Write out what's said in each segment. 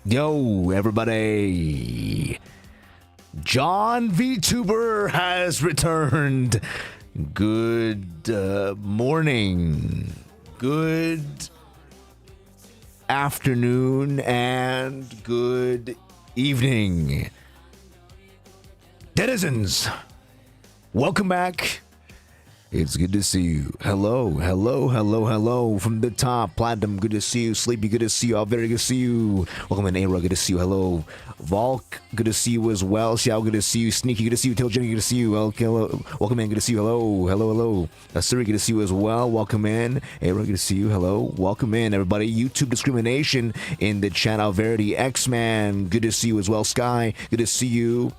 Yo, everybody! John Vtuber has returned. Good morning, good afternoon, and good evening. Denizens, welcome back. It's good to see you. Hello, hello, hello, hello. From the top, Platinum, good to see you. Sleepy, good to see you. Very good to see you. Welcome in, A-Rug, good to see you. Hello. Volk, good to see you as well. Xiao, good to see you. Sneaky, good to see you. Tail Jenny, good to see you. Hello. Welcome in, good to see you. Hello, hello, hello. Siri, good to see you as well. Welcome in. A-Rug, good to see you. Hello. Welcome in, everybody. YouTube discrimination in the chat. Verity, X-Man, good to see you as well. Sky, good to see you.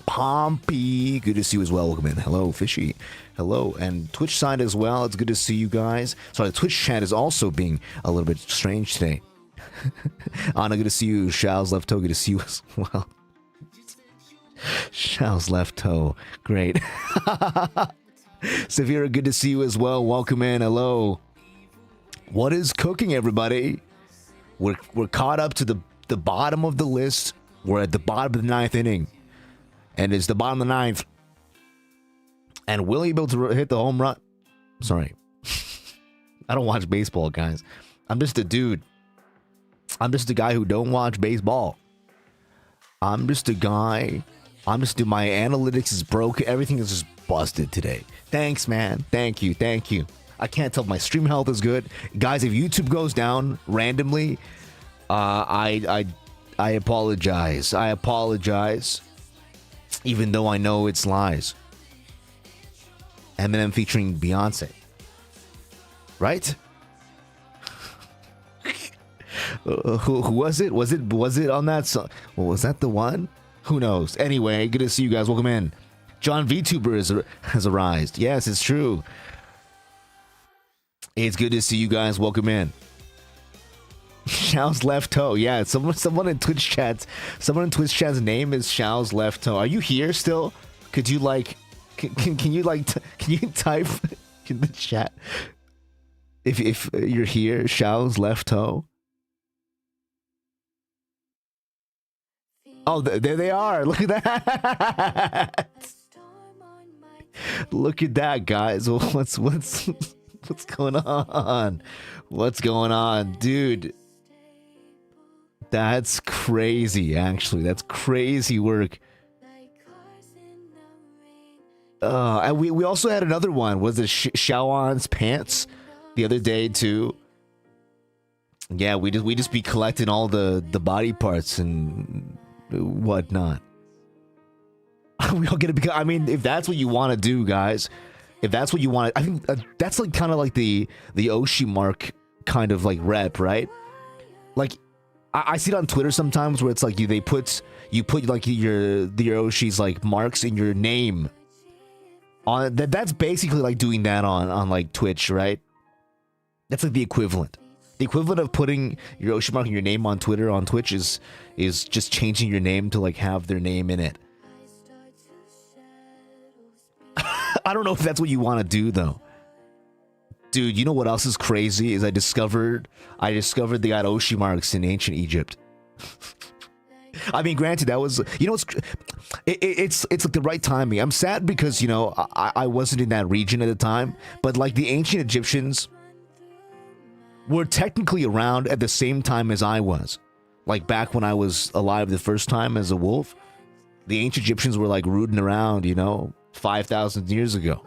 Pompey, good to see you as well. Welcome in. Hello, Fishy. Hello, and Twitch side as well. It's good to see you guys. Sorry, the Twitch chat is also being a little bit strange today. Anna, good to see you. Shao's left toe, good to see you as well. Shao's left toe, great. Severa, good to see you as well. Welcome in. Hello. What is cooking, everybody? We're caught up to the bottom of the list. We're at the bottom of the 9th inning, and it's the bottom of the 9th. And will he be able to hit the home run? Sorry. I don't watch baseball, guys. I'm just a dude. I'm just a guy who don't watch baseball. I'm just a guy. My analytics is broke. Everything is just busted today. Thanks, man. Thank you. Thank you. I can't tell if my stream health is good. Guys, if YouTube goes down randomly, I apologize. I apologize. Even though I know it's lies. Eminem featuring Beyonce, right? Who was it? Was it on that song? Well, was that the one? Who knows? Anyway, good to see you guys. Welcome in. John VTuber has arisen. Yes, it's true. It's good to see you guys. Welcome in. Shao's left toe. Yeah, someone in Twitch chat's name is Shao's left toe. Are you here still? Could you like? Can you type in the chat if you're here? Shao's left toe. Oh, there they are. Look at that. Look at that, guys. What's going on? What's going on, dude? That's crazy. Actually, that's crazy work. And we also had another one. Was it ShaoAn's pants the other day too? Yeah, we just be collecting all the body parts and whatnot. We all get it because I mean, if that's what you want to do, guys, if that's what you want, I think that's like kind of like the Oshi Mark kind of like rep, right? Like I see it on Twitter sometimes where it's like you put like your Oshi's like marks in your name. That's basically like doing that on like Twitch, right? That's like the equivalent. The equivalent of putting your Oshi Mark and your name on Twitter on Twitch is just changing your name to like have their name in it. I don't know if that's what you want to do though. Dude, you know what else is crazy? Is I discovered they got Oshi Marks in ancient Egypt. I mean, granted, that was, you know, it's like the right timing. I'm sad because, you know, I wasn't in that region at the time, but like the ancient Egyptians were technically around at the same time as I was. Like back when I was alive the first time as a wolf, the ancient Egyptians were like rooting around, you know, 5,000 years ago.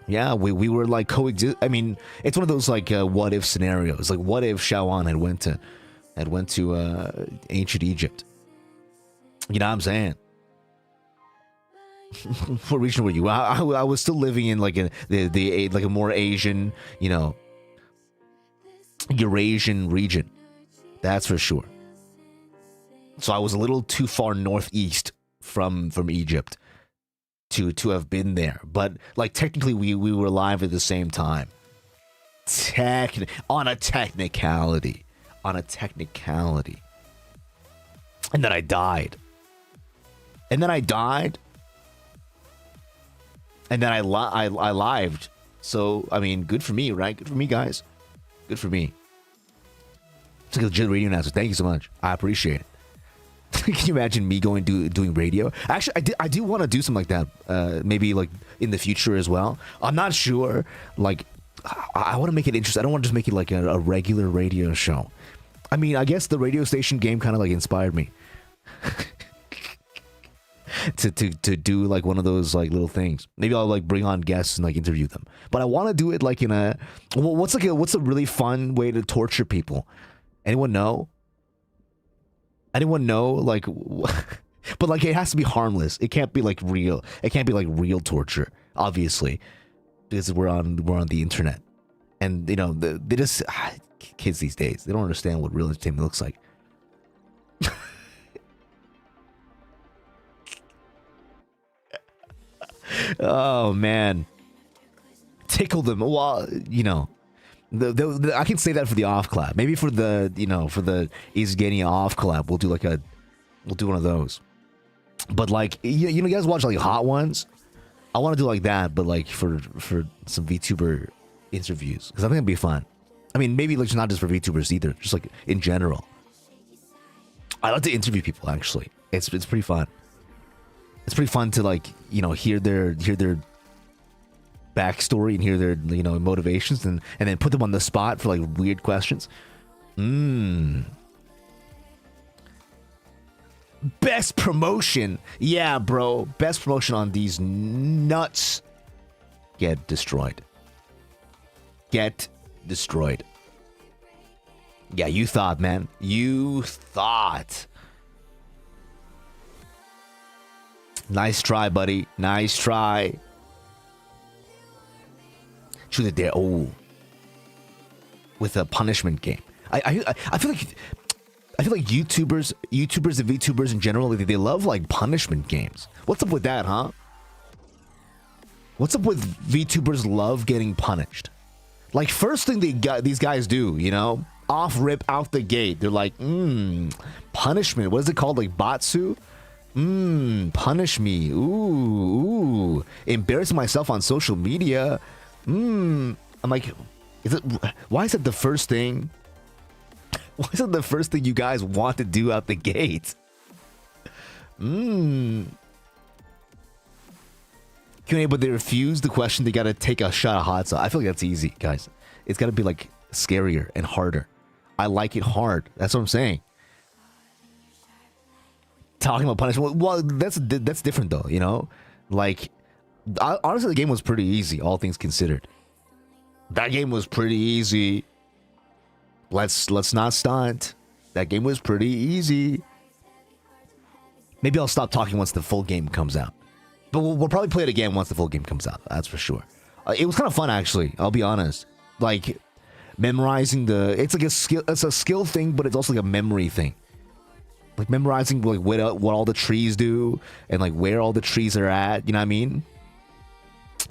Yeah, we were like coexist. I mean, it's one of those like what if scenarios. Like what if ShaoAn had went to ancient Egypt? You know what I'm saying? What region were you? I was still living in like like a more Asian, you know, Eurasian region. That's for sure. So I was a little too far northeast from Egypt to have been there. But like technically we were alive at the same time. On a technicality. And then I died. And then I lived. So, I mean, good for me, right? Good for me, guys. Good for me. It's like a legit radio announcer. Thank you so much. I appreciate it. Can you imagine me doing radio? Actually, I do want to do something like that. Maybe like in the future as well. I'm not sure. Like, I want to make it interesting. I don't want to just make it like a regular radio show. I mean, I guess the radio station game kind of like inspired me to do like one of those like little things. Maybe I'll like bring on guests and like interview them. But I want to do it like in a what's a really fun way to torture people? Anyone know? Anyone know? Like, but like it has to be harmless. It can't be like real. It can't be like real torture, obviously, because we're on the internet, and you know they just kids these days, they don't understand what real entertainment looks like. Oh man, tickle them. Well, you know. I can say that for the off collab. Maybe for the for the IZIGENIA off collab, we'll do one of those. But like you guys watch like Hot Ones. I want to do like that, but like for some VTuber interviews, because I think it'd be fun. I mean, maybe like not just for VTubers either, just like in general. I like to interview people. Actually, it's pretty fun. It's pretty fun to like hear their backstory and hear their motivations and then put them on the spot for like weird questions. Best promotion. Yeah, bro. Best promotion on these nuts. Get destroyed. Get destroyed. Yeah, you thought, man. You thought. Nice try, buddy. Nice try. Truth or dare. Oh, with a punishment game. I feel like YouTubers and VTubers in general, they love like punishment games. What's up with that, huh? What's up with VTubers love getting punished? Like first thing these guys do, off rip out the gate, they're like, punishment. What is it called? Like batsu? Punish me. Ooh. Embarrassing myself on social media. I'm like, why is it the first thing? Why is it the first thing you guys want to do out the gate? QnA, but they refuse the question. They gotta take a shot of hot sauce. I feel like that's easy, guys. It's gotta be like scarier and harder. I like it hard. That's what I'm saying. Talking about punishment. Well, that's different though. Like. Honestly, the game was pretty easy, all things considered. That game was pretty easy. Let's not stunt. That game was pretty easy. Maybe I'll stop talking once the full game comes out. But we'll probably play it again once the full game comes out. That's for sure. It was kind of fun, actually. I'll be honest. Like memorizing it's like a skill. It's a skill thing, but it's also like a memory thing. Like memorizing like what all the trees do and like where all the trees are at. You know what I mean?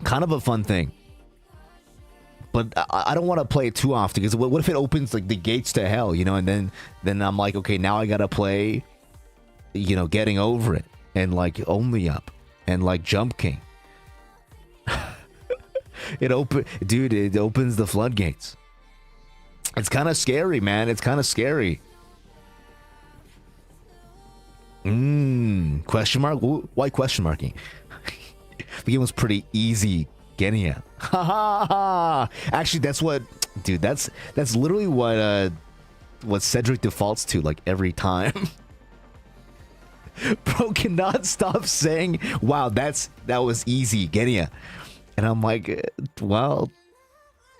Kind of a fun thing, but I don't want to play it too often because what if it opens like the gates to hell, and then I'm like, okay, now I gotta play, getting over it and like only up and like Jump King. It opens the floodgates. It's kind of scary, man. It's kind of scary. Question mark? Why question marking? The game was pretty easy, Genia. Ha ha ha! Actually, that's literally what Cedric defaults to like every time. Bro cannot stop saying, "Wow, that was easy, Genia," and I'm like, well,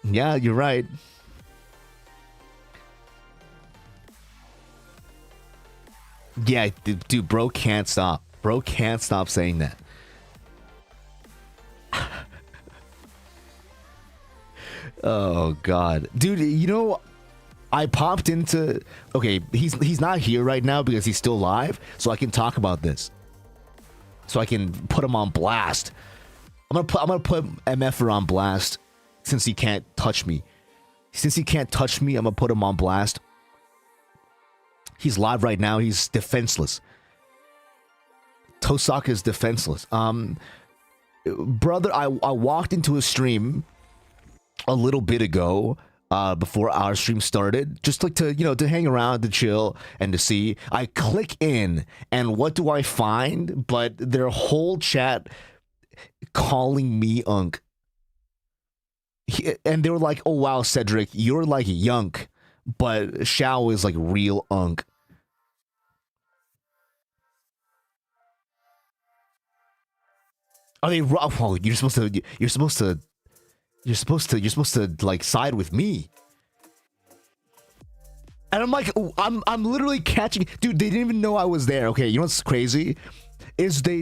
yeah, you're right. Yeah, dude, bro can't stop. Bro can't stop saying that. Oh god, dude, I popped into, okay, he's not here right now because he's still live, so I can talk about this, so I can put him on blast. I'm gonna put MFer on blast since he can't touch me. I'm gonna put him on blast. He's live right now. He's defenseless. Tosaka is defenseless. Brother, I walked into a stream a little bit ago before our stream started, just like to, to hang around, to chill, and to see. I click in, and what do I find? But their whole chat calling me Unk. And they were like, oh wow, Cedric, you're like Yunk, but Shao is like real Unk. Are they wrong? Oh, you're supposed to like side with me. And I'm like, I'm literally catching, dude, they didn't even know I was there. Okay, you know what's crazy? Is they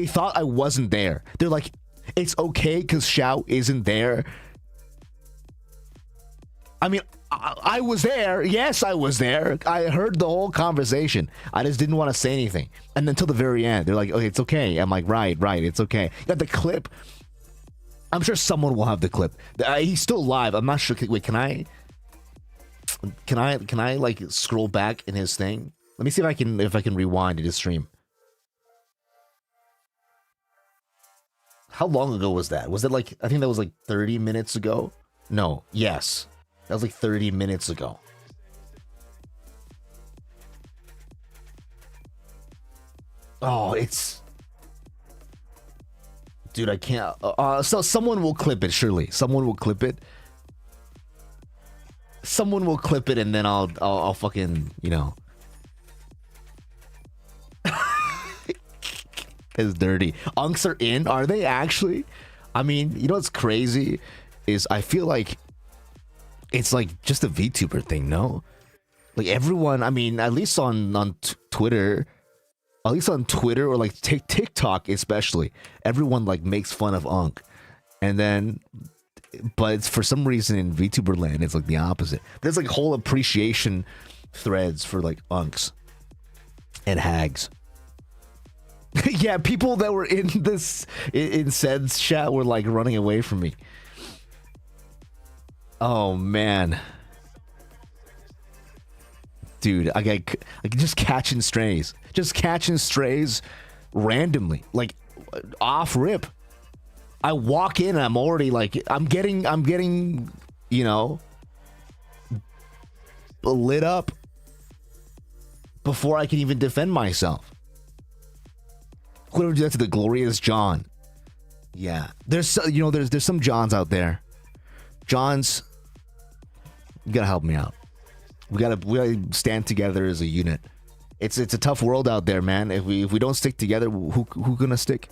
thought I wasn't there. They're like, it's okay because Shao isn't there. I mean, I was there. Yes, I was there. I heard the whole conversation. I just didn't want to say anything. And until the very end, they're like, okay, it's okay. I'm like, right, it's okay. You got the clip. I'm sure someone will have the clip. He's still live. I'm not sure. Wait, can I like scroll back in his thing? Let me see if I can rewind to his stream. How long ago was that? Was it like, I think that was like 30 minutes ago? No, yes. That was like 30 minutes ago. Oh, it's... Dude, I can't... so someone will clip it, surely. Someone will clip it. Someone will clip it, and then I'll fucking, you know... It's dirty. Unks are in? Are they actually? I mean, you know what's crazy? Is I feel like it's like just a VTuber thing, no? Like everyone, I mean, at least on Twitter, or like TikTok especially, everyone like makes fun of Unk. And then, but it's for some reason in VTuber land, it's like the opposite. There's like whole appreciation threads for like Unks and hags. Yeah, people that were in this in Sed's chat were like running away from me. Oh man, dude, I just catching strays, randomly, like off rip. I walk in and I'm already like I'm getting, you know, lit up before I can even defend myself. Whoever did that to the glorious John. Yeah, there's some Johns out there. Johns, you gotta help me out. We gotta stand together as a unit. It's a tough world out there, man. If we don't stick together, who gonna stick?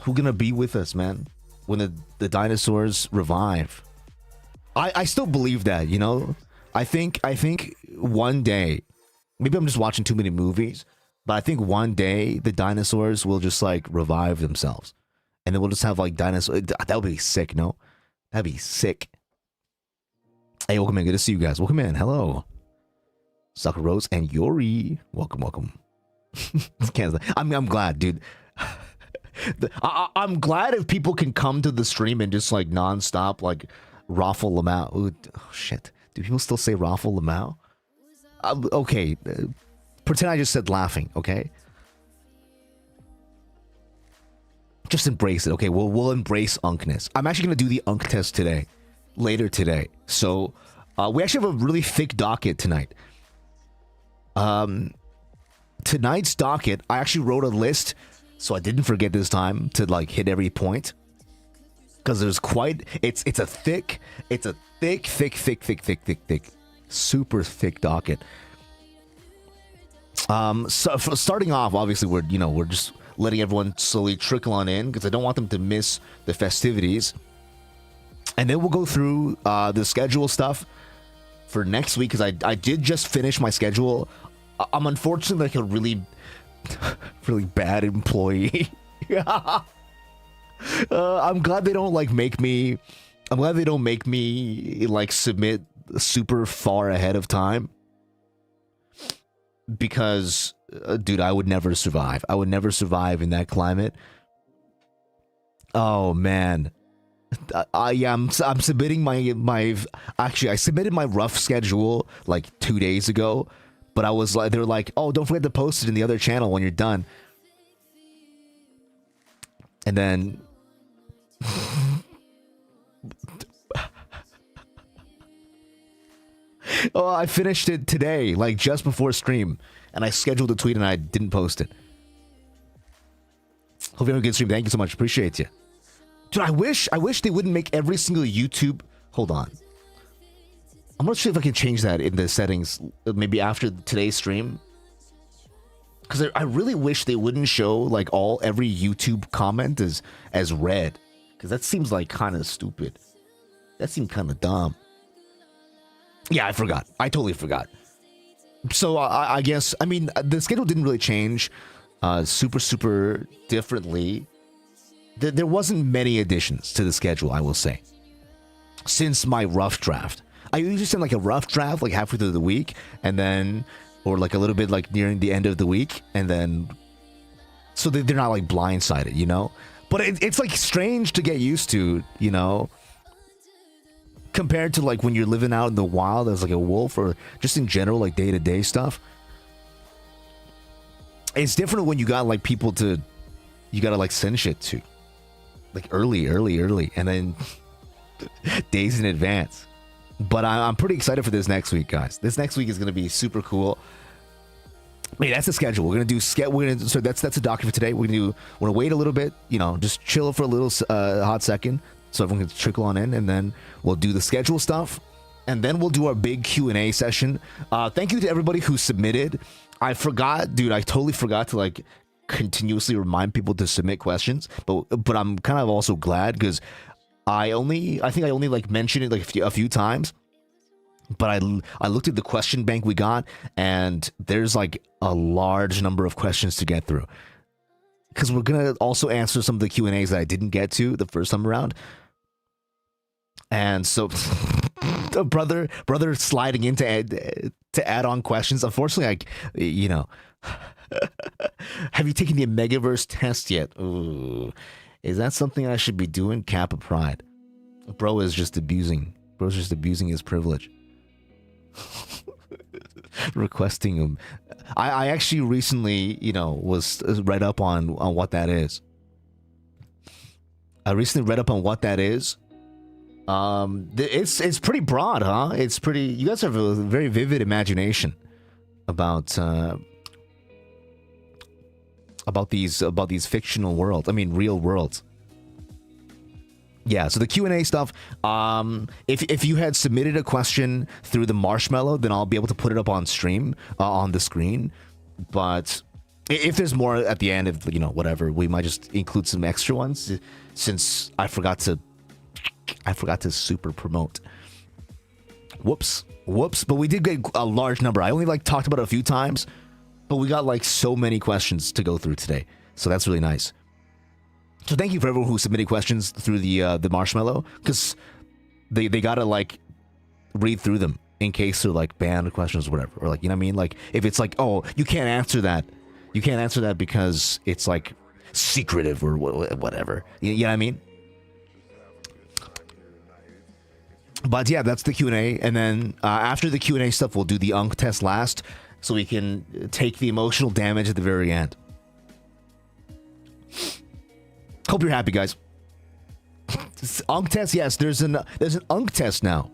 Who gonna be with us, man? When the dinosaurs revive. I still believe that, you know. I think one day, maybe I'm just watching too many movies. But I think one day the dinosaurs will just like revive themselves, and then we'll just have like dinosaurs. That would be sick, no? That'd be sick. Hey, welcome in. Good to see you guys. Welcome in. Hello, Sakura Rose and Yori. Welcome. I'm glad, dude. I'm glad if people can come to the stream and just like nonstop like raffle them out. Ooh, oh shit, do people still say raffle them out? Okay. Pretend I just said laughing, okay? Just embrace it, okay? We'll embrace Unkness. I'm actually gonna do the Unk test today, later today. So we actually have a really thick docket tonight. Tonight's docket, I actually wrote a list, so I didn't forget this time to like hit every point, because there's quite it's a thick, super thick docket. So starting off, obviously we're just letting everyone slowly trickle on in because I don't want them to miss the festivities, and then we'll go through the schedule stuff for next week because I did just finish my schedule. I'm unfortunately like a really bad employee. I'm glad they don't like make me. I'm glad they don't make me like submit super far ahead of time. Because, dude, I would never survive. I would never survive in that climate. Oh man, I'm submitting my. Actually, I submitted my rough schedule like 2 days ago, but I was like, they were like, oh, don't forget to post it in the other channel when you're done. And then, Oh, I finished it today, like just before stream, and I scheduled a tweet and I didn't post it. Hope you have a good stream. Thank you so much. Appreciate you. Dude, I wish they wouldn't make every single YouTube... Hold on. I'm gonna see if I can change that in the settings, maybe after today's stream. Because I really wish they wouldn't show, like, every YouTube comment as red. Because that seems, like, kind of stupid. That seemed kind of dumb. Yeah, I forgot. I totally forgot. So, I guess, I mean, the schedule didn't really change super differently. There wasn't many additions to the schedule, I will say, since my rough draft. I usually send like a rough draft like halfway through the week, and then, or like a little bit like nearing the end of the week, and then, so they're not like blindsided, you know? But it's like strange to get used to, you know? Compared to like when you're living out in the wild as like a wolf, or just in general like day-to-day stuff. It's different when you got like people you gotta like send shit to. Like early, and then days in advance. But I'm pretty excited for this next week, guys. This next week is going to be super cool. Wait, that's the schedule. We're going to do so that's a document for today. We're going to wait a little bit, you know, just chill for a little hot second so everyone can trickle on in, and then we'll do the schedule stuff, and then we'll do our big Q&A session. Thank you to everybody who submitted. I forgot, dude, I totally forgot to like continuously remind people to submit questions, but I'm kind of also glad because I think I only like mentioned it like a few times, but I looked at the question bank we got, and there's like a large number of questions to get through, because we're gonna also answer some of the Q&As that I didn't get to the first time around. And so brother sliding in to add on questions. Unfortunately, you know, have you taken the Megaverse test yet? Ooh. Is that something I should be doing? Kappa Pride. Bro is just abusing. Bro's just abusing his privilege. Requesting him. I actually recently, you know, was read up on what that is. I recently read up on what that is. It's pretty broad, huh? It's pretty. You guys have a very vivid imagination about these fictional worlds. I mean, real worlds. Yeah, so the Q&A stuff, if you had submitted a question through the marshmallow, then I'll be able to put it up on stream, on the screen. But if there's more at the end, if, you know, whatever, we might just include some extra ones, since I forgot to super promote. Whoops. But we did get a large number. I only like talked about it a few times, but we got like so many questions to go through today. So that's really nice. So thank you for everyone who submitted questions through the marshmallow, because they gotta like read through them in case they're like banned questions or whatever, or like, you know what I mean? Like if it's like, oh, you can't answer that because it's like secretive or whatever. You know what I mean? But yeah, that's the Q&A, and then after the Q&A stuff, we'll do the UNC test last, so we can take the emotional damage at the very end. Hope you're happy, guys. UNC test, yes. There's an UNC test now.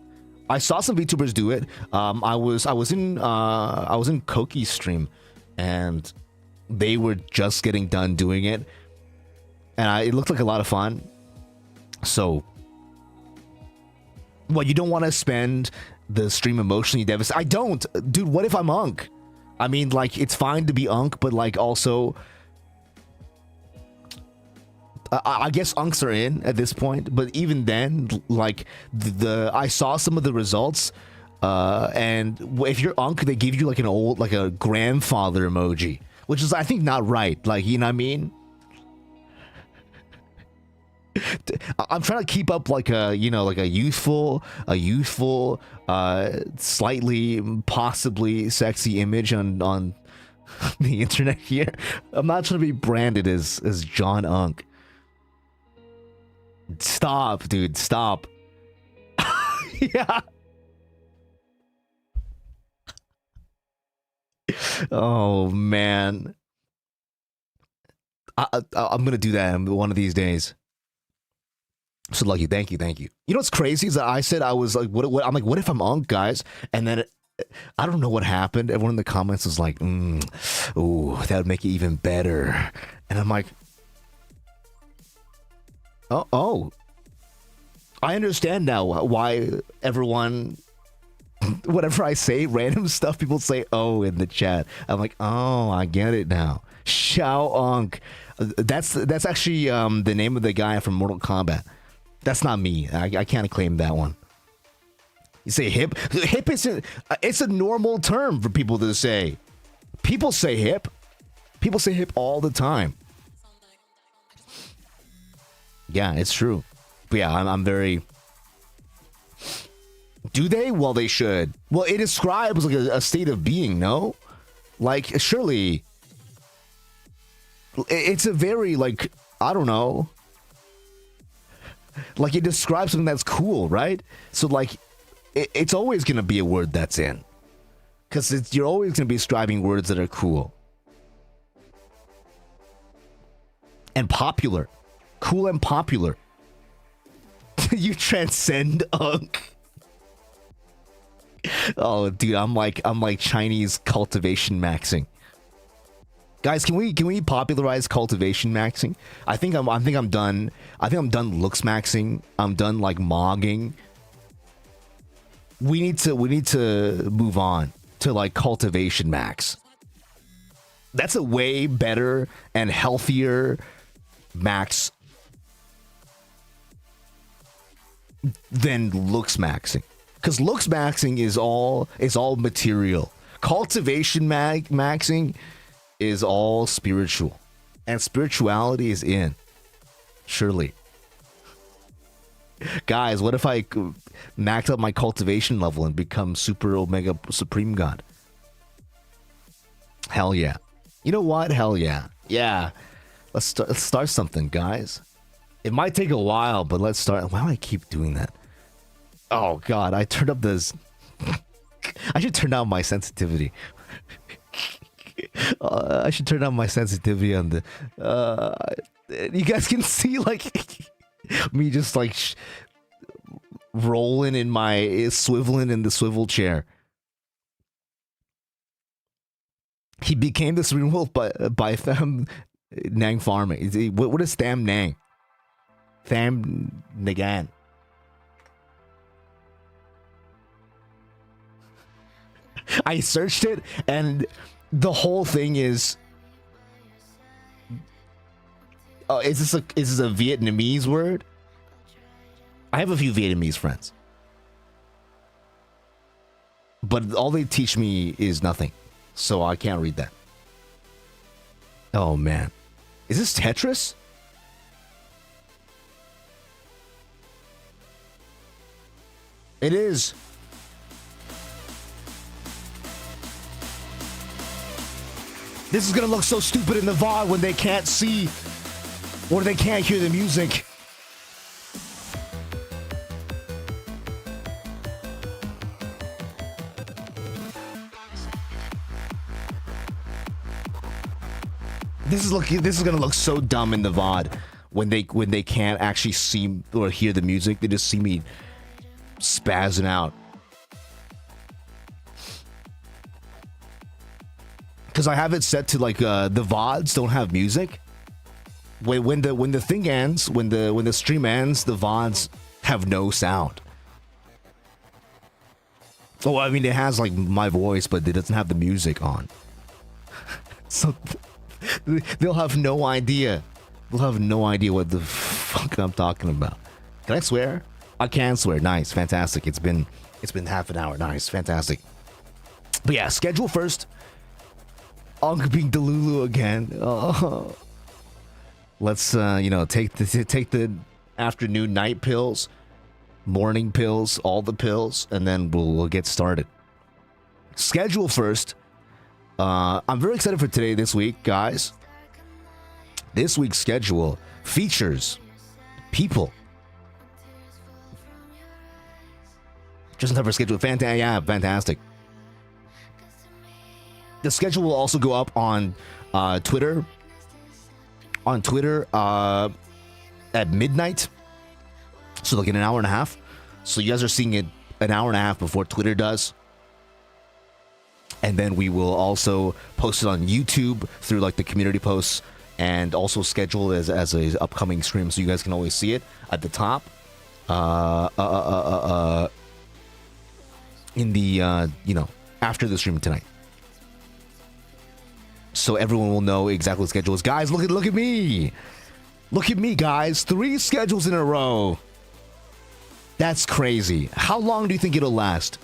I saw some VTubers do it. I was in Koki's stream, and they were just getting done doing it, and it looked like a lot of fun. So, what, you don't want to spend the stream emotionally devastated? I don't, dude. What if I'm UNC? I mean, like, it's fine to be UNC, but like also, I guess UNCs are in at this point. But even then, like I saw some of the results, and if you're UNC, they give you like a grandfather emoji, which is, I think, not right. Like, you know what I mean? I'm trying to keep up like a, you know, like a youthful, slightly, possibly sexy image on the internet here. I'm not trying to be branded as John Unk. Stop, dude, stop. Yeah. Oh man. I'm gonna do that one of these days. So lucky, thank you. You know what's crazy is that I said I was like, what I'm like, what if I'm UNC, guys? And then I don't know what happened. Everyone in the comments was like, ooh, that would make it even better. And I'm like, oh. I understand now why everyone, whatever I say, random stuff, people say, oh, in the chat. I'm like, oh, I get it now. ShaoAn. That's actually the name of the guy from Mortal Kombat. That's not me. I can't claim that one. You say hip? Hip isn't... It's a normal term for people to say. People say hip. People say hip all the time. Yeah, it's true. But yeah, I'm very... Do they? Well, they should. Well, it describes like a state of being, no? Like, surely... It's a very, like, I don't know. Like, it describes something that's cool, right? So, like, it's always going to be a word that's in. Because you're always going to be describing words that are cool. And popular. Cool and popular. You transcend Unk. Oh, dude, I'm like Chinese cultivation maxing. Guys, can we popularize cultivation maxing? I think I'm done. I think I'm done looks maxing. I'm done like mogging. We need to move on to like cultivation max. That's a way better and healthier max than looks maxing. Because looks maxing is all material. Cultivation maxing is all spiritual. And spirituality is in. Surely. Guys, what if I max up my cultivation level and become super omega supreme god? Hell yeah. You know what? Hell yeah. Yeah. Let's start something, guys. It might take a while, but let's start. Why do I keep doing that? Oh god, I turned up this. I should turn down my sensitivity. I should turn down my sensitivity on the. You guys can see like me just like rolling in my swiveling in the swivel chair. He became the Supreme Wolf by Tham Nang farming. What is Tham Nang? Tham Nagan. I searched it, and the whole thing is... Oh, is this a Vietnamese word? I have a few Vietnamese friends. But all they teach me is nothing. So I can't read that. Oh, man. Is this Tetris? It is. This is gonna look so stupid in the VOD when they can't see or they can't hear the music. This is gonna look so dumb in the VOD when they can't actually see or hear the music. They just see me spazzing out. Because I have it set to like the VODs don't have music. When the thing ends, when the stream ends, the VODs have no sound. Oh, I mean it has like my voice, but it doesn't have the music on. So they'll have no idea. They'll have no idea what the fuck I'm talking about. Can I swear? I can swear. Nice, fantastic. It's been half an hour. Nice, fantastic. But yeah, schedule first. Unk being Delulu again. Oh. Let's take the afternoon night pills, morning pills, all the pills, and then we'll get started. Schedule first. I'm very excited for today, this week, guys. This week's schedule features people. Just never schedule. Fantastic. The schedule will also go up on Twitter. On Twitter at midnight. So they'll get an hour and a half. So you guys are seeing it an hour and a half before Twitter does. And then we will also post it on YouTube through like the community posts, and also schedule it as a upcoming stream, so you guys can always see it at the top. In the you know, after the stream tonight, so everyone will know exactly what the schedule is. Guys, look at me, guys! 3 schedules in a row. That's crazy. How long do you think it'll last?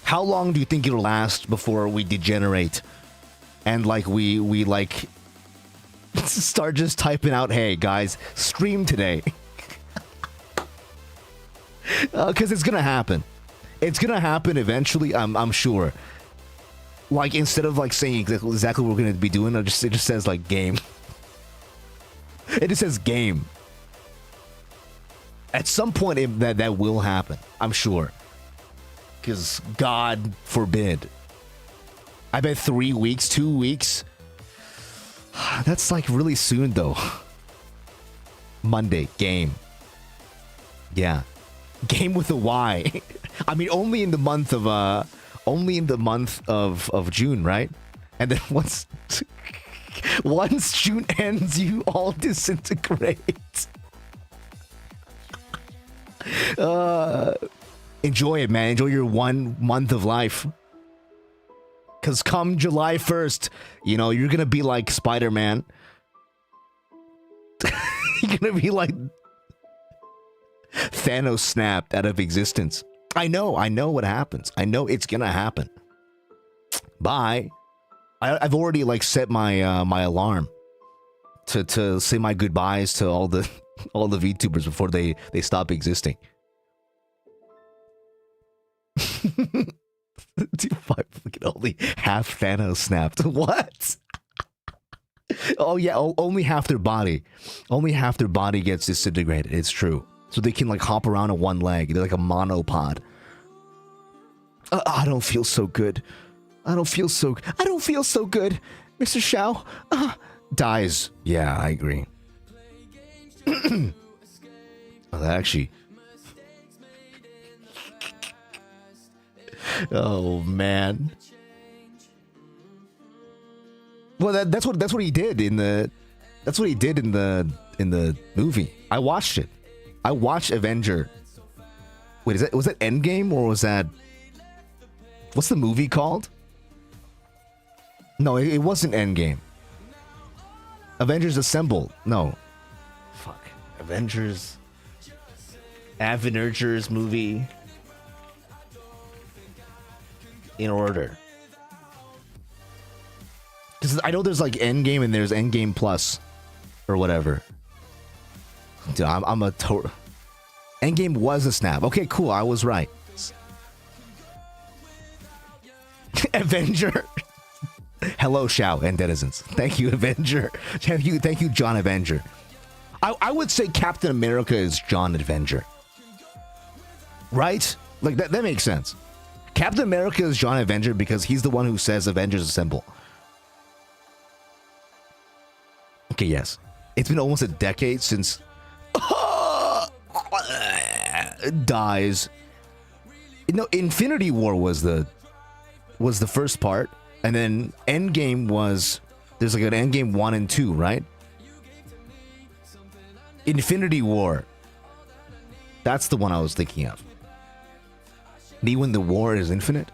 How long do you think it'll last before we degenerate and like we like start just typing out, "Hey guys, stream today"? Because it's gonna happen. It's gonna happen eventually. I'm sure. Like, instead of like saying exactly what we're gonna be doing, it just says like game. It just says game. At some point, that will happen. I'm sure. Because God forbid. I bet 3 weeks, 2 weeks. That's like really soon though. Monday game. Yeah. Game with a Y. I mean, only in the month of June, right? And then once June ends, you all disintegrate. Enjoy it, man. Enjoy your 1 month of life. Cause come July 1st, you know, you're gonna be like Spider-Man. You're gonna be like Thanos snapped out of existence. I know what happens. I know it's gonna happen. Bye. I've already like set my my alarm to say my goodbyes to all the VTubers before they stop existing. Look at only half Thanos snapped. What? Oh yeah, only half their body. Only half their body gets disintegrated. It's true. So they can like hop around on one leg. They're like a monopod. I don't feel so good. I don't feel so good. Mr. Shao dies. Yeah, I agree. Oh, that actually. Oh man. Well, that's what he did in the movie. I watched it. I watched Avenger. Wait, was that Endgame or was that? What's the movie called? No, it wasn't Endgame. Avengers Assemble. No. Fuck. Avengers movie. In order. Because I know there's like Endgame and there's Endgame Plus. Or whatever. Dude, I'm a total... Endgame was a snap. Okay, cool. I was right. Avenger. Hello, Shao and denizens. Thank you, Avenger. Thank you, John Avenger. I would say Captain America is John Avenger. Right? Like, that makes sense. Captain America is John Avenger because he's the one who says Avengers Assemble. Okay, yes. It's been almost a decade since... dies. No, Infinity War was the first part, and then Endgame was... There's like an Endgame 1 and 2, right? Infinity War. That's the one I was thinking of. Me when the war is infinite?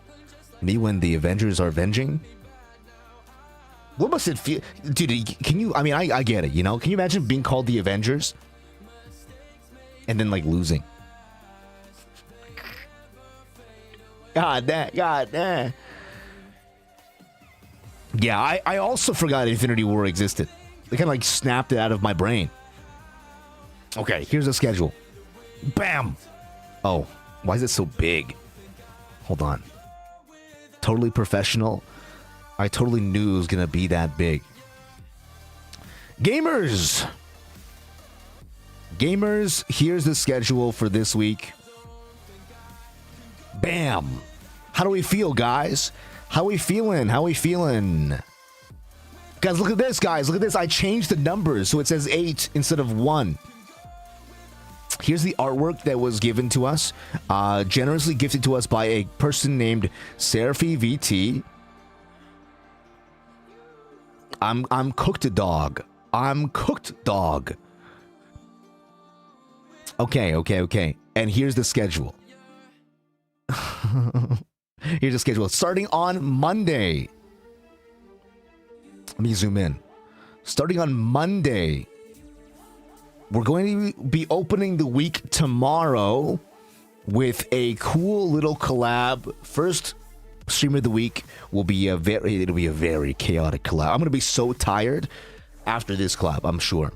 Me when the Avengers are avenging? What must it feel? Dude, can you... I mean, I get it, you know? Can you imagine being called the Avengers? And then, like, losing. God damn. Yeah, I also forgot Infinity War existed. They kind of, like, snapped it out of my brain. Okay, here's the schedule. Bam! Oh, why is it so big? Hold on. Totally professional. I totally knew it was gonna be that big. Gamers, here's the schedule for this week. Bam! How do we feel, guys? How we feeling? Guys, look at this, guys. Look at this. I changed the numbers so it says 8 instead of 1. Here's the artwork that was given to us, generously gifted to us by a person named Seraphy VT. I'm cooked dog. I'm cooked dog. Okay. And here's the schedule. Here's the schedule. Starting on Monday. Let me zoom in. Starting on Monday, we're going to be opening the week tomorrow with a cool little collab. First stream of the week will be a very chaotic collab. I'm going to be so tired after this collab, I'm sure.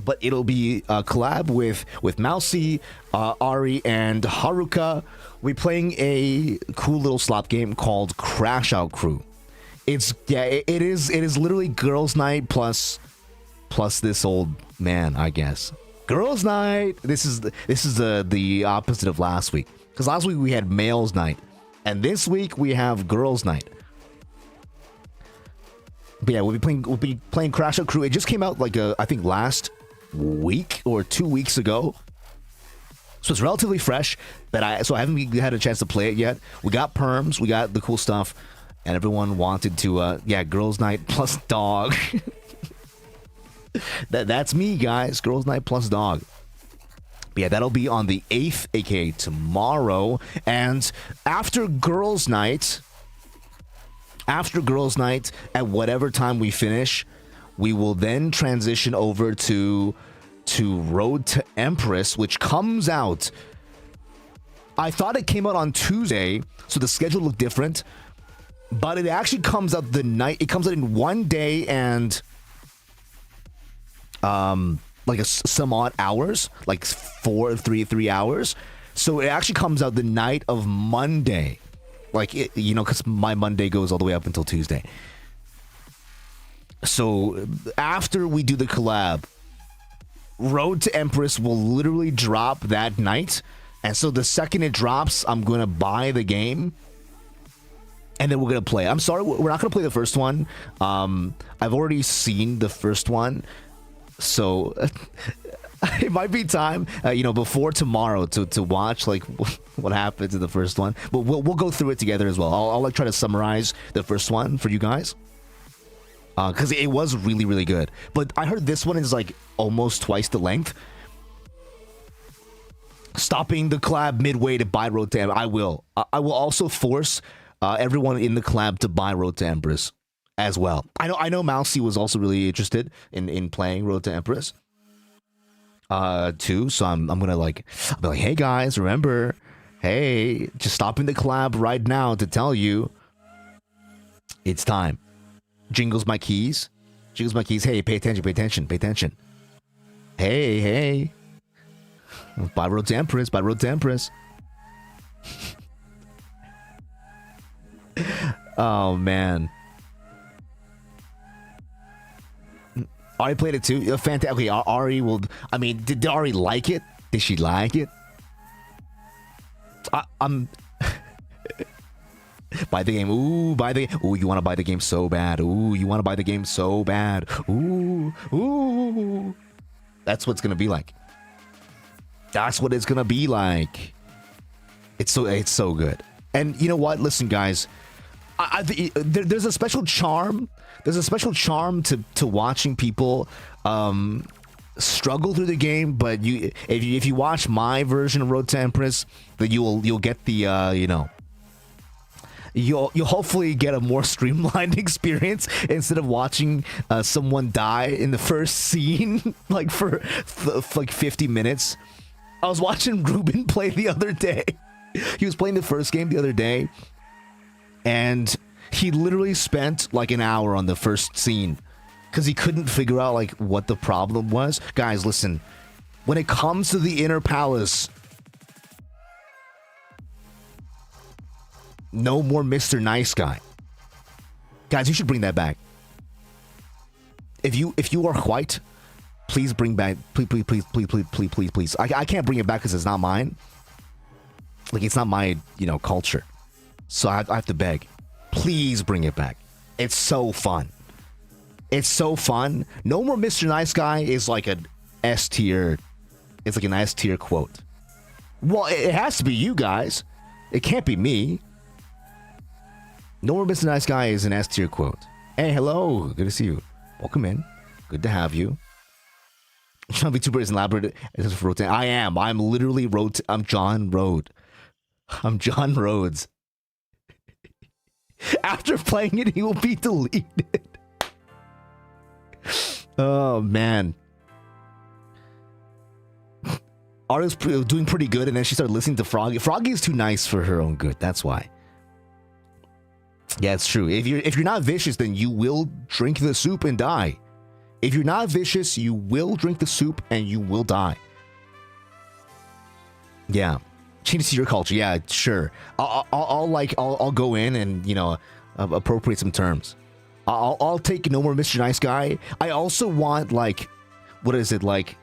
But it'll be a collab with Mousy, Ari, and Haruka. We're playing a cool little slot game called Crash Out Crew. It is literally girls' night plus this old man, I guess. Girls' night. This is the opposite of last week, because last week we had males' night, and this week we have girls' night. But yeah, we'll be playing Crash Out Crew. It just came out like I think last week or 2 weeks ago, so it's relatively fresh. So I haven't had a chance to play it yet. We got perms, we got the cool stuff, and everyone wanted to girls' night plus dog. That's me, guys. Girls' night plus dog. But yeah, that'll be on the 8th, aka tomorrow. And after girls' night, at whatever time we finish, we will then transition over to Road to Empress, which comes out. I thought it came out on Tuesday, so the schedule looked different, but it actually comes out it comes out in 1 day and like some odd hours, like 3 hours. So it actually comes out the night of Monday, because my Monday goes all the way up until Tuesday. So after we do the collab, Road to Empress will literally drop that night. And so the second it drops, I'm going to buy the game, and then we're going to play. I'm sorry, we're not going to play the first one. I've already seen the first one, so it might be time, before tomorrow to watch what happens in the first one. But we'll go through it together as well. I'll try to summarize the first one for you guys, because it was really, really good. But I heard this one is like almost twice the length. Stopping the collab midway to buy Road to Empress. I will also force everyone in the collab to buy Road to Empress as well. I know Mousy was also really interested in playing Road to Empress too. So I'm gonna I'll be like, hey guys, remember, hey, just stopping the collab right now to tell you it's time. Jingles my keys. Hey, pay attention. Hey. Buy Road to Empress. Oh, man. Ari played it too? Fantastic. Okay, Ari will... I mean, did Ari like it? Did she like it? I'm... Buy the game. Ooh, buy the game. Ooh, you want to buy the game so bad. Ooh, you want to buy the game so bad. Ooh. That's what it's going to be like. That's what it's going to be like. It's so good. And you know what? Listen, guys. There's a special charm. There's a special charm to watching people struggle through the game. But if you watch my version of Road to Empress, then you'll get the You'll hopefully get a more streamlined experience instead of watching someone die in the first scene for 50 minutes. I was watching Ruben play the other day. He was playing the first game the other day, and he literally spent an hour on the first scene because he couldn't figure out what the problem was. Guys, listen, when it comes to the inner palace, no more Mr. Nice Guy. Guys, you should bring that back. If you are white, please bring back, please. I can't bring it back because it's not mine. It's not my, culture. So I have to beg. Please bring it back. It's so fun. No more Mr. Nice Guy is like an S tier It's like an S tier quote. Well, it has to be you guys. It can't be me. No More Mr. Nice Guy is an S tier quote. Hey, hello. Good to see you. Welcome in. Good to have you. Vtuber is elaborate. I am. I'm literally I'm John Rhodes. I'm John Rhodes. After playing it, he will be deleted. Oh, man. Artist doing pretty good, and then she started listening to Froggy. Froggy is too nice for her own good. That's why. Yeah, it's true. If you're not vicious, then you will drink the soup and die. If you're not vicious, you will drink the soup and you will die. Yeah, change to your culture. Yeah, sure. I'll go in and, you know, appropriate some terms. I'll take No More Mr. Nice Guy. I also want, like, what is it, like?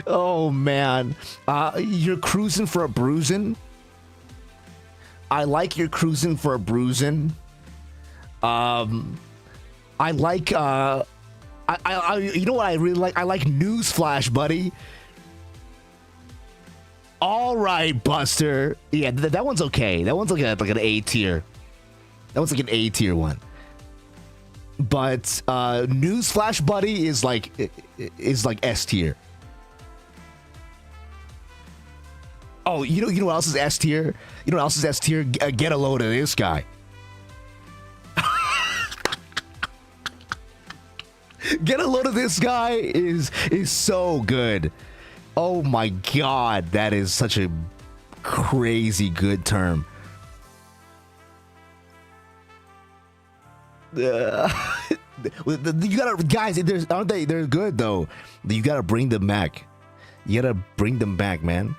Oh man, you're cruising for a bruising. I like you're cruising for a bruising. I like I you know what I really like? I like Newsflash, buddy. All right, Buster. Yeah, that one's okay. That one's like an A tier. That one's like an A tier one. But Newsflash, buddy, is like S tier. Oh, you know what else is S tier? You know what else is S tier? Get a load of this guy. Get a load of this guy is so good. Oh my god, that is such a crazy good term. You gotta, guys, aren't they? They're good though. You gotta bring them back. You gotta bring them back, man.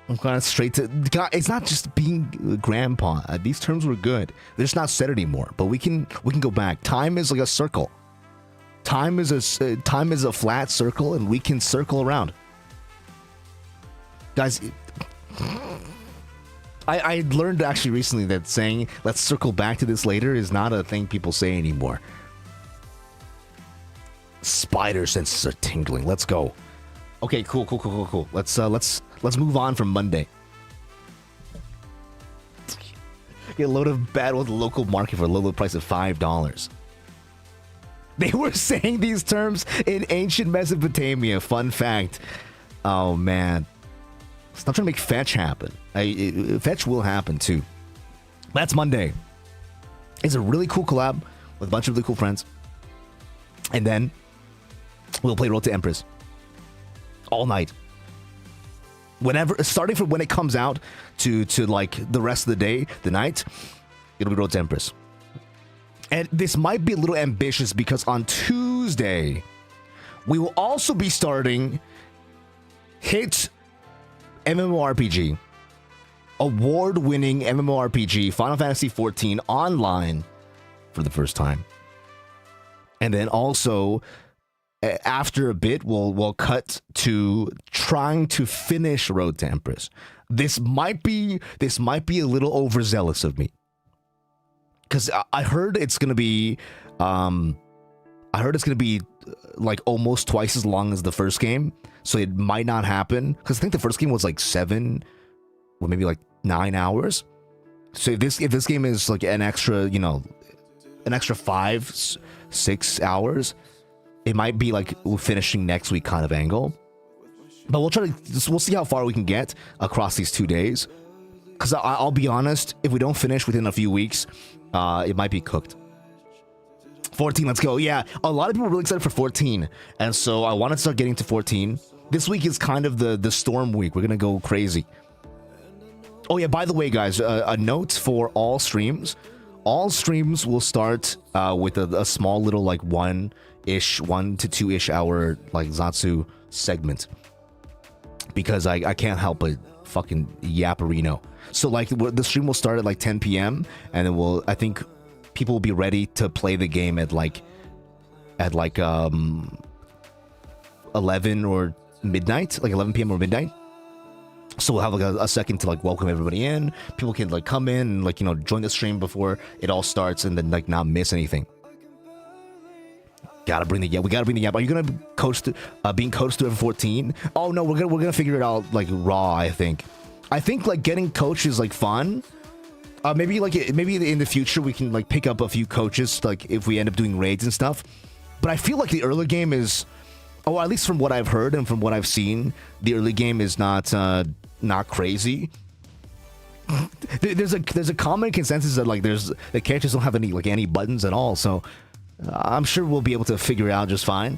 I'm kind of straight to. It's not just being grandpa. These terms were good. They're just not said anymore. But we can go back. Time is like a circle. Time is a flat circle, and we can circle around. Guys, I learned actually recently that saying "let's circle back to this later" is not a thing people say anymore. Spider senses are tingling. Let's go. Okay, cool. Let's move on from Monday. Get a load of bad with the local market for a low price of $5. They were saying these terms in ancient Mesopotamia. Fun fact. Oh man. Stop trying to make fetch happen. Fetch will happen too. That's Monday. It's a really cool collab with a bunch of really cool friends. And then we'll play Road to Empress all night. Whenever, starting from when it comes out to like the rest of the day, the night, it'll be Road to Empress. And this might be a little ambitious because on Tuesday, we will also be starting hit MMORPG, award-winning MMORPG, Final Fantasy XIV online for the first time. And then also, after a bit, we'll cut to trying to finish Road to Empress. This might be a little overzealous of me, because I heard it's gonna be like almost twice as long as the first game, so it might not happen. Because I think the first game was like 7 or maybe like 9 hours. So if this game is like an extra 5-6 hours, it might be like finishing next week kind of angle. But we'll see how far we can get across these 2 days. Because I'll be honest, if we don't finish within a few weeks, it might be cooked. 14, let's go. Yeah, a lot of people are really excited for 14. And so I want to start getting to 14. This week is kind of the storm week. We're going to go crazy. Oh yeah, by the way, guys, a note for all streams. All streams will start with a small little like 1 to 2-ish hour like Zatsu segment. Because I can't help but fucking yapperino. So like the stream will start at like 10 p.m. and then I think people will be ready to play the game at like 11 or midnight, like 11 p.m. or midnight. So we'll have like a second to like welcome everybody in. People can like come in and like, you know, join the stream before it all starts and then like not miss anything. We gotta bring the yap. Are you gonna coach being coached through F14? Oh no, we're gonna figure it out like raw. I think like getting coach is like fun. Maybe in the future we can like pick up a few coaches like if we end up doing raids and stuff. But I feel like the early game is, at least from what I've heard and from what I've seen, the early game is not crazy. There's a common consensus that like the characters don't have any buttons at all, so I'm sure we'll be able to figure it out just fine.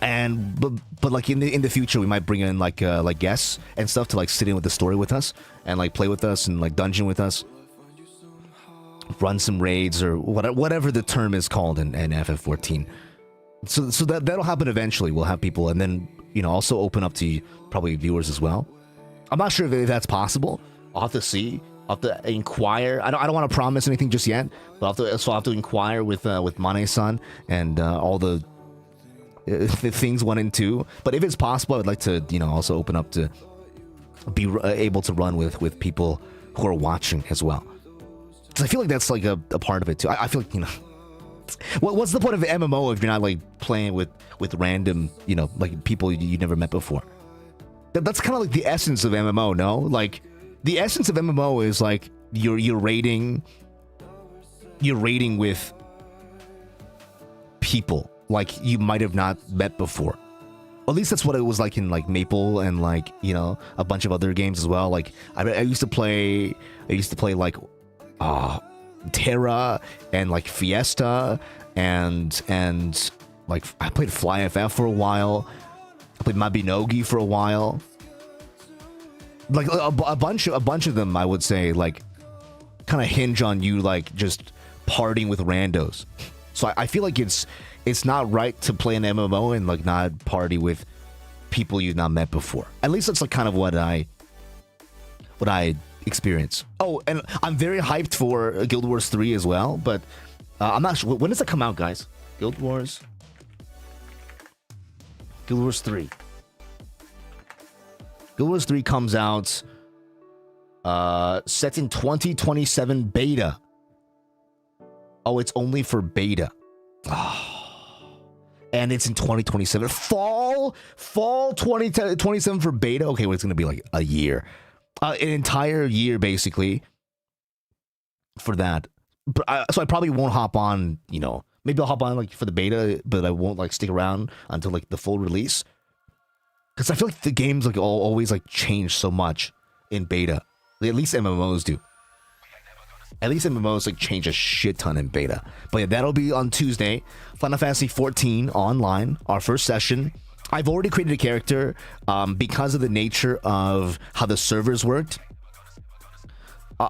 And but like in the future we might bring in like guests and stuff to like sit in with the story with us and like play with us and like dungeon with us, run some raids or whatever the term is called in FF14. So that'll happen eventually. We'll have people, and then, you know, also open up to probably viewers as well. I'm not sure if that's possible. I'll have to see. I'll have to inquire. I don't want to promise anything just yet, but I'll have to inquire with Mane-san and all the things 1 and 2. But if it's possible, I would like to, you know, also open up to be able to run with people who are watching as well. Because I feel like that's like a part of it too. I feel like, you know, what's the point of an MMO if you're not like playing with random, you know, like people you never met before? That's kind of like the essence of MMO, no? Like the essence of MMO is like you're raiding with people like you might have not met before. At least that's what it was like in like Maple and like, you know, a bunch of other games as well. Like I used to play like Terra and like Fiesta and like I played Fly FF for a while. I played Mabinogi for a while. Like a bunch of them, I would say, like kind of hinge on you like just partying with randos. So I feel like it's not right to play an MMO and like not party with people you've not met before. At least that's like kind of what I experience. Oh, and I'm very hyped for Guild Wars 3 as well, but I'm not sure when does it come out, guys. Guild Wars 3. Guild Wars 3 comes out set in 2027 beta. Oh, it's only for beta. Oh. And it's in 2027. Fall 2027 for beta. Okay, well, it's gonna be like a year. An entire year basically for that. But so I probably won't hop on, you know, maybe I'll hop on like for the beta, but I won't like stick around until like the full release. Because I feel like the games like always like change so much in beta. At least MMOs do. At least MMOs like change a shit ton in beta. But yeah, that'll be on Tuesday. Final Fantasy 14 online, our first session. I've already created a character because of the nature of how the servers worked.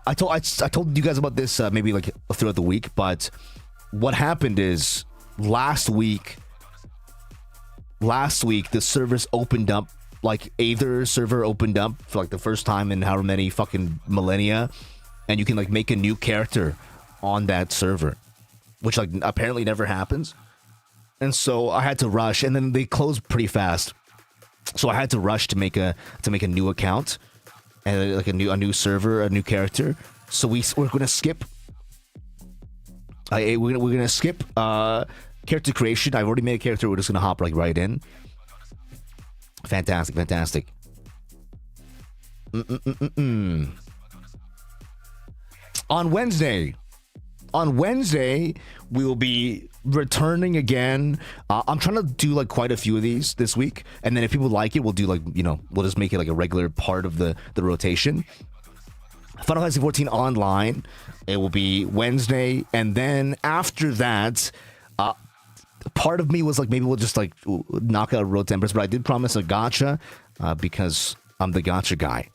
I told you guys about this maybe like throughout the week, but what happened is last week the servers opened up, like Aether server opened up for like the first time in however many fucking millennia, and you can like make a new character on that server, which like apparently never happens. And so I had to rush, and then they closed pretty fast, so I had to rush to make a new account and like a new server, a new character. So we're gonna skip. We're gonna skip character creation. I've already made a character. We're just gonna hop like right in. Fantastic. On Wednesday, we will be returning again. I'm trying to do like quite a few of these this week, and then if people like it, we'll do like, you know, we'll just make it like a regular part of the rotation. Final Fantasy 14 online, it will be Wednesday, and then after that, part of me was like, maybe we'll just like knock out Road to Empress, but I did promise a gacha because I'm the gacha guy.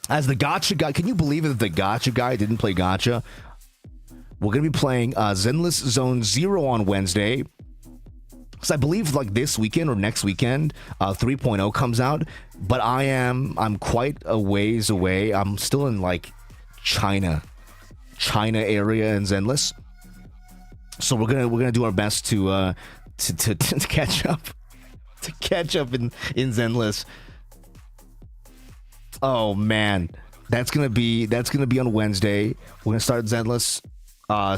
As the gacha guy, can you believe that the gacha guy didn't play gacha? We're going to be playing Zenless Zone 0 on Wednesday. Because I believe like this weekend or next weekend, 3.0 comes out. But I'm quite a ways away. I'm still in like China area in Zenless. So we're gonna do our best to catch up. To catch up in Zenless. Oh man, that's gonna be on Wednesday. We're gonna start Zenless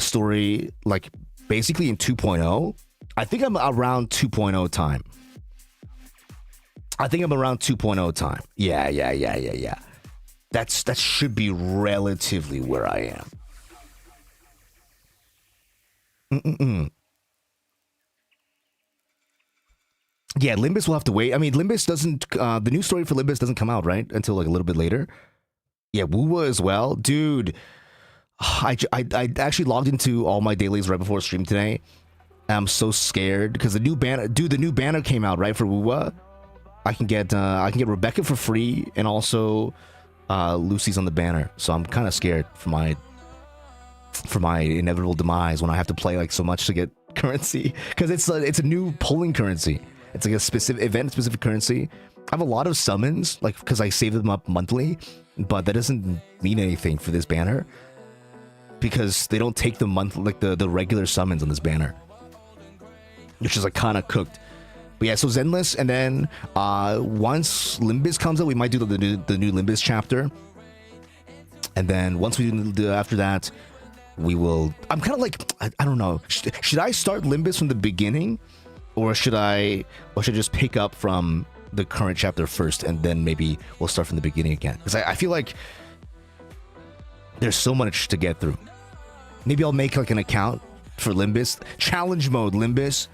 story like basically in 2.0. I think I'm around 2.0 time. Yeah. That should be relatively where I am. Yeah, Limbus will have to wait. I mean, Limbus doesn't. The new story for Limbus doesn't come out right until like a little bit later. Yeah, Wuwa as well, dude. I actually logged into all my dailies right before stream today. I'm so scared because the new banner came out right for Wuwa. I can get Rebecca for free and also Lucy's on the banner. So I'm kind of scared for my inevitable demise when I have to play like so much to get currency because it's a new pulling currency. It's like a specific event-specific currency. I have a lot of summons, like because I save them up monthly, but that doesn't mean anything for this banner because they don't take the month like the regular summons on this banner, which is like kind of cooked. But yeah, so Zenless, and then once Limbus comes out, we might do the new Limbus chapter, and then once we do after that, we will. I'm kind of like I don't know. Should I start Limbus from the beginning? Or should I just pick up from the current chapter first and then maybe we'll start from the beginning again? Because I feel like there's so much to get through. Maybe I'll make like an account for Limbus. Challenge mode Limbus.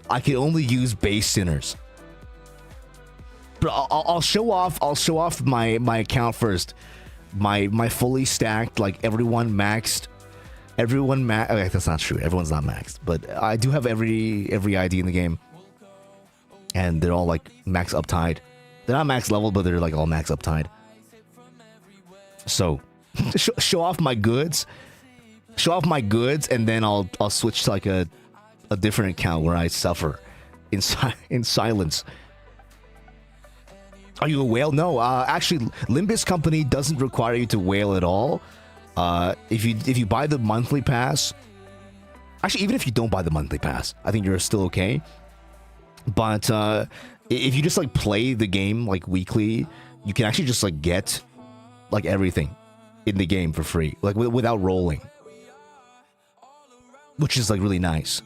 I can only use base sinners. But I'll show off my account first. My fully stacked, like everyone maxed. Okay, that's not true. Everyone's not maxed, but I do have every ID in the game, and they're all like max uptide. They're not max level, but they're like all max uptide. So, show off my goods, and then I'll switch to like a different account where I suffer in silence. Are you a whale? No, actually, Limbus Company doesn't require you to whale at all. If you buy the monthly pass, actually even if you don't buy the monthly pass, I think you're still okay. But if you just like play the game like weekly, you can actually just like get like everything in the game for free, like without rolling, which is like really nice.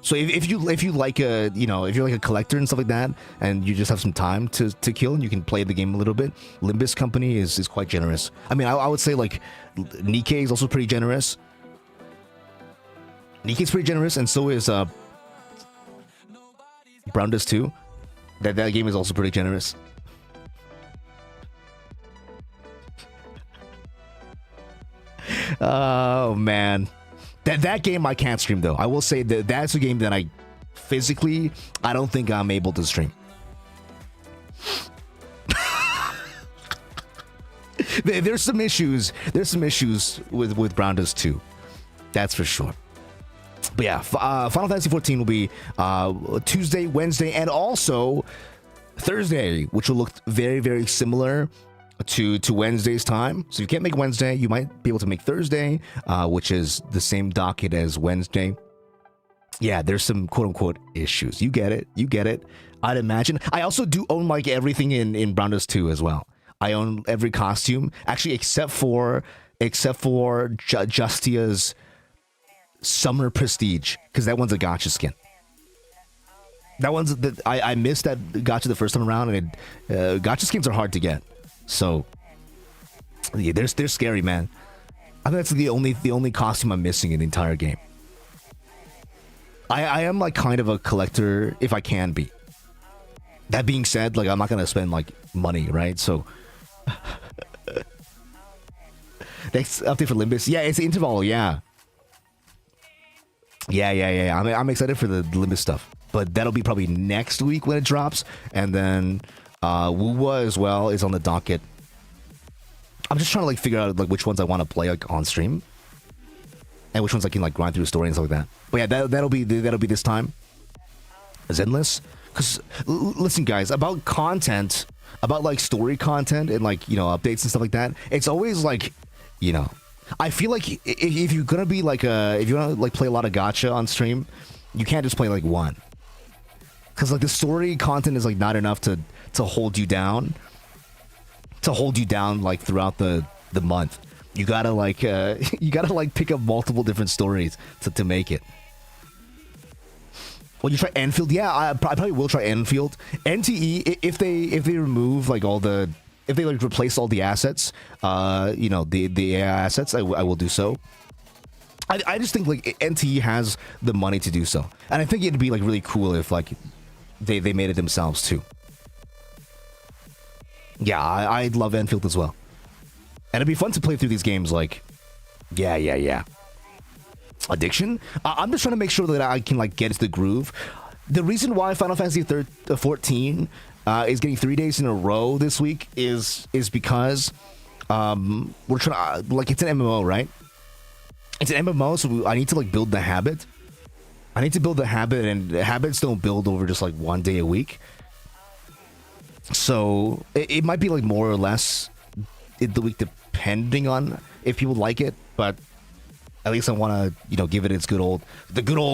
So if you like if you're like a collector and stuff like that, and you just have some time to kill and you can play the game a little bit, Limbus Company is quite generous. I mean, I would say like Nikkei is also pretty generous. Nikkei's pretty generous, and so is Brown Dust 2. That game is also pretty generous. Oh man. That game I can't stream though. I will say that that's a game that I don't think I'm able to stream. There's some issues. There's some issues with Brown Dust 2. That's for sure. But yeah, Final Fantasy 14 will be Tuesday, Wednesday, and also Thursday, which will look very, very similar to Wednesday's time. So if you can't make Wednesday, you might be able to make Thursday, which is the same docket as Wednesday. Yeah, there's some quote-unquote issues. You get it. I'd imagine. I also do own like everything in Brown Dust 2 as well. I own every costume, actually, except for Justia's Summer Prestige, because that one's a gacha skin. That one's I missed that gacha the first time around, and gacha skins are hard to get. So yeah, they're scary, man. I think that's the only costume I'm missing in the entire game. I am like kind of a collector if I can be. That being said, like I'm not gonna spend like money, right? So next update for Limbus. Yeah, it's interval, yeah. Yeah. I'm excited for the Limbus stuff. But that'll be probably next week when it drops. And then Wuwa as well is on the docket. I'm just trying to like figure out like which ones I want to play like on stream, and which ones I can like grind through the story and stuff like that. But yeah, that'll be this time. Zenless, because listen, guys, about content, about like story content and like updates and stuff like that. It's always like I feel like if you're gonna be like if you want to like play a lot of gacha on stream, you can't just play like one. Because like the story content is like not enough to hold you down. to hold you down like throughout the month. You gotta like you gotta like pick up multiple different stories to make it. Well, you try Enfield? Yeah, I probably will try Enfield. NTE, if they remove like all the, if they like replace all the assets, you know, the AI assets, I will do so. I just think like NTE has the money to do so, and I think it'd be like really cool if like they made it themselves too. Yeah, I love Enfield as well, and it'd be fun to play through these games. Like, yeah. Addiction. I'm just trying to make sure that I can like get into the groove. The reason why Final Fantasy 14 is getting 3 days in a row this week is because we're trying like, it's an MMO, right? It's an MMO, so I need to like build the habit. I need to build the habit, and habits don't build over just like 1 day a week. So it might be like more or less in the week depending on if people like it, but at least I want to, you know, give it its good old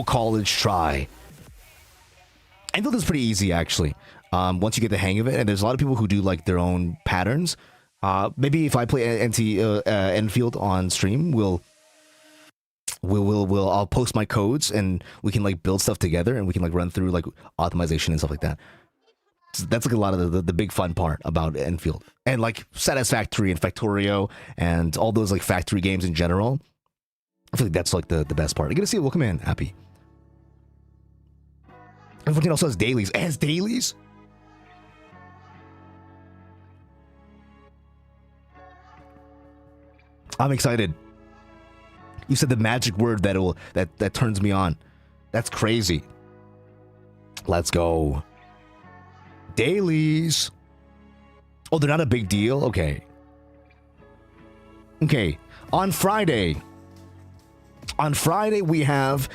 college try. And though this is pretty easy actually, once you get the hang of it, and there's a lot of people who do like their own patterns. Maybe if I play Enfield on stream, I'll post my codes and we can like build stuff together, and we can like run through like optimization and stuff like that. So that's like a lot of the big fun part about Enfield, and like Satisfactory and Factorio and all those like factory games in general. I feel like that's like the best part. I get to see it. Welcome in, Happy. And 14 also has dailies. It has dailies? I'm excited. You said the magic word that turns me on. That's crazy. Let's go. Dailies. Oh, they're not a big deal? Okay. Okay. On Friday, we have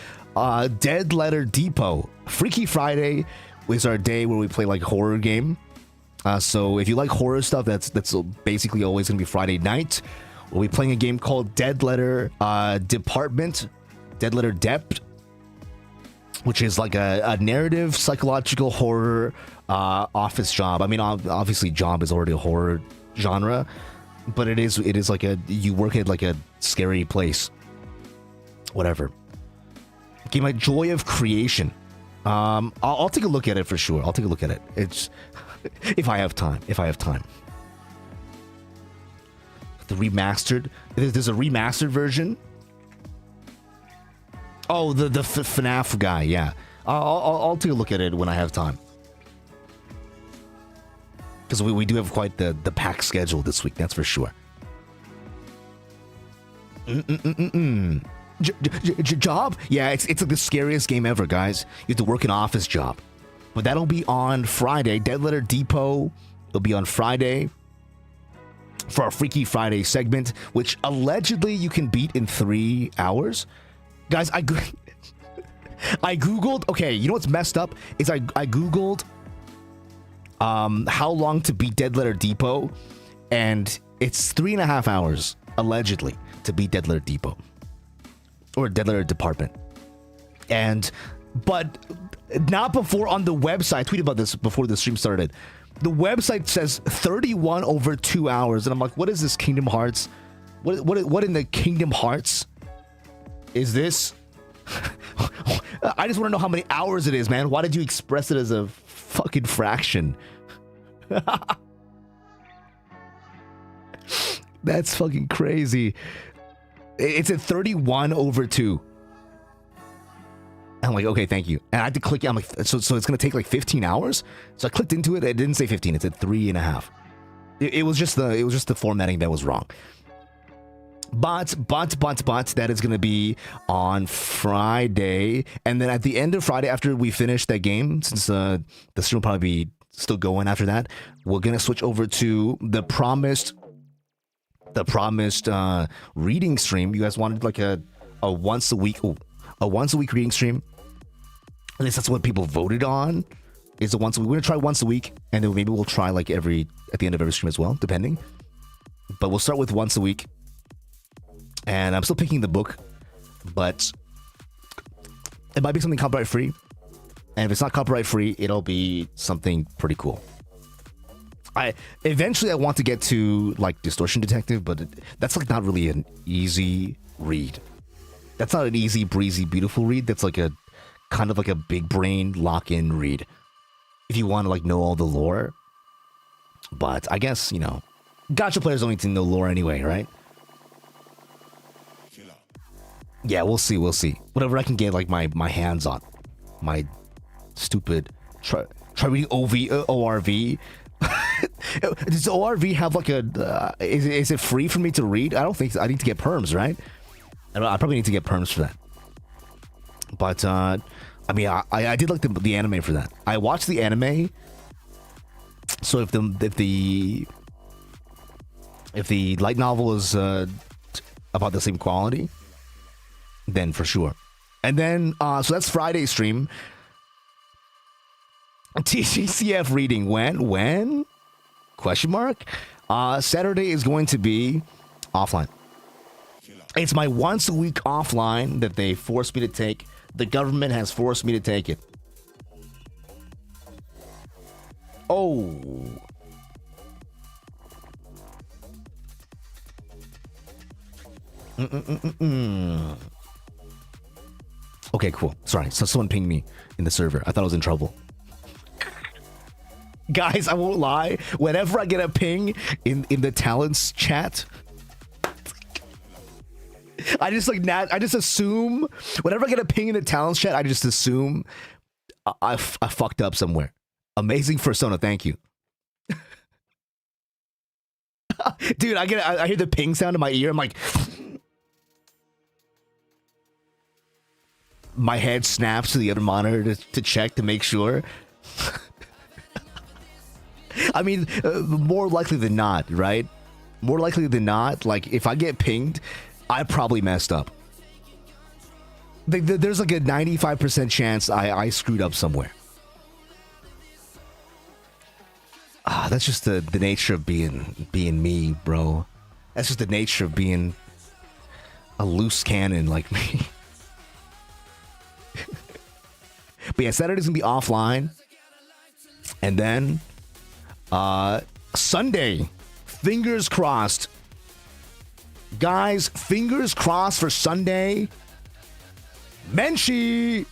Dead Letter Depot. Freaky Friday is our day where we play like horror game. So if you like horror stuff, that's basically always gonna be Friday night. We'll be playing a game called Dead Letter Department, Dead Letter Dept, which is like a narrative psychological horror office job. I mean, obviously, job is already a horror genre, but it is like you work at like a scary place. Whatever. Game like Joy of Creation. I'll take a look at it for sure. I'll take a look at it. It's if I have time. The remastered. There's a remastered version. Oh, the FNAF guy. Yeah. I'll take a look at it when I have time. Because we do have quite the packed schedule this week. That's for sure. Job? Yeah, it's like the scariest game ever, guys. You have to work an office job. But that'll be on Friday. Dead Letter Depot will be on Friday for our Freaky Friday segment, which allegedly you can beat in 3 hours. Guys, I googled. Okay, you know what's messed up is I googled how long to beat Dead Letter Depot, and it's 3.5 hours allegedly to beat Dead Letter Depot. Or Dead Letter Department. But not before on the website. I tweeted about this before the stream started. The website says 31 over 2 hours. And I'm like, what is this Kingdom Hearts? What in the Kingdom Hearts is this? I just want to know how many hours it is, man. Why did you express it as a fucking fraction? That's fucking crazy. It's at 31 over 2. I'm like, okay, thank you. And I had to click. I'm like, so it's gonna take like 15 hours. So I clicked into it. It didn't say 15. It said 3.5. It was just the formatting that was wrong. But that is gonna be on Friday, and then at the end of Friday, after we finish that game, since the stream will probably be still going after that, we're gonna switch over to the promised reading stream. You guys wanted like a once a week reading stream. At least that's what people voted on. Is a once a week. We're gonna try once a week, and then maybe we'll try like at the end of every stream as well, depending. But we'll start with once a week. And I'm still picking the book, but it might be something copyright free. And if it's not copyright free, it'll be something pretty cool. I eventually I want to get to like Distortion Detective, but that's like not really an easy read. That's not an easy, breezy, beautiful read. That's like a kind of like a big brain lock-in read if you want to like know all the lore. But I guess, you know, gacha players don't need to know lore anyway, right? Yeah, we'll see, we'll see. Whatever I can get like my hands on. My stupid try reading ORV. Does ORV have like a is it free for me to read? I don't think so. I need to get perms, right? I probably need to get perms for that. But I mean, I did like the anime for that. I watched the anime. So if the light novel is about the same quality, then for sure. And then so that's Friday's stream. TGCF reading when? Question mark. Saturday is going to be offline. It's my once a week offline that they forced me to take. The government has forced me to take it. Oh. Okay, cool. Sorry, so someone pinged me in the server. I thought I was in trouble. Guys, I won't lie. Whenever I get a ping in the talents chat, I just assume. Whenever I get a ping in the talents chat, I just assume I fucked up somewhere. Amazing persona, thank you. Dude, I hear the ping sound in my ear. I'm like, my head snaps to the other monitor to check to make sure. I mean, more likely than not, right? More likely than not, like if I get pinged, I probably messed up. There's like a 95% chance I screwed up somewhere. That's just the nature of being me, bro. That's just the nature of being a loose cannon like me. But yeah, Saturday's gonna be offline. And then Sunday, fingers crossed. Guys, fingers crossed for Sunday. Menshi!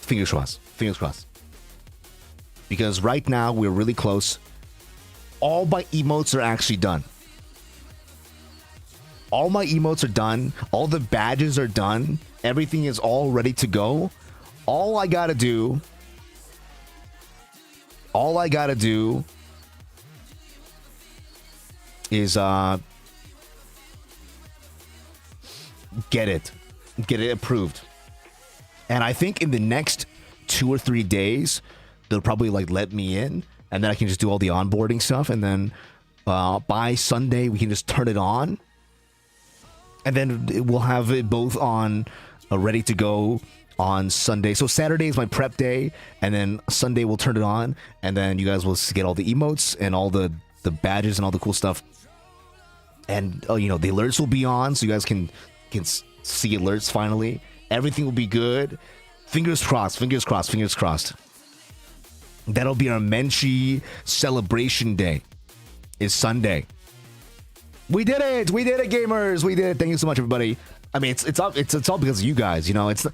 Fingers crossed. Fingers crossed. Because right now, we're really close. All my emotes are actually done. All my emotes are done. All the badges are done. Everything is all ready to go. All I gotta do is get it approved. And I think in the next 2 or 3 days, they'll probably like let me in, and then I can just do all the onboarding stuff, and then by Sunday we can just turn it on, and then we'll have it both on ready to go on Sunday. So Saturday is my prep day, and then Sunday we'll turn it on, and then you guys will get all the emotes and all the badges and all the cool stuff. And you know, the alerts will be on, so you guys can see alerts finally. Everything will be good. Fingers crossed, fingers crossed, fingers crossed. That'll be our Menshi celebration day. Is Sunday. We did it! We did it, gamers! We did it! Thank you so much, everybody. I mean, it's all because of you guys, you know. It's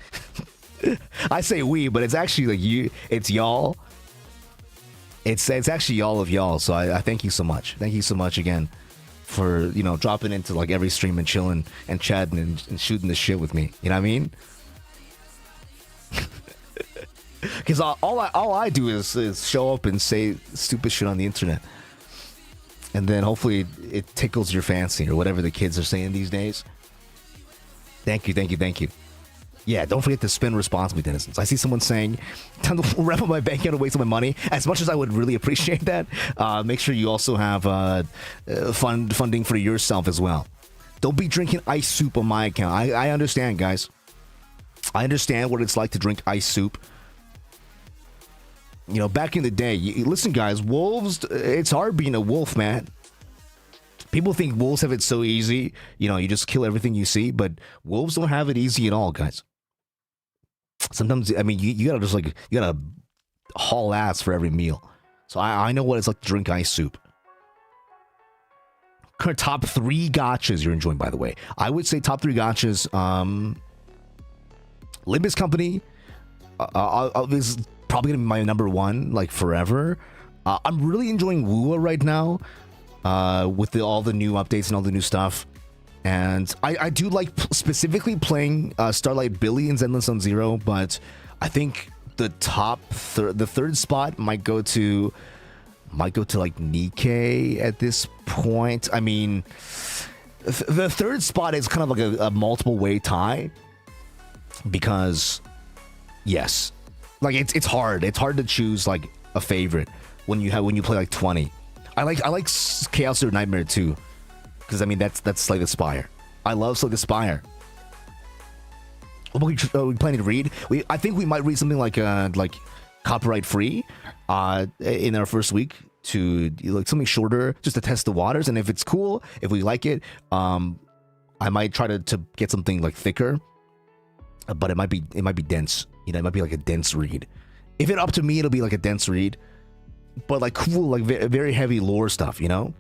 I say we, but it's actually like you. It's y'all. It's actually all of y'all. So I thank you so much. Thank you so much again for, you know, dropping into like every stream and chilling and chatting and shooting the shit with me. You know what I mean? Because all I do is show up and say stupid shit on the internet, and then hopefully it tickles your fancy or whatever the kids are saying these days. Thank you, thank you, thank you. Yeah, don't forget to spend responsibly, denizens. I see someone saying, time to wrap up my bank account and waste my money. As much as I would really appreciate that, make sure you also have funding for yourself as well. Don't be drinking ice soup on my account. I understand, guys. I understand what it's like to drink ice soup. You know, back in the day, listen, guys, wolves, it's hard being a wolf, man. People think wolves have it so easy. You know, you just kill everything you see, but wolves don't have it easy at all, guys. Sometimes, I mean, you gotta just like, you gotta haul ass for every meal. So I know what it's like to drink ice soup. Current top 3 gachas you're enjoying, by the way. I would say top 3 gachas. Limbus Company is probably gonna be my number 1, like forever. I'm really enjoying Wua right now, with all the new updates and all the new stuff. And I do like specifically playing Starlight Billy and Zenless Zone Zero, but I think the third spot might go to like Nikkei at this point. I mean, the third spot is kind of like a multiple way tie, because yes, like it's hard to choose like a favorite when you play like 20. I like Chaos or Nightmare too, because I mean that's Slay the Spire. I love Slay the Spire. What are we planning to read? I think we might read something like copyright free in our first week, to like something shorter, just to test the waters. And if it's cool, if we like it, I might try to get something like thicker, but it might be dense. You know, it might be like a dense read. If it's up to me, it'll be like a dense read, but like cool, like very heavy lore stuff, you know.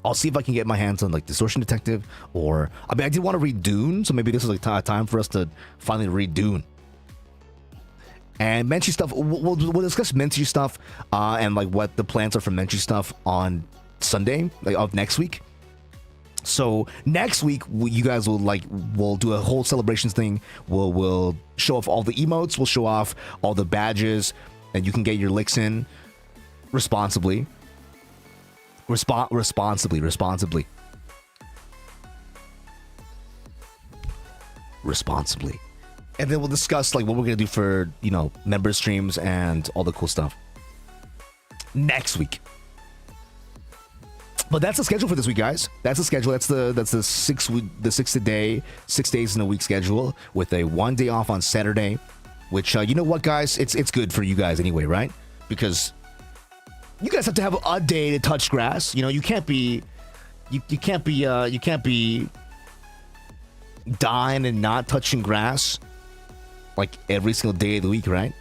I'll see if I can get my hands on like Distortion Detective, or I mean, I did want to read Dune, so maybe this is like time for us to finally read Dune. And Menchi stuff, we'll discuss Menchi stuff and like what the plans are for Menchi stuff on Sunday, like of next week. So next week you guys we'll do a whole celebrations thing. We'll show off all the emotes, we'll show off all the badges, and you can get your licks in responsibly. Responsibly. And then we'll discuss like what we're gonna do for, you know, member streams and all the cool stuff next week. But that's the schedule for this week, guys. That's the schedule. That's the 6 days in a week schedule, with a 1 day off on Saturday. Which you know what, guys, it's good for you guys anyway, right? Because you guys have to have a day to touch grass. You know, you can't be dying and not touching grass like every single day of the week, right?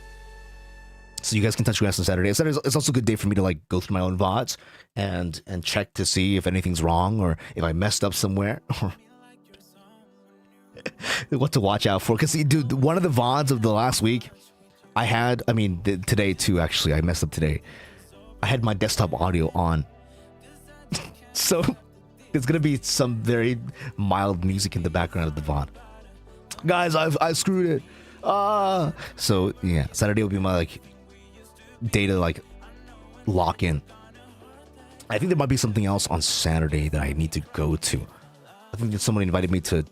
So you guys can touch grass on Saturday. Saturday it's also a good day for me to like go through my own VODs and check to see if anything's wrong or if I messed up somewhere. What to watch out for. Because, dude, one of the VODs of the last week, today too, actually, I messed up today. I had my desktop audio on. So there's going to be some very mild music in the background of the VOD. Guys, I screwed it. So, yeah, Saturday will be my, like, day to, like, lock in. I think there might be something else on Saturday that I need to go to. I think that someone invited me to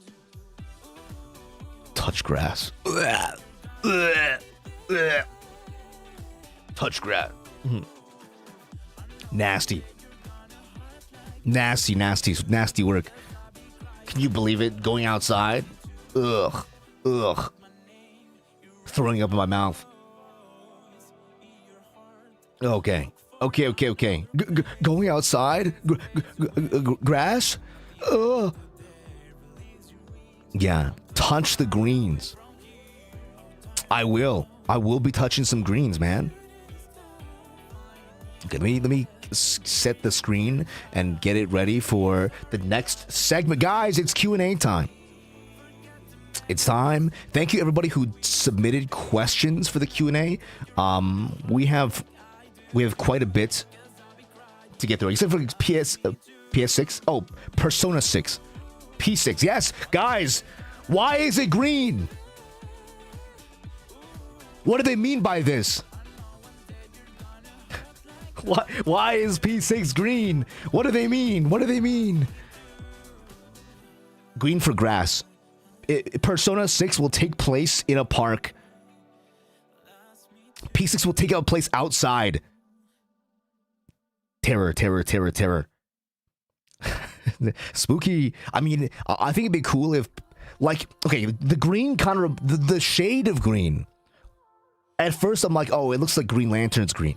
touch grass. Touch grass. Nasty work. Can you believe it? Going outside. Ugh. Throwing up in my mouth. Okay. Going outside? Grass? Ugh. Yeah. Touch the greens. I will be touching some greens, man. Okay, let me set the screen and get it ready for the next segment. Guys, it's Q&A time. It's time. Thank you everybody who submitted questions for the Q&A. We have quite a bit to get through, except for PS6. Oh, Persona 6. P6. Yes, guys, why is it green? What do they mean by this? Why is P6 green? What do they mean? Green for grass. Persona 6 will take place in a park. P6 will take place outside. Terror. Spooky. I mean, I think it'd be cool if, like, okay, the green kind of the shade of green. At first, I'm like, oh, it looks like Green Lantern's green.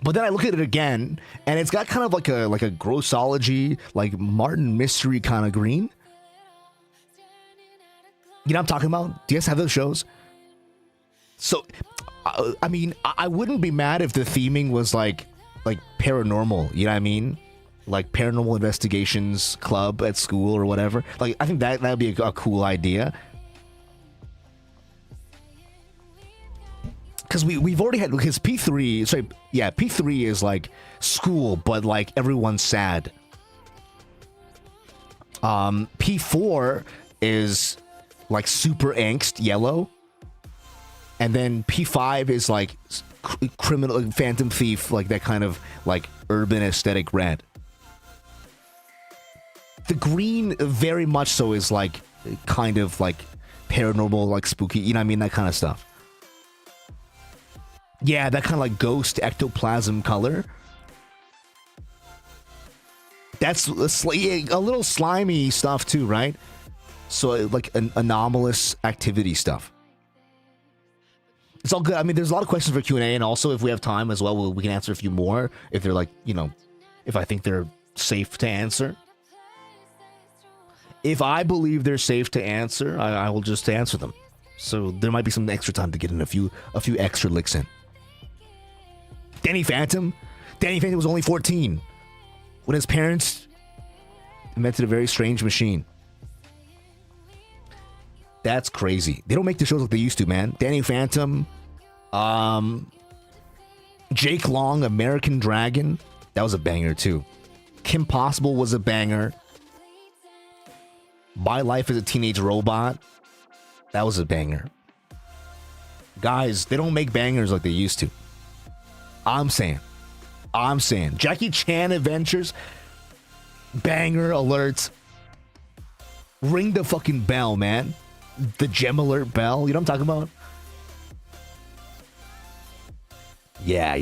But then I look at it again, and it's got kind of like a grossology, like Martin Mystery kind of green. You know what I'm talking about? Do you guys have those shows? So I mean, I wouldn't be mad if the theming was like paranormal. You know what I mean? Like paranormal investigations club at school or whatever. Like, I think that'd be a cool idea. Because we've already had, because P3 is like school, but like everyone's sad. P4 is like super angst yellow, and then P5 is like criminal phantom thief, like that kind of like urban aesthetic red. The green very much so is like kind of like paranormal, like spooky, you know what I mean, that kind of stuff. Yeah, that kind of like ghost ectoplasm color. That's a little slimy stuff too, right? So like an anomalous activity stuff. It's all good. I mean, there's a lot of questions for Q&A, and also if we have time as well, we can answer a few more if they're like, you know, if I think they're safe to answer. If I believe they're safe to answer, I will just answer them. So there might be some extra time to get in a few extra licks in. Danny Phantom was only 14 when his parents invented a very strange machine. That's crazy. They don't make the shows like they used to, man. Danny Phantom, Jake Long, American Dragon, that was a banger too. Kim Possible was a banger. My Life as a Teenage Robot, that was a banger. Guys, they don't make bangers like they used to. I'm saying. Jackie Chan Adventures, banger alert. Ring the fucking bell, man. The gem alert bell. You know what I'm talking about? Yeah.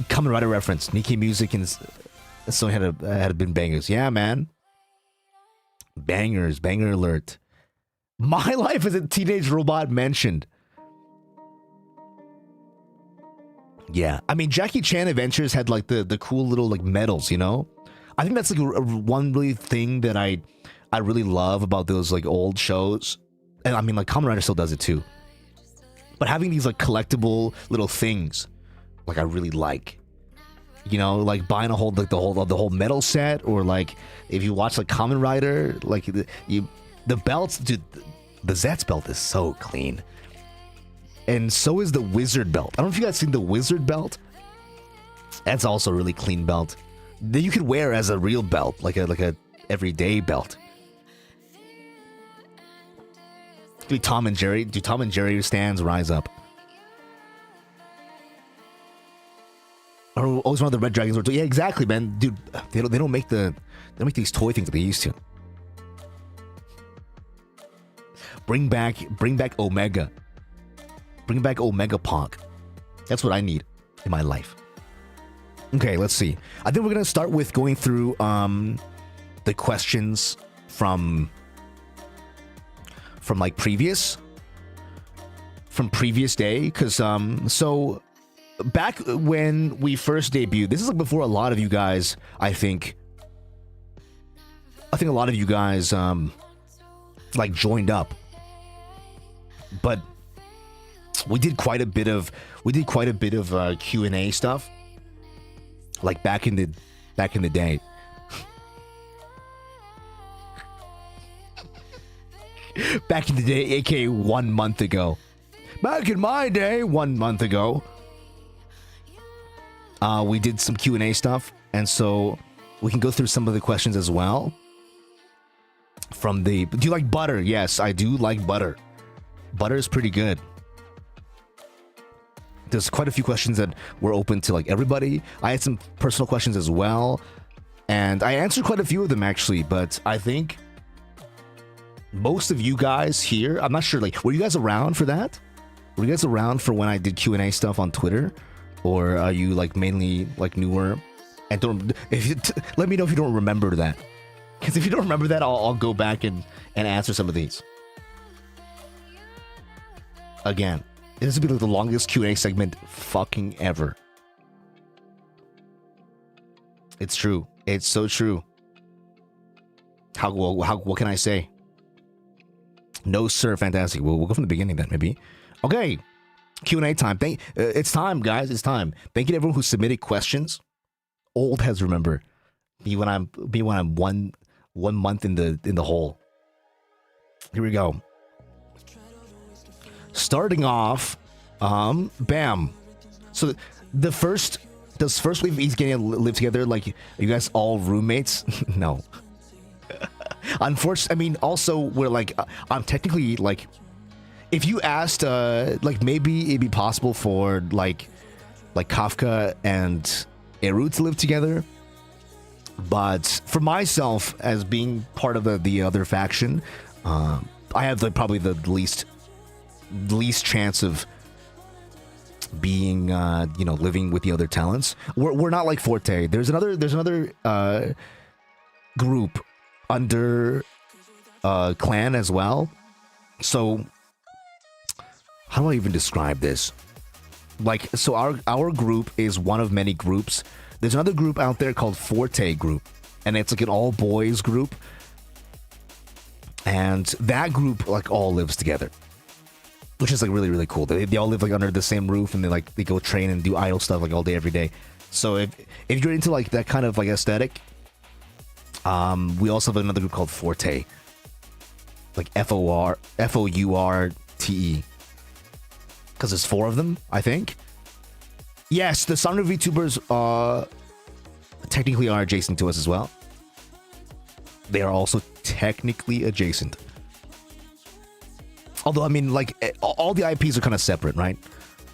Kamen Rider reference. Nikkei Music and so had been bangers. Yeah, man. Bangers. Banger alert. My Life as a Teenage Robot mentioned. Yeah, I mean, Jackie Chan Adventures had like the cool little like medals, you know? I think that's like one really thing that I really love about those like old shows. And I mean, like Kamen Rider still does it too. But having these like collectible little things, like I really like. You know, like buying the whole metal set, or like if you watch like Kamen Rider, like the belts, dude, the Zet's belt is so clean. And so is the Wizard belt. I don't know if you guys seen the Wizard belt. That's also a really clean belt that you could wear as a real belt, like a everyday belt. Do Tom and Jerry stands rise up? Or always one of the Red Dragons. Yeah, exactly, man. Dude, they don't make these toy things that they used to. Bring back Omega. Bring back Omega Punk. That's what I need in my life. Okay, let's see. I think we're gonna start with going through the questions from like previous day, because so back when we first debuted, this is like before a lot of you guys, I think a lot of you guys like joined up, but we did quite a bit of Q&A stuff, like back in the day. Back in the day, aka 1 month ago. Back in my day, 1 month ago, we did some Q&A stuff, and so we can go through some of the questions as well. Do you like butter? Yes, I do like butter. Butter is pretty good. There's quite a few questions that were open to like everybody. I had some personal questions as well, and I answered quite a few of them actually, but I think most of you guys here, I'm not sure, like, were you guys around for that? Were you guys around for when I did Q&A stuff on Twitter? Or are you like mainly like newer? And let me know if you don't remember that. Because if you don't remember that, I'll go back and answer some of these. Again, this will be like the longest Q&A segment fucking ever. It's true. It's so true. What can I say? No, sir. Fantastic. We'll go from the beginning then, maybe. Okay. Q&A time. It's time, guys. It's time. Thank you to everyone who submitted questions. Old heads remember me when I'm one month in the hole. Here we go. Starting off, bam. So does first wave of IZIGENIA live together? Like, are you guys all roommates? No. Unfortunately, I mean, also we're like, I'm technically like, if you asked, like maybe it'd be possible for like Kafka and Eru to live together, but for myself as being part of the other faction, I have like probably the least chance of being living with the other talents. We're not like Forte. There's another group under clan as well. So how do I even describe this? Like, so our group is one of many groups. There's another group out there called Forte group, and it's like an all boys group, and that group like all lives together, which is like really, really cool. They all live like under the same roof, and they go train and do idle stuff like all day every day. So if you're into like that kind of like aesthetic, we also have another group called Forte, like FOURTE, because there's 4 of them, I think. Yes, the Summoner VTubers technically are adjacent to us as well. They are also technically adjacent. Although, I mean, like, all the IPs are kind of separate, right?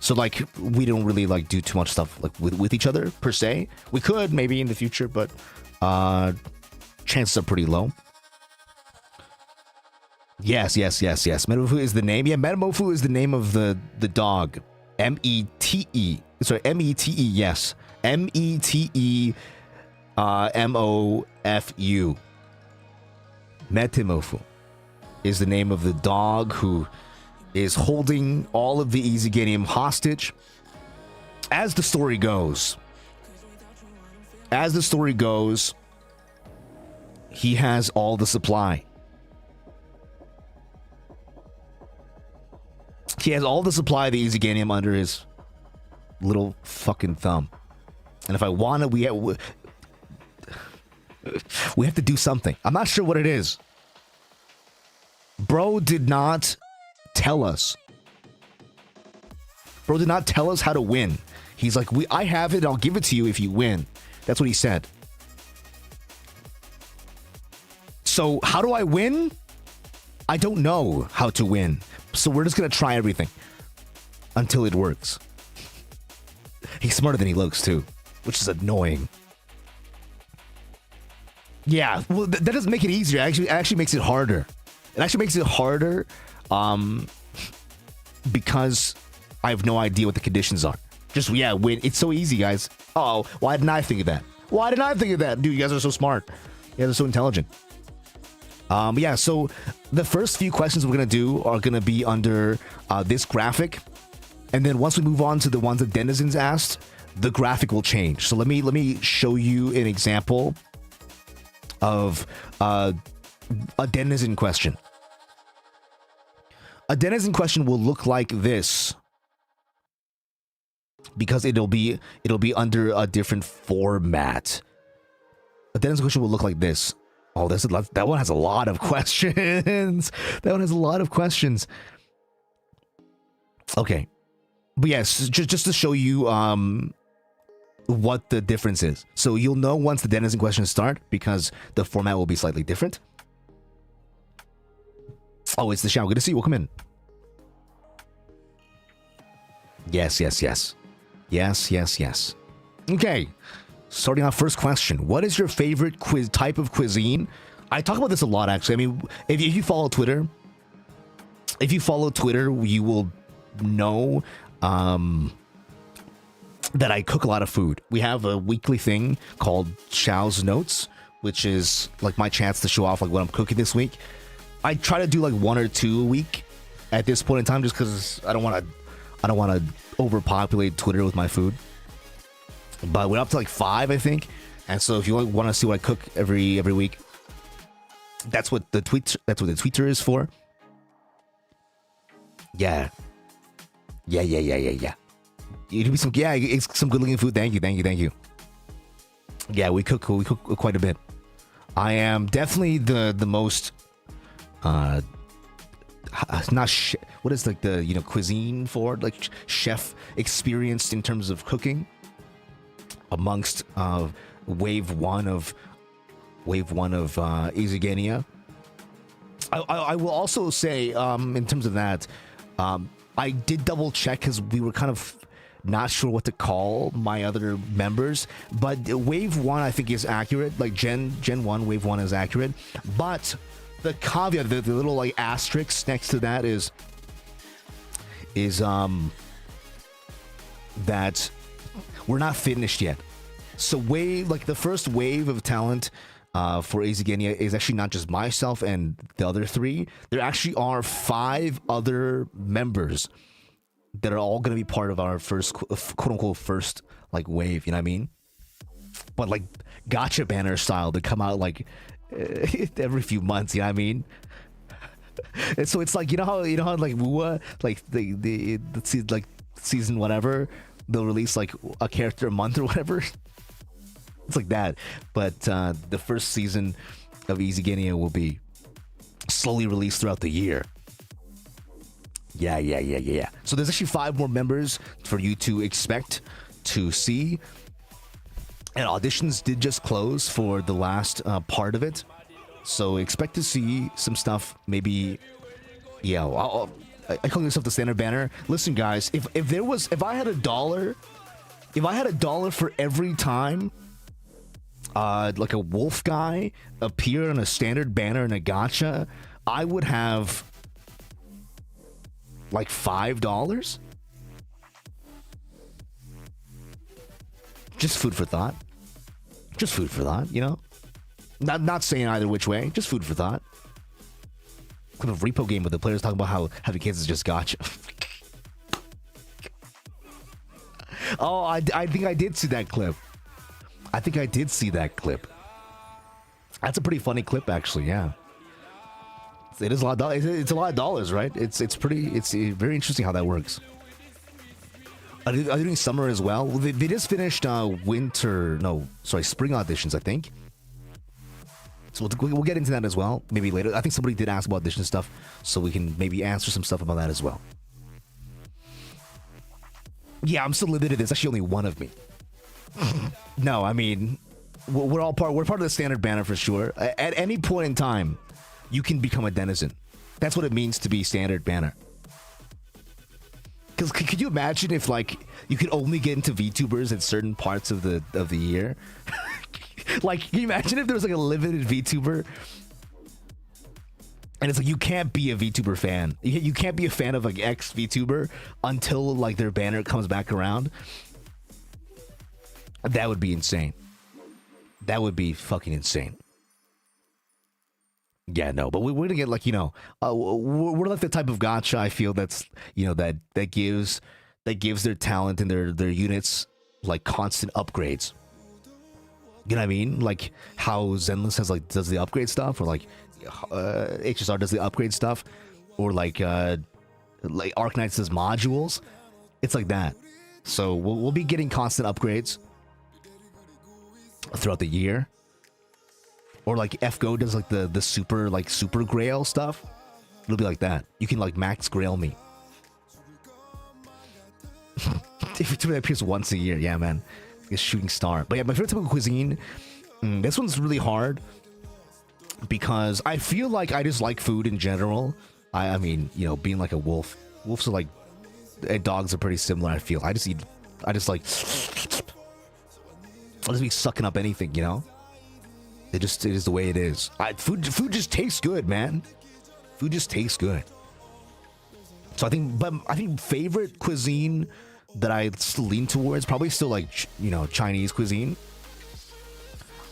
So, like, we don't really, like, do too much stuff, like, with each other, per se. We could, maybe, in the future, but chances are pretty low. Yes. Metamofu is the name. Yeah, Metamofu is the name of the dog. M-E-T-E. Sorry, M-E-T-E, yes. M-E-T-E M-O-F-U. Metamofu is the name of the dog who is holding all of the IZIGENIA hostage. As the story goes, he has all the supply. He has all the supply of the IZIGENIA under his little fucking thumb. And if I want it, we have to do something. I'm not sure what it is. Bro did not tell us. Bro did not tell us how to win. He's like, I have it, I'll give it to you if you win. That's what he said. So how do I win? I don't know how to win. So we're just gonna try everything until it works. He's smarter than he looks too, which is annoying. Yeah, well, that doesn't make it easier. It actually makes it harder. It actually makes it harder because I have no idea what the conditions are. Just, yeah, win. It's so easy, guys. Oh, why didn't I think of that? Why didn't I think of that? Dude, you guys are so smart. You guys are so intelligent. Yeah, so the first few questions we're going to do are going to be under this graphic. And then once we move on to the ones that denizens asked, the graphic will change. So let me show you an example of a denizen question. A denizen question will look like this because it'll be under a different format. A denizen question will look like this. Oh, that one has a lot of questions. That one has a lot of questions. Okay. But yes, just to show you what the difference is. So you'll know once the denizen questions start because the format will be slightly different. Oh, it's the Shao. Good to see you. Welcome in. Yes. Okay. Starting off, first question. What is your favorite type of cuisine? I talk about this a lot, actually. I mean, if you follow Twitter, you will know that I cook a lot of food. We have a weekly thing called Shao's Notes, which is like my chance to show off like what I'm cooking this week. I try to do like 1 or 2 a week at this point in time, just because I don't want to overpopulate Twitter with my food. But we're up to like 5, I think. And so if you want to see what I cook every week, that's what the Twitter is for. Yeah. Yeah. It'll be some, yeah, it's some good looking food. Thank you. Yeah, we cook quite a bit. I am definitely the most what is like the cuisine for like chef experienced in terms of cooking amongst wave one of IZIGENIA. I will also say in terms of that, I did double check because we were kind of not sure what to call my other members, but wave one I think is accurate. Like Gen 1 wave 1 is accurate, but the caveat, the little like asterisk next to that is that we're not finished yet. So the first wave of talent for IZIGENIA is actually not just myself and the other 3. There actually are 5 other members that are all going to be part of our first quote unquote first like wave, you know what I mean? But like gacha banner style, they come out like every few months, you know what I mean? And so it's like you know how like WUA, like the like season whatever, they'll release like a character a month or whatever. It's like that, but the first season of IZIGENIA will be slowly released throughout the year. Yeah. So there's actually 5 more members for you to expect to see. And auditions did just close for the last part of it. So expect to see some stuff. Maybe, yeah. I call myself the standard banner. Listen, guys, if I had $1 for every time like a wolf guy appeared on a standard banner in a gacha, I would have like $5. Just food for thought. You know, not saying either which way. Just food for thought. Kind of repo game with the players talking about how having kids is just gacha. Oh, I think I did see that clip. That's a pretty funny clip, actually. Yeah, it is a lot of dollars. It's a lot of dollars, right? It's very interesting how that works. Are they doing summer as well? They just finished spring auditions, I think. So we'll get into that as well, maybe later. I think somebody did ask about audition stuff, so we can maybe answer some stuff about that as well. Yeah, I'm still limited. There's actually only one of me. No, I mean, we're part of the standard banner for sure. At any point in time, you can become a denizen. That's what it means to be standard banner. Because could you imagine if like you could only get into VTubers at certain parts of the year? Like, can you imagine if there was like a limited VTuber? And it's like you can't be a VTuber fan. You can't be a fan of like X VTuber until like their banner comes back around. That would be insane. That would be fucking insane. Yeah, no, but we're gonna get like we're like the type of gacha I feel that's that gives their talent and their units like constant upgrades. You know what I mean? Like how Zenless does the upgrade stuff, or like HSR does the upgrade stuff, or like Arknights does modules. It's like that. So we'll be getting constant upgrades throughout the year. Or like FGO does like the super grail stuff. It'll be like that. You can like max grail me. If it appears once a year, yeah, man. Like a shooting star. But yeah, my favorite type of cuisine. This one's really hard because I feel like I just like food in general. I mean, being like a wolf. Wolves are like, and dogs are pretty similar. I feel. I just be sucking up anything, It is the way it is. Food just tastes good, man. Food just tastes good. So I think favorite cuisine that I still lean towards probably still like Chinese cuisine.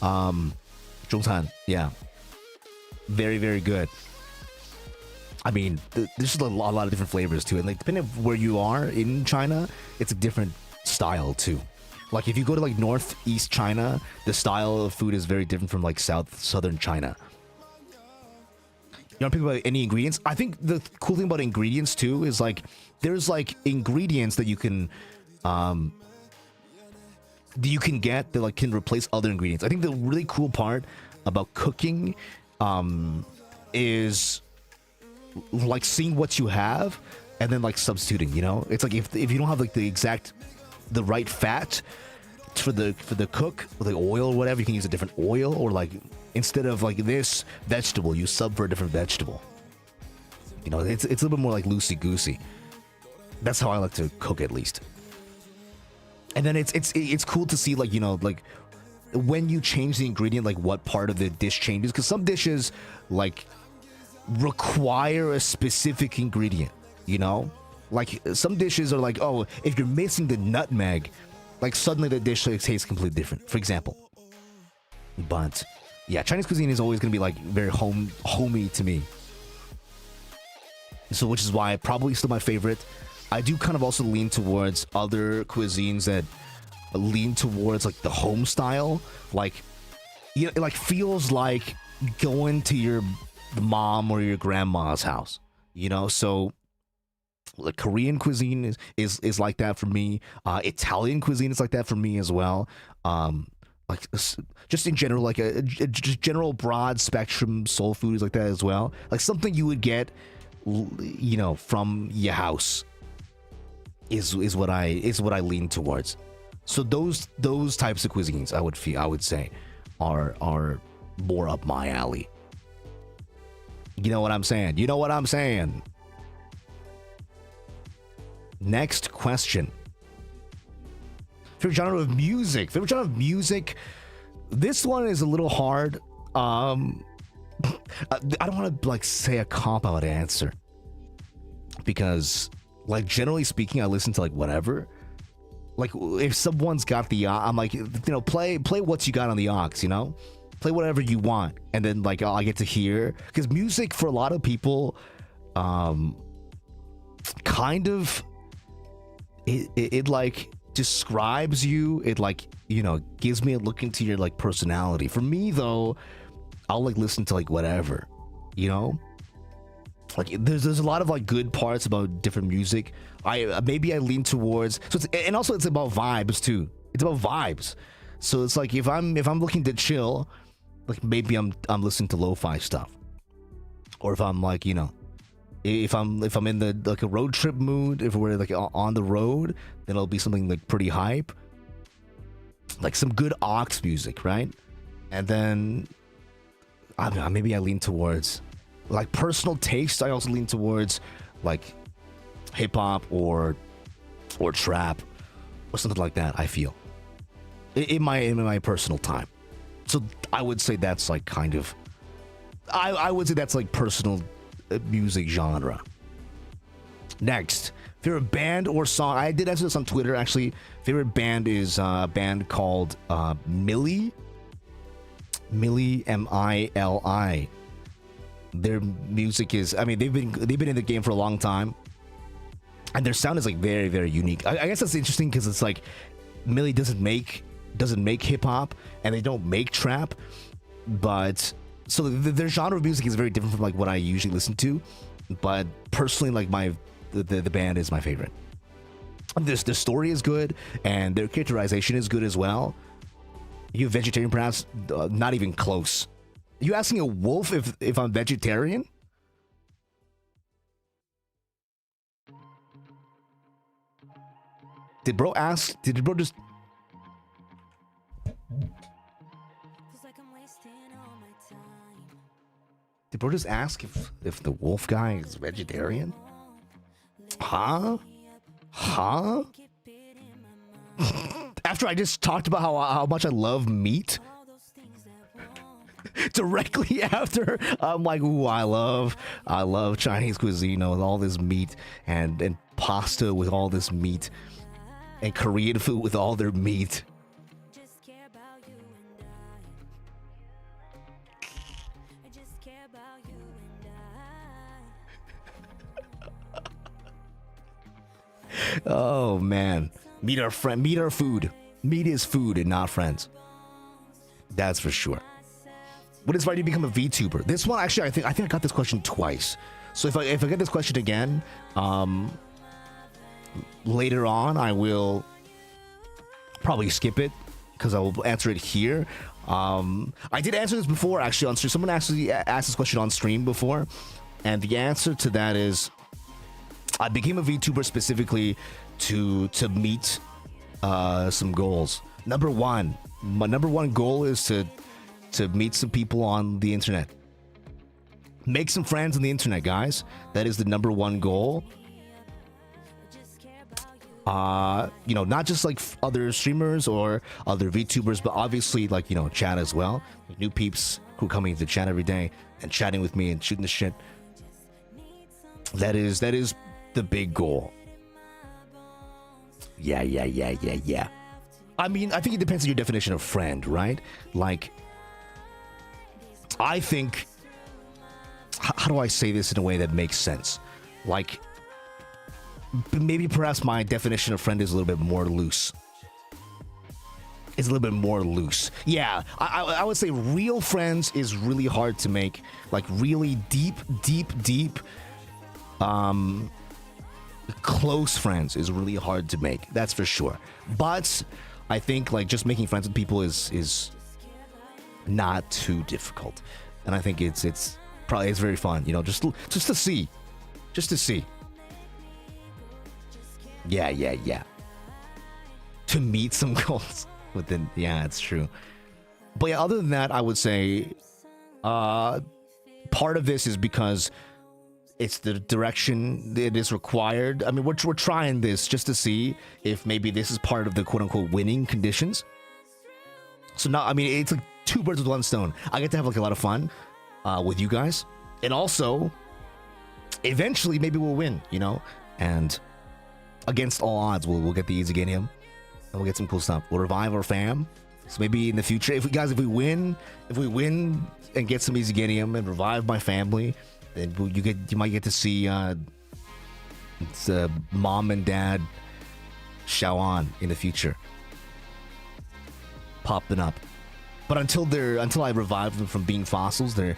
Zhongcan, yeah, very very good. I mean, there's just a lot of different flavors too, and like depending on where you are in China, it's a different style too. Like if you go to like northeast China, the style of food is very different from like southern China. don't pick about any ingredients. I think the cool thing about ingredients too is like there's like ingredients that you can get that like can replace other ingredients. I think the really cool part about cooking is like seeing what you have and then like substituting, you know? It's like if you don't have like the right fat for the cook, or the oil or whatever, you can use a different oil, or like instead of like this vegetable, you sub for a different vegetable. You know, it's a little bit more like loosey-goosey. That's how I like to cook, at least. And then it's cool to see, like, you know, like when you change the ingredient, like what part of the dish changes, because some dishes like require a specific ingredient, you know? Like some dishes are like, oh, if you're missing the nutmeg, like suddenly the dish tastes completely different, for example. But yeah, Chinese cuisine is always gonna be like very homey to me. So which is why probably still my favorite. I do kind of also lean towards other cuisines that lean towards like the home style. Like, you know, it like feels like going to your mom or your grandma's house, you know? So like Korean cuisine is like that for me. Italian cuisine is like that for me as well. Like just in general, like a general broad spectrum soul food is like that as well. Like something you would get, you know, from your house is what I lean towards. So those types of cuisines I would say are more up my alley. You know what I'm saying? You know what I'm saying? Next question. Favorite genre of music. Favorite genre of music. This one is a little hard. I don't want to like say a cop-out answer, because like generally speaking, I listen to like whatever. Like if someone's got the I'm like, you know, play what you got on the aux, you know, play whatever you want, and then like I get to hear, because music for a lot of people, kind of it like describes you. It like, you know, gives me a look into your like personality. For me though, I'll like listen to like whatever, you know. Like there's a lot of like good parts about different music. Maybe I lean towards, so and also it's about vibes too. It's about vibes. So it's like if I'm looking to chill, like maybe I'm listening to lo-fi stuff. Or if I'm like, you know, if I'm in the like a road trip mood, if we're like on the road, then it'll be something like pretty hype, like some good aux music, right? And then I don't know, maybe I lean towards like personal taste. I also lean towards like hip hop or trap or something like that. I feel in my personal time. So I would say that's like kind of I would say that's like personal music genre. Next, favorite band or song. I did answer this on Twitter actually. Favorite band is a band called Mili, M-I-L-I. Their music is, I mean, they've been in the game for a long time, and their sound is like very, very unique. I guess that's interesting because it's like Mili doesn't make hip hop and they don't make trap, but so their genre of music is very different from like what I usually listen to. But personally, like the band is my favorite. The story is good and their characterization is good as well. You vegetarian, perhaps? Not even close. You asking a wolf if I'm vegetarian? Did bro just? Did bro just ask if the wolf guy is vegetarian? Huh? After I just talked about how much I love meat. Directly after, I'm like, ooh, I love Chinese cuisine with all this meat, and pasta with all this meat, and Korean food with all their meat. Oh man, meet our food. Meat is food and not friends. That's for sure. What inspired you to become a VTuber? This one, actually, I think I got this question twice. So if I get this question again, later on, I will probably skip it because I will answer it here. I did answer this before, actually, on stream. Someone actually asked this question on stream before, and the answer to that is I became a VTuber specifically to meet some goals. My number one goal is to meet some people on the internet. Make some friends on the internet, guys. That is the number one goal. You know, not just like other streamers or other VTubers, but obviously like, you know, chat as well. New peeps who are coming to chat every day and chatting with me and shooting the shit. That is the big goal. Yeah. I mean, I think it depends on your definition of friend, right? Like, I think, how do I say this in a way that makes sense? Like, maybe perhaps my definition of friend is a little bit more loose. It's a little bit more loose. Yeah, I would say real friends is really hard to make. Like, really deep, close friends is really hard to make. That's for sure. But I think like just making friends with people is not too difficult, and I think it's very fun. You know, just to see. Yeah. To meet some goals within. Yeah, it's true. But yeah, other than that, I would say part of this is because it's the direction it is required. I mean, we're trying this just to see if maybe this is part of the quote-unquote winning conditions. So now, I mean, it's like two birds with one stone. I get to have like a lot of fun with you guys, and also eventually maybe we'll win, you know, and against all odds we'll get the IZIGENIA and we'll get some cool stuff. We'll revive our fam. So maybe in the future, if we win and get some IZIGENIA and revive my family, then you might get to see it's mom and dad ShaoAn in the future popping up. But until I revive them from being fossils, they're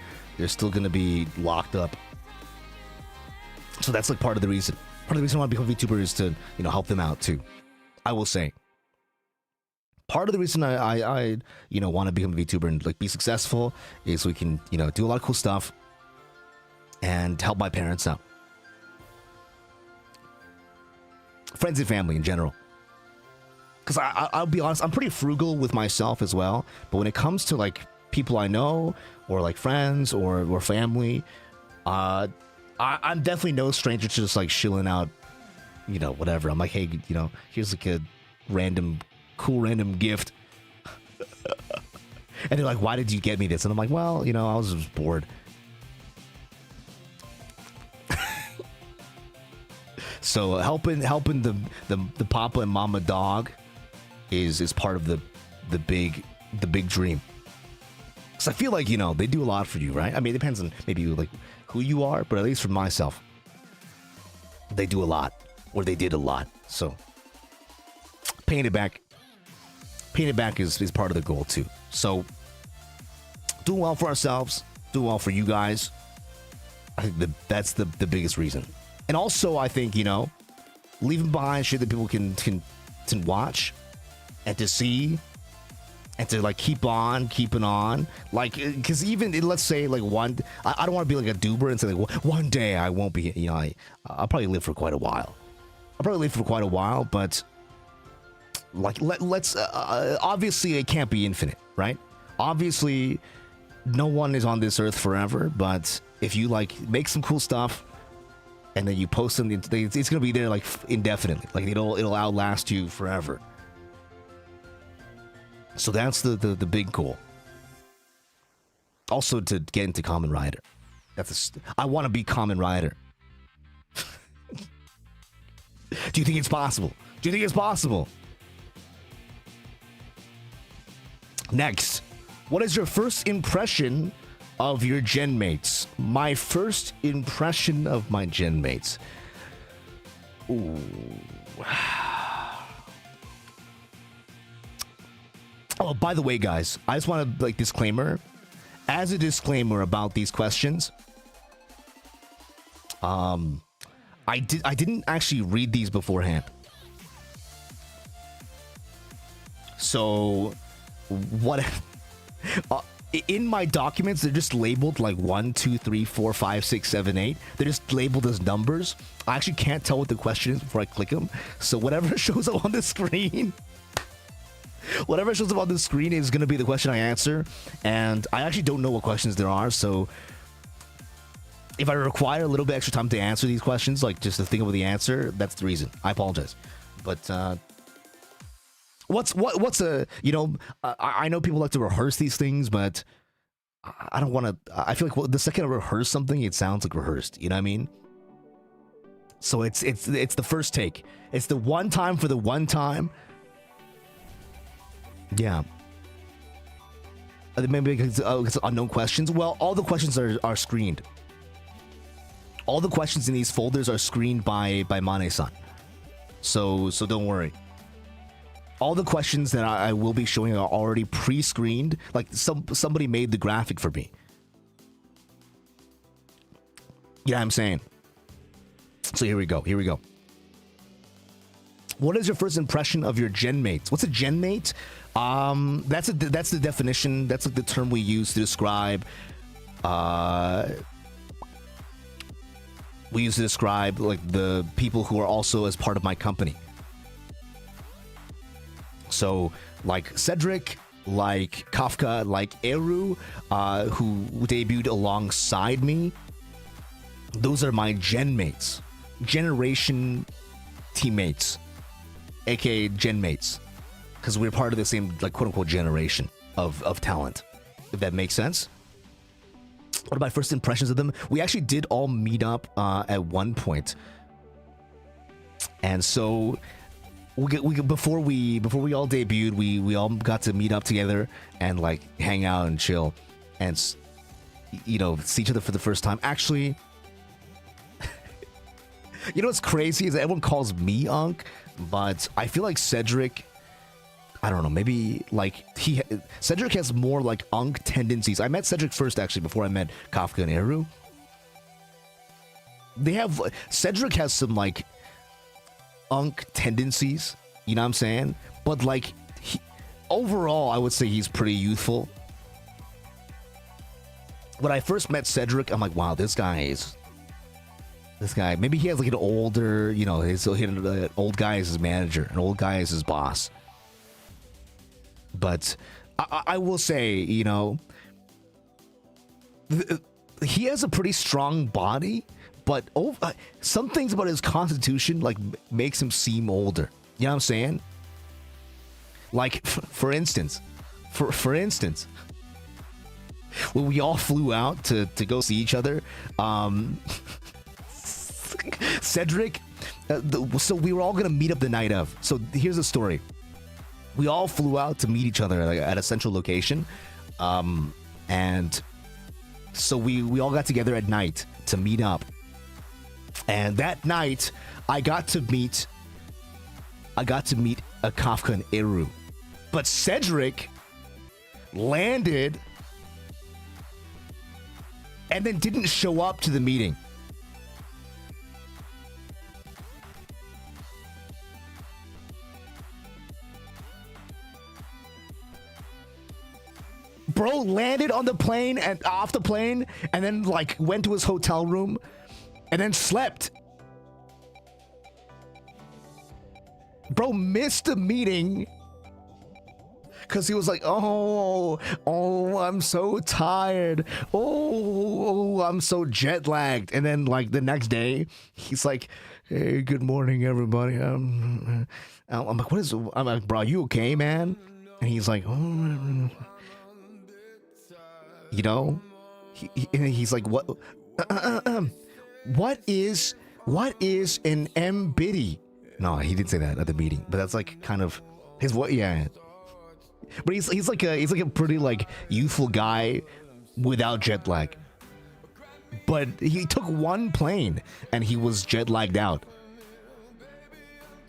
still gonna be locked up. So that's like part of the reason. Part of the reason I want to become a VTuber is to, you know, help them out too. I will say. Part of the reason I you know, want to become a VTuber and like be successful is so we can, you know, do a lot of cool stuff and help my parents out. Friends and family in general. Because I'll be honest, I'm pretty frugal with myself as well. But when it comes to like people I know or like friends or family, I'm definitely no stranger to just like shilling out, you know, whatever. I'm like, hey, you know, here's like a cool random gift. And they're like, why did you get me this? And I'm like, well, you know, I was just bored. So helping the papa and mama dog is part of the big dream. So I feel like, you know, they do a lot for you, right? I mean, it depends on maybe like who you are, but at least for myself, they do a lot, or they did a lot. So paying it back is part of the goal too. So doing well for ourselves, doing well for you guys. I think that's the biggest reason. And also, I think, you know, leaving behind shit that people can watch and to see and to like keeping on, like, because even let's say like I don't want to be like a doober and say like one day I won't be, you know, I'll probably live for quite a while. But like let's obviously it can't be infinite, right? Obviously, no one is on this earth forever. But if you like make some cool stuff and then you post them, it's gonna be there like indefinitely. Like it'll outlast you forever. So that's the big goal. Also to get into Kamen Rider. I want to be Kamen Rider. Do you think it's possible? Next, what is your first impression of your gen mates? My first impression of my gen mates. Ooh. Oh, by the way, guys, I just want to like disclaimer. as a disclaimer about these questions, I didn't actually read these beforehand. So what in my documents, they're just labeled like 1, 2, 3, 4, 5, 6, 7, 8. They're just labeled as numbers. I actually can't tell what the question is before I click them. So whatever shows up on the screen, whatever shows up on the screen is going to be the question I answer. And I actually don't know what questions there are. So if I require a little bit extra time to answer these questions, like just to think of the answer, that's the reason. I apologize. But what's a, you know, I know people like to rehearse these things, but I don't want to. I feel like the second I rehearse something, it sounds like rehearsed. You know what I mean? So it's the first take. It's the one time for the one time. Yeah. Maybe because unknown questions. Well, all the questions are screened. All the questions in these folders are screened by Mane-san. So don't worry. All the questions that I will be showing are already pre-screened. Like somebody made the graphic for me. Yeah, I'm saying. So here we go. Here we go. What is your first impression of your gen mates? What's a gen mate? That's the definition. That's like the term we use to describe. We use to describe like the people who are also as part of my company. So like Cedric, like Kafka, like Eru, who debuted alongside me. Those are my gen mates, generation teammates, aka gen mates, because we're part of the same like quote unquote generation of talent. If that makes sense. What are my first impressions of them? We actually did all meet up at one point, and so before we all debuted, we all got to meet up together and like hang out and chill, and you know, see each other for the first time. Actually, you know what's crazy is that everyone calls me Unk, but I feel like Cedric, I don't know, maybe like Cedric has more like Unk tendencies. I met Cedric first actually before I met Kafka and Eru. Cedric has some like Unk tendencies, you know what I'm saying? But like overall, I would say he's pretty youthful. When I first met Cedric, I'm like, wow, this guy, maybe he has like an older, you know, an old guy as his manager, an old guy as his boss. But I will say, you know, he has a pretty strong body, but some things about his constitution like makes him seem older. You know what I'm saying? Like for instance, when we all flew out to go see each other, Cedric, so we were all gonna meet up the night of. So here's the story. We all flew out to meet each other at a central location, and so we all got together at night to meet up. And that night, I got to meet a Kafka and Eru, but Cedric landed and then didn't show up to the meeting. Bro landed on the plane and off the plane and then like went to his hotel room and then slept. Bro missed the meeting because he was like, oh, I'm so tired. Oh, I'm so jet lagged. And then like the next day, he's like, hey, good morning, everybody. I'm like, I'm like, bro, you okay, man? And he's like, oh, you know, he's like, what? What is an MBitty? No, he didn't say that at the meeting, but that's like kind of his what? Yeah, but he's like a pretty like youthful guy without jet lag. But he took one plane and he was jet lagged out.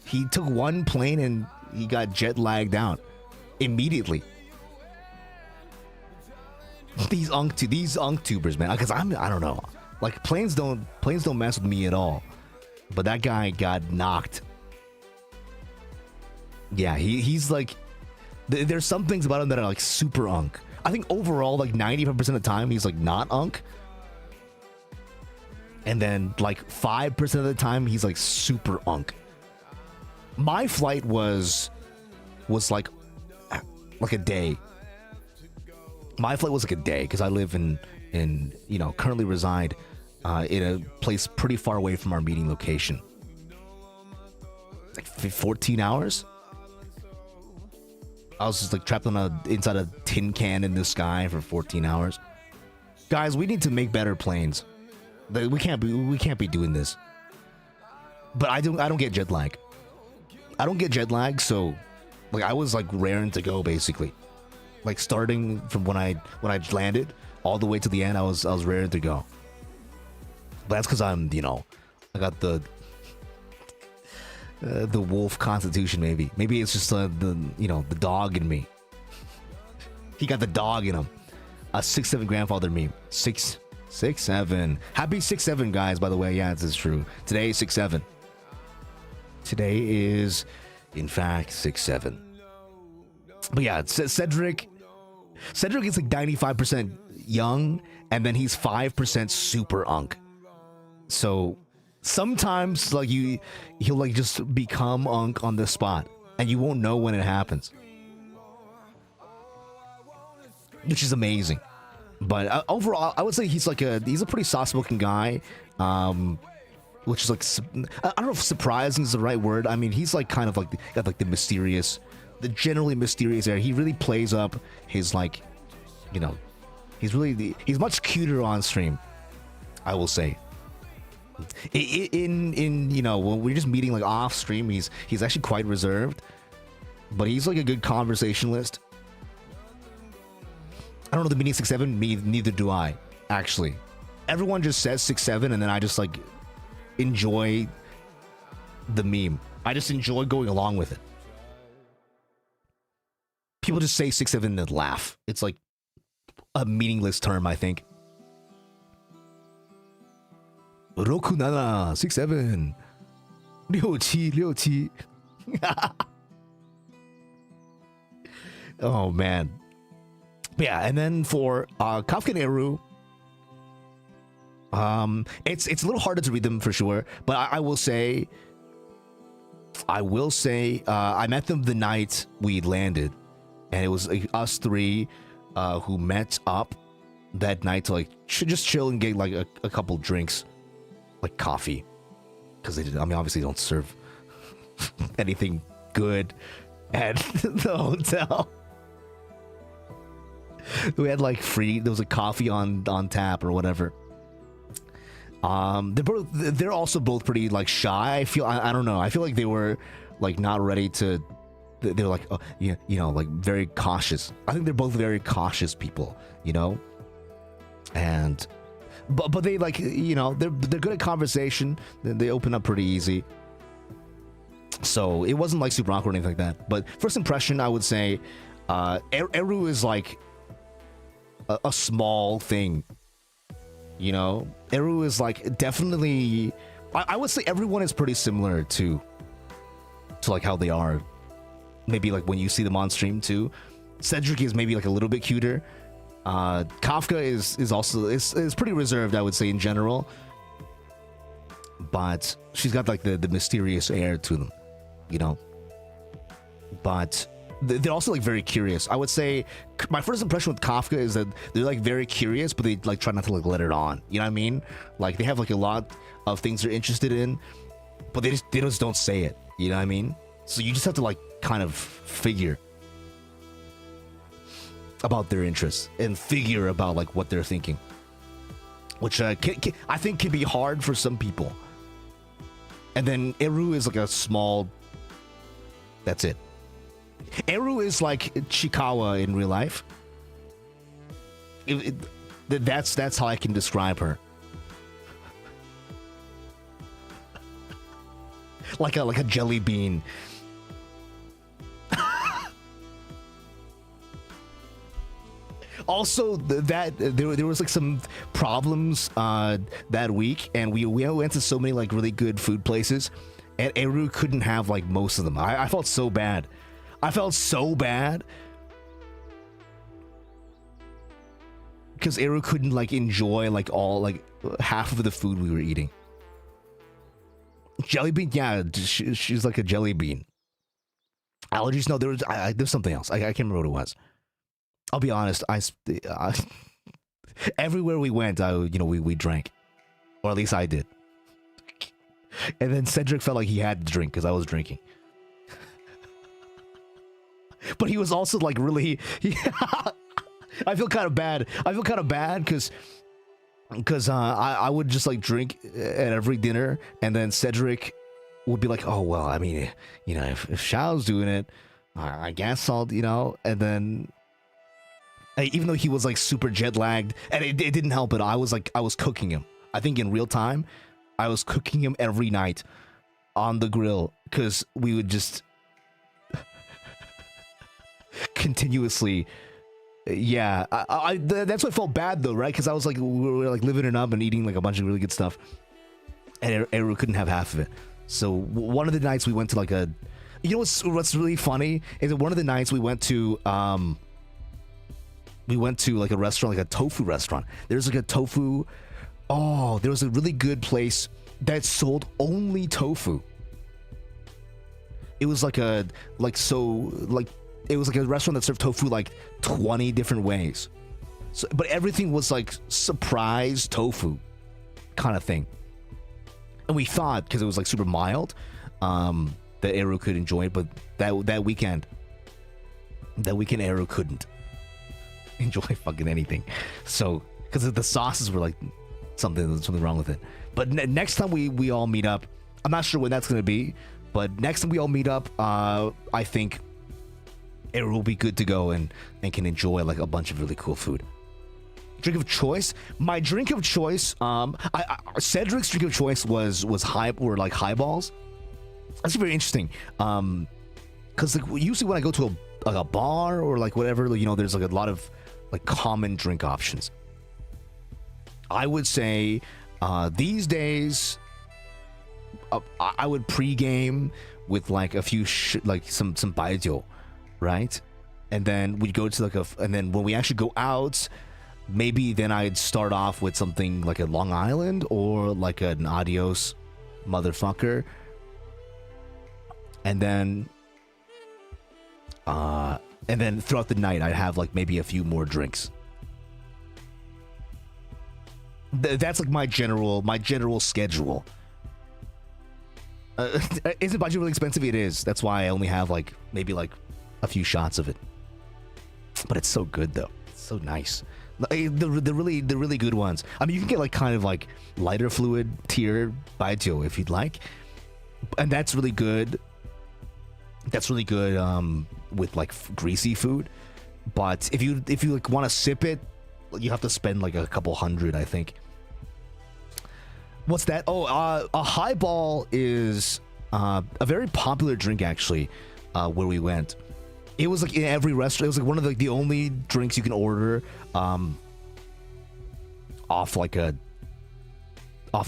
He took one plane and he got jet lagged out immediately. these Tubers, man. Because I don't know. Like planes don't mess with me at all. But that guy got knocked. Yeah, he's like, there's some things about him that are like super unk. I think overall, like 95% of the time, he's like not unk. And then like 5% of the time, he's like super unk. My flight was like a day. My flight was like a day because I live in currently reside in a place pretty far away from our meeting location. Like 14 hours. I was just like trapped inside a tin can in the sky for 14 hours. Guys, we need to make better planes. We can't be doing this. But I don't get jet lag. I don't get jet lag, so like I was like raring to go basically. Like starting from when I landed all the way to the end, I was raring to go. But that's because I'm, I got the wolf constitution. Maybe it's just the dog in me. He got the dog in him. A 6'7" grandfather meme. 6'7". Happy 6'7", guys. By the way, yeah, this is true. Today is 6'7". Today is, in fact, 6'7". But yeah, Cedric is like 95% young, and then he's 5% super unk. So sometimes like he'll like just become unk on the spot, and you won't know when it happens, which is amazing. But overall, I would say he's a pretty soft-spoken guy, which is like, I don't know if surprising is the right word. I mean, he's like kind of like got like the generally mysterious air. He really plays up his like, he's much cuter on stream, I will say. In when we're just meeting like off stream, he's actually quite reserved, but he's like a good conversationalist. I don't know the meaning 6'7", neither do I, actually. Everyone just says 6'7", and then I just like enjoy the meme. I just enjoy going along with it. People just say 6'7" and laugh. It's like a meaningless term, I think. 67 67 67 Oh man. Yeah, and then for Kafka and Eru, it's a little harder to read them for sure, but I will say I met them the night we landed, and it was us three who met up that night to like just chill and get like a couple drinks, like coffee, because obviously don't serve anything good at the hotel. We had like there was a coffee on tap or whatever. They're also both pretty like shy. I don't know. I feel like they were like not ready to. They're like like very cautious. I think they're both very cautious people, and but they like they're good at conversation. They open up pretty easy. So it wasn't like super awkward or anything like that. But first impression, I would say, Eru is like a small thing. Eru is like definitely. I would say everyone is pretty similar to like how they are. Maybe like when you see them on stream too. Cedric is maybe like a little bit cuter. Kafka is also is pretty reserved, I would say, in general. But she's got like the mysterious air to them, But they're also like very curious. I would say my first impression with Kafka is that they're like very curious, but they like try not to like let it on. You know what I mean? Like they have like a lot of things they're interested in, but they just don't say it. You know what I mean? So you just have to like kind of figure about their interests and figure about like what they're thinking, which I think can be hard for some people. And then Eru is like a small. That's it. Eru is like Chikawa in real life. That's how I can describe her. like a jelly bean. Also, that there was like some problems that week, and we went to so many like really good food places, and Eru couldn't have like most of them. I felt so bad. I felt so bad because Eru couldn't like enjoy like all like half of the food we were eating. Jelly bean, yeah, she's like a jelly bean. Allergies, no, there's something else. I can't remember what it was. I'll be honest. Everywhere we went, we drank, or at least I did. And then Cedric felt like he had to drink because I was drinking. But he was also like really. I feel kind of bad. I feel kind of bad because I would just like drink at every dinner, and then Cedric would be like, "Oh well, I mean, if Shao's doing it, I guess I'll, and then." Even though he was like super jet lagged, and it didn't help it, I was cooking him. I think in real time, I was cooking him every night on the grill because we would just continuously. Yeah, that's what felt bad though, right? Because I was like, we were like living it up and eating like a bunch of really good stuff, and Eru couldn't have half of it. So one of the nights we went to like what's really funny is that one of the nights we went to like a restaurant, like a tofu restaurant. There's like a tofu. Oh, there was a really good place that sold only tofu. It was like it was like a restaurant that served tofu like 20 different ways. So, but everything was like surprise tofu kind of thing. And we thought, because it was like super mild, that Eru could enjoy it, but that weekend Eru couldn't enjoy fucking anything. So, because the sauces were like something wrong with it. But next time we all meet up, I'm not sure when that's gonna be, but next time we all meet up, I think it will be good to go and can enjoy like a bunch of really cool food. Drink of choice. My drink of choice. Cedric's drink of choice was highballs. That's very interesting. Because like, usually when I go to a bar or like whatever, there's like a lot of like common drink options. I would say these days I would pregame with like a few like some baijiu, right? And then we'd go to and then when we actually go out, maybe then I'd start off with something like a Long Island or like an Adios motherfucker, and then throughout the night I'd have like maybe a few more drinks. That's like my general schedule. Is it budget really expensive? It is. That's why I only have like maybe like a few shots of it. But it's so good though. It's so nice. The really good ones. I mean, you can get like kind of like lighter fluid tier baijiu if you'd like, and that's really good. That's really good with like greasy food. But if you like want to sip it, you have to spend like a couple hundred, I think. What's that? Oh, a highball is a very popular drink actually. Where we went, it was like in every restaurant. It was like one of the only drinks you can order off the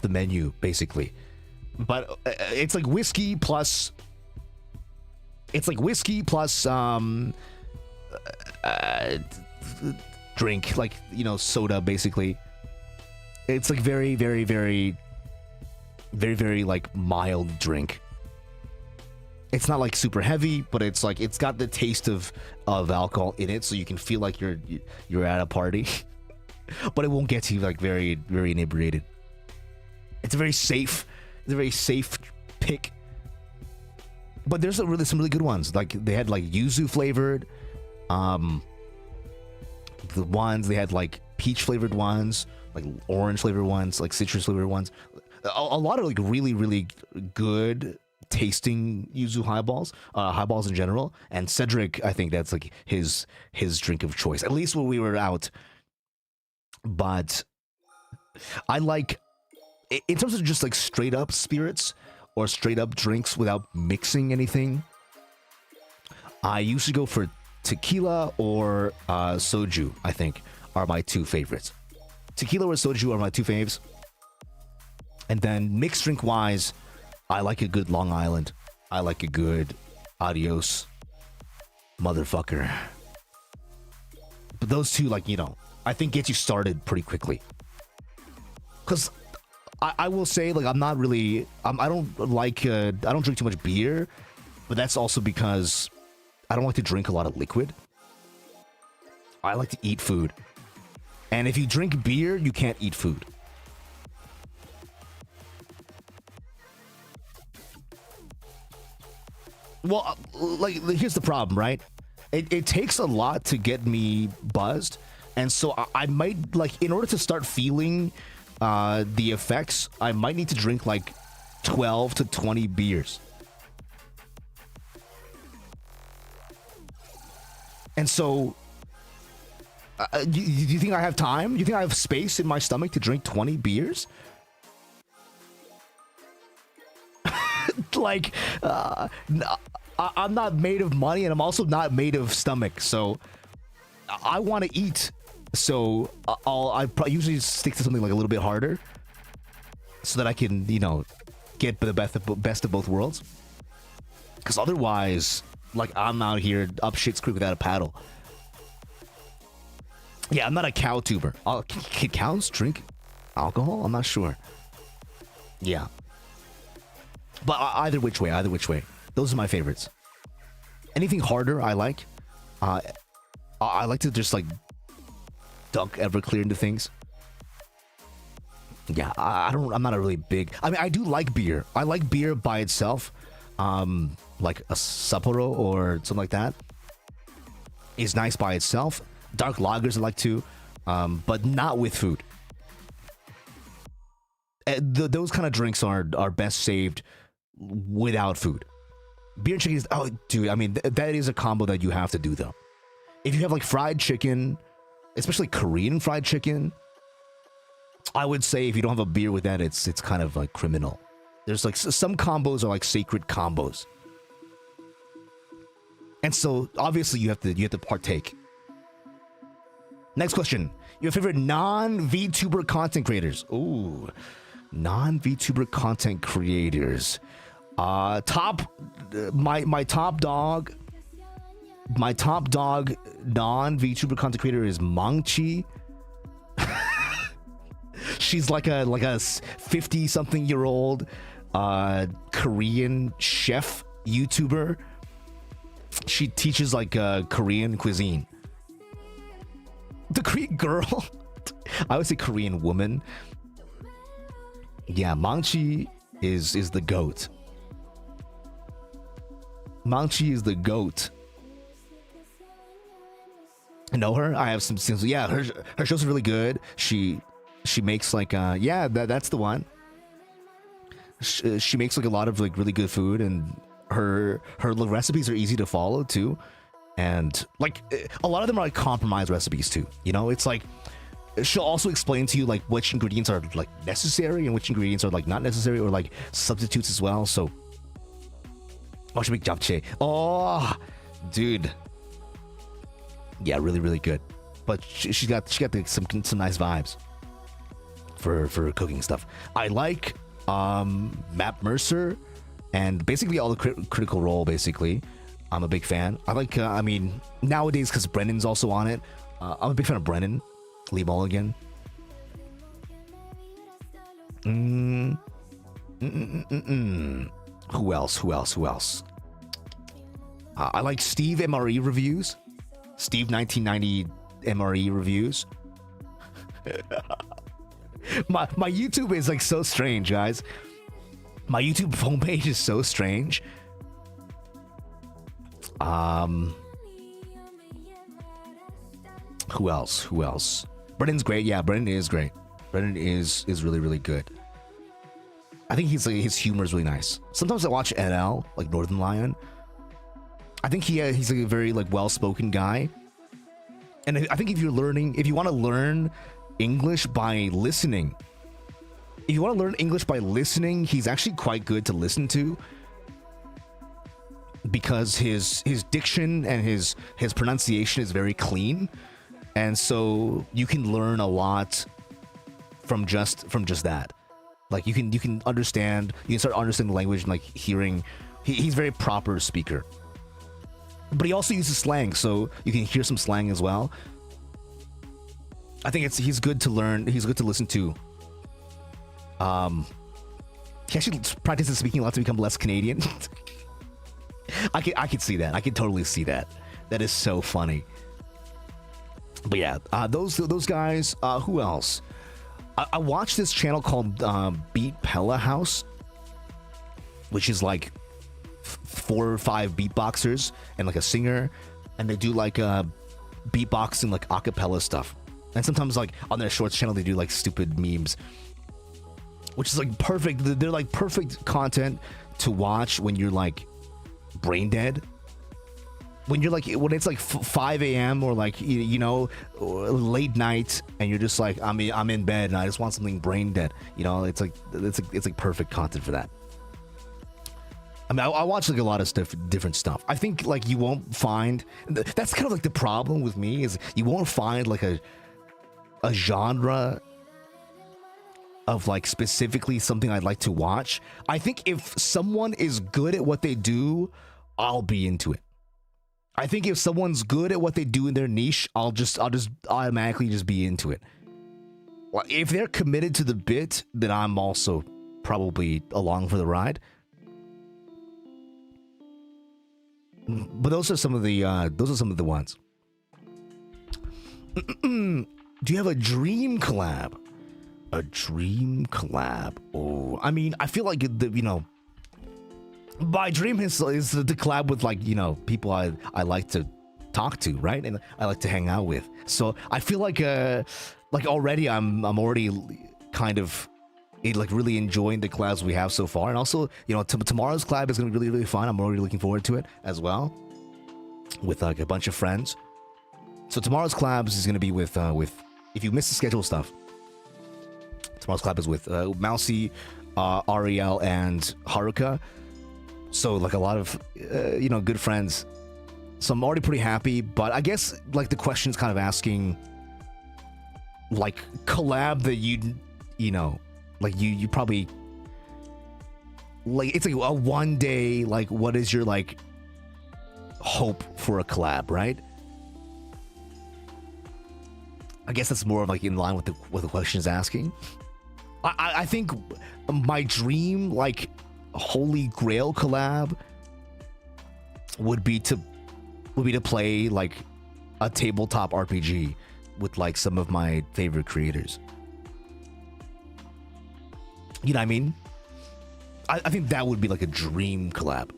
menu basically. But it's like whiskey plus. It's like whiskey plus drink, like soda basically. It's like very like mild drink. It's not like super heavy, but it's like it's got the taste of alcohol in it, so you can feel like you're at a party, but it won't get you like very inebriated. It's a very safe pick. But there's some really good ones. Like they had like yuzu flavored, the ones they had like peach flavored ones, like orange flavored ones, like citrus flavored ones. A lot of like really good tasting yuzu highballs in general. And Cedric, I think that's like his drink of choice, at least when we were out. But I like, in terms of just like straight up spirits or straight up drinks without mixing anything, I usually go for tequila or soju, I think, are my two favorites. Tequila or soju are my two faves. And then mixed drink wise, I like a good Long Island. I like a good Adios motherfucker. But those two, like, you know, I think get you started pretty quickly. Because I will say, like, I'm not really, I don't drink too much beer, but that's also because I don't like to drink a lot of liquid. I like to eat food. And if you drink beer, you can't eat food. Well, like, here's the problem, right? It takes a lot to get me buzzed. And so I might, like, in order to start feeling the effects, I might need to drink like 12 to 20 beers. And so, do you think I have time? Do you think I have space in my stomach to drink 20 beers? Like, I'm not made of money, and I'm also not made of stomach. So, I want to eat. So, I usually stick to something like a little bit harder, so that I can, you know, get the best of both worlds. Because otherwise, like, I'm out here up shit's creek without a paddle. Yeah, I'm not a cow tuber. Can cows drink alcohol? I'm not sure. Yeah. But either which way. Those are my favorites. Anything harder, I like. I like to just, like, dunk Everclear into things. Yeah, I'm not a really big... I mean, I do like beer. I like beer by itself. Like a Sapporo or something like that is nice by itself. Dark lagers I like too, but not with food. Those kind of drinks are best saved without food. Beer and chicken is... Oh, dude, I mean, that is a combo that you have to do, though. If you have, like, fried chicken, especially Korean fried chicken, I would say if you don't have a beer with that, it's kind of, like, criminal. There's, like, some combos are, like, sacred combos. And so, obviously, you have to partake. Next question. Your favorite non-VTuber content creators. Ooh. Non-VTuber content creators. My top dog non-VTuber content creator is Mangchi. She's like a 50-something-year-old Korean chef YouTuber. She teaches, like, Korean cuisine. The Korean girl. I would say Korean woman. Yeah, Mangchi is the goat. Mangchi is the goat. Know her? I have some scenes. Yeah, her shows are really good. She makes, like, yeah, that's the one. She makes, like, a lot of, like, really good food, and her recipes are easy to follow too. And, like, a lot of them are, like, compromise recipes too. You know, it's like she'll also explain to you, like, which ingredients are, like, necessary and which ingredients are, like, not necessary, or, like, substitutes as well. So, she make japchae. Oh, dude. Yeah, really, really good. But she got some nice vibes for cooking stuff. I like Matt Mercer and basically all the Critical Role. Basically, I'm a big fan. I like. I mean, nowadays because Brennan's also on it. I'm a big fan of Brennan Lee Mulligan. Who else? I like Steve MRE reviews. Steve 1990 MRE reviews. my YouTube is, like, so strange, guys. My YouTube homepage is so strange. Who else? Brennan's great. Yeah, Brennan is great. Brennan is really, really good. I think his humor is really nice. Sometimes I watch NL, like Northern Lion. I think he's like a very, like, well-spoken guy. And I think if you want to learn English by listening, he's actually quite good to listen to. because his diction and his pronunciation is very clean, and so you can learn a lot from just that. Like you can understand, you can start understanding the language and like hearing. He's very proper speaker, but he also uses slang, so you can hear some slang as well. I think he's good to learn. He's good to listen to. He actually practices speaking a lot to become less Canadian. I could see that. I could totally see that. That is so funny. But yeah, those guys. Who else? I watched this channel called Beat Pella House, which is like 4 or 5 beatboxers and like a singer, and they do like beatboxing, like acapella stuff. And sometimes like on their shorts channel they do like stupid memes, which is like perfect. They're like perfect content to watch when you're like brain dead, when it's like 5 a.m. or like you know, late night, and you're just like I'm in bed and I just want something brain dead. You know, it's like perfect content for that. I mean, I watch like a lot of different stuff. I think like you won't find, that's kind of like the problem with me, is you won't find like a genre of like specifically something I'd like to watch. I think if someone is good at what they do, I'll be into it. I think if someone's good at what they do in their niche, I'll just automatically just be into it. Well, if they're committed to the bit, then I'm also probably along for the ride. But those are some of the ones. Do you have a dream collab? A dream collab? Oh, I mean, I feel like you know, my dream is to collab with like, you know, people I like to talk to, right? And I like to hang out with. So I feel like already I'm already kind of like really enjoying the collabs we have so far, and also, you know, tomorrow's collab is gonna be really, really fun. I'm already looking forward to it as well, with like a bunch of friends. So tomorrow's collabs is gonna be with if you missed the schedule stuff, tomorrow's collab is with Mousy, Ariel, and Haruka. So like a lot of you know, good friends. So I'm already pretty happy. But I guess like the question is kind of asking like collab that you know, like you probably like, it's like a one day, like what is your like hope for a collab, right? I guess that's more of like in line with what the question is asking. I think my dream like holy grail collab would be to play like a tabletop RPG with like some of my favorite creators. You know what I mean? I think that would be like a dream collab.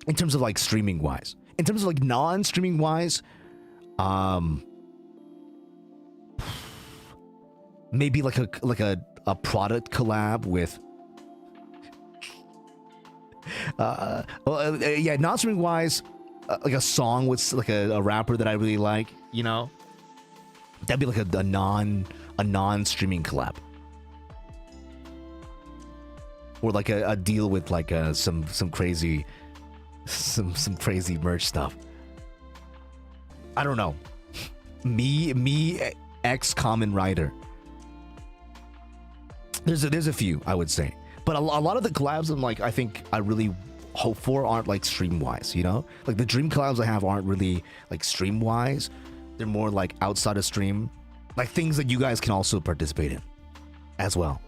In terms of like streaming wise. In terms of like non-streaming wise, maybe like a product collab with yeah, non-streaming wise, like a song with like a rapper that I really like, you know? That'd be like a non-streaming collab. Or like a deal with like some crazy merch stuff. I don't know. Me ex Common Rider. There's a few, I would say, but a lot of the collabs I think I really hope for aren't like stream wise, you know? Like the dream collabs I have aren't really like stream wise. They're more like outside of stream, like things that you guys can also participate in as well.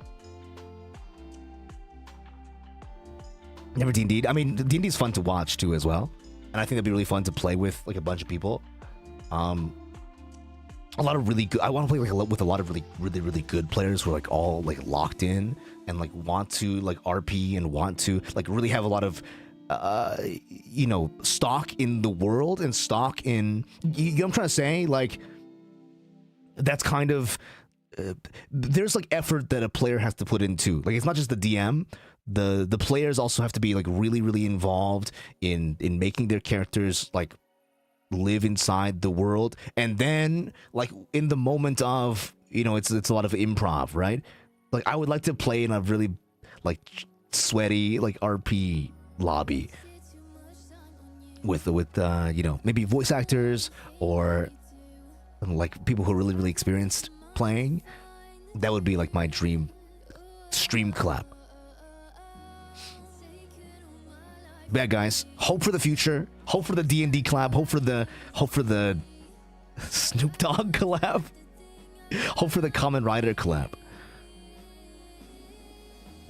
Never D&D. I mean, D&D is fun to watch too as well, and I think it'd be really fun to play with like a bunch of people. A lot of really good. I want to play like with a lot of really good players who are like all like locked in and like want to like RP and want to like really have a lot of you know, stock in the world and stock in, you know what I'm trying to say? Like that's kind of there's like effort that a player has to put into. Like it's not just the DM. The players also have to be like really involved in making their characters like live inside the world, and then like in the moment of, you know, it's a lot of improv, right? Like I would like to play in a really like sweaty like RP lobby with you know, maybe voice actors or like people who are really experienced playing. That would be like my dream stream collab. But yeah, guys, hope for the future. Hope for the D&D collab. Hope for the Snoop Dogg collab. Hope for the Kamen Rider collab.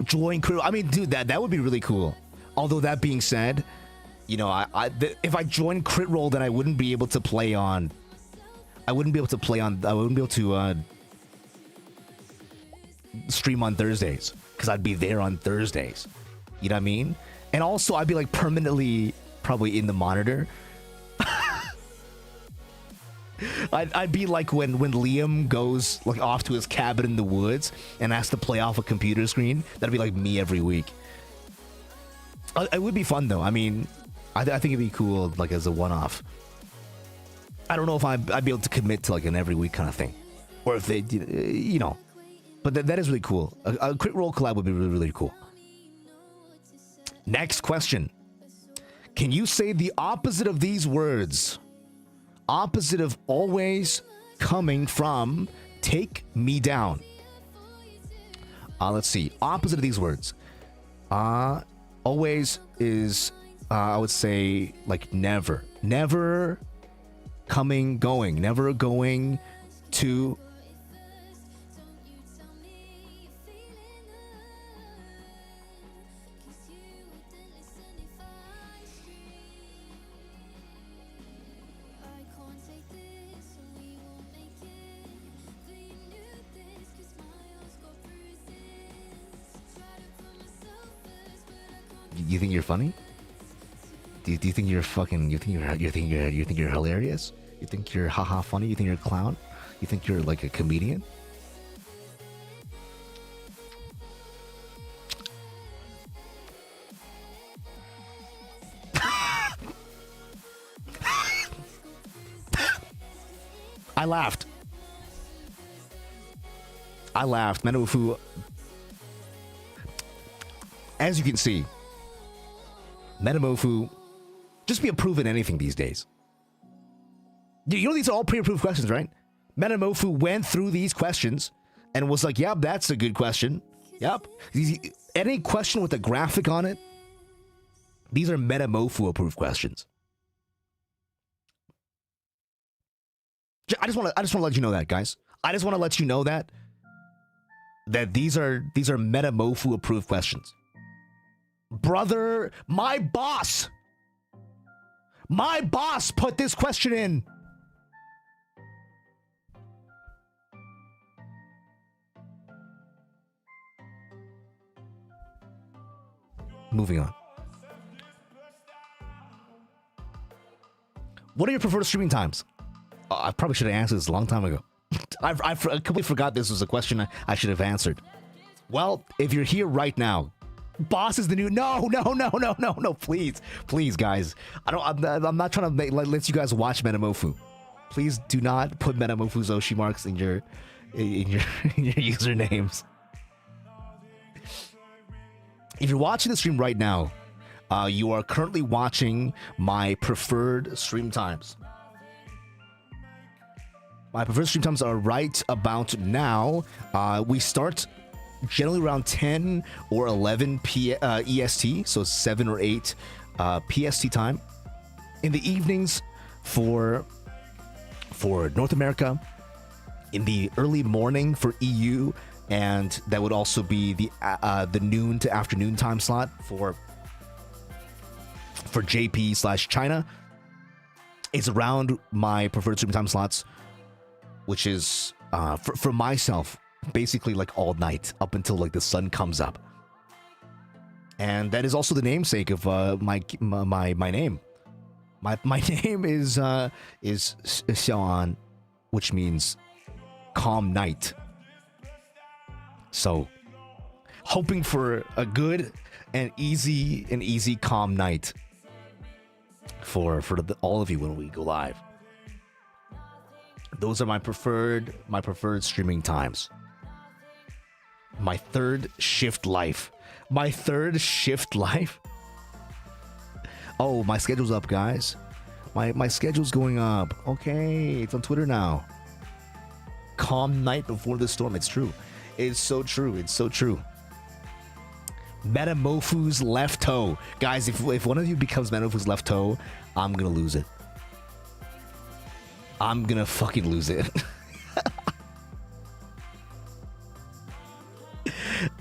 Join crew. I mean, dude, that would be really cool. Although that being said, you know, if I join Crit Roll, then I wouldn't be able to play on. I wouldn't be able to stream on Thursdays because I'd be there on Thursdays. You know what I mean? And also, I'd be like permanently probably in the monitor. I'd be like when Liam goes like off to his cabin in the woods and has to play off a computer screen. That'd be like me every week. It would be fun though. I mean, I think it'd be cool like as a one-off. I don't know if I'd be able to commit to like an every week kind of thing, or if they, you know. But that is really cool. A Crit Roll collab would be really cool. Next question. Can you say the opposite of these words? Opposite of always coming from take me down. Let's see. Opposite of these words. Always is, I would say, like never. Never coming, going. Never going to. You think you're funny? Do you think you're fucking? You think you're hilarious? You think you're haha funny? You think you're a clown? You think you're like a comedian? I laughed. Menofu. As you can see, Metamofu just be approving anything these days. You know these are all pre-approved questions, right? Metamofu went through these questions and was like, yep, that's a good question. Yep. Any question with a graphic on it, these are Metamofu approved questions. I just want to let you know that, guys. I just want to let you know that these are Metamofu approved questions. Brother, my boss put this question in. Moving on. What are your preferred streaming times? I probably should have answered this a long time ago. I completely forgot this was a question I should have answered. Well, if you're here right now, boss is the new. No, please, guys. I'm not trying to let you guys watch Metamofu. Please do not put Metamofu's Oshi Marks in your usernames. If you're watching the stream right now, you are currently watching my preferred stream times. My preferred stream times are right about now. We start generally around 10 or 11 EST, so 7 or 8 PST time. In the evenings for North America, in the early morning for EU, and that would also be the noon to afternoon time slot for JP/China. It's around my preferred stream time slots, which is for myself basically like all night up until like the sun comes up. And that is also the namesake of my name. My name is ShaoAn, which means calm night. So hoping for a good and easy calm night for all of you when we go live. Those are my preferred streaming times. My third shift life. Oh, my schedule's up, guys. My schedule's going up. Okay, it's on Twitter now. Calm night before the storm. It's true. It's so true. It's so true. Metamofu's left toe. Guys, if one of you becomes Metamofu's left toe, I'm gonna lose it. I'm gonna fucking lose it.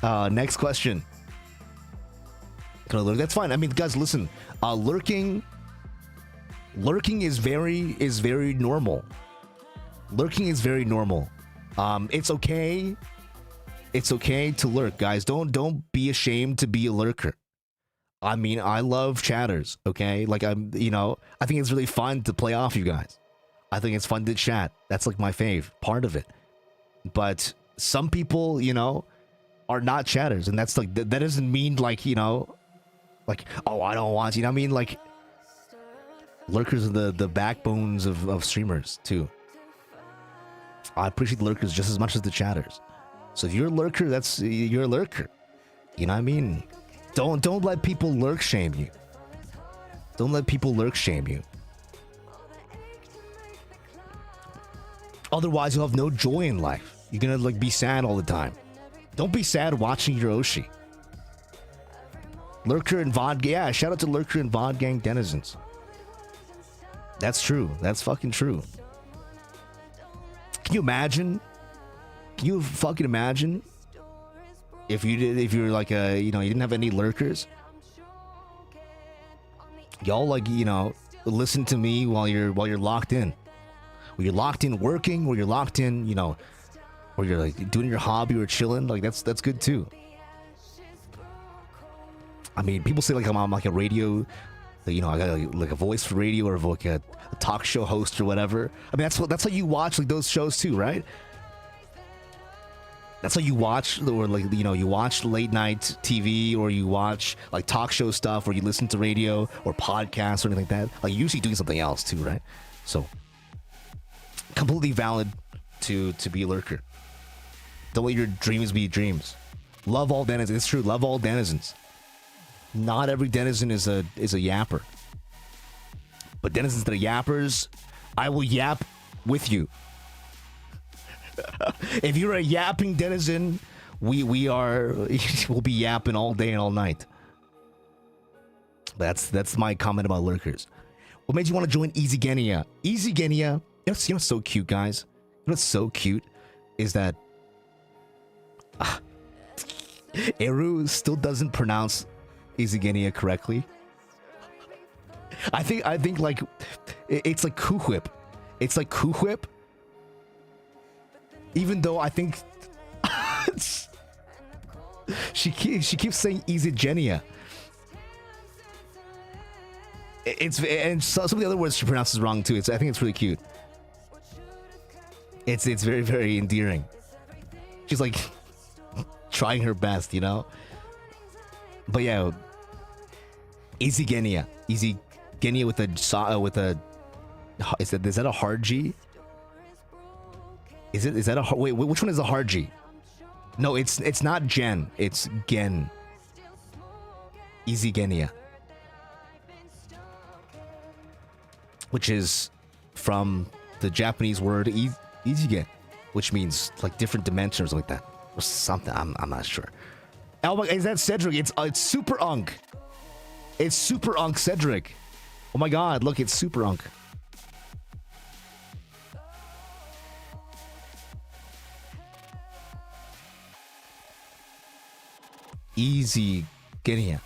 Next question. Can I lurk? That's fine. I mean, guys, listen. Lurking is very normal. Lurking is very normal. It's okay. It's okay to lurk, guys. Don't be ashamed to be a lurker. I mean, I love chatters, okay? Like, I think it's really fun to play off you guys. I think it's fun to chat. That's like my fave part of it. But some people, are not chatters, and that's like that doesn't mean like, like, oh, I don't want you. I mean, like, lurkers are the backbones of streamers too. I appreciate lurkers just as much as the chatters. So if you're a lurker, you're a lurker. You know what I mean? Don't let people lurk shame you. Don't let people lurk shame you. Otherwise, you'll have no joy in life. You're gonna like be sad all the time. Don't be sad watching your Oshi. Lurker and VOD, yeah. Shout out to Lurker and VOD gang denizens. That's true. That's fucking true. Can you imagine? Can you fucking imagine if you're like you didn't have any lurkers? Y'all like, listen to me while you're locked in. When you're locked in working, or you're locked in, or you're like doing your hobby or chilling, like that's good too. I mean, people say like I'm like a radio, I got like a voice for radio, or like a talk show host or whatever. I mean, that's how you watch like those shows too, right? That's how you watch, or like, you watch late night TV, or you watch like talk show stuff, or you listen to radio or podcasts or anything like that. Like, you're usually doing something else too, right? So, completely valid to be a lurker. Don't let your dreams be dreams. Love all denizens. It's true. Love all denizens. Not every denizen is a yapper. But denizens that are yappers, I will yap with you. If you're a yapping denizen, we'll be yapping all day and all night. That's my comment about lurkers. What made you want to join IZIGENIA? IZIGENIA, what's so cute, guys? What's so cute is that Eru still doesn't pronounce IZIGENIA correctly. I think like it's like Kuhwhip. It's like Kuhwhip. Even though I think she keeps saying IZIGENIA. And some of the other words she pronounces wrong too. I think it's really cute. It's very, very endearing. She's like trying her best, But yeah, IZIGENIA with a is that a hard G? Is that a wait? Which one is a hard G? No, it's not Gen. It's Gen. IZIGENIA, which is from the Japanese word ichigen, which means like different dimension or something like that, or something. I'm not sure. Oh my, is that Cedric? It's Super Unk. It's Super Unk Cedric. Oh my god, look, it's Super Unk. IZIGENIA.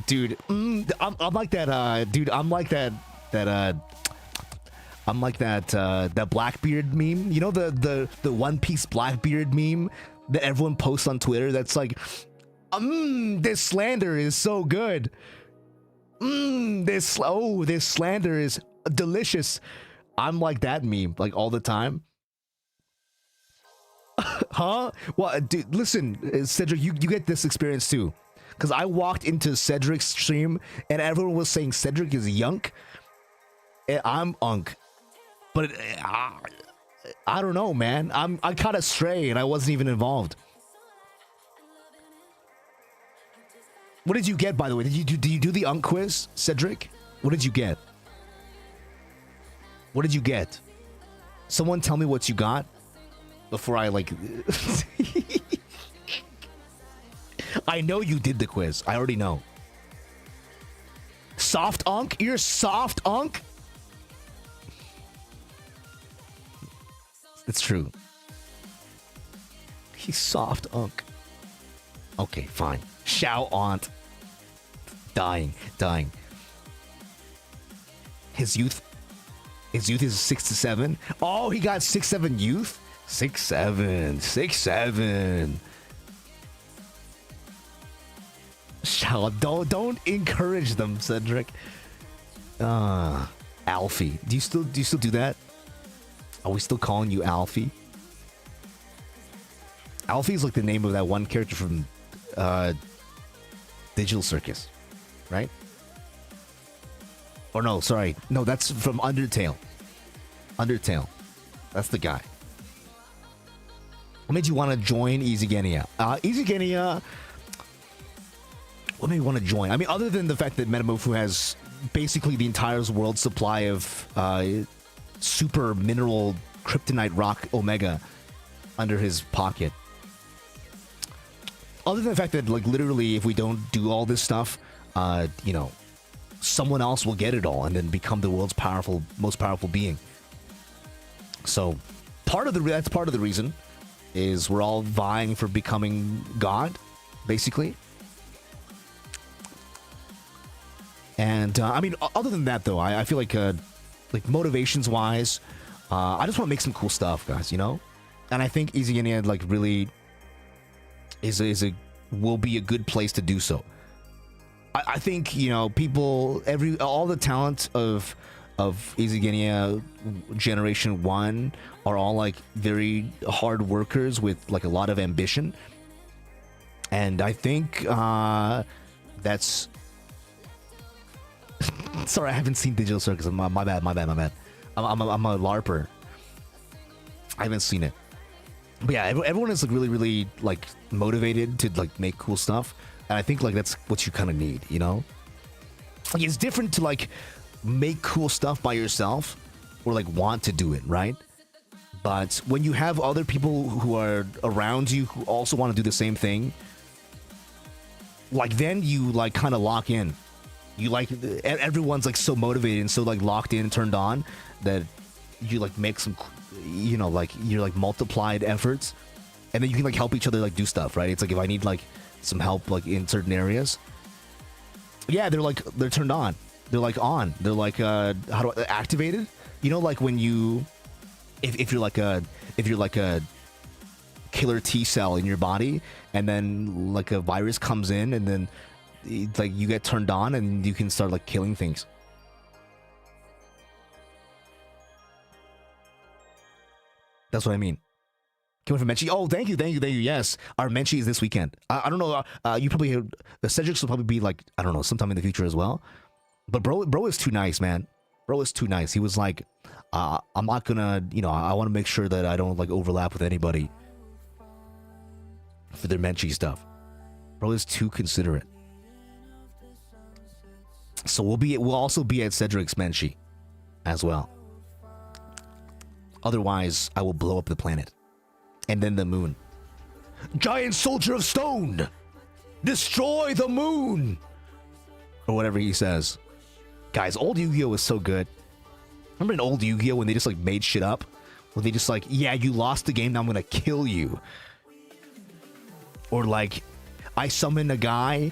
Dude, I'm like that, dude, I'm like that Blackbeard meme. You know the One Piece Blackbeard meme that everyone posts on Twitter that's like, this slander is so good. This slander is delicious. I'm like that meme, like all the time. Huh? Well, dude, listen, Cedric, you get this experience too. Because I walked into Cedric's stream and everyone was saying Cedric is yunk. And I'm unk. But I don't know, man. I caught a stray and I wasn't even involved. What did you get, by the way? Did you do the Unk quiz, Cedric? What did you get? What did you get? Someone tell me what you got before I like. I know you did the quiz. I already know. Soft Unk? You're soft Unk? It's true. He's soft Unk. Okay, fine. ShaoAn. Dying. His youth is 6 to 7. Oh, he got 6-7 youth? 6-7. Shao, don't encourage them, Cedric. Alfie. Do you still do that? Are we still calling you Alfie? Alfie's like the name of that one character from Digital Circus, right? Or no, sorry. No, that's from Undertale. That's the guy. What made you want to join IZIGENIA? IZIGENIA... What made me want to join? I mean, other than the fact that Metamufu has basically the entire world's supply of super mineral kryptonite rock omega under his pocket. Other than the fact that, like, literally, if we don't do all this stuff, you know, someone else will get it all and then become the world's most powerful being. So, that's part of the reason is we're all vying for becoming God, basically. And I mean, other than that, though, I feel like motivations-wise, I just want to make some cool stuff, guys. You know, and I think IZIGENIA like really will be a good place to do so. I think, you know, all the talent of IZIGENIA Generation 1 are all like very hard workers with like a lot of ambition, and I think that's. Sorry, I haven't seen Digital Circus. My bad. I'm a LARPer. I haven't seen it. But yeah, everyone is like really like motivated to like make cool stuff, and I think like that's what you kind of need, you know? Like, it's different to like make cool stuff by yourself or like want to do it, right? But when you have other people who are around you who also want to do the same thing, like then you like kind of lock in. You like, everyone's like so motivated and so like locked in, turned on, that you like make some, you know, like you're like multiplied efforts, and then you can like help each other like do stuff, right? It's like if I need like some help like in certain areas, yeah, they're turned on, they're like on, they're like activated, you know, like when you, if you're like a killer T cell in your body, and then like a virus comes in, and then like you get turned on and you can start like killing things. That's what I mean. Coming from Menchie. Oh, thank you. Yes, our Menchie is this weekend. I don't know. You probably the Cedrics will probably be like, I don't know, sometime in the future as well. But bro is too nice, man. Bro is too nice. He was like, I'm not gonna, you know, I want to make sure that I don't like overlap with anybody for their Menchie stuff. Bro is too considerate. So we'll also be at Cedric's Menchie as well. Otherwise, I will blow up the planet. And then the moon. Giant soldier of stone! Destroy the moon! Or whatever he says. Guys, old Yu-Gi-Oh! Was so good. Remember in old Yu-Gi-Oh! When they just like made shit up? When they just like, yeah, you lost the game, now I'm gonna kill you. Or like, I summon a guy,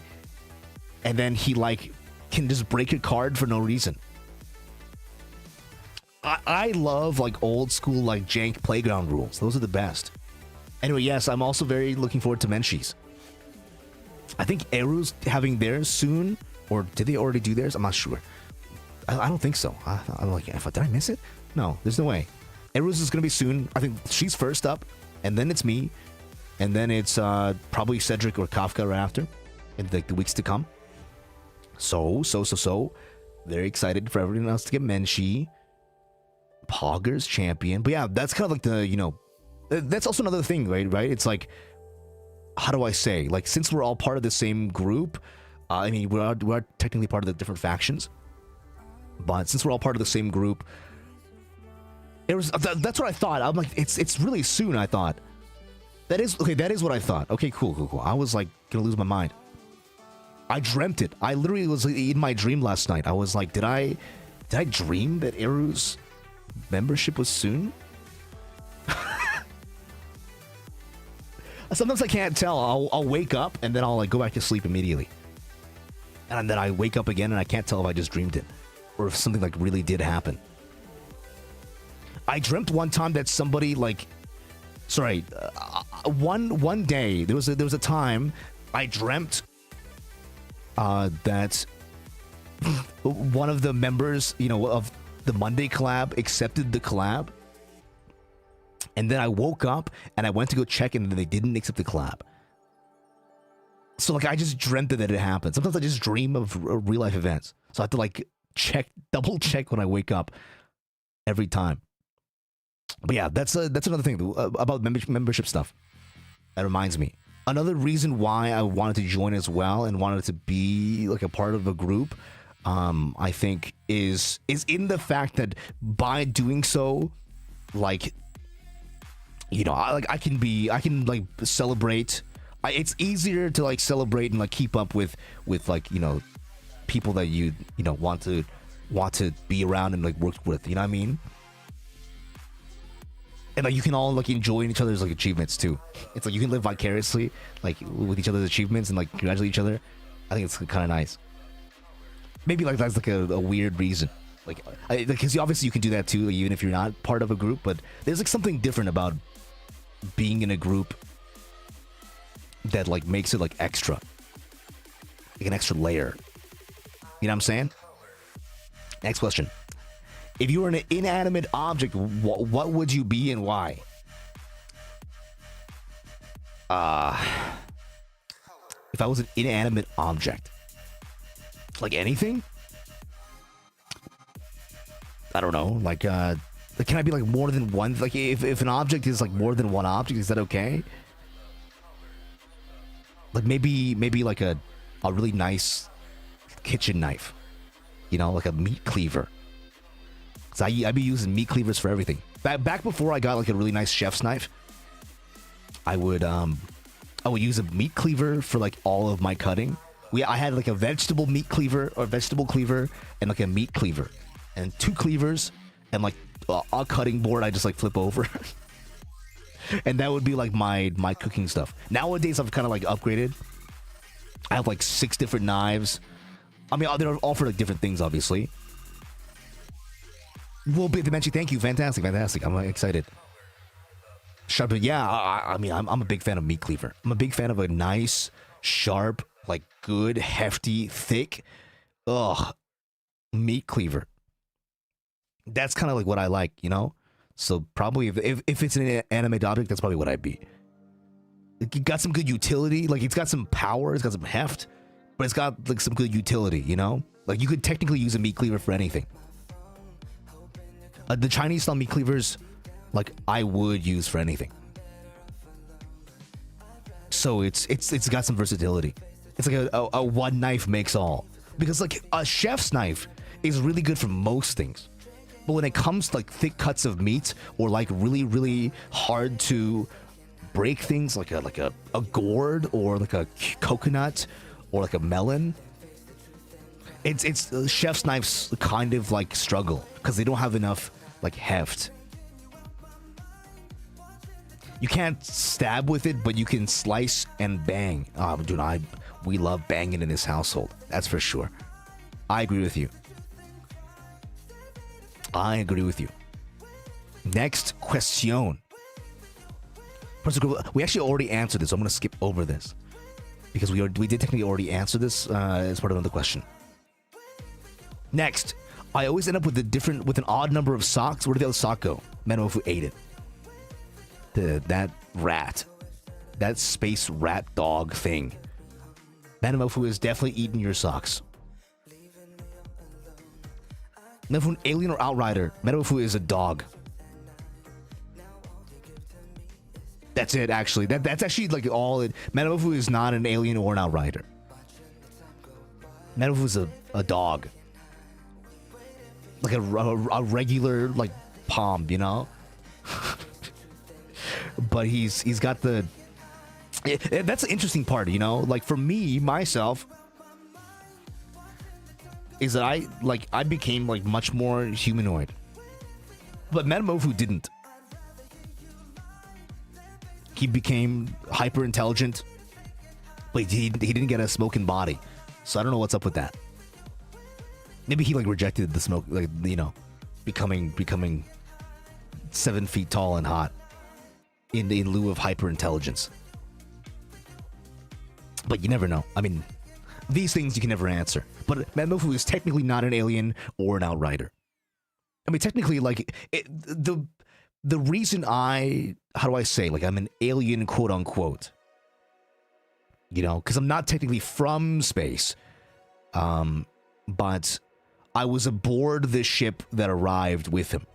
and then he like can just break a card for no reason. I love like old school like jank playground rules. Those are the best. Anyway, yes, I'm also very looking forward to Menchies. I think Eru's having theirs soon, or did they already do theirs? I'm not sure. I don't think so. I'm like, did I miss it? No, there's no way. Eru's is gonna be soon. I think she's first up, and then it's me, and then it's probably Cedric or Kafka right after, in like the weeks to come. So, very excited for everyone else to get Menchie. Pogger's champion. But yeah, that's kind of like the, you know, that's also another thing, right? It's like, how do I say? Like, since we're all part of the same group, I mean, we're technically part of the different factions, but since we're all part of the same group, it was that's what I thought. I'm like, it's really soon. I thought that is okay. That is what I thought. Okay, cool. I was like gonna lose my mind. I dreamt it. I literally was in my dream last night. I was like, did I dream that Eru's membership was soon? Sometimes I can't tell. I'll wake up and then I'll like go back to sleep immediately. And then I wake up again and I can't tell if I just dreamed it or if something like really did happen. I dreamt one time that somebody like, sorry, one day there was a time I dreamt that one of the members, of the Monday collab accepted the collab. And then I woke up and I went to go check and they didn't accept the collab. So like I just dreamt that it happened. Sometimes I just dream of real life events. So I have to like double check when I wake up every time. But yeah, that's another thing about membership stuff. That reminds me. Another reason why I wanted to join as well and wanted to be like a part of a group, I think is in the fact that by doing so, like, I can like celebrate. It's easier to like celebrate and like keep up with like, people that you want to be around and like work with, you know what I mean? And like you can all like enjoy each other's like achievements too. It's like you can live vicariously like with each other's achievements and like congratulate each other. I think it's kind of nice. Maybe like that's like a weird reason. Like because obviously you can do that too, like, even if you're not part of a group. But there's like something different about being in a group that like makes it like extra, like an extra layer. You know what I'm saying? Next question. If you were an inanimate object, what would you be and why? If I was an inanimate object, like anything? I don't know. Like, can I be like more than one? Like, if an object is like more than one object, is that okay? Like maybe like a really nice kitchen knife, like a meat cleaver. So I'd be using meat cleavers for everything. Back before I got like a really nice chef's knife, I would use a meat cleaver for like all of my cutting. I had like a vegetable cleaver and like a meat cleaver and 2 cleavers and like a cutting board I just like flip over. And that would be like my cooking stuff. Nowadays I've kind of like upgraded. I have like 6 different knives. I mean, they're all for like different things, obviously. Will be Dimension, thank you. Fantastic. I'm excited. Sharp, yeah. I mean, I'm a big fan of meat cleaver. I'm a big fan of a nice, sharp, like good, hefty, thick, meat cleaver. That's kind of like what I like, So probably if it's an animate object, that's probably what I'd be. It got some good utility, like it's got some power, it's got some heft, but it's got like some good utility, Like you could technically use a meat cleaver for anything. The Chinese style meat cleavers, like I would use for anything. So it's got some versatility. It's like a one knife makes all. Because like a chef's knife is really good for most things. But when it comes to like thick cuts of meat or like really, really hard to break things like a gourd or like a coconut or like a melon, it's chef's knives kind of like struggle because they don't have enough like heft. You can't stab with it, but you can slice and bang. Dude, we love banging in this household. That's for sure. I agree with you. Next question. We actually already answered this, so I'm going to skip over this. Because we did technically already answer this as part of another question. Next. I always end up with an odd number of socks. Where did the other sock go? Menofu ate it. That rat. That space rat dog thing. Menofu is definitely eating your socks. Menofu, alien or outrider? Menofu is a dog. That's it, actually. That's actually like all it. Menofu is not an alien or an outrider. Metamorpho is a dog. Like a regular, like, palm, you know? But he's got the... that's the interesting part, you know? Like, for me, myself, is that I became, like, much more humanoid. But Metamorpho didn't. He became hyper intelligent, but he didn't get a smoking body. So I don't know what's up with that. Maybe he like rejected the smoke, like, you know, becoming 7 feet tall and hot in lieu of hyper intelligence. But you never know. I mean, these things you can never answer. But Metamorpho is technically not an alien or an outrider. I mean, technically, like, the reason how do I say, like, I'm an alien, quote unquote, you know, because I'm not technically from space, but I was aboard the ship that arrived with him.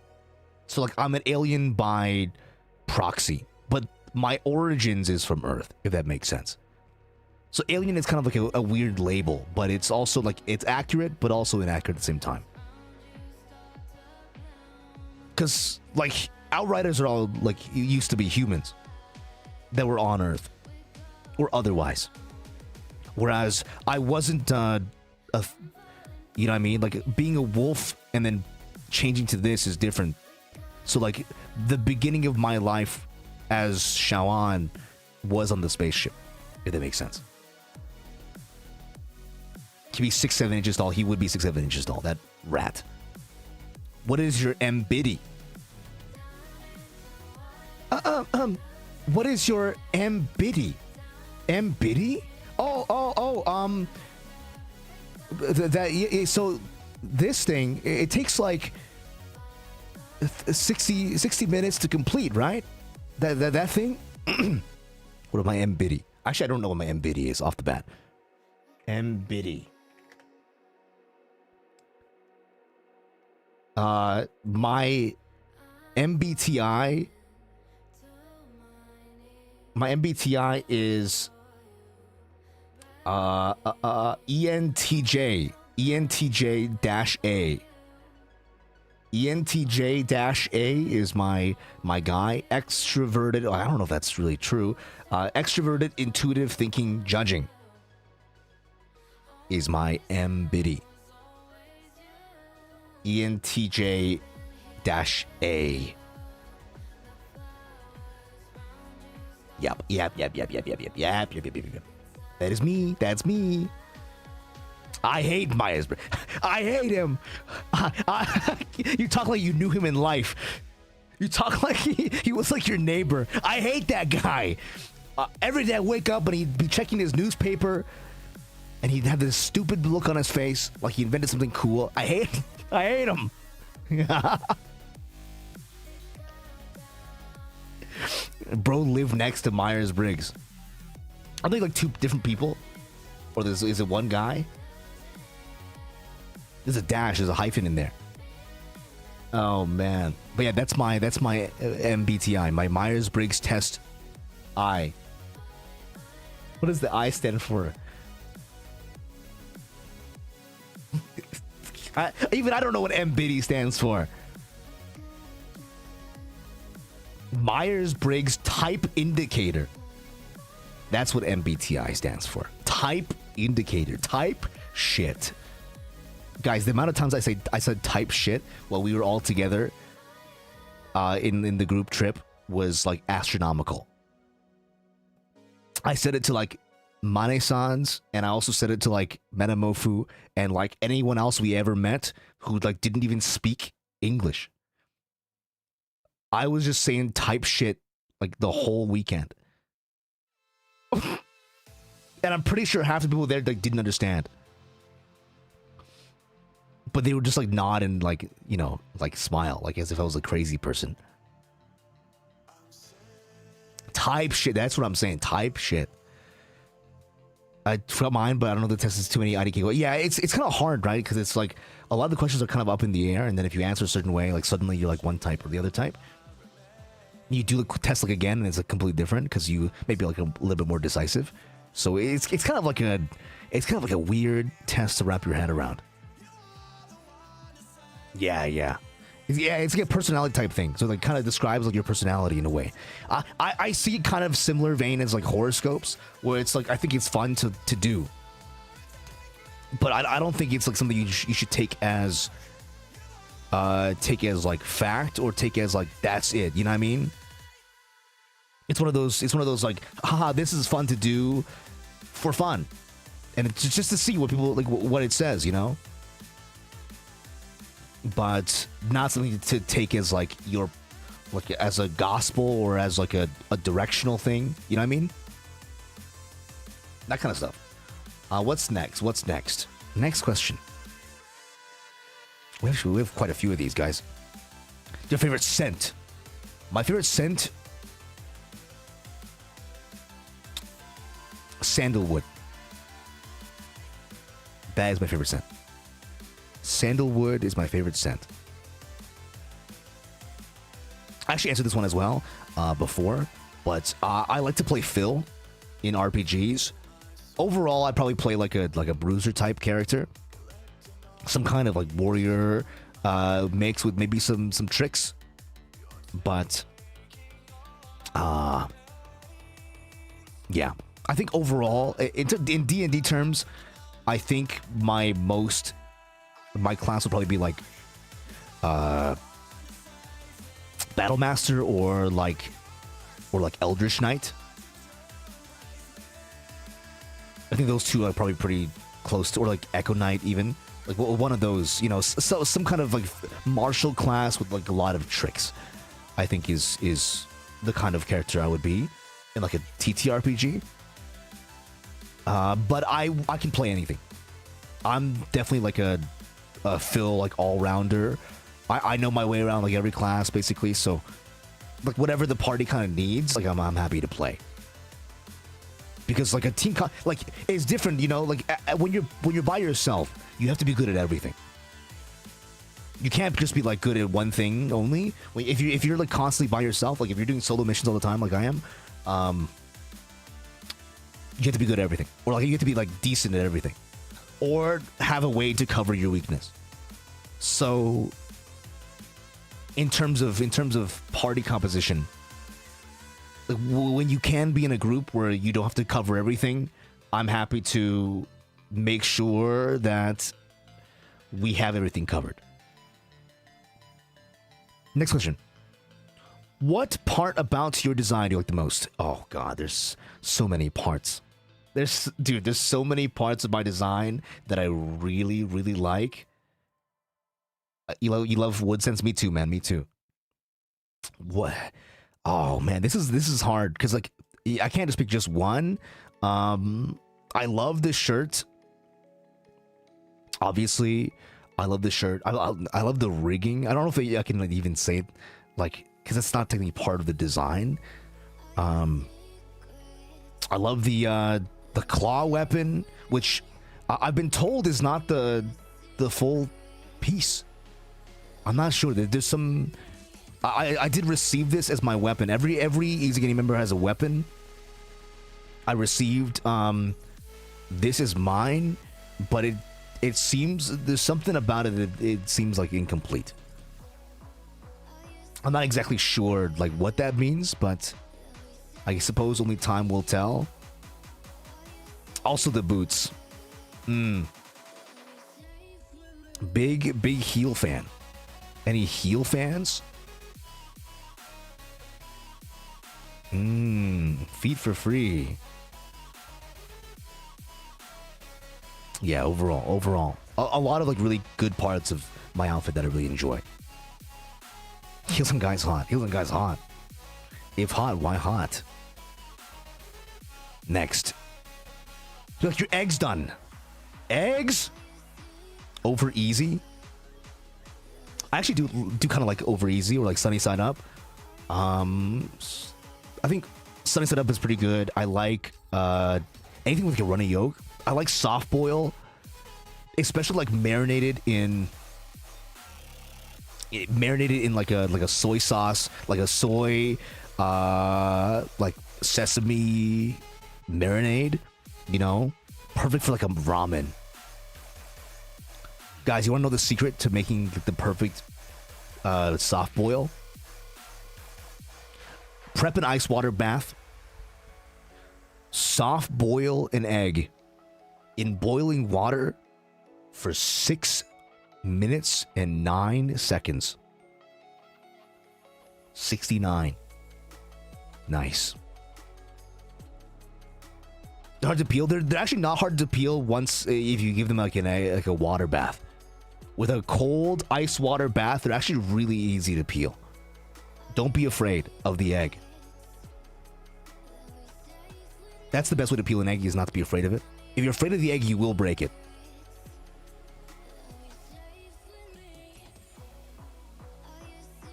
So, like, I'm an alien by proxy, but my origins is from Earth, if that makes sense. So alien is kind of like a weird label, but it's also, like, it's accurate, but also inaccurate at the same time. Because, like, Outriders are all, like, used to be humans that were on Earth or otherwise. Whereas I wasn't, you know what I mean? Like, being a wolf and then changing to this is different. So, like, the beginning of my life as ShaoAn was on the spaceship, if that makes sense. He'd be 6-7 inches tall. He would be 6-7 inches tall. That rat. What is your MBIDI? What is your MBIDI? MBIDI? So this thing, it takes like 60 minutes to complete, right? That thing? What are my MBIDI? Actually, I don't know what my MBIDI is off the bat. MBIDI. My MBTI. My MBTI is ENTJ. ENTJ-A. ENTJ-A is my guy. Extroverted. Oh, I don't know if that's really true. Extroverted, intuitive, thinking, judging is my MBIDI. ENTJ-A. Yep. That is me. That's me. I hate Myers-Briggs. I hate him. You talk like you knew him in life. You talk like he was like your neighbor. I hate that guy. Every day I wake up and he'd be checking his newspaper and he'd have this stupid look on his face like he invented something cool. I hate him. Bro lived next to Myers-Briggs. Are they like two different people? Or is it one guy? There's a dash, there's a hyphen in there. Oh man. But yeah, that's my MBTI, my Myers-Briggs test I. What does the I stand for? I don't know what MBIDI stands for. Myers-Briggs Type Indicator. That's what MBTI stands for. Type Indicator. Type shit. Guys, the amount of times I said type shit while we were all together in the group trip was like astronomical. I said it to like Mane-sans, and I also said it to like Metamorpho and like anyone else we ever met who like didn't even speak English. I was just saying type shit like the whole weekend. And I'm pretty sure half the people there like didn't understand. But they were just like nod and like, you know, like smile, like as if I was a crazy person. Type shit, that's what I'm saying. Type shit. I forgot mine, but I don't know if the test is too many IDK. Yeah, it's kind of hard, right? Because it's like a lot of the questions are kind of up in the air, and then if you answer a certain way, like suddenly you're like one type or the other type. You do the test like again, and it's like completely different because you maybe like a little bit more decisive. So it's kind of like It's kind of like a weird test to wrap your head around. Yeah. It's like a personality type thing. So it kind of describes like your personality in a way. I see kind of similar vein as like horoscopes, where it's like I think it's fun to do, but I don't think it's like something you should take as like fact, or take as like that's it. You know what I mean? It's one of those like, haha, this is fun to do for fun, and it's just to see what people like, what it says, you know. But not something to take as like your, like as a gospel or as like a directional thing. You know what I mean? That kind of stuff. What's next? Next question. We have quite a few of these, guys. Your favorite scent? My favorite scent? Sandalwood. That is my favorite scent. Sandalwood is my favorite scent. I actually answered this one as well before, but I like to play Phil in RPGs. Overall, I probably play like a bruiser type character, some kind of like warrior mix with maybe some tricks. But yeah, I think overall in D&D terms, I think my class would probably be like Battlemaster or like Eldritch Knight. I think those two are probably pretty close to, or like Echo Knight even. Like one of those, you know, so some kind of like martial class with like a lot of tricks, I think is the kind of character I would be in like a TTRPG. But I can play anything. I'm definitely like a Phil like all-rounder. I know my way around like every class basically, so like whatever the party kind of needs, like I'm happy to play. Because like a team like it's different, you know, like when you're by yourself, you have to be good at everything. You can't just be like good at one thing only. If you're like constantly by yourself, like if you're doing solo missions all the time like I am, you have to be good at everything, or like you have to be like decent at everything, or have a way to cover your weakness. So in terms of party composition, like when you can be in a group where you don't have to cover everything, I'm happy to make sure that we have everything covered. Next question. What part about your design do you like the most? Oh god, there's so many parts. There's so many parts of my design that I really, really like. You love wood scents? Me too, man. Me too. What? Oh man, this is hard because like I can't just pick just one. I love this shirt. Obviously, I love this shirt. I love the rigging. I don't know if I can like, even say it, like, because it's not technically part of the design. I love the claw weapon, which I've been told is not the full piece. I'm not sure. There's some. I did receive this as my weapon. Every IZIGENIA member has a weapon. I received this is mine, but it seems there's something about it that it seems like incomplete. I'm not exactly sure like what that means, but I suppose only time will tell. Also the boots. Big heel fan. Any heel fans? Feet for free. Yeah, overall. A lot of like really good parts of my outfit that I really enjoy. Heels and guys hot. If hot, why hot? Next. You like your eggs done. Eggs? Over easy? I actually do kind of like over easy or like sunny side up. I think sunny side up is pretty good. I like anything with like a runny yolk. I like soft boil, especially like marinated in like a soy sauce, like a soy like sesame marinade, you know, Perfect for like a ramen. Guys, you want to know the secret to making the perfect soft boil? Prep an ice water bath. Soft boil an egg in boiling water for 6 minutes and 9 seconds. 69. Nice. They're hard to peel. They're actually not hard to peel once if you give them like a water bath. With a cold ice water bath, they're actually really easy to peel. Don't be afraid of the egg. That's the best way to peel an egg, is not to be afraid of it. If you're afraid of the egg, you will break it.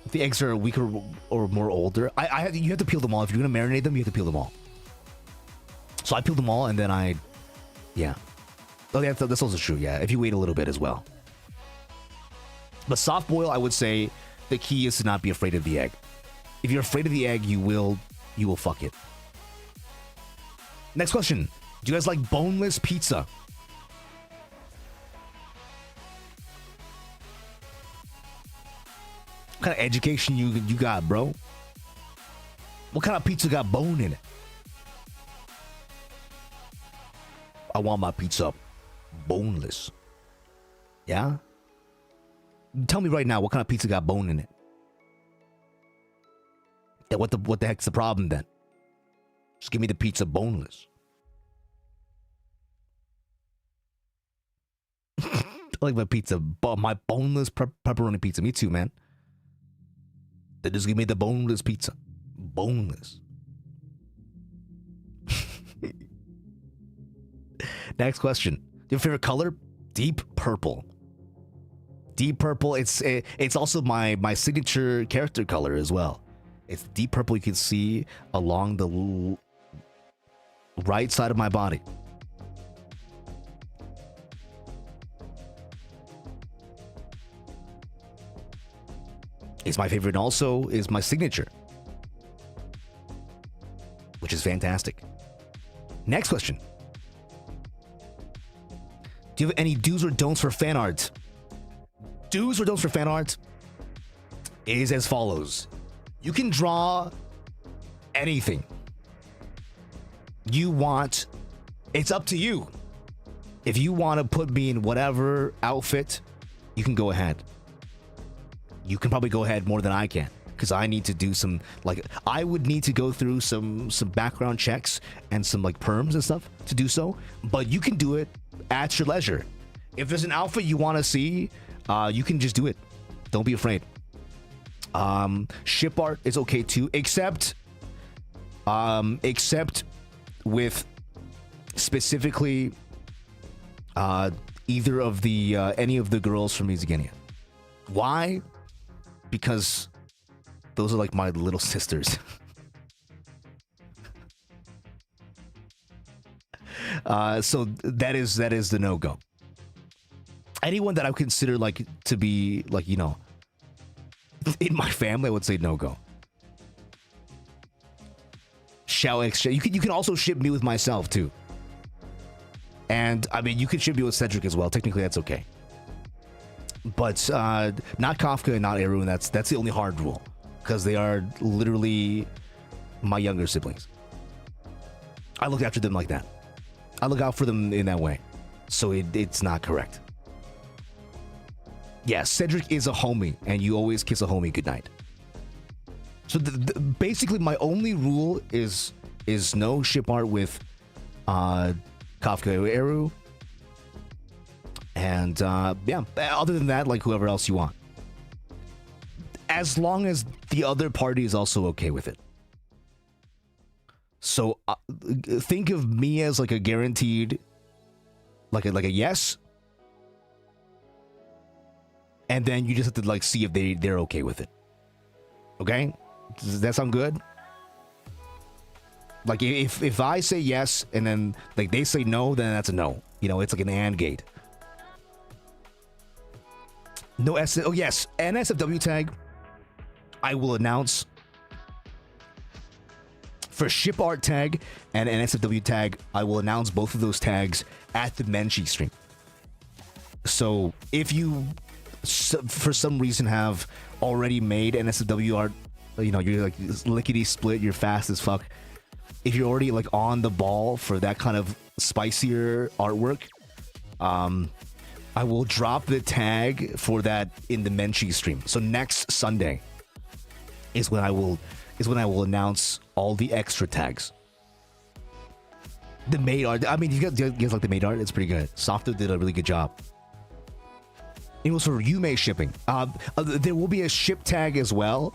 If the eggs are weaker or more older, you have to peel them all. If you're going to marinate them, you have to peel them all. So I peeled them all, and then yeah. Oh, yeah, that's also true, yeah. If you wait a little bit as well. But soft boil, I would say the key is to not be afraid of the egg. If you're afraid of the egg, you will fuck it. Next question. Do you guys like boneless pizza? What kind of education you got, bro? What kind of pizza got bone in it? I want my pizza boneless. Yeah? Tell me right now, what kind of pizza got bone in it? Yeah, what the heck's the problem then? Just give me the pizza boneless. I like my pizza, my boneless pepperoni pizza. Me too, man. They just give me the boneless pizza. Boneless. Next question. Do you have a favorite color? Deep purple. Deep purple. It's also my signature character color as well. It's deep purple. You can see along the right side of my body. It's my favorite, and also is my signature, which is fantastic. Next question. Do you have any do's or don'ts for fan art? Do's or don'ts for fan art is as follows. You can draw anything you want. It's up to you. If you want to put me in whatever outfit, you can go ahead. You can probably go ahead more than I can, because I need to do some, like, I would need to go through some background checks and some like perms and stuff to do so, but you can do it at your leisure. If there's an outfit you want to see, you can just do it. Don't be afraid. Ship art is okay too, except with specifically either of the any of the girls from IZIGENIA. Why? Because those are like my little sisters. So that is the no-go. Anyone that I would consider like to be like, you know, in my family, I would say no-go. ShaoAn. You can also ship me with myself too. And I mean, you can ship me with Cedric as well. Technically, that's okay. But not Kafka and not Eru, and that's the only hard rule, because they are literally my younger siblings. I look after them like that. I look out for them in that way. So it's not correct. Yeah, Cedric is a homie, and you always kiss a homie goodnight. So basically, my only rule is no ship art with Kafka or Eru. And yeah, other than that, like whoever else you want. As long as the other party is also okay with it. So think of me as like a guaranteed, like a yes. And then you just have to like see if they're okay with it. Okay? Does that sound good? Like if I say yes and then like they say no, then that's a no. You know, it's like an AND gate. No S. Oh yes, NSFW tag. I will announce For ship art tag and NSFW tag, I will announce both of those tags at the Menchie stream. So if you, for some reason, have already made NSFW art, you know, you're like lickety split, you're fast as fuck. If you're already like on the ball for that kind of spicier artwork, I will drop the tag for that in the Menchie stream. So next Sunday is when I will announce all the extra tags. The made art. I mean, you guys like the made art? It's pretty good. Softo did a really good job. It was for Yume shipping. There will be a ship tag as well.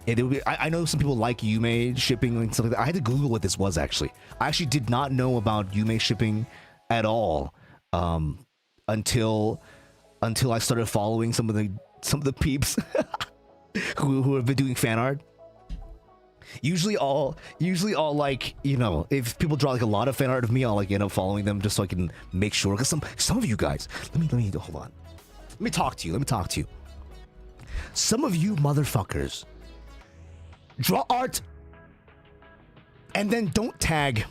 It will be. I know some people like Yume shipping and stuff like that. I had to Google what this was actually. I actually did not know about Yume shipping at all until I started following some of the peeps who have been doing fan art. Usually all like, you know, if people draw like a lot of fan art of me, I'll like end up following them just so I can make sure. Because some of you guys, let me hold on. Let me talk to you. Some of you motherfuckers draw art and then don't tag.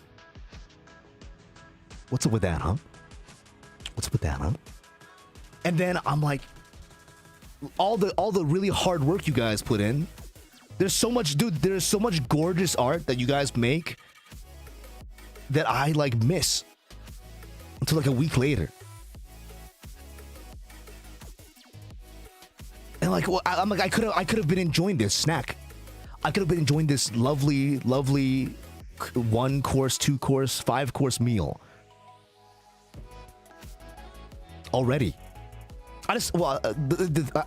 What's up with that, huh? And then I'm like, all the really hard work you guys put in. There's so much, dude. There's so much gorgeous art that you guys make that I like miss until like a week later. And like, well, I'm like, I could have been enjoying this snack. I could have been enjoying this lovely 1 course, 2 course, 5 course meal already. I just, well, I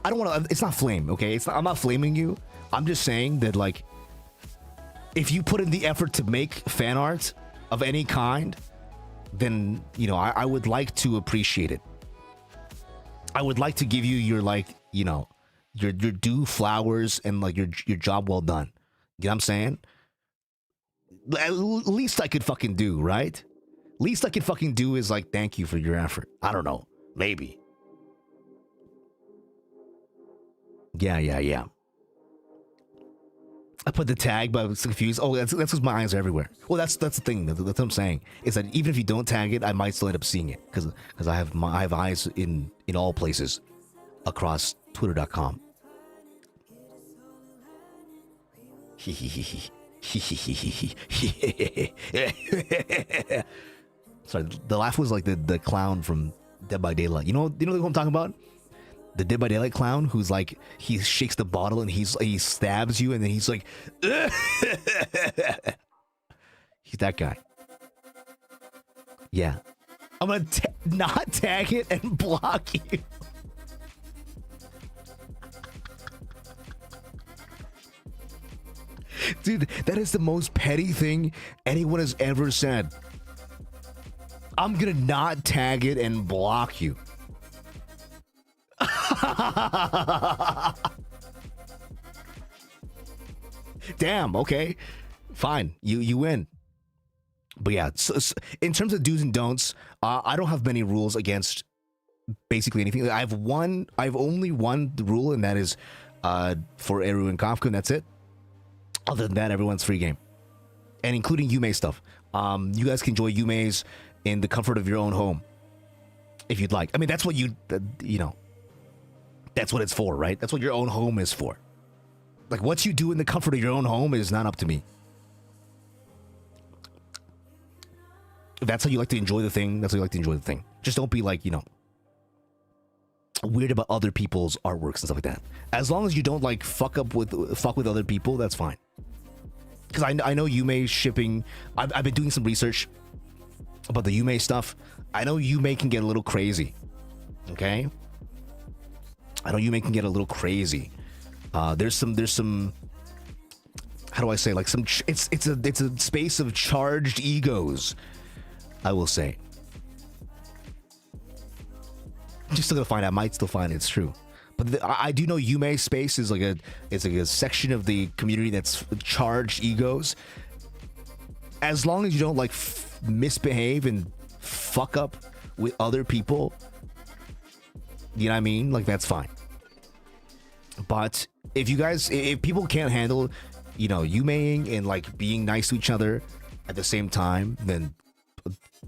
don't want to. It's not flame, okay? I'm not flaming you. I'm just saying that, like, if you put in the effort to make fan art of any kind, then, you know, I would like to appreciate it. I would like to give you your, like, you know, your due flowers and like your job well done. You know what I'm saying? At least I could fucking do, right? Least I could fucking do is like thank you for your effort. I don't know, maybe. Yeah. I put the tag, but I was confused. Oh, that's because my eyes are everywhere. Well, that's the thing. That's what I'm saying. Is that even if you don't tag it, I might still end up seeing it because I have eyes in all places across Twitter.com. Sorry, the laugh was like the clown from Dead by Daylight. You know who I'm talking about? The Dead by Daylight clown who's like, he shakes the bottle and he stabs you and then he's like, he's that guy. Yeah. I'm gonna not tag it and block you. Dude, that is the most petty thing anyone has ever said. I'm gonna not tag it and block you. Damn, okay. Fine. You win. But yeah, so in terms of do's and don'ts, I don't have many rules against basically anything. I've only one rule, and that is for Eru and Kafka, and that's it. Other than that, everyone's free game. And including Yume stuff. You guys can enjoy Yume's in the comfort of your own home. If you'd like. I mean, that's what you know. That's what it's for, right? That's what your own home is for. Like, what you do in the comfort of your own home is not up to me. If that's how you like to enjoy the thing, that's how you like to enjoy the thing. Just don't be like, you know, weird about other people's artworks and stuff like that. As long as you don't like fuck with other people, that's fine. Because I know Yume shipping. I've been doing some research about the Yume stuff. I know Yume can get a little crazy. Okay. I know Yume can get a little crazy. There's some. How do I say? Like some. It's a space of charged egos. I will say. I'm just still gonna find out. I might still find it's true. But I do know Yume space is like a section of the community that's charged egos. As long as you don't like misbehave and fuck up with other people, you know what I mean? Like, that's fine. But if people can't handle yumeing and like being nice to each other at the same time, then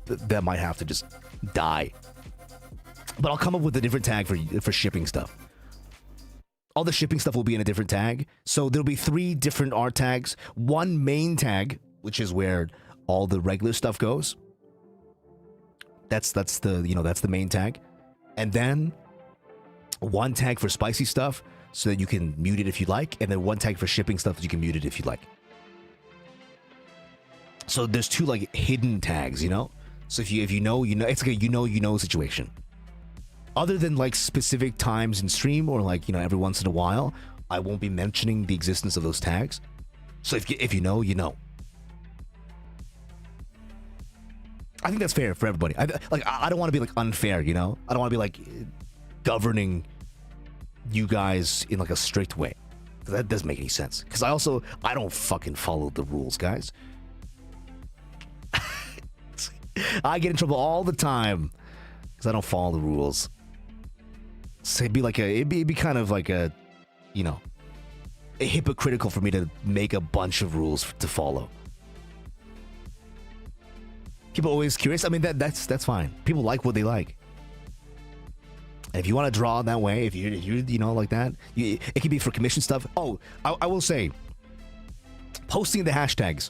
that might have to just die. But I'll come up with a different tag for shipping stuff. All the shipping stuff will be in a different tag. So there'll be 3 different art tags. One main tag, which is where all the regular stuff goes. That's the main tag. And then one tag for spicy stuff so that you can mute it if you like, and then one tag for shipping stuff that you can mute it if you like. So there's 2 like hidden tags, So if you know, it's like a situation. Other than like specific times in stream or like every once in a while, I won't be mentioning the existence of those tags. So if you know, you know. I think that's fair for everybody. I don't want to be like unfair, I don't want to be like governing you guys in like a strict way. That doesn't make any sense. Because I don't fucking follow the rules, guys. I get in trouble all the time because I don't follow the rules. So it'd be kind of like a hypocritical for me to make a bunch of rules to follow. People are always curious. I mean, that's fine. People like what they like. And if you want to draw that way, if you like that, it can be for commission stuff. Oh, I will say, posting the hashtags.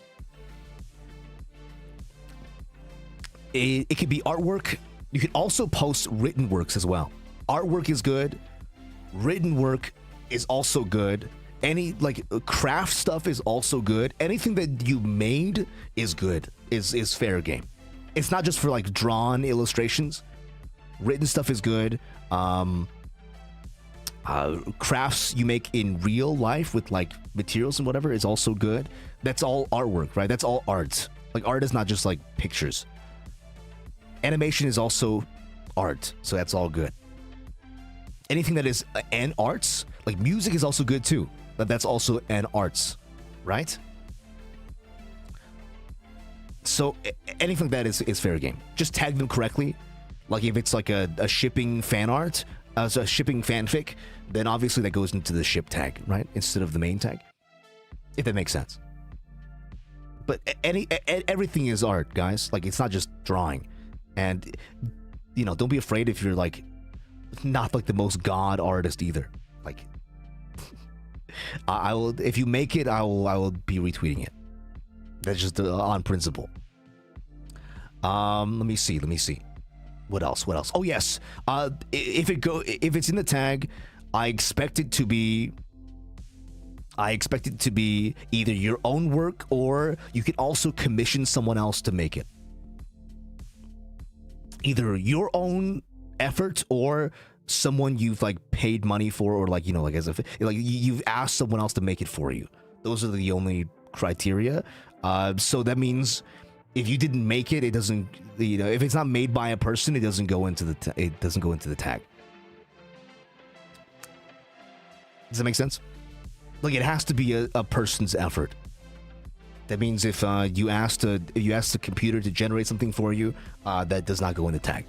It could be artwork. You can also post written works as well. Artwork is good. Written work is also good. Any like craft stuff is also good. Anything that you made is good. Is fair game. It's not just for like drawn illustrations. Written stuff is good. Crafts you make in real life with like materials and whatever is also good. That's all artwork, right? That's all art. Like art is not just like pictures. Animation is also art, so that's all good. Anything that is an arts, like music is also good too. But that's also an arts, right? So anything like that is fair game. Just tag them correctly. Like if it's like a shipping fan art, so a shipping fanfic, then obviously that goes into the ship tag, right? Instead of the main tag. If that makes sense. But everything is art, guys. Like it's not just drawing. And don't be afraid if you're like not like the most god artist either. Like I will, if you make it, I will be retweeting it. That's just on principle. Let me see. What else? Oh yes. If it's in the tag, I expect it to be either your own work or you can also commission someone else to make it. Either your own effort or someone you've like paid money for, or like like as if like you've asked someone else to make it for you. Those are the only criteria. So that means if you didn't make it, it doesn't. If it's not made by a person, it doesn't go into the tag. Does that make sense? Like it has to be a person's effort. That means if you ask the computer to generate something for you, that does not go in the tag.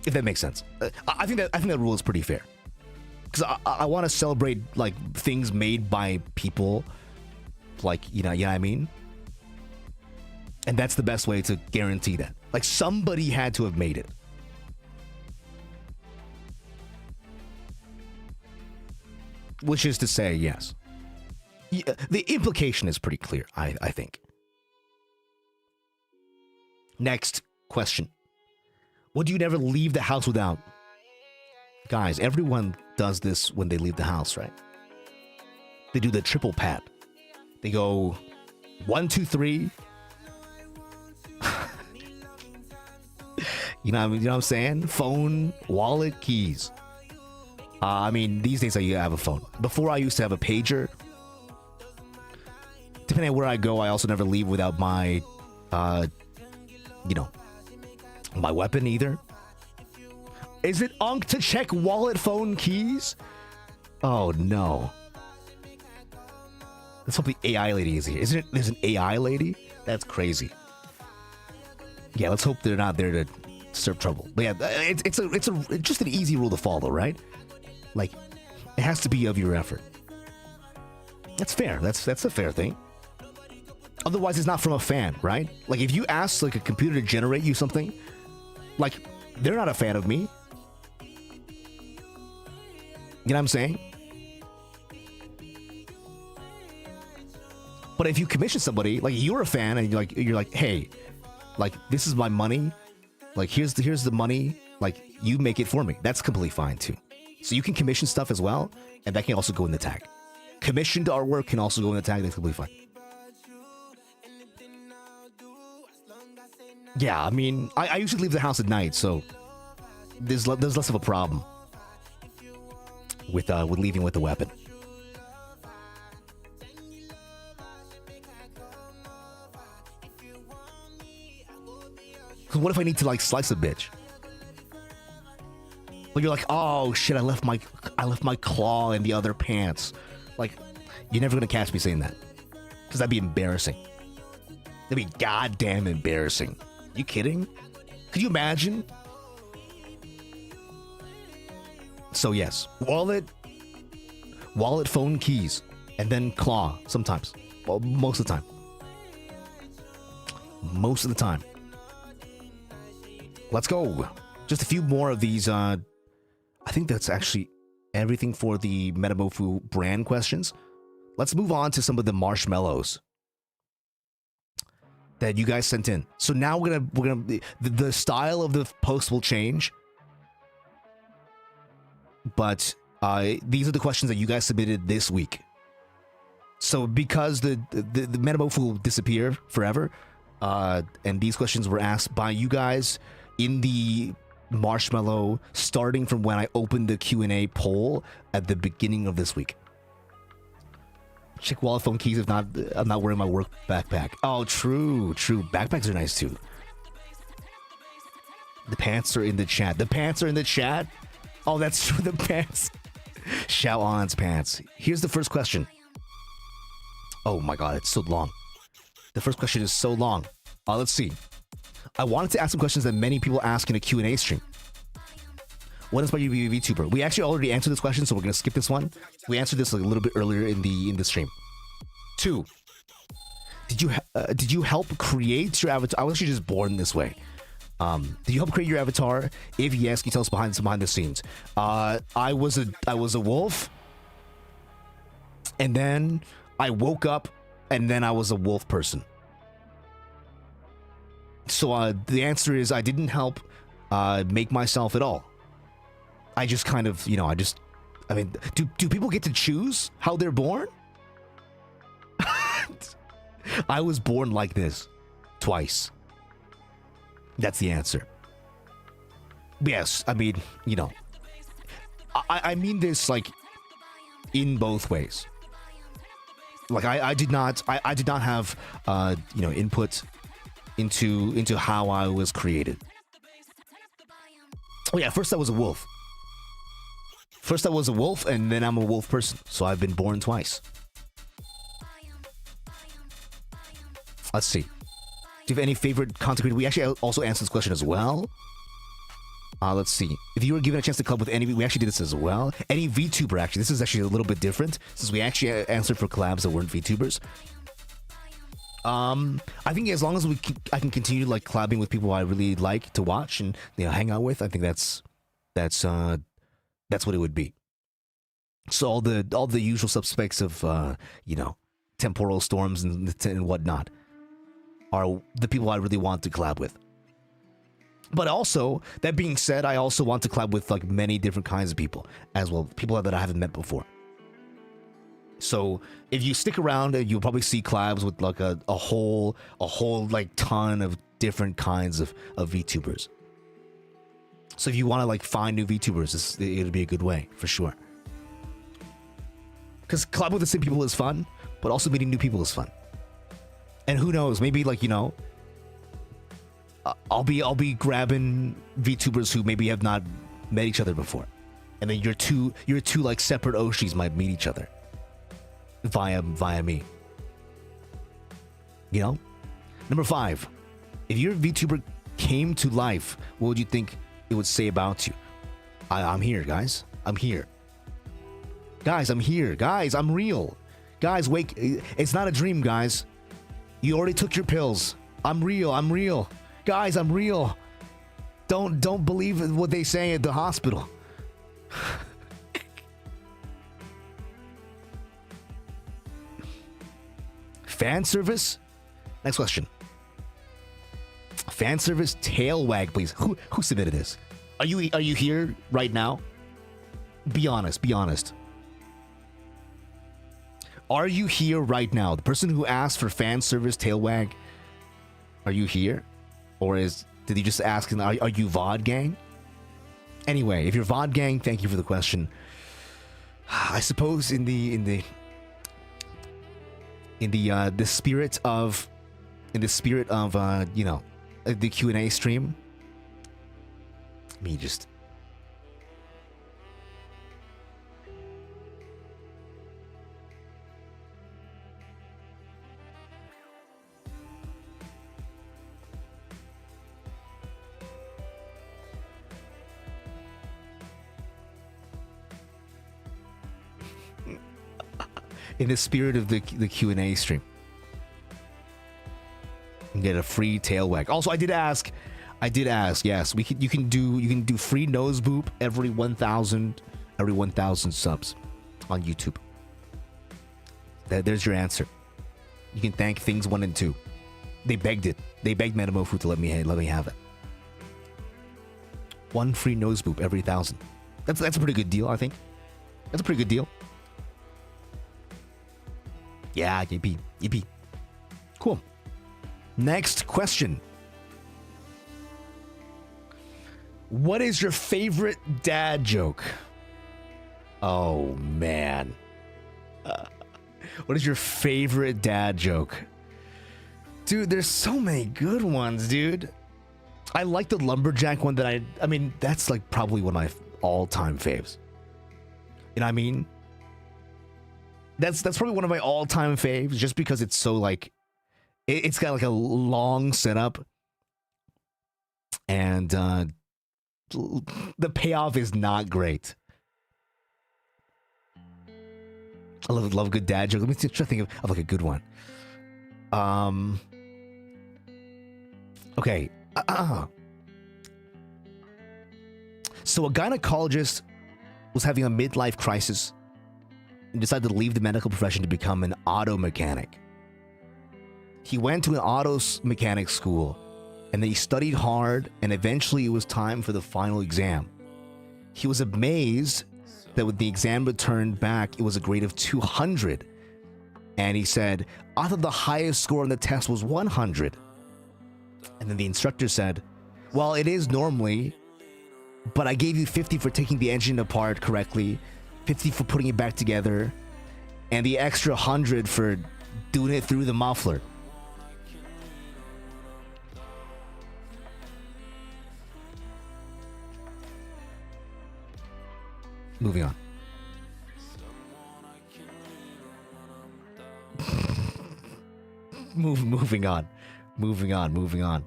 If that makes sense. I think that rule is pretty fair. Because I want to celebrate like things made by people, like you know what I mean. And that's the best way to guarantee that. Like somebody had to have made it. Which is to say, yes. Yeah, the implication is pretty clear, I think. Next question. Would you never leave the house without? Guys, everyone does this when they leave the house, right? They do the triple pat. They go 1, 2, 3. You know what I'm saying? Phone, wallet, keys. I mean, these days I have a phone. Before I used to have a pager. Depending on where I go, I also never leave without my, my weapon either. Is it unk to check wallet, phone, keys? Oh no. Let's hope the AI lady is here. Isn't it? There's an AI lady? That's crazy. Yeah, let's hope they're not there to stir up trouble. But yeah, it's just an easy rule to follow, right? Like, it has to be of your effort. That's fair. That's a fair thing. Otherwise, it's not from a fan, right? Like, if you ask like a computer to generate you something, like, they're not a fan of me. You know what I'm saying? But if you commission somebody, like you're a fan, and you're like, hey, like this is my money, like here's the money, like you make it for me. That's completely fine too. So you can commission stuff as well, and that can also go in the tag. Commissioned artwork can also go in the tag. That's completely fine. Yeah, I mean, I usually leave the house at night, so there's less of a problem with leaving with the weapon. Cause what if I need to like slice a bitch? Well, you're like, oh shit, I left my claw in the other pants. Like, you're never gonna catch me saying that, cause that'd be embarrassing. That'd be goddamn embarrassing. You kidding? Could you imagine? So yes, wallet, phone, keys, and then claw sometimes. Well, most of the time. Most of the time. Let's go. Just a few more of these. I think that's actually everything for the Metamofu brand questions. Let's move on to some of the marshmallows that you guys sent in. So now we're gonna the style of the post will change, but these are the questions that you guys submitted this week. So because the Metamofu will disappear forever, and these questions were asked by you guys in the marshmallow starting from when I opened the Q&A poll at the beginning of this week. Check wallet, phone, keys. If not, I'm not wearing my work backpack. Oh, true. Backpacks are nice too. The pants are in the chat. The pants are in the chat? Oh, that's true. The pants. ShaoAn's pants. Here's the first question. Oh my god, it's so long. The first question is so long. Let's see. I wanted to ask some questions that many people ask in a Q&A stream. What inspired you to be a VTuber? We actually already answered this question, so we're gonna skip this one. We answered this like a little bit earlier in the stream. 2. Did you help create your avatar? I was actually just born this way. Did you help create your avatar? If yes, can you tell us behind the scenes? I was a wolf, and then I woke up, and then I was a wolf person. So the answer is I didn't help make myself at all. I just kind of, I mean, do people get to choose how they're born? I was born like this twice. That's the answer. Yes, I mean, I mean this like in both ways. Like I did not have input into how I was created. Oh yeah, first I was a wolf. And then I'm a wolf person. So I've been born twice. Let's see. Do you have any favorite content creator? We actually also answered this question as well. Let's see. If you were given a chance to collab with any, we actually did this as well. Any VTuber, actually. This is actually a little bit different since we actually answered for collabs that weren't VTubers. I think as long as I can continue like collabing with people I really like to watch and hang out with, I think that's what it would be. So all the usual suspects of temporal storms and whatnot are the people I really want to collab with. But also, that being said, I also want to collab with like many different kinds of people as well, people that I haven't met before. So if you stick around, you'll probably see collabs with like a whole like ton of different kinds of VTubers. So if you want to like find new VTubers, it'll be a good way for sure. Because collab with the same people is fun, but also meeting new people is fun. And who knows, maybe like I'll be grabbing VTubers who maybe have not met each other before, and then your two like separate Oshis might meet each other via me. Number 5, if your VTuber came to life, what would you think it would say about you? I'm here, guys. I'm here. Guys, I'm here. Guys, I'm real. Guys, wake. It's not a dream, guys. You already took your pills. I'm real. I'm real. Guys, I'm real. Don't believe what they say at the hospital. Fan service? Next question. Fan service tail wag, please. Who submitted this? Are you here right now? Be honest. Be honest. Are you here right now? The person who asked for fan service tail wag. Are you here? Or did he just ask? Are you VOD gang? Anyway, if you're VOD gang, thank you for the question. I suppose in the spirit of you know, the Q&A stream. Let me just. In the spirit of the Q&A stream, and get a free tail wag. Also, I did ask. Yes, you can do free nose boop every 1,000 subs on YouTube. There's your answer. You can thank things 1 and 2. They begged it. They begged Metamofu to let me have it. 1 free nose boop every 1,000. That's a pretty good deal, I think. That's a pretty good deal. Yeah, yippee. Cool. Next question. What is your favorite dad joke? Oh, man. What is your favorite dad joke? Dude, there's so many good ones, dude. I like the lumberjack one that I mean, that's like probably one of my all-time faves. You know what I mean? That's probably one of my all-time faves, just because it's so like, it's got like a long setup, and the payoff is not great. I love a good dad joke. Let me try to think of like a good one. Okay. So a gynecologist was having a midlife crisis and decided to leave the medical profession to become an auto mechanic. He went to an auto mechanic school, and then he studied hard, and eventually it was time for the final exam. He was amazed that when the exam returned back, it was a grade of 200. And he said, I thought the highest score on the test was 100. And then the instructor said, well, it is normally, but I gave you 50 for taking the engine apart correctly, 50 for putting it back together, and the extra 100 for doing it through the muffler. Moving on. Moving on.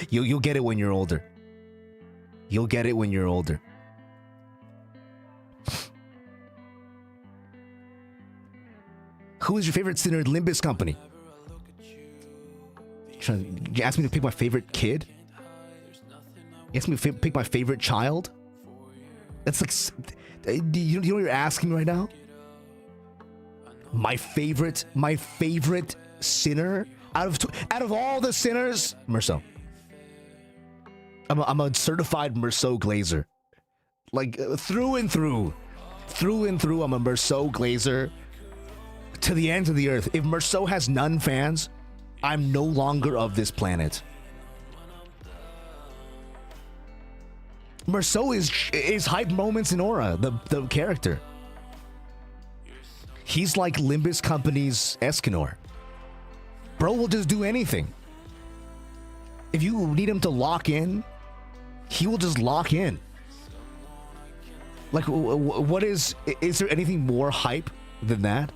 You'll get it when you're older. You'll get it when you're older. Who is your favorite singer at Limbus Company? You asked me to pick my favorite kid? You asked me to pick my favorite child? That's like... Do you know what you're asking me right now? My favorite sinner? Out of all the sinners? Merceau. I'm a certified Merceau glazer. Like, through and through. Through and through, I'm a Merceau glazer. To the ends of the earth. If Merceau has none fans, I'm no longer of this planet. Merceau is hype moments in aura, the character. He's like Limbus Company's Escanor. Bro will just do anything. If you need him to lock in, he will just lock in. Like, what is there anything more hype than that?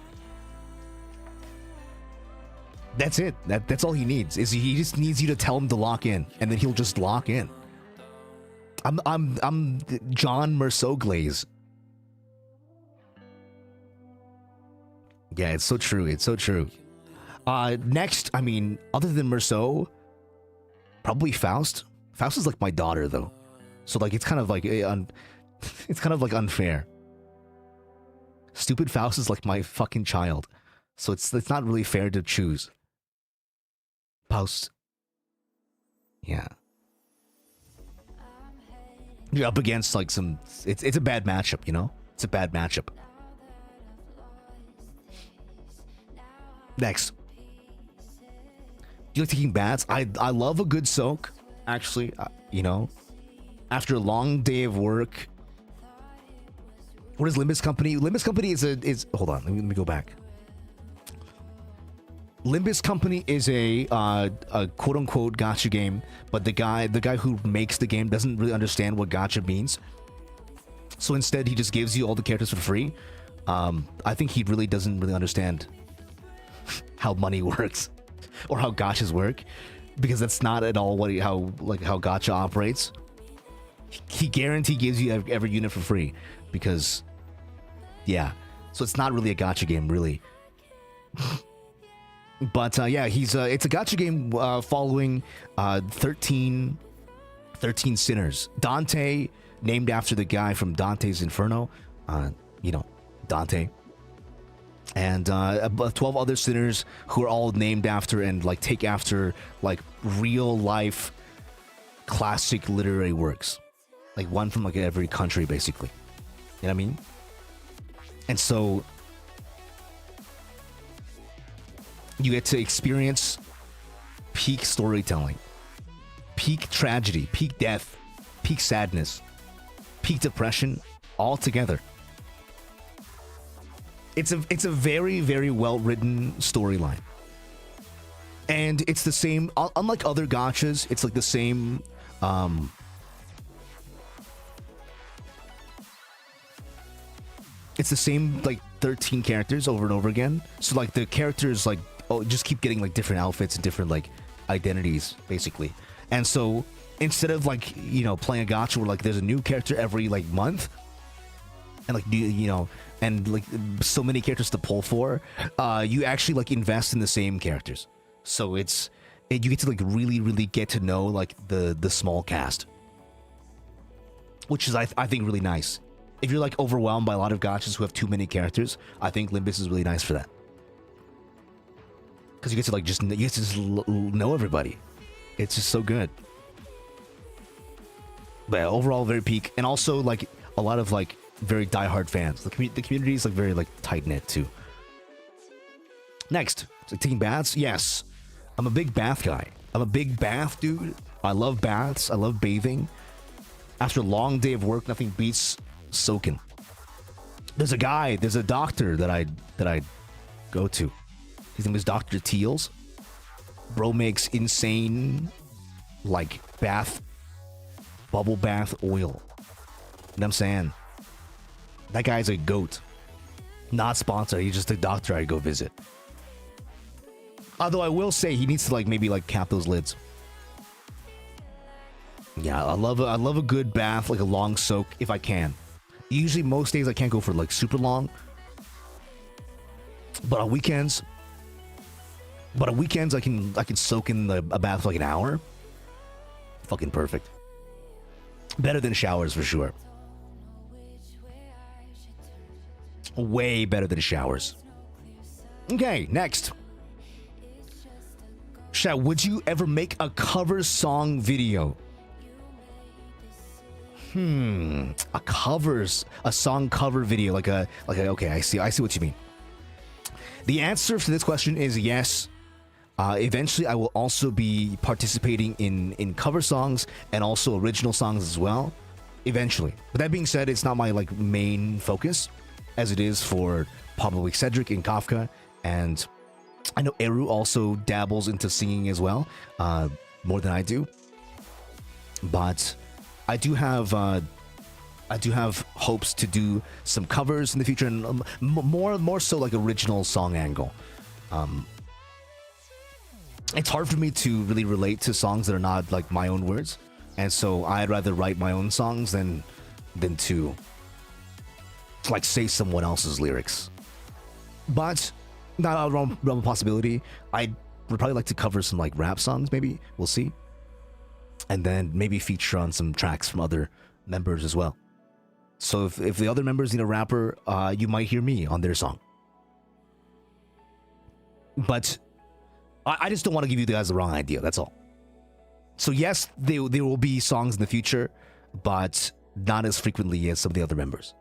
That's it. That's all he needs. Is he just needs you to tell him to lock in, and then he'll just lock in. I'm John Merceau Glaze. Yeah, it's so true. It's so true. Next, I mean, other than Merceau, probably Faust. Faust is like my daughter, though, so like it's kind of like it's kind of like unfair. Stupid Faust is like my fucking child, so it's not really fair to choose. Faust. Yeah. You're up against like some. It's a bad matchup, you know. It's a bad matchup. Next. Do you like taking baths? I love a good soak, actually. You know, after a long day of work. What is Limbus Company? Limbus Company is hold on. Let me go back. Limbus Company is a quote unquote gacha game, but the guy who makes the game doesn't really understand what gacha means. So instead, he just gives you all the characters for free. I think he really doesn't really understand how money works or how gachas work, because that's not at all how gacha operates. He guarantee gives you every unit for free because, yeah. So it's not really a gacha game, really. But yeah, it's a gacha game following 13 sinners. Dante, named after the guy from Dante's Inferno, you know, Dante. And 12 other sinners who are all named after and like take after like real life classic literary works. Like one from like every country, basically. You know what I mean? And so you get to experience peak storytelling, peak tragedy, peak death, peak sadness, peak depression, all together. It's a very, very well-written storyline. And it's the same, unlike other gachas, it's like the same, it's the same, like, 13 characters over and over again. So, like, the characters, like, just keep getting, like, different outfits and different, like, identities, basically. And so, instead of, like, you know, playing a gacha where, like, there's a new character every, like, month, and, like, you know, and, like, so many characters to pull for, you actually, like, invest in the same characters. So, you get to, like, really, really get to know, like, the small cast. Which is, I think, really nice. If you're, like, overwhelmed by a lot of gachas who have too many characters, I think Limbus is really nice for that. Because you get to, like, just know everybody. It's just so good. But yeah, overall, very peak. And also, like, a lot of, like, very diehard fans. The community is, like, very, like, tight-knit, too. Next. So, taking baths? Yes. I'm a big bath guy. I'm a big bath dude. I love baths. I love bathing. After a long day of work, nothing beats soaking. There's a doctor that I go to. His name is Dr. Teals. Bro makes insane, like, bubble bath oil. You know what I'm saying? That guy's a goat. Not sponsored. He's just a doctor I go visit. Although I will say he needs to, like, maybe, like, cap those lids. Yeah, I love a good bath, like a long soak if I can. Usually most days I can't go for, like, super long. But on weekends I can soak in a bath for like an hour. Fucking perfect. Better than showers for sure. Way better than showers. Okay, next. Shao, would you ever make a cover song video? A song cover video, okay, I see what you mean. The answer to this question is yes. Eventually, I will also be participating in cover songs and also original songs as well. Eventually. But that being said, it's not my, like, main focus, as it is for probably Cedric and Kafka, and I know Eru also dabbles into singing as well, more than I do. But I do have hopes to do some covers in the future, and more so like original song angle. it's hard for me to really relate to songs that are not like my own words, and so I'd rather write my own songs than to like say someone else's lyrics. But not a realm of possibility. I would probably like to cover some like rap songs, maybe. We'll see. And then maybe feature on some tracks from other members as well. So if the other members need a rapper, you might hear me on their song. But I just don't want to give you guys the wrong idea, that's all. So yes, there will be songs in the future, but not as frequently as some of the other members.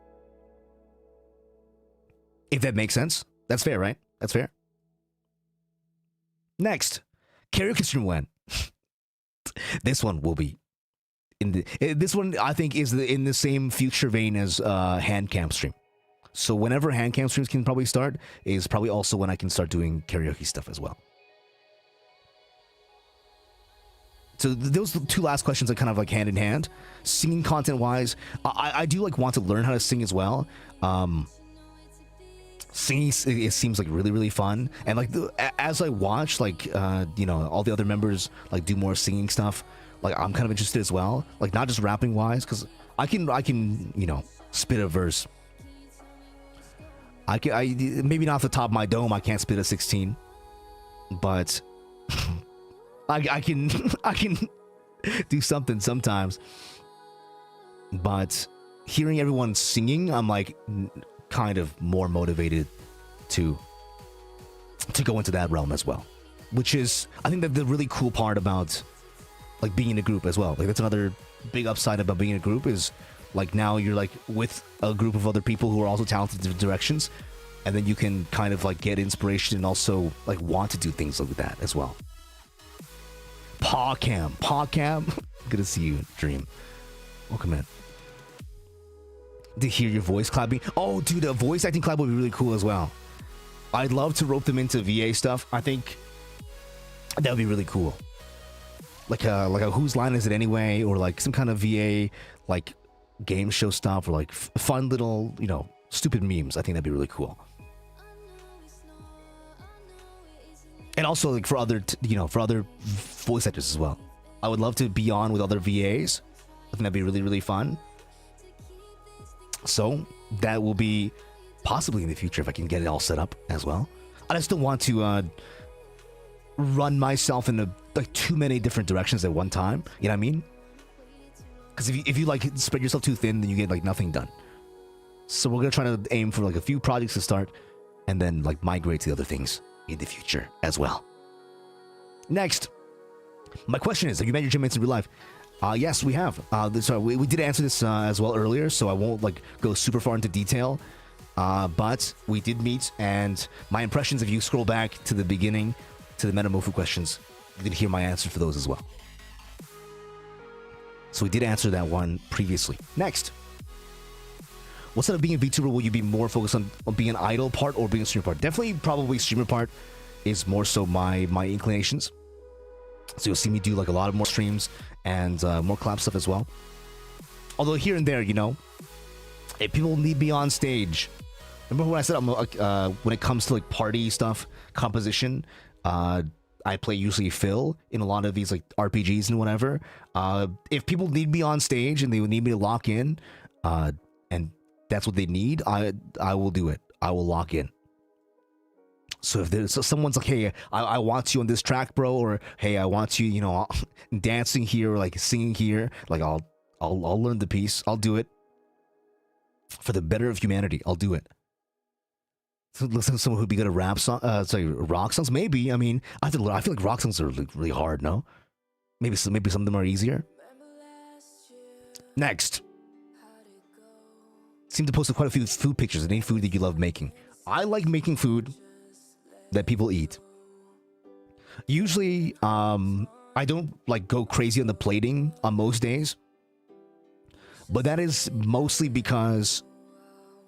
If that makes sense. That's fair, right? That's fair. Next, karaoke stream when? This one will be this one I think is in the same future vein as hand cam stream. So whenever hand cam streams can probably start is probably also when I can start doing karaoke stuff as well. So those two last questions are kind of like hand in hand. Singing content wise, I do like want to learn how to sing as well. Singing, it seems like really, really fun. And like as I watch like you know, all the other members like do more singing stuff, like I'm kind of interested as well. Like not just rapping wise, because I can you know, spit a verse. I maybe not off the top of my dome, I can't spit a 16, but I can do something sometimes. But hearing everyone singing, I'm like kind of more motivated to go into that realm as well, which is I think that the really cool part about like being in a group as well. Like that's another big upside about being in a group is like now you're like with a group of other people who are also talented in different directions, and then you can kind of like get inspiration and also like want to do things like that as well. Pawcam, good to see you, Dream. Welcome in. To hear your voice clapping. Oh, dude, a voice acting clap would be really cool as well. I'd love to rope them into VA stuff. I think that would be really cool. Like a whose line is it anyway, or like some kind of VA like game show stuff, or like fun little, you know, stupid memes. I think that'd be really cool. And also like for other you know, for other voice actors as well. I would love to be on with other VAs. I think that'd be really, really fun. So that will be possibly in the future if I can get it all set up as well. I just don't want to run myself in like too many different directions at one time. You know what I mean? Because if you like spread yourself too thin, then you get like nothing done. So we're gonna try to aim for like a few projects to start, and then like migrate to the other things in the future as well. Next, my question is: have you met your gym mates in real life? Yes, we have. So we did answer this as well earlier, so I won't like go super far into detail. But we did meet, and my impressions, if you scroll back to the beginning, to the Metamofu questions, you can hear my answer for those as well. So we did answer that one previously. Next, what side of being a VTuber will you be more focused on being an idol part or being a streamer part? Definitely, probably streamer part is more so my inclinations. So you'll see me do like a lot of more streams and more collab stuff as well. Although here and there, you know, if people need me on stage, remember when I said I'm when it comes to like party stuff, composition, I play usually Phil in a lot of these like RPGs and whatever. If people need me on stage and they would need me to lock in, and that's what they need, I will do it. I will lock in. So if there's someone's like, hey, I want you on this track, bro, or hey, I want you, you know, dancing here or like singing here, like I'll learn the piece. I'll do it for the better of humanity. I'll do it. So listen to someone who'd be good at rock songs. Maybe. I mean, I feel like rock songs are really hard. No, maybe some of them are easier. Next, seem to post quite a few food pictures. Any food that you love making? I like making food that people eat. Usually, I don't like go crazy on the plating on most days, but that is mostly because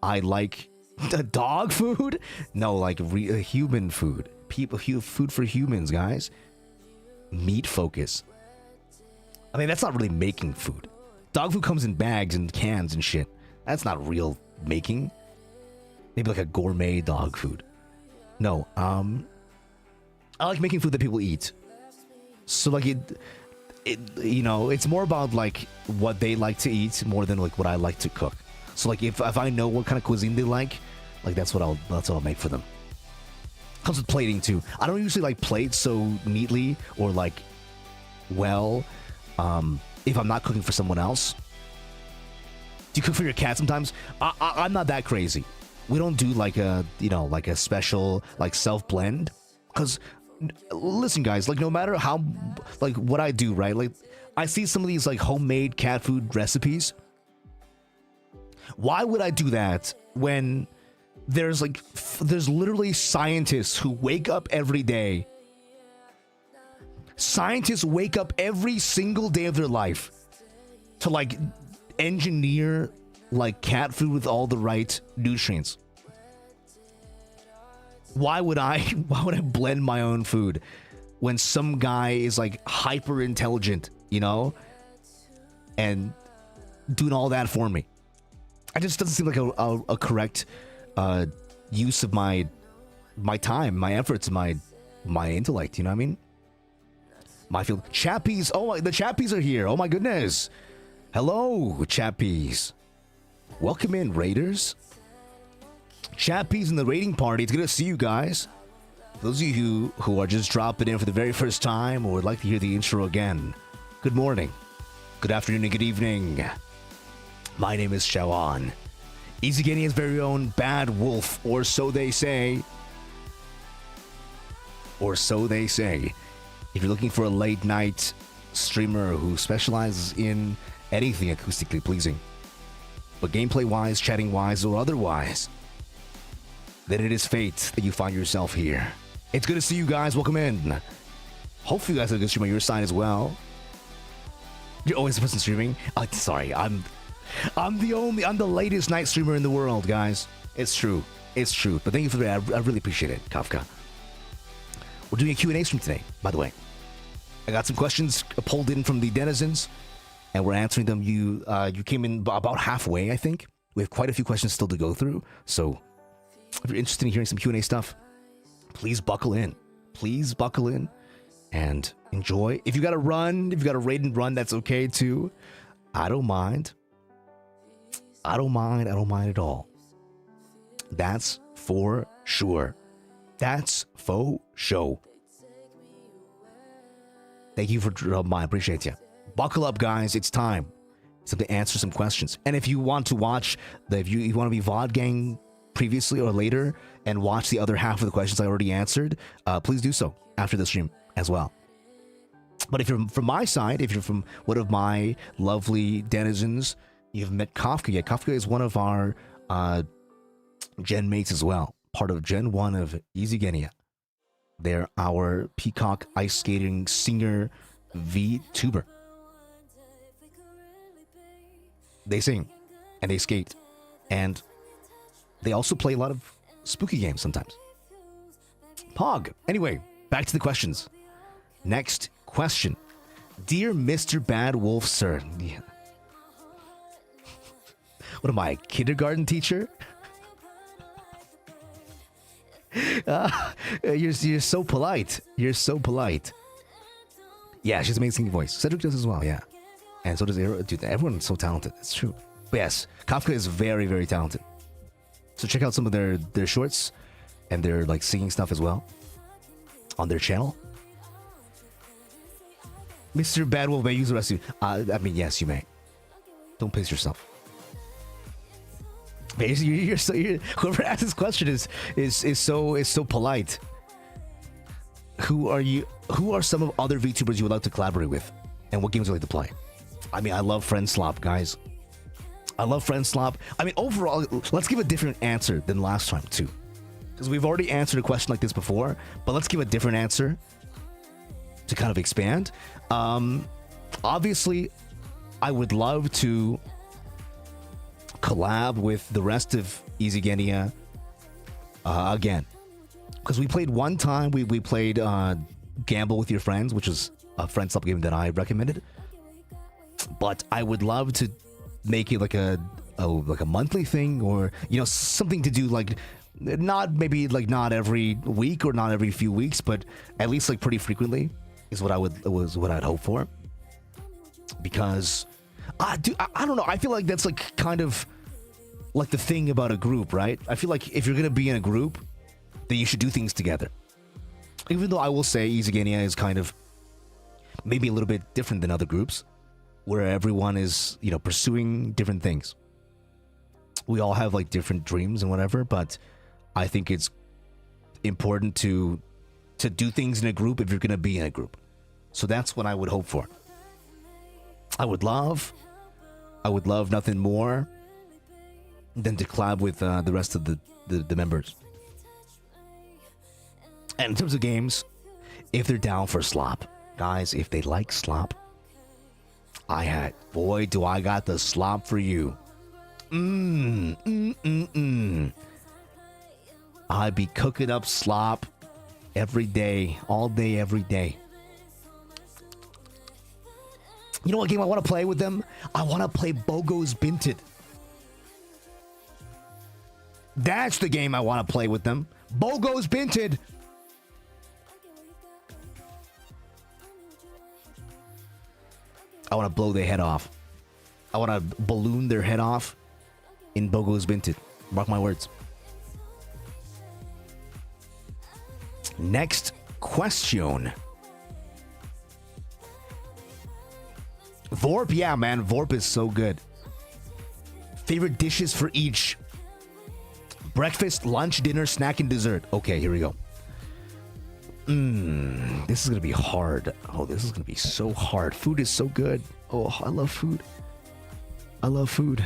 I like the dog food. No, like human food. Food for humans, guys. Meat focus. I mean, that's not really making food. Dog food comes in bags and cans and shit. That's not real making. Maybe like a gourmet dog food. No, I like making food that people eat. So like it you know, it's more about like what they like to eat more than like what I like to cook. So like if I know what kind of cuisine they like that's what I'll make for them. Comes with plating too. I don't usually like plate so neatly or like well if I'm not cooking for someone else. Do you cook for your cat sometimes? I'm not that crazy. We don't do like a, you know, like a special like self blend, because listen guys, like no matter how like what I do, right, like I see some of these like homemade cat food recipes. Why would I do that when there's literally scientists who wake up every day. Scientists wake up every single day of their life to like engineer like cat food with all the right nutrients. Why would I blend my own food when some guy is like hyper intelligent, you know, and doing all that for me? It just doesn't seem like a correct use of my time, my efforts, my intellect. You know what I mean? My field. Chappies. Oh, the Chappies are here. Oh my goodness. Hello, Chappies. Welcome in, Raiders. Chappies in the raiding party. It's good to see you guys. For those of you who are just dropping in for the very first time or would like to hear the intro again, good morning, good afternoon, and good evening. My name is ShaoAn, IZIGENIA's very own bad wolf, or so they say. Or so they say. If you're looking for a late night streamer who specializes in anything acoustically pleasing, but gameplay wise, chatting wise, or otherwise, then it is fate that you find yourself here. It's good to see you guys. Welcome in. Hopefully you guys have a good stream on your side as well. You're always the person streaming. Sorry, I'm the latest night streamer in the world, guys. It's true. It's true. But thank you for that. I really appreciate it, Kafka. We're doing a Q&A stream today, by the way. I got some questions pulled in from the denizens, and we're answering them. You came in about halfway, I think. We have quite a few questions still to go through. So if you're interested in hearing some Q&A stuff, please buckle in. Please buckle in and enjoy. If you got to run, if you got to raid and run, that's okay too. I don't mind. I don't mind at all. That's for sure. That's faux show. Thank you for dropping by. Appreciate you. Buckle up, guys. It's time. It's time to answer some questions. And if you want to watch, if you want to be VOD gang previously or later and watch the other half of the questions I already answered, please do so after the stream as well. But if you're from my side, if you're from one of my lovely denizens, you've met Kafka yet. Kafka is one of our gen mates as well. Part of Gen 1 of IZIGENIA. They're our peacock ice skating singer Vtuber. They sing and they skate, and they also play a lot of spooky games sometimes. Pog. Anyway, back to the questions. Next question. Dear Mr. Bad Wolf, sir. Yeah. What am I, a kindergarten teacher? You're so polite. You're so polite. Yeah, she's an amazing voice. Cedric does as well, yeah. And so does everyone. Dude, everyone's so talented. It's true. But yes, Kafka is very, very talented. So check out some of their shorts and their like singing stuff as well on their channel. Mr. Badwolf may use the rest of you. I mean, yes, you may. Don't piss yourself. Whoever asked this question is so polite. Who are some of other VTubers you would like to collaborate with, and what games you like to play? I mean, I love Friend Slop, guys. I love Friend Slop. I mean, overall, let's give a different answer than last time too, because we've already answered a question like this before. But let's give a different answer to kind of expand. Obviously, I would love to collab with the rest of IZIGENIA again, because we played one time. We played Gamble with Your Friends, which is a Friend Slop game that I recommended. But I would love to make it like a monthly thing, or something to do, like not every week or not every few weeks, but at least like pretty frequently. is what I'd hope for. Because I don't know. I feel like that's like kind of like the thing about a group, right? I feel like if you're gonna be in a group, then you should do things together. Even though I will say IZIGENIA is kind of maybe a little bit different than other groups, where everyone is, you know, pursuing different things. We all have like different dreams and whatever, but I think it's important to do things in a group if you're gonna be in a group. So that's what I would hope for. I would love nothing more than to collab with the rest of the members. And in terms of games, if they're down for slop, guys, if they like slop, boy, do I got the slop for you. I'd be cooking up slop every day, all day, every day. You know what game I want to play with them? I want to play Bogo's Binted. That's the game I want to play with them. Bogo's Binted. I want to blow their head off. I want to balloon their head off in Bogo's Binted. Mark my words. Next question. Vorp, yeah, man. Vorp is so good. Favorite dishes for each? Breakfast, lunch, dinner, snack, and dessert. Okay, here we go. This is gonna be hard. Oh, this is gonna be so hard. Food is so good. Oh, I love food. I love food.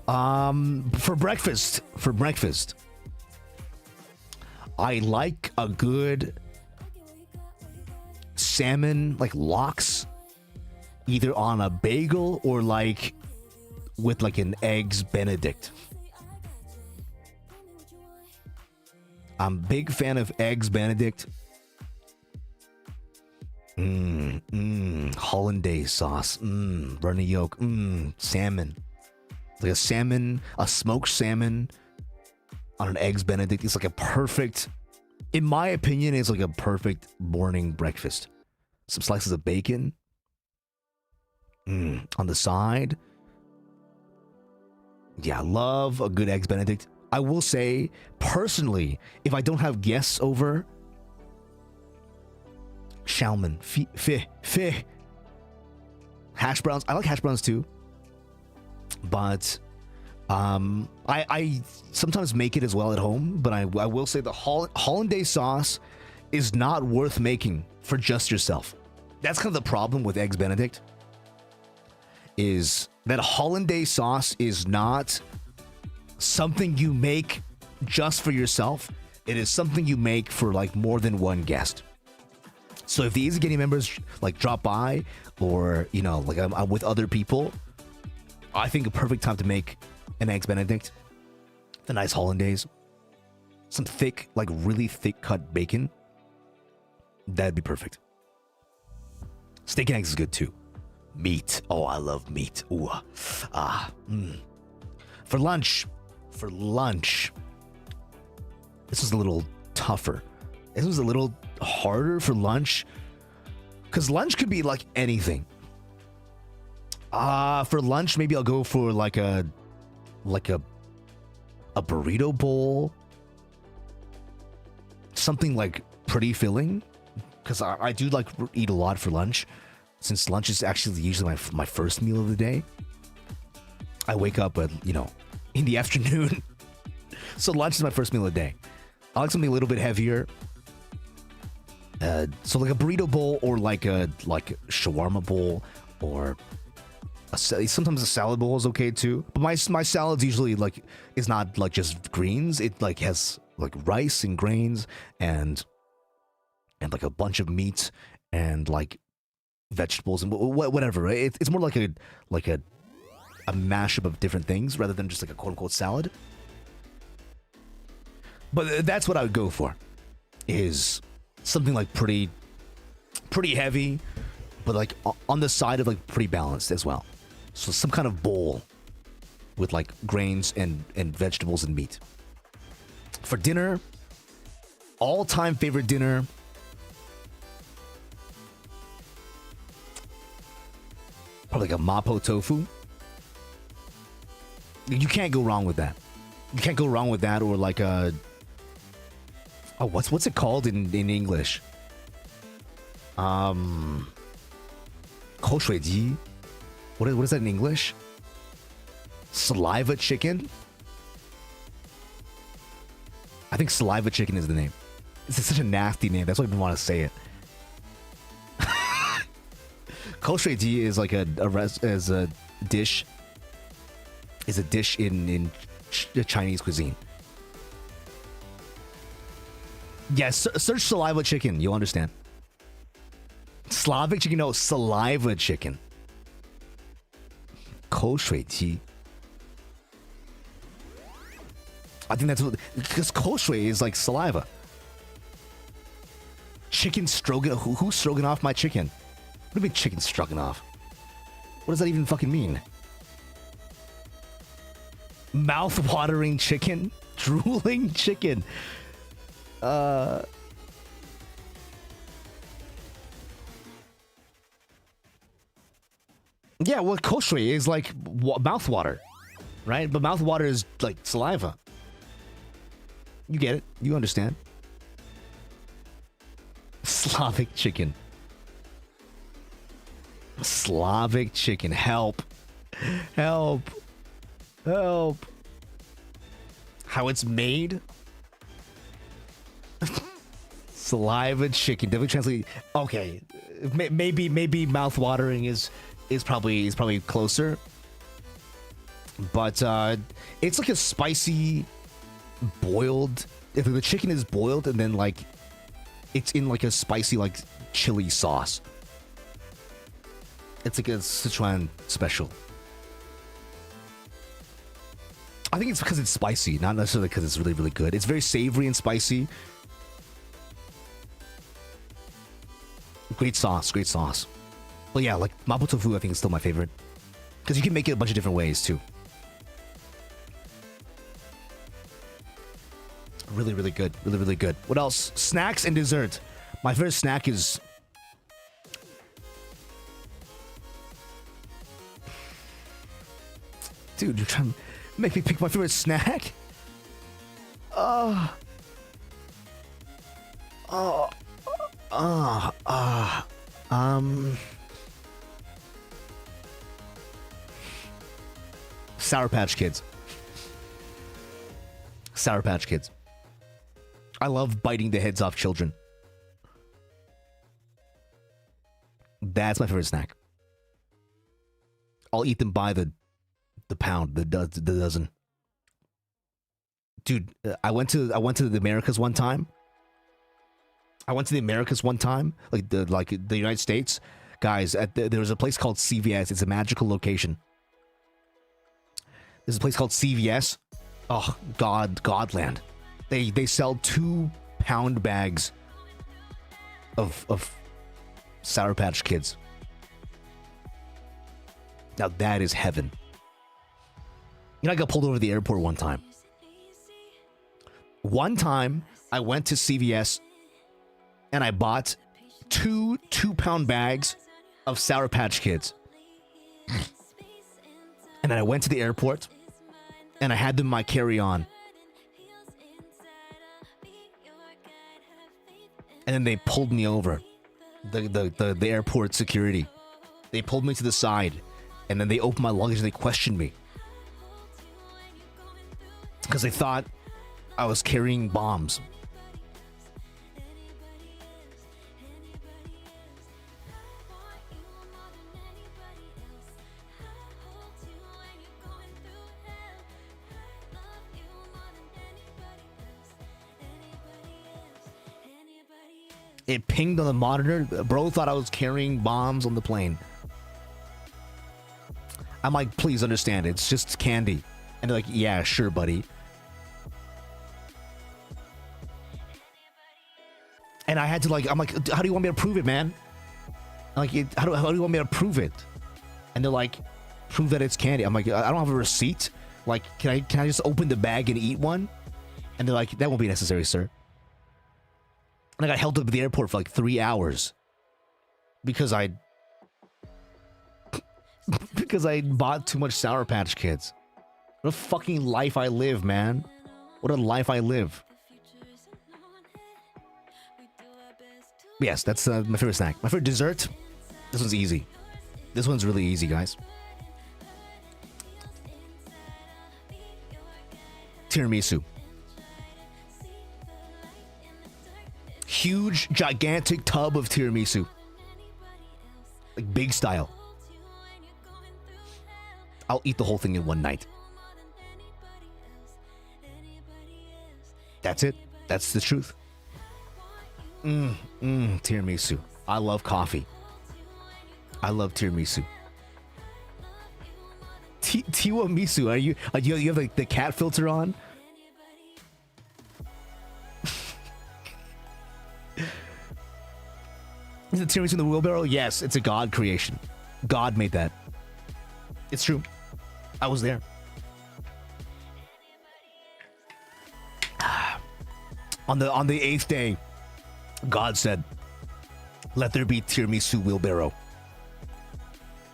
For breakfast, I like a good salmon, like lox, either on a bagel or like with like an eggs Benedict. I'm a big fan of eggs Benedict. Hollandaise sauce. Runny yolk. Salmon. Like a salmon, a smoked salmon on an eggs Benedict. It's like a perfect, in my opinion, it's like a perfect morning breakfast. Some slices of bacon. On the side. Yeah, I love a good eggs Benedict. I will say, personally, if I don't have guests over, Xiaoman, hash browns. I like hash browns too, but I sometimes make it as well at home. But I will say the hollandaise sauce is not worth making for just yourself. That's kind of the problem with eggs Benedict. Is that hollandaise sauce is not something you make just for yourself. It is something you make for like more than one guest. So if the IZIGENIA members like drop by, or you know, like I'm with other people, I think a perfect time to make an eggs Benedict, the nice hollandaise, some thick, like really thick cut bacon. That'd be perfect. Steak and eggs is good too. Meat. Oh, I love meat. Ooh. For lunch. This was a little tougher. This was a little harder for lunch. Because lunch could be like anything. For lunch, maybe I'll go for like a burrito bowl. Something like pretty filling. Because I do like eat a lot for lunch. Since lunch is actually usually my first meal of the day. I wake up at, you know, in the afternoon. So lunch is my first meal of the day. I like something a little bit heavier. So like a burrito bowl, or like a shawarma bowl, or sometimes a salad bowl is okay too. But my salad's usually like is not like just greens. It like has like rice and grains and like a bunch of meat and like vegetables and whatever. Right? It's more like a mashup of different things rather than just like a quote unquote salad. But that's what I would go for, is something like pretty heavy, but like on the side of like pretty balanced as well. So some kind of bowl with like grains and vegetables and meat. For dinner, all-time favorite dinner, Probably like a mapo tofu. You can't go wrong with that. You can't go wrong with that, or like a... Oh, what's it called in English? Koushuiji? What is that in English? Saliva chicken? I think saliva chicken is the name. It's such a nasty name. That's why I didn't want to say it. Koushuiji is like a dish. Is a dish in Chinese cuisine. Yes, search saliva chicken. You'll understand. Slavic chicken? No, saliva chicken. Koushuiji. I think that's what... Because koushui is like saliva. Chicken stroganoff? Who's stroganoff my chicken? What do you mean chicken stroganoff? What does that even fucking mean? Mouth-watering chicken? Drooling chicken? Yeah, well, koushui is like mouth water, right? But mouth water is like saliva. You get it. You understand. Slavic chicken. Slavic chicken. Help. Help. Help. How it's made? Saliva chicken. Definitely translate. Okay. Maybe mouth-watering is probably closer. But it's like a spicy boiled... If the chicken is boiled and then like it's in like a spicy like chili sauce. It's like a Sichuan special. I think it's because it's spicy, not necessarily because it's really, really good. It's very savory and spicy. Great sauce, great sauce. But yeah, like mapo tofu I think is still my favorite. Because you can make it a bunch of different ways too. Really, really good. Really, really good. What else? Snacks and dessert. My favorite snack is... Dude, you're trying to make me pick my favorite snack? Sour Patch Kids. Sour Patch Kids. I love biting the heads off children. That's my favorite snack. I'll eat them by the pound, the dozen. Dude, I went to the Americas one time. Like the United States. Guys, there was a place called CVS. It's a magical location. There's a place called CVS. Oh, Godland. They sell 2-pound bags of Sour Patch Kids. Now that is heaven. You know, I got pulled over at the airport one time. One time, I went to CVS and I bought 2-pound bags of Sour Patch Kids. And then I went to the airport and I had them in my carry-on. And then they pulled me over. The airport security. They pulled me to the side. And then they opened my luggage and they questioned me. Because they thought I was carrying bombs. It pinged on the monitor. Bro thought I was carrying bombs on the plane. I'm like, please understand, it's just candy. And they're like, yeah, sure, buddy. And I had to I'm like, how do you want me to prove it, man? I'm like, how do you want me to prove it? And they're like, prove that it's candy. I'm like, I don't have a receipt. Like, can I just open the bag and eat one? And they're like, that won't be necessary, sir. And I got held up at the airport for like 3 hours. Because I because I bought too much Sour Patch Kids. What a fucking life I live, man. What a life I live. Yes, that's my favorite snack. My favorite dessert? This one's easy. This one's really easy, guys. Tiramisu. Huge, gigantic tub of tiramisu. Like big style. I'll eat the whole thing in one night. That's it. That's the truth. Tiramisu. I love coffee. I love tiramisu. Tiramisu. Are you have like the cat filter on? Is it tiramisu in the wheelbarrow? Yes, it's a God creation. God made that. It's true. I was there. On the 8th day, God said, "Let there be tiramisu wheelbarrow."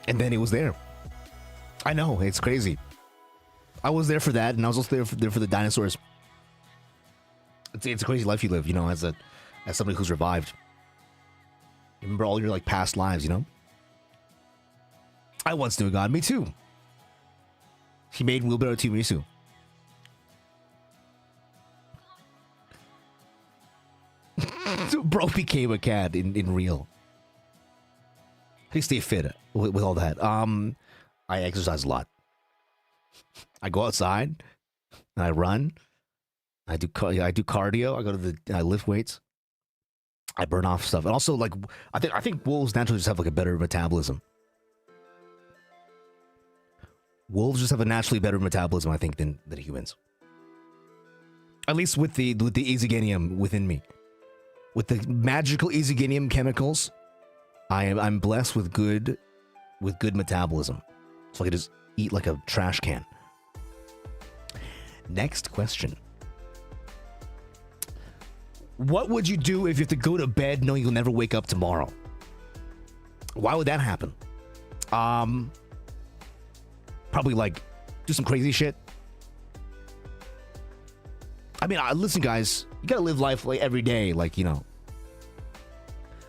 And then it was there. I know, it's crazy. I was there for that, and I was also there for the dinosaurs. It's a crazy life you live, you know, as somebody who's revived. You remember all your like past lives, you know? I once knew a God. Me too. He made wheelbarrow tiramisu. Bro became a cat in real. How do you stay fit with all that? I exercise a lot. I go outside and I run. I do cardio. I lift weights. I burn off stuff. And also, like, I think wolves naturally just have like a better metabolism. Wolves just have a naturally better metabolism, I think, than humans. At least with the IZIGENIA within me. With the magical IZIGENIA chemicals, I'm blessed with good metabolism. So I can just eat like a trash can. Next question. What would you do if you have to go to bed knowing you'll never wake up tomorrow? Why would that happen? Probably like do some crazy shit. I mean, listen, guys, you gotta live life like every day, like, you know,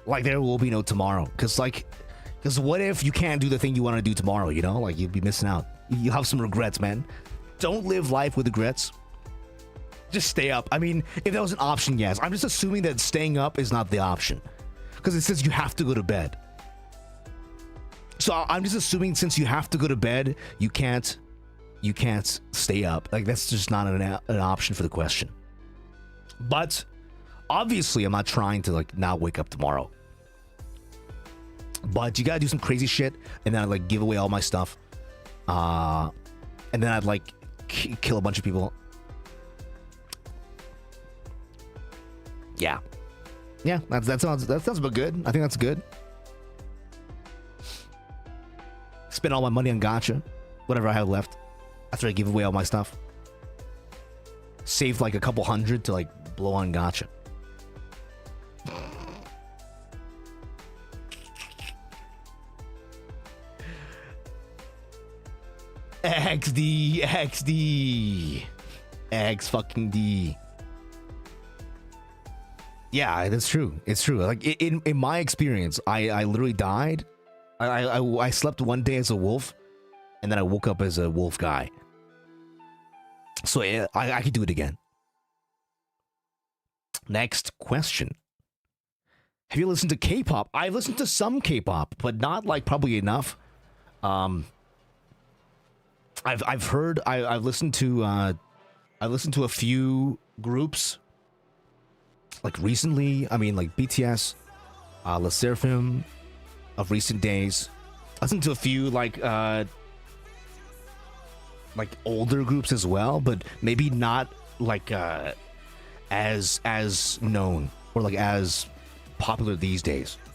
like there will be no tomorrow. Because what if you can't do the thing you want to do tomorrow? You know, like you'll be missing out. You have some regrets, man. Don't live life with regrets. Just stay up. I mean, if that was an option, yes. I'm just assuming that staying up is not the option, because it says you have to go to bed. So I'm just assuming since you have to go to bed, you can't stay up. Like that's just not an option for the question. But obviously, I'm not trying to like not wake up tomorrow. But you gotta do some crazy shit, and then I'd like give away all my stuff, and then I'd like kill a bunch of people. Yeah, that sounds about good. I think that's good. Spend all my money on gacha, whatever I have left, after I give away all my stuff. Save like a couple hundred to like blow on gacha. XD. X fucking D. Yeah, that's true. It's true. Like in my experience, I literally died. I slept one day as a wolf, and then I woke up as a wolf guy. So I could do it again. Next question. Have you listened to K-pop? I've listened to some K-pop, but not like probably enough. I've listened to a few groups like recently. I mean, like BTS, Le Sserafim of recent days. I listened to a few like older groups as well, but maybe not like as known or like as popular these days. I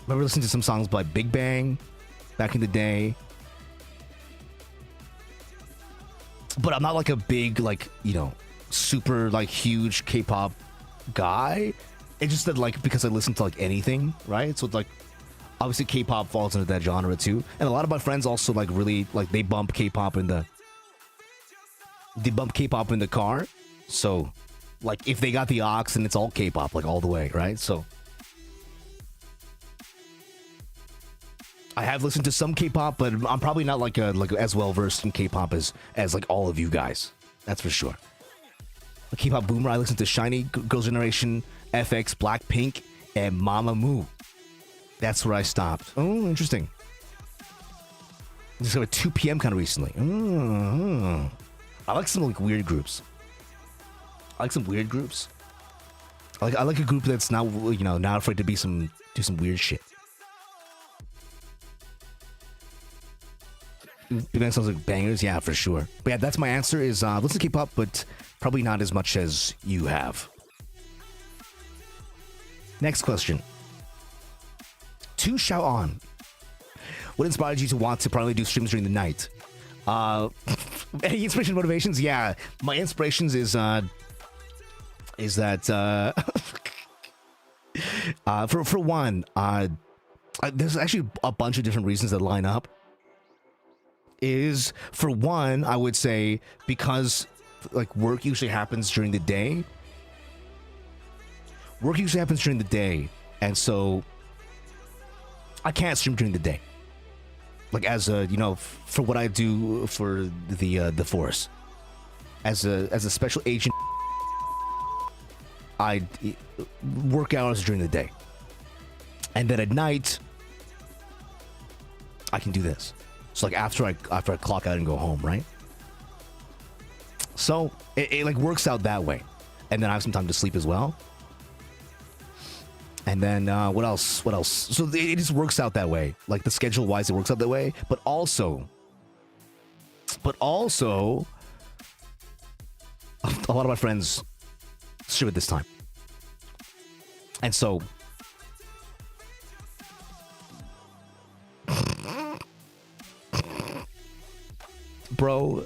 remember listening to some songs by Big Bang back in the day. But I'm not like a big, like, you know, super like huge K-pop guy. It's just that like because I listen to like anything, right? So it's like Obviously, K-pop falls into that genre too, and a lot of my friends also like really like they bump K-pop in the car. So, like if they got the aux, then it's all K-pop, like all the way, right? So, I have listened to some K-pop, but I'm probably not like as well versed in K-pop as like all of you guys. That's for sure. A K-pop boomer, I listened to Shiny, Girls' Generation, FX, Blackpink, and Mamamoo. That's where I stopped. Oh, interesting. Just at 2 p.m. kind of recently. I like some like weird groups. I like some weird groups. I like a group that's not, you know, not afraid to do some weird shit. That sounds like bangers, yeah, for sure. But yeah, that's my answer. Is listen to K-pop, but probably not as much as you have. Next question. To ShaoAn, what inspired you to want to probably do streams during the night? Any inspiration, motivations? Yeah, my inspirations is that for one, there's actually a bunch of different reasons that line up. Is for one, I would say because like work usually happens during the day. Work usually happens during the day, and so I can't stream during the day. Like as a, you know, for what I do for the force, as a special agent, I work hours during the day, and then at night I can do this. So like after I clock out and go home, right? So it like works out that way, and then I have some time to sleep as well. And then what else? What else? So it just works out that way. Like the schedule wise, it works out that way. But also, a lot of my friends stream at this time, and so bro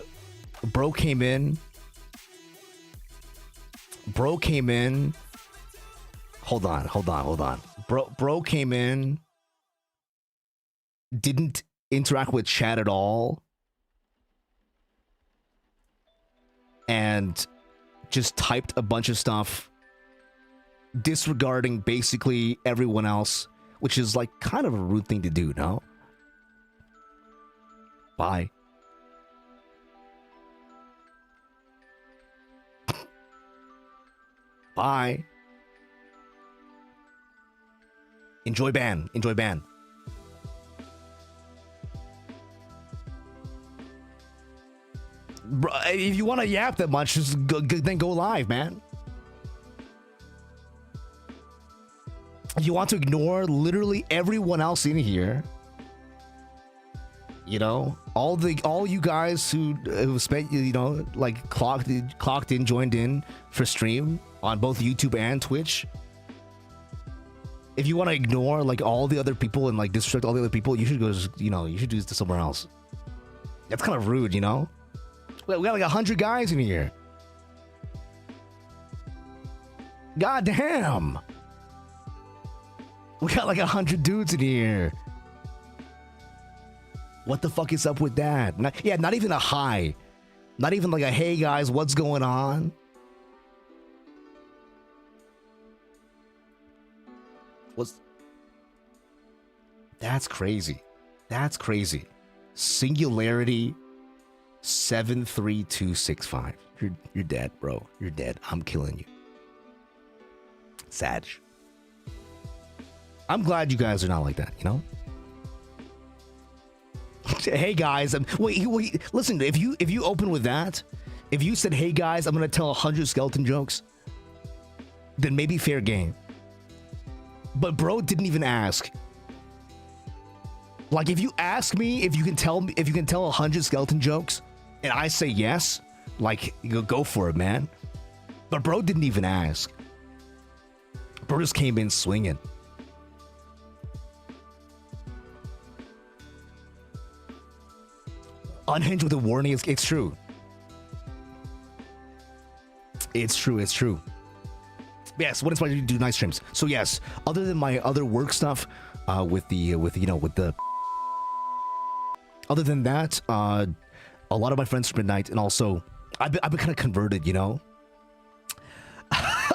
came in. Hold on. Bro came in, didn't interact with chat at all, and just typed a bunch of stuff, disregarding basically everyone else, which is like kind of a rude thing to do, no? Bye. Bye. Enjoy ban. Bro, if you want to yap that much, just then go live, man. If you want to ignore literally everyone else in here, you know, all you guys who spent, you know, like clocked in, joined in for stream on both YouTube and Twitch. If you want to ignore like all the other people and like disrespect all the other people, you should go, you know, you should do this to somewhere else. That's kind of rude, you know? We got like 100 guys in here. God damn. We got like 100 dudes in here. What the fuck is up with that? Not even a hi. Not even like a hey guys, what's going on? That's crazy. That's crazy. Singularity 73265. You're dead, bro. You're dead. I'm killing you. Sag. I'm glad you guys are not like that, you know? Hey guys, wait, listen, if you open with that, if you said, hey guys, I'm gonna tell 100 skeleton jokes, then maybe fair game. But bro didn't even ask. Like if you ask me if you can tell 100 skeleton jokes and I say yes, like you go for it, man. But bro didn't even ask. Bro just came in swinging. Unhinged with a warning. It's true. It's true. Yes, what inspired you to do night streams? So yes, other than my other work stuff, with the other than that, a lot of my friends stream at night, and also I've been kind of converted, you know.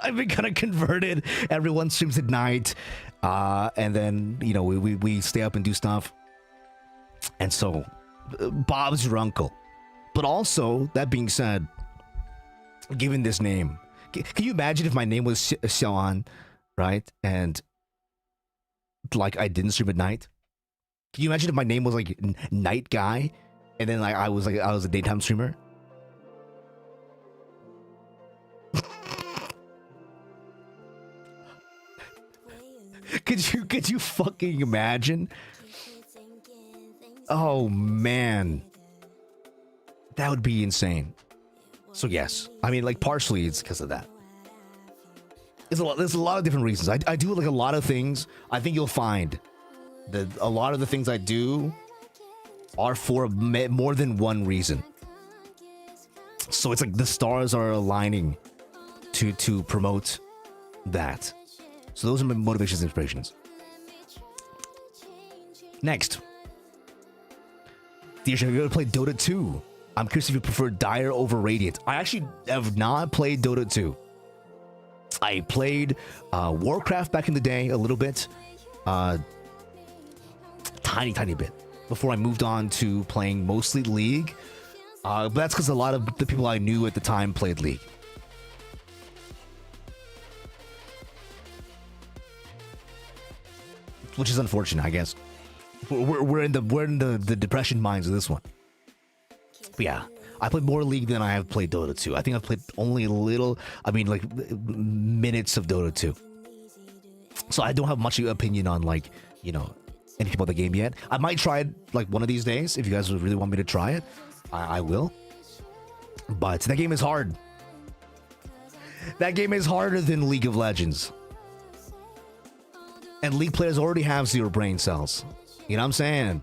I've been kind of converted. Everyone streams at night, and then you know we stay up and do stuff, and so Bob's your uncle. But also, that being said, given this name, can you imagine if my name was ShaoAn, right? And like I didn't stream at night. Can you imagine if my name was like Night Guy, and then like I was a daytime streamer? Could you fucking imagine? Oh man, that would be insane. So yes, I mean, like partially it's because of that. There's a lot of different reasons. I do like a lot of things. I think you'll find that a lot of the things I do are for more than one reason. So it's like the stars are aligning to promote that. So those are my motivations and inspirations. Next. Dear, have you ever played Dota 2? I'm curious if you prefer Dire over Radiant. I actually have not played Dota 2. I played Warcraft back in the day a little bit. Tiny bit. Before I moved on to playing mostly League. But that's because a lot of the people I knew at the time played League. Which is unfortunate, I guess. We're in the depression minds of this one. But yeah, I played more League than I have played Dota 2. I think I've played only a little, I mean like minutes of Dota 2. So I don't have much opinion on like, you know, anything about the game yet. I might try it like one of these days. If you guys really want me to try it, I will. But that game is hard. That game is harder than League of Legends. And League players already have 0 brain cells. You know what I'm saying?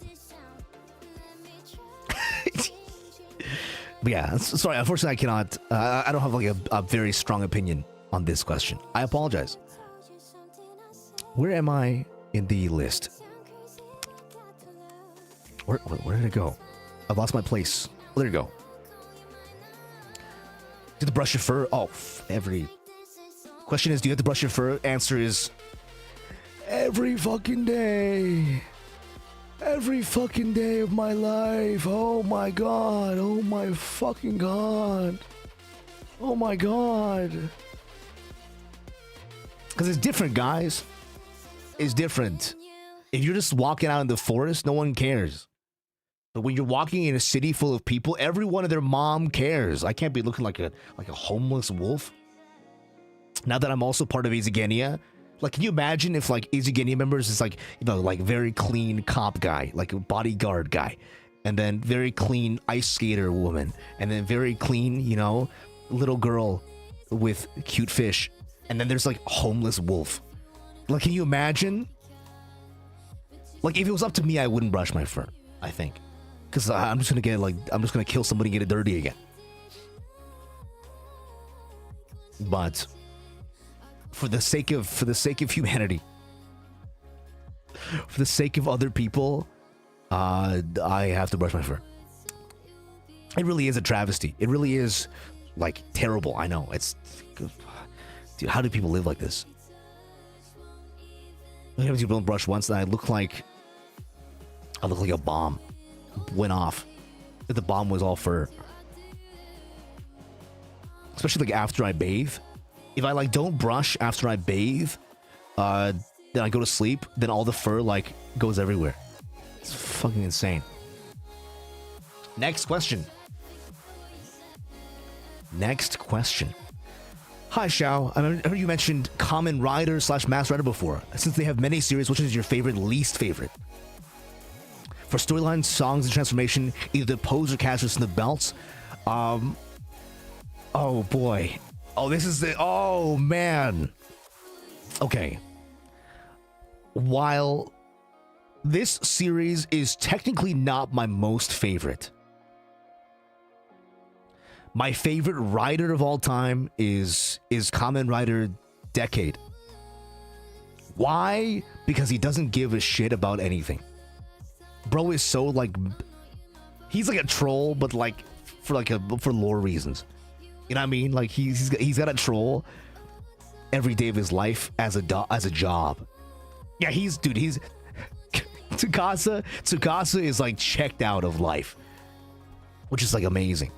But yeah, sorry, unfortunately I cannot, I don't have like a very strong opinion on this question. I apologize. Where am I in the list? Where did it go? I've lost my place. Oh, there you go. Do you brush your fur? Oh, every... Question is, do you have to brush your fur? Answer is... Every fucking day. Every fucking day of my life. Oh my god. Oh my fucking god. Oh my god. Because it's different, guys. It's different. If you're just walking out in the forest, no one cares. But when you're walking in a city full of people, everyone and their mom cares. I can't be looking like a homeless wolf. Now that I'm also part of IZIGENIA, like, can you imagine if like IZIGENIA members is like, you know, like very clean cop guy, like a bodyguard guy, and then very clean ice skater woman, and then very clean, you know, little girl with cute fish, and then there's like homeless wolf. Like, can you imagine? Like, if it was up to me, I wouldn't brush my fur, I think, because I'm just gonna kill somebody and get it dirty again. But for the sake of humanity, for the sake of other people, I have to brush my fur. It really is a travesty. It really is like terrible. I know, it's, dude, how do people live like this? What happens if you don't brush once? And I look like a bomb went off. That the bomb was all fur. Especially like after I bathe. If I like don't brush after I bathe, then I go to sleep, then all the fur like goes everywhere. It's fucking insane. Next question. Next question. Hi, Shao. I heard you mentioned Kamen Rider / Mask Rider before. Since they have many series, which is your favorite, least favorite? For storylines, songs, and transformation, either the pose or casters and the belts. Oh boy. Oh, this is the... Oh, man. Okay. While this series is technically not my most favorite, my favorite rider of all time is Kamen Rider Decade. Why? Because he doesn't give a shit about anything. Bro is so like, he's like a troll, but like for lore reasons. You know what I mean? Like he's got a troll every day of his life as a job. Yeah, he's Tsukasa is like checked out of life, which is like amazing.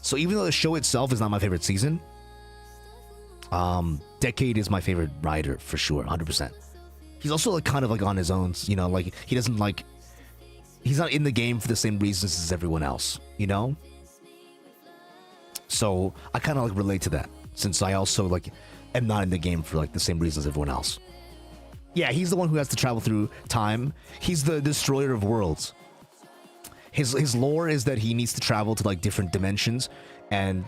So even though the show itself is not my favorite season, Decade is my favorite writer for sure, 100%. He's also like kind of like on his own, you know, like he doesn't like, he's not in the game for the same reasons as everyone else, you know? So I kind of like relate to that, since I also like am not in the game for like the same reasons as everyone else. Yeah, he's the one who has to travel through time. He's the destroyer of worlds. His lore is that he needs to travel to like different dimensions and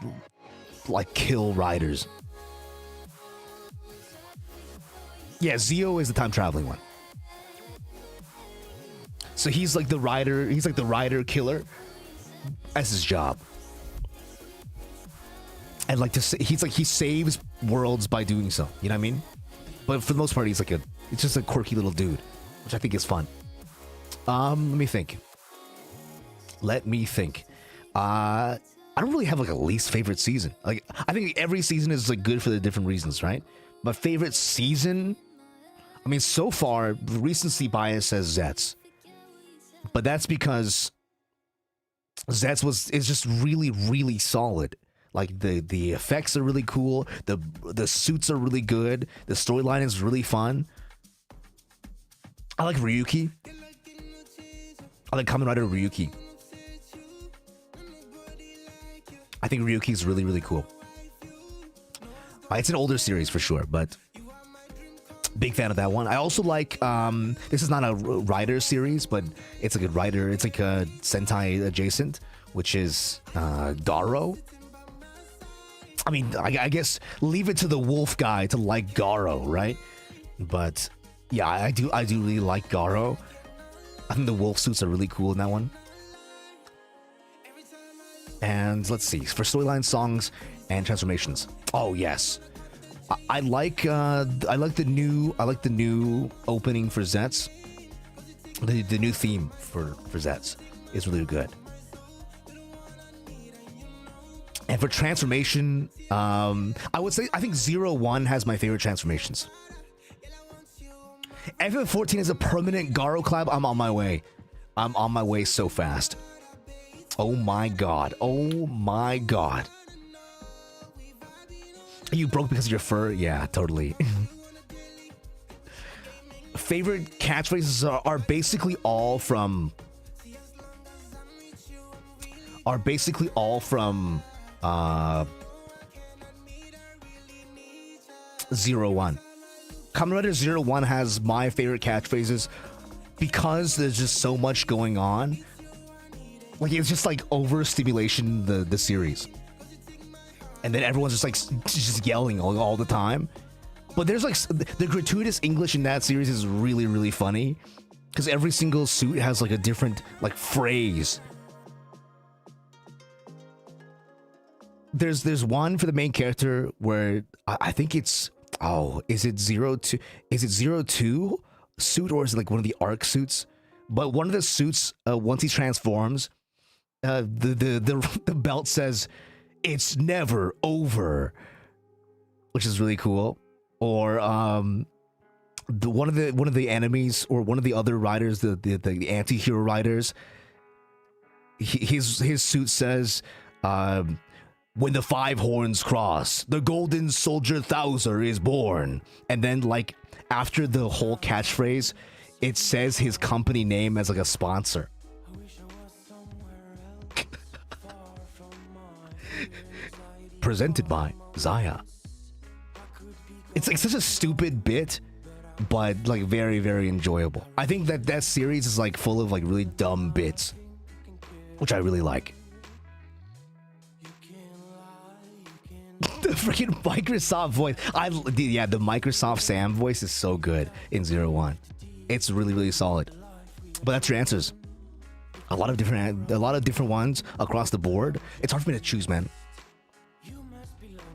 like kill riders. Yeah, Zio is the time traveling one. So he's like the rider. He's like the rider killer. That's his job. And like he saves worlds by doing so. You know what I mean? But for the most part, he's like it's just a quirky little dude, which I think is fun. Let me think. I don't really have like a least favorite season. Like I think every season is like good for the different reasons, right? My favorite season, I mean, so far, the recency bias says Zets. But that's because Zets is just really, really solid. Like the effects are really cool. The suits are really good. The storyline is really fun. I like Ryuki. I like Kamen Rider Ryuki. I think Ryuki is really, really cool. It's an older series for sure, but big fan of that one. I also like, this is not a Rider series, but it's like a Rider, it's like a Sentai adjacent, which is Garo. I mean, I guess leave it to the wolf guy to like Garo, right? But yeah, I do really like Garo. I think the wolf suits are really cool in that one. And let's see, for storyline, songs, and transformations. Oh yes, I like the new opening for Zets. The new theme for Zets is really good. And for transformation, I would say I think 01 has my favorite transformations. FF14 is a permanent Garo collab. I'm on my way. I'm on my way so fast. Oh my god. Oh my god. You broke because of your fur? Yeah, totally. Favorite catchphrases are basically all from 01. Kamen Rider 01 has my favorite catchphrases because there's just so much going on. Like it's just like overstimulation the series, and then everyone's just like just yelling all the time. But there's like the gratuitous English in that series is really, really funny because every single suit has like a different like phrase. There's one for the main character where I think it's is it 02? Is it 02 suit or is it like one of the arc suits? But one of the suits once he transforms, the belt says it's never over, which is really cool. Or one of the enemies or one of the other riders, the anti-hero riders, his suit says when the 5 horns cross, the golden soldier Thouser is born. And then like after the whole catchphrase, it says his company name as like a sponsor. Presented by Zaya. It's like such a stupid bit, but like very, very enjoyable. I think that series is like full of like really dumb bits, which I really like. The freaking Microsoft voice. The Microsoft Sam voice is so good in 01. It's really, really solid. But that's your answers. A lot of different ones across the board. It's hard for me to choose, man.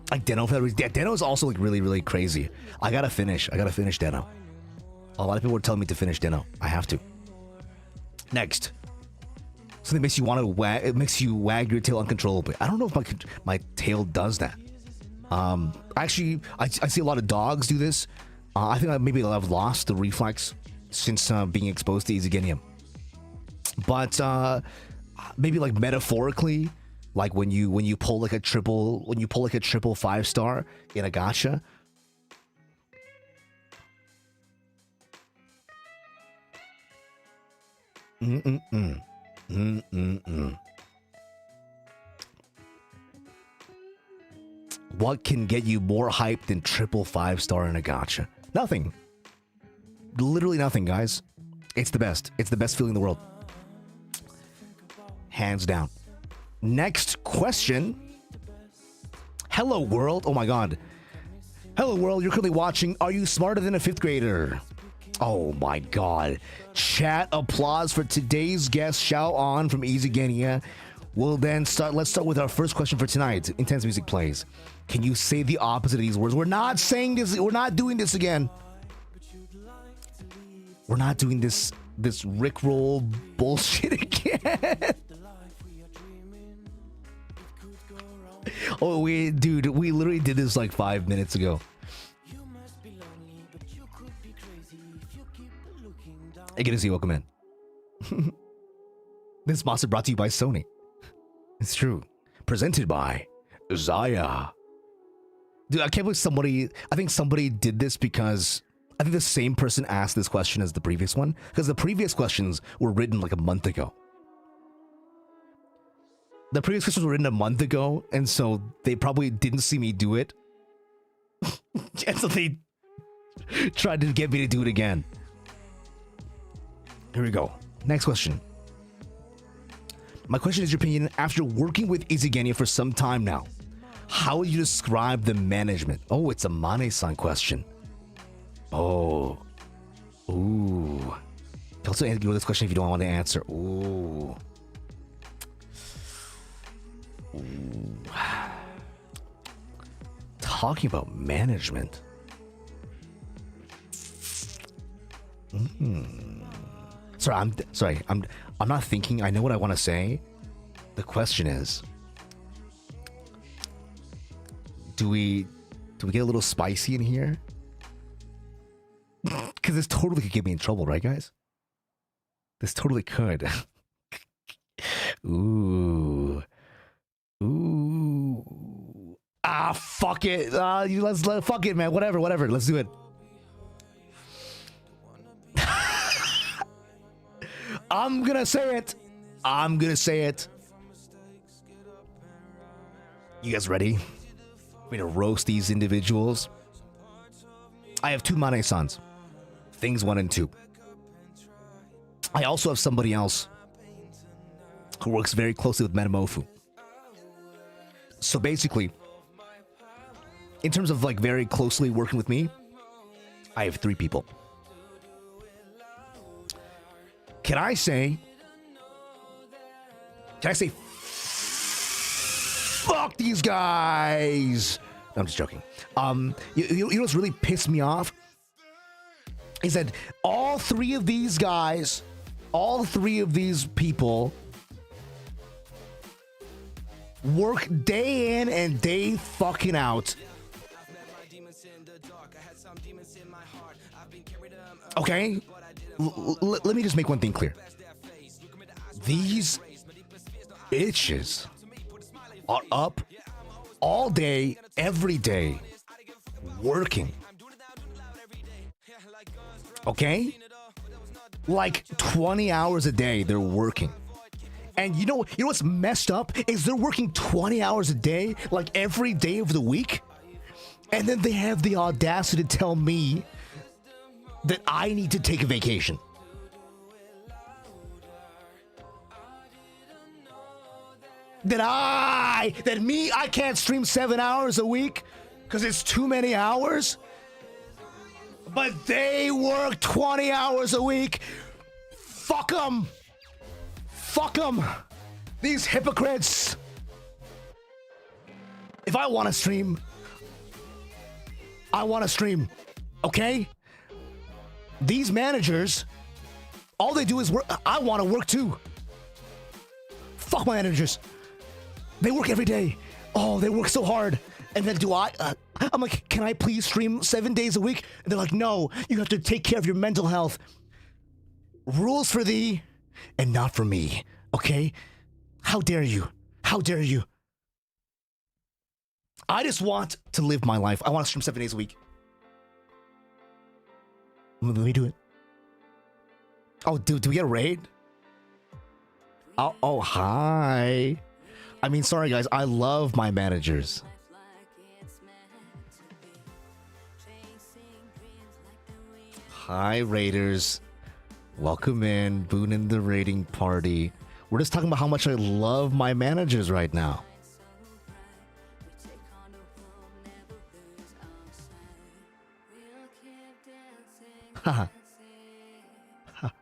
Like Den-O, yeah, Den-O is also like really, really crazy. I gotta finish Den-O. A lot of people were telling me to finish Den-O. I have to. Next. Something makes you want to wag. It makes you wag your tail uncontrollably. I don't know if my tail does that. Actually, I see a lot of dogs do this. I think maybe I've lost the reflex since being exposed to IZIGENIA. But maybe like metaphorically, like when you pull like a triple 5-star in a gacha. What can get you more hyped than triple 5-star in a gacha? Nothing. Literally nothing, guys. It's the best. It's the best feeling in the world. Hands down. Next question. Hello, world. Oh my god. Hello, world. You're currently watching Are You Smarter Than a 5th Grader? Oh my god. Chat applause for today's guest, ShaoAn from IZIGENIA. We'll then start. Let's start with our first question for tonight. Intense music plays. Can you say the opposite of these words? We're not saying this. We're not doing this again. We're not doing this Rickroll bullshit again. Oh, dude, we literally did this like 5 minutes ago. Hey, good to see you. Welcome in. This monster brought to you by Sony. It's true. Presented by Zaya. Dude, I can't believe I think somebody did this because I think the same person asked this question as the previous one, because the previous questions were written like a month ago. The previous questions were written a month ago, and so they probably didn't see me do it. And so they tried to get me to do it again. Here we go. Next question. My question is your opinion after working with IZIGENIA for some time now. How would you describe the management? Oh, it's a Mane-san question. Oh. Ooh. You also answer this question if you don't want to answer. Ooh. Ooh. Talking about management. Sorry, I'm not thinking. I know what I want to say. The question is, do we get a little spicy in here? Because this totally could get me in trouble, right, guys? This totally could. Ooh. Ah, fuck it. Fuck it, man. Whatever. Let's do it. I'm gonna say it. You guys ready? We're gonna roast these individuals. I have two Mane-sans. Things 1 and 2. I also have somebody else who works very closely with Metamofu. So basically, in terms of like very closely working with me, I have 3 people. Can I say fuck these guys? No, I'm just joking. You know what's really pissed me off is that all 3 of these guys, all 3 of these people work day in and day fucking out. Okay? Let me just make one thing clear. These bitches are up all day, every day, working. Okay? Like 20 hours a day, they're working. And you know what's messed up is they're working 20 hours a day, like every day of the week. And then they have the audacity to tell me that I need to take a vacation. I can't stream 7 hours a week because it's too many hours. But they work 20 hours a week. Fuck them. Fuck them. These hypocrites. If I want to stream I want to stream. Okay? These managers, all they do is work. I want to work too. Fuck my managers. They work every day. Oh, they work so hard. And then I'm like, can I please stream 7 days a week? And they're like, no, you have to take care of your mental health. Rules for thee and not for me. Okay? How dare you? How dare you? I just want to live my life. I want to stream 7 days a week. Let me do it. Oh, dude, do we get a raid? Oh, hi. I mean, sorry, guys. I love my managers. Hi, Raiders. Welcome in. Boon in the raiding party. We're just talking about how much I love my managers right now. Haha.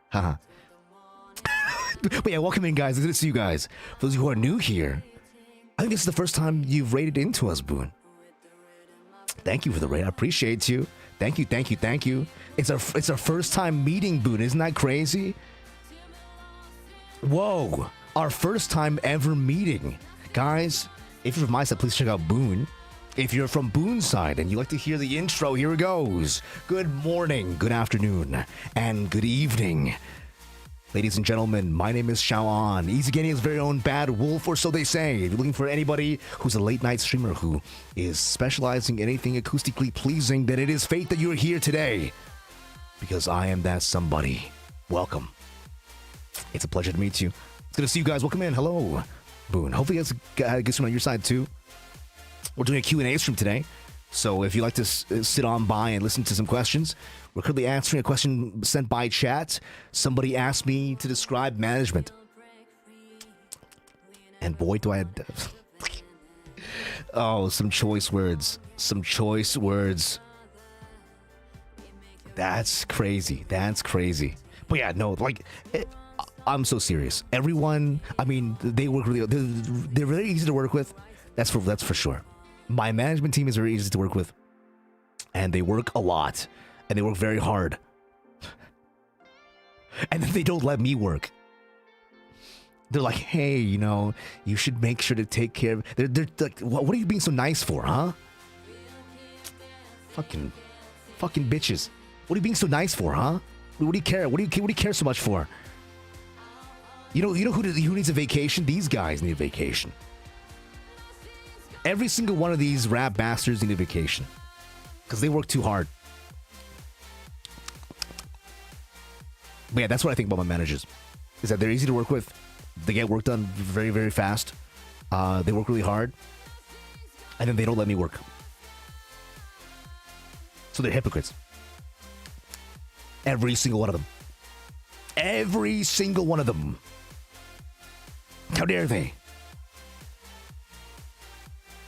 Haha. But yeah, welcome in, guys. It's good to see you guys. For those who are new here, I think this is the first time you've raided into us, Boon. Thank you for the raid. I appreciate you. Thank you, thank you, thank you. It's our first time meeting, Boon. Isn't that crazy? Whoa. Our first time ever meeting. Guys, if you're from my side, please check out Boon. If you're from Boon's side and you like to hear the intro, here it goes. Good morning, good afternoon, and good evening. Ladies and gentlemen, my name is ShaoAn, IZIGENIA's very own bad wolf, or so they say. If you're looking for anybody who's a late night streamer who is specializing in anything acoustically pleasing, then it is fate that you're here today. Because I am that somebody. Welcome. It's a pleasure to meet you. It's good to see you guys. Welcome in. Hello, Boon. Hopefully it's a good stream on your side too. We're doing a Q&A stream today. So if you like to sit on by and listen to some questions, we're currently answering a question sent by chat. Somebody asked me to describe management. And boy, do I have... Oh, some choice words. Some choice words. That's crazy. That's crazy. But yeah, no, like... I'm so serious. Everyone, I mean, they work really... They're really easy to work with. That's for sure. My management team is very easy to work with, and they work a lot, and they work very hard, and then they don't let me work. They're like, hey, you know, you should make sure to take care of... They're like, what are you being so nice for, huh? Fucking bitches. What are you being so nice for, huh? What do you care? What do you care so much for? You know who needs a vacation? These guys need a vacation. Every single one of these rap bastards need a vacation. Because they work too hard. But yeah, that's what I think about my managers. Is that they're easy to work with. They get work done very, very fast. They work really hard. And then they don't let me work. So they're hypocrites. Every single one of them. Every single one of them. How dare they?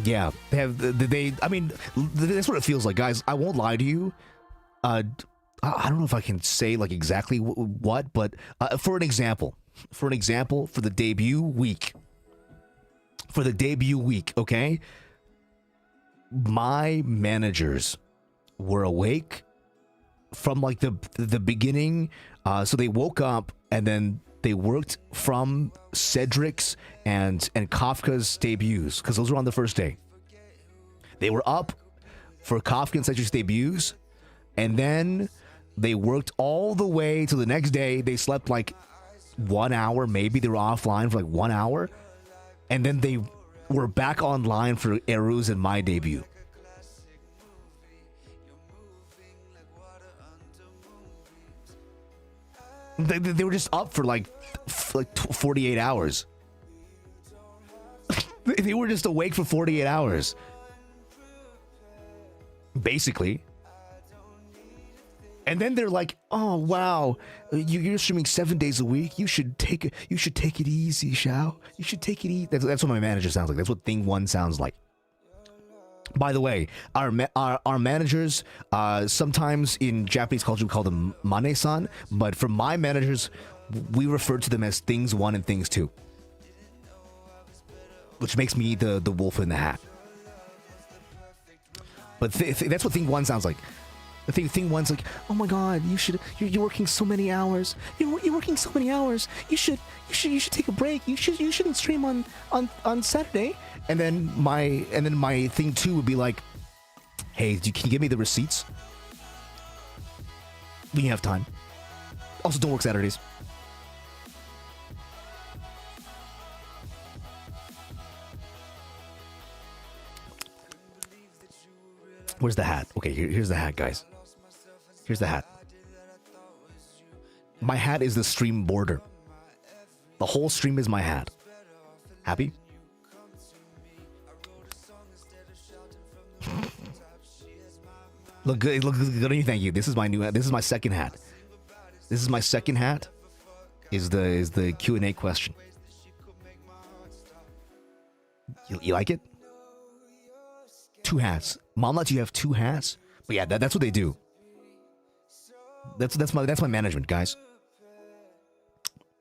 Yeah, I mean, that's what it feels like, guys. I won't lie to you. I don't know if I can say like exactly what, but for an example, for the debut week, okay? My managers were awake from like the beginning. So they woke up and then they worked from Cedric's and Kafka's debuts, because those were on the first day. They were up for Kafka and Cedric's debuts, and then they worked all the way to the next day. They slept like 1 hour, maybe they were offline for like 1 hour, and then they were back online for Eru's and my debut. They were just up for like 48 hours. They were just awake for 48 hours. Basically. And then they're like, "Oh wow, you're streaming 7 days a week. You should take it easy, Shao. You should take it easy." That's what my manager sounds like. That's what Thing One sounds like. By the way, our managers, sometimes in Japanese culture we call them Mane-san, but for my managers, we refer to them as Things 1 and Things 2. Which makes me the wolf in the hat. But that's what thing one sounds like. The thing one's like, oh my god, you're working so many hours. You're working so many hours. You should take a break. You shouldn't stream on Saturday. And then my thing two would be like, hey, can you give me the receipts when you have time? Also, don't work Saturdays. Where's the hat? Okay, here's the hat, guys. Here's the hat. My hat is the stream border. The whole stream is my hat. Happy? Look good. Look good. Thank you. This is my new hat. This is my second hat. This is my second hat. Is the Q&A question. You like it? Two hats. Mom lets you have two hats. But yeah, that's what they do. That's my management, guys.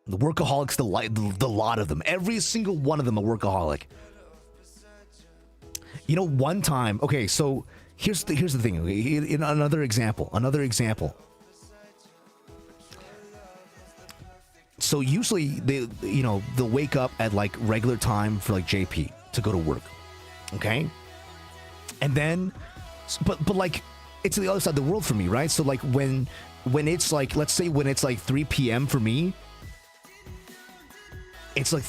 The workaholics, the lot of them. Every single one of them a workaholic. You know, one time. Okay, so here's the thing. In another example. So usually they'll wake up at like regular time for like JP to go to work. Okay? And then but like it's the other side of the world for me, right? So like when it's like, let's say when it's like 3 p.m. for me, it's like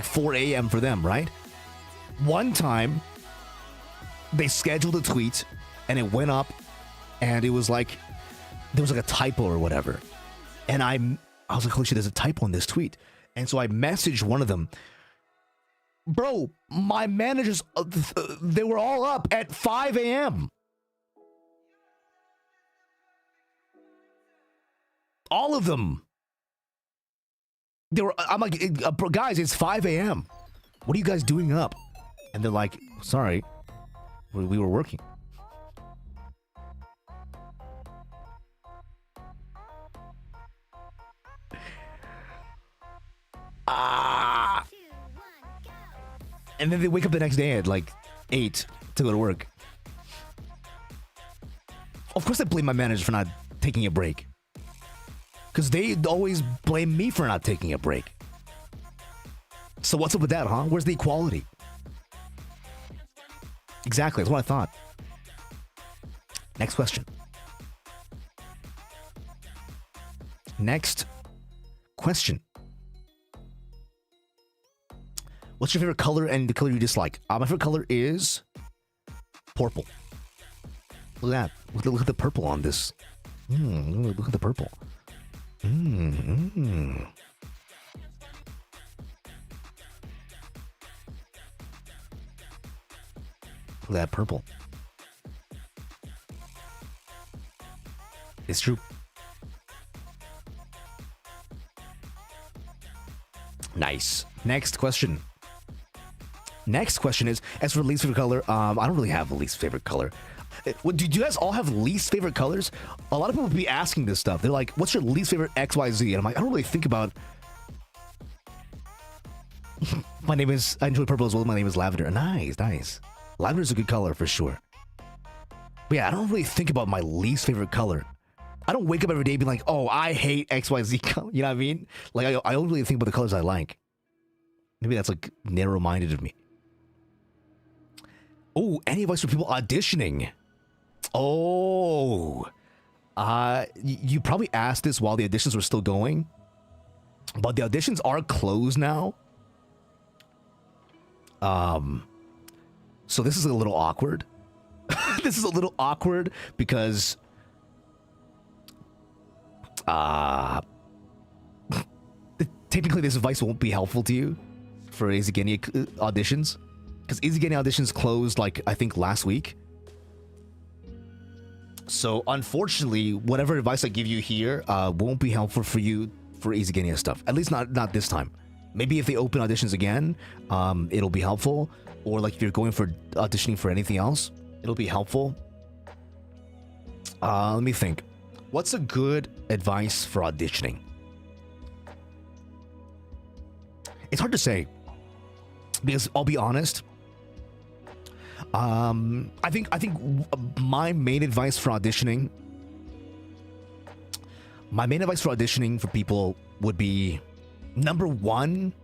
4 a.m. for them, right? One time they scheduled a tweet and it went up and it was like there was like a typo or whatever. And I was like, holy shit, there's a typo in this tweet. And so I messaged one of them. Bro, my managers, they were all up at 5 a.m. All of them. I'm like, guys, it's 5 a.m. What are you guys doing up? And they're like, sorry, we were working. And then they wake up the next day at like 8 to go to work. Of course I blame my manager for not taking a break. Because they always blame me for not taking a break. So what's up with that, huh? Where's the equality? Exactly, that's what I thought. Next question. Next question. What's your favorite color and the color you dislike? My favorite color is purple. Look at that. Look at the purple on this. Look at the purple. Look at that purple. It's true. Nice. Next question. Next question is, as for least favorite color, I don't really have a least favorite color. Do you guys all have least favorite colors? A lot of people be asking this stuff. They're like, what's your least favorite XYZ? And I'm like, I don't really think about... I enjoy purple as well. My name is Lavender. Nice, nice. Lavender is a good color for sure. But yeah, I don't really think about my least favorite color. I don't wake up every day being like, oh, I hate XYZ color. You know what I mean? Like, I don't really think about the colors I like. Maybe that's like narrow-minded of me. Oh, any advice for people auditioning? Oh, you probably asked this while the auditions were still going, but the auditions are closed now. So this is a little awkward. This is a little awkward because, technically this advice won't be helpful to you for IZIGENIA auditions. Because IZIGENIA auditions closed, like, I think last week. So, unfortunately, whatever advice I give you here won't be helpful for you for IZIGENIA stuff. At least not this time. Maybe if they open auditions again, it'll be helpful. Or, like, if you're going for auditioning for anything else, it'll be helpful. Let me think. What's a good advice for auditioning? It's hard to say. Because, I'll be honest... I think my main advice for auditioning for people would be, number one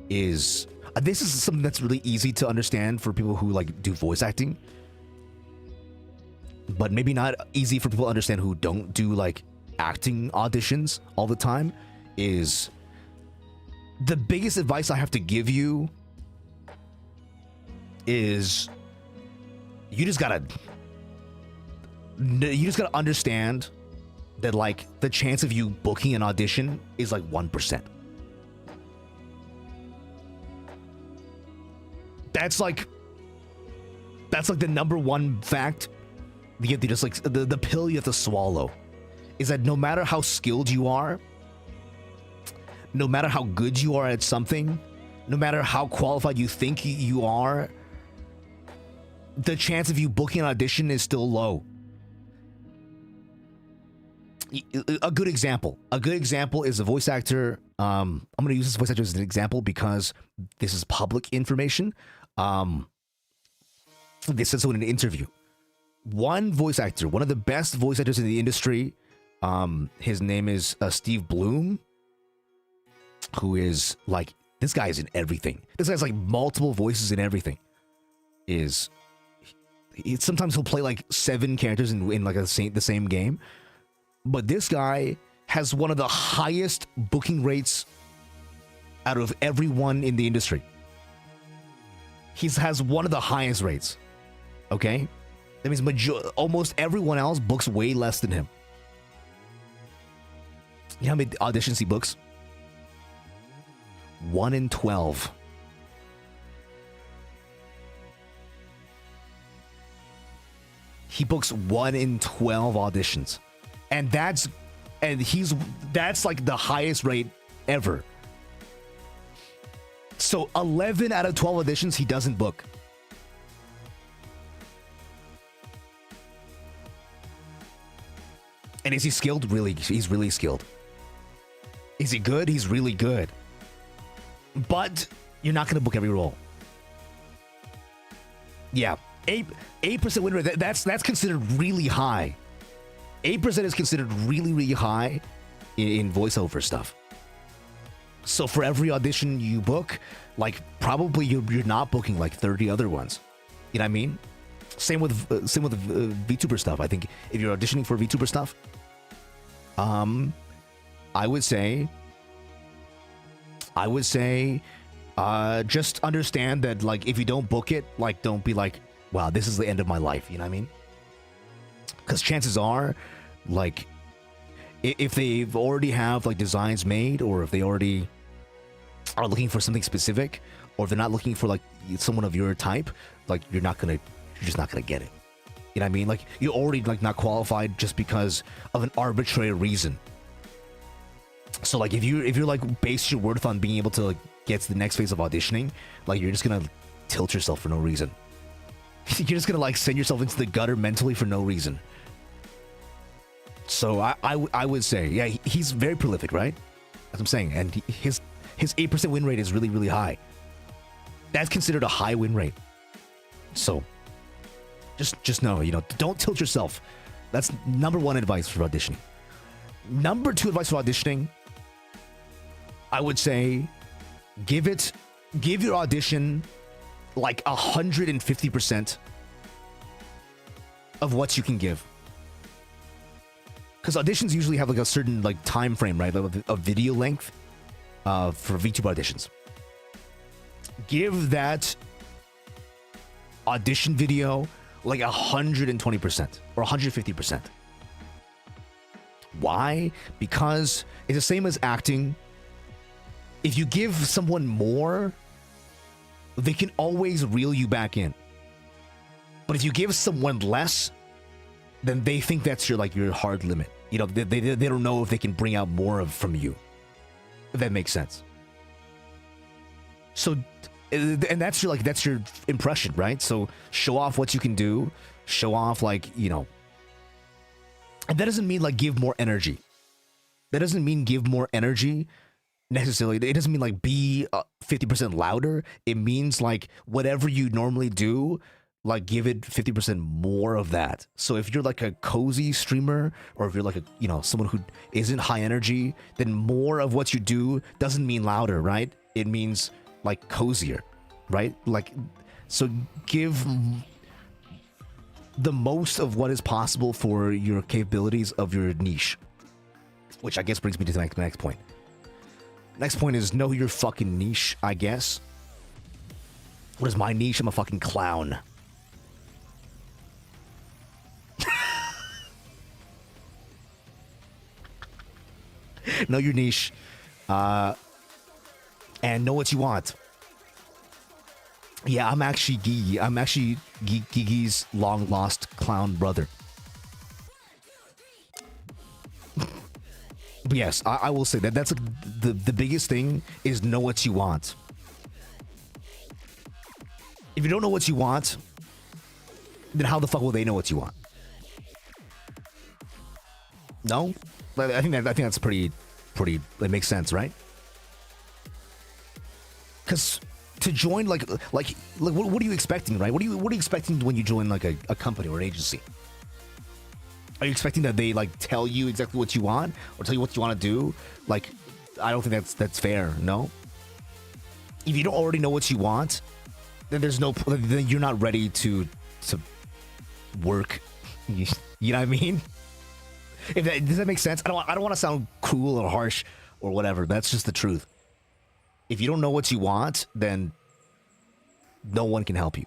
is, this is something that's really easy to understand for people who like do voice acting, but maybe not easy for people to understand who don't do like acting auditions all the time. Is the biggest advice I have to give you is you just gotta understand that like the chance of you booking an audition is like 1%. That's like the number one fact you have to just like the pill you have to swallow, is that no matter how skilled you are, no matter how good you are at something, no matter how qualified you think you are, the chance of you booking an audition is still low. A good example is a voice actor. I'm going to use this voice actor as an example because this is public information. They said so in an interview. One voice actor, one of the best voice actors in the industry, his name is Steve Bloom, who is like, this guy is in everything. This guy's like multiple voices in everything. Sometimes he'll play like 7 characters in like the same game. But this guy has one of the highest booking rates out of everyone in the industry. He has one of the highest rates. Okay? That means almost everyone else books way less than him. You know how many auditions he books? 1 in 12. He books 1 in 12 auditions. And that's like the highest rate ever. So 11 out of 12 auditions he doesn't book. And is he skilled? Really, he's really skilled. Is he good? He's really good. But you're not going to book every role. Yeah, 8% win rate. That's considered really high. 8% is considered really, really high in voiceover stuff. So for every audition you book, like probably you're not booking like 30 other ones. You know what I mean? Same with VTuber stuff. I think if you're auditioning for VTuber stuff, I would say, just understand that like if you don't book it, like don't be like, wow, this is the end of my life. You know what I mean? Because chances are, like, if they've already have like designs made, or if they already are looking for something specific, or if they're not looking for like someone of your type, like you're just not gonna get it. You know what I mean? Like you're already like not qualified just because of an arbitrary reason. So like if you're like base your worth on being able to like get to the next phase of auditioning, like you're just gonna tilt yourself for no reason. You're just gonna like send yourself into the gutter mentally for no reason. So I would say, yeah, he's very prolific, right? That's what I'm saying. And his 8% win rate is really, really high. That's considered a high win rate. So just know, you know, don't tilt yourself. That's number one advice for auditioning. Number two advice for auditioning, I would say, give your audition like 150% of what you can give. Because auditions usually have like a certain like time frame, right? Like a video length for VTuber auditions. Give that audition video like 120% or 150%. Why? Because it's the same as acting. If you give someone more, they can always reel you back in. But if you give someone less, then they think that's your hard limit. You know, they don't know if they can bring out more from you. If that makes sense. So, and that's your impression, right? So show off what you can do. Show off, like, you know. And that doesn't mean like give more energy. That doesn't mean give more energy necessarily. It doesn't mean like be 50% louder. It means like whatever you normally do, like give it 50% more of that. So if you're like a cozy streamer, or if you're like a, you know, someone who isn't high energy, then more of what you do doesn't mean louder, right? It means like cozier, right? Like, so give the most of what is possible for your capabilities of your niche. Which I guess brings me to the next point. Next point is know your fucking niche, I guess. What is my niche? I'm a fucking clown. Know your niche. And know what you want. Yeah, I'm actually Gigi. I'm actually Gigi's long-lost clown brother. But yes, I will say that that's the biggest thing is know what you want. If you don't know what you want, then how the fuck will they know what you want? No? I think that's pretty that makes sense, right? Because to join like what are you expecting, right? What are you expecting when you join like a company or an agency? Are you expecting that they like tell you exactly what you want or tell you what you want to do? Like, I don't think that's fair. No. If you don't already know what you want, then then you're not ready to work. You know what I mean? Does that make sense? I don't want to sound cruel or harsh or whatever. That's just the truth. If you don't know what you want, then no one can help you.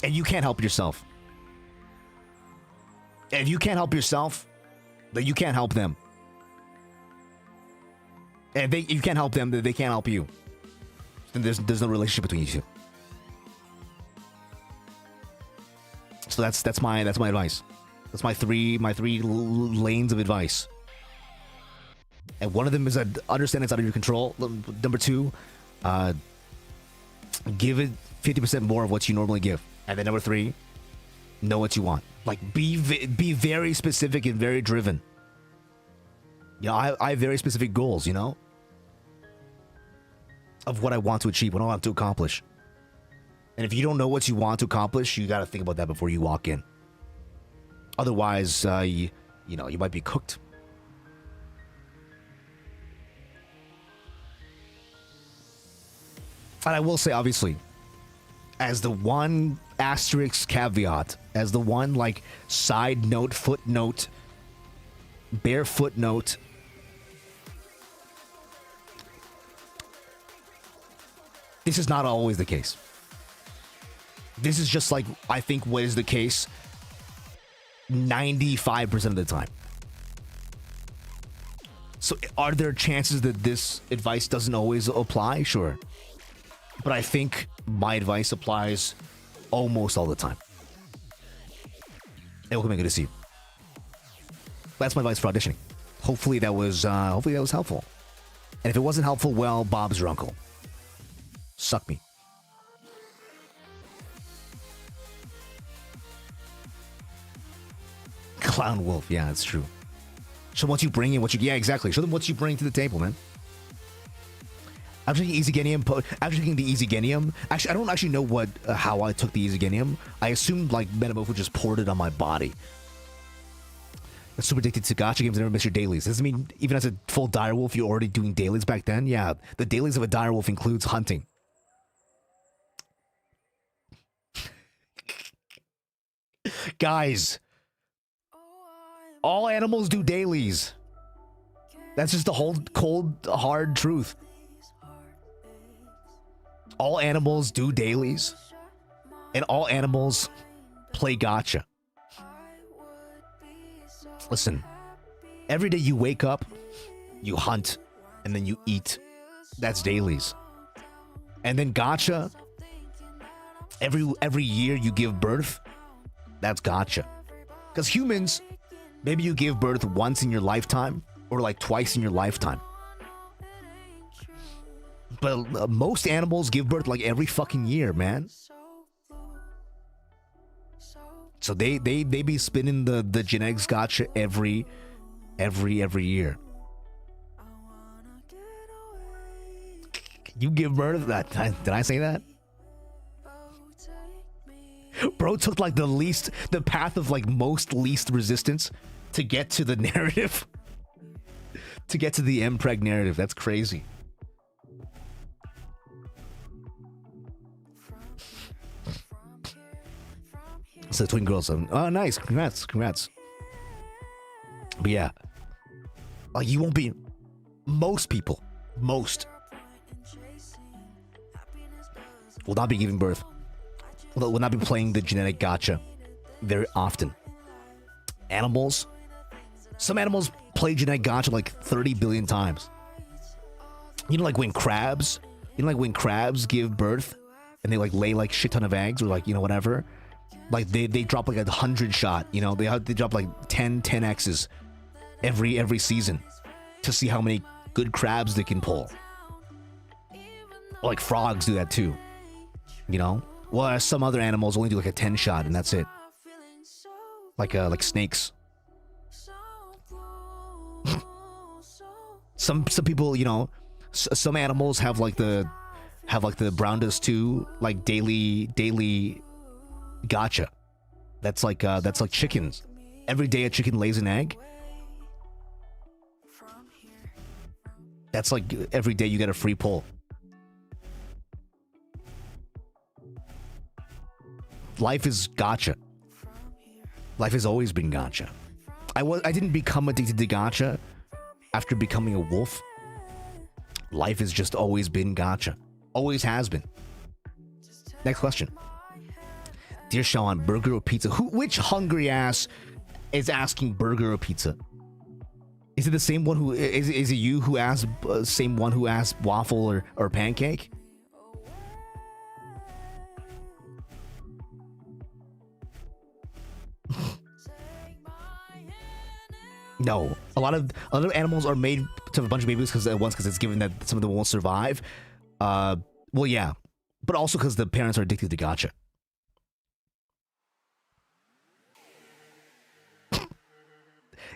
And you can't help yourself. And if you can't help yourself, then you can't help them. And if you can't help them, then they can't help you. Then there's no relationship between you two. So that's my advice. That's my three lanes of advice. And one of them is understand it's out of your control. Number two, give it 50% more of what you normally give. And then number three, know what you want. Like be very specific and very driven. You know, I have very specific goals, you know, of what I want to achieve, what I want to accomplish. And if you don't know what you want to accomplish, you got to think about that before you walk in. Otherwise, you know, you might be cooked. And I will say, obviously, as the one asterisk caveat, as the one like side note, footnote, bare footnote, this is not always the case. This is just like, I think, what is the case 95% of the time. So are there chances that this advice doesn't always apply? Sure. But I think my advice applies almost all the time. And welcome, good to see you. That's my advice for auditioning. Hopefully that was helpful. And if it wasn't helpful, well, Bob's your uncle. Suck me. Clown wolf, yeah, that's true. Show them what you bring in, yeah, exactly. Show them what you bring to the table, man. After taking the EZIGENIUM, actually, I don't actually know how I took the EZIGENIUM. I assumed like Metamorpho just poured it on my body. That's super addicted to gacha games and never miss your dailies. Does it mean even as a full direwolf, you're already doing dailies back then? Yeah, the dailies of a direwolf includes hunting. Guys, all animals do dailies. That's just the whole cold, hard truth. All animals do dailies, and all animals play gacha. Listen, every day you wake up, you hunt, and then you eat. That's dailies. And then gacha, every year you give birth, that's gacha. Because humans, maybe you give birth once in your lifetime, or like twice in your lifetime. But most animals give birth like every fucking year, man. So they be spinning the genetics gacha every year. You give birth? Did I say that? Bro took like the path of like most least resistance to get to the narrative. To get to the MPreg narrative. That's crazy. So twin girls. Oh, nice. Congrats. But yeah. Like you won't be... Most people. Most. Will not be giving birth. Will not be playing the genetic gacha very often. Animals. Some animals play genetic gacha like 30 billion times. You know, like when crabs give birth and they like lay like shit ton of eggs or like, you know, whatever. Like they drop like 100 shot, you know, they drop like 10x's every season to see how many good crabs they can pull. Or like frogs do that too, you know. Well, some other animals only do like a 10 shot and that's it. Like snakes. Some people, you know, some animals have like the brown dust too, like daily gacha. That's like chickens. Every day a chicken lays an egg. That's like every day you get a free pull. Life is gacha. Life has always been gacha. I didn't become addicted to gacha after becoming a wolf. Life has just always been gacha. Always has been. Next question. Dear ShaoAn, burger or pizza? Which hungry ass is asking burger or pizza? Is it the same one who is it you who asked same one who asked waffle or pancake? No, a lot of other animals are made to have a bunch of babies because it's given that some of them won't survive. Well, yeah, but also because the parents are addicted to gacha.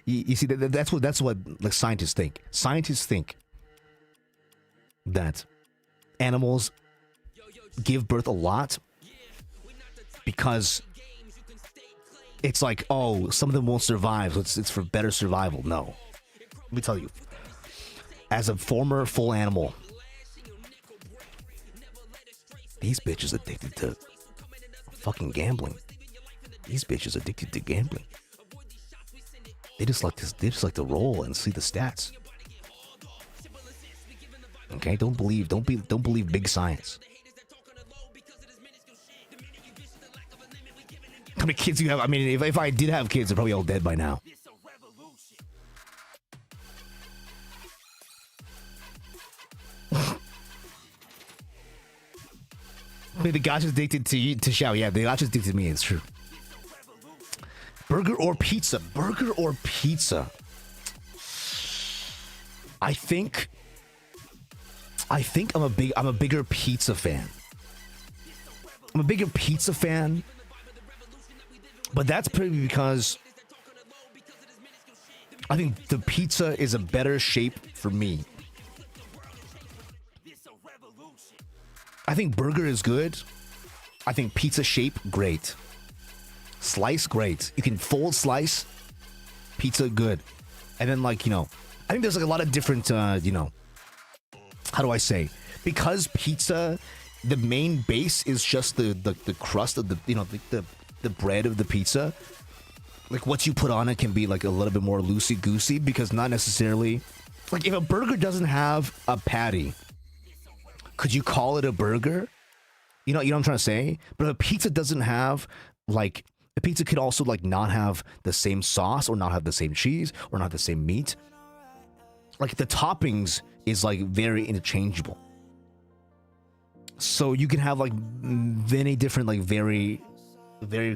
You see, that's what like scientists think. Scientists think that animals give birth a lot because it's like, oh, some of them won't survive, so it's for better survival. No. Let me tell you. As a former full animal, these bitches addicted to fucking gambling. These bitches addicted to gambling. They just like to roll and see the stats. Okay, don't believe big science. How many kids do you have? I mean, if I did have kids, they're probably all dead by now. I mean, the gacha's addicted to Shao. Yeah, the gacha's addicted to me. It's true. Burger or pizza? Burger or pizza? I think I'm a bigger pizza fan. I'm a bigger pizza fan. But that's probably because I think the pizza is a better shape for me. I think burger is good. I think pizza shape, great. Slice, great. You can fold slice, pizza, good. And then, like, you know, I think there's like a lot of different, you know, how do I say? Because pizza, the main base is just the crust of the, you know, the bread of the pizza. Like what you put on it can be like a little bit more loosey-goosey because not necessarily, like if a burger doesn't have a patty, could you call it a burger? You know what I'm trying to say? But if a pizza doesn't have, like, a pizza could also like not have the same sauce or not have the same cheese or not the same meat. Like the toppings is like very interchangeable. So you can have like many different like very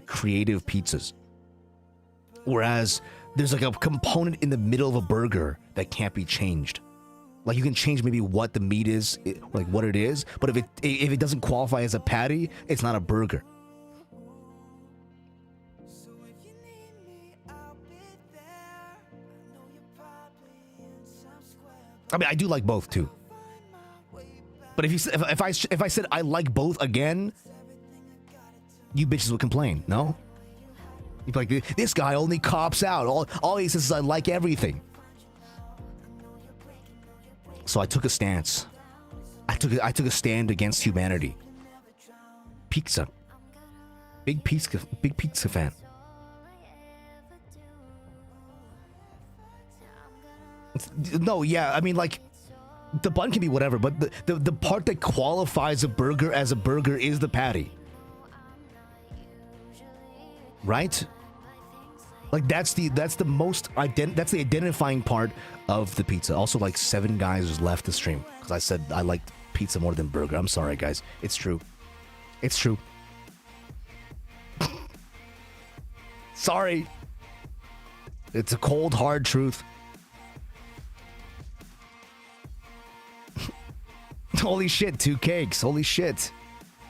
creative pizzas. Whereas there's like a component in the middle of a burger that can't be changed. Like you can change maybe what the meat is, like what it is, but if it doesn't qualify as a patty, it's not a burger. I mean, I do like both too. But if I said I like both again, you bitches would complain, no? You'd be like, this guy only cops out. All he says is I like everything. So I took a stance. I took a stand against humanity. Pizza. Big pizza fan. No, yeah, I mean, like, the bun can be whatever, but the part that qualifies a burger as a burger is the patty. Right? Like, that's the identifying part of the pizza. Also, like, 7 guys just left the stream because I said I liked pizza more than burger. I'm sorry, guys. It's true. It's true. Sorry. It's a cold, hard truth. Holy shit, 2 cakes. Holy shit.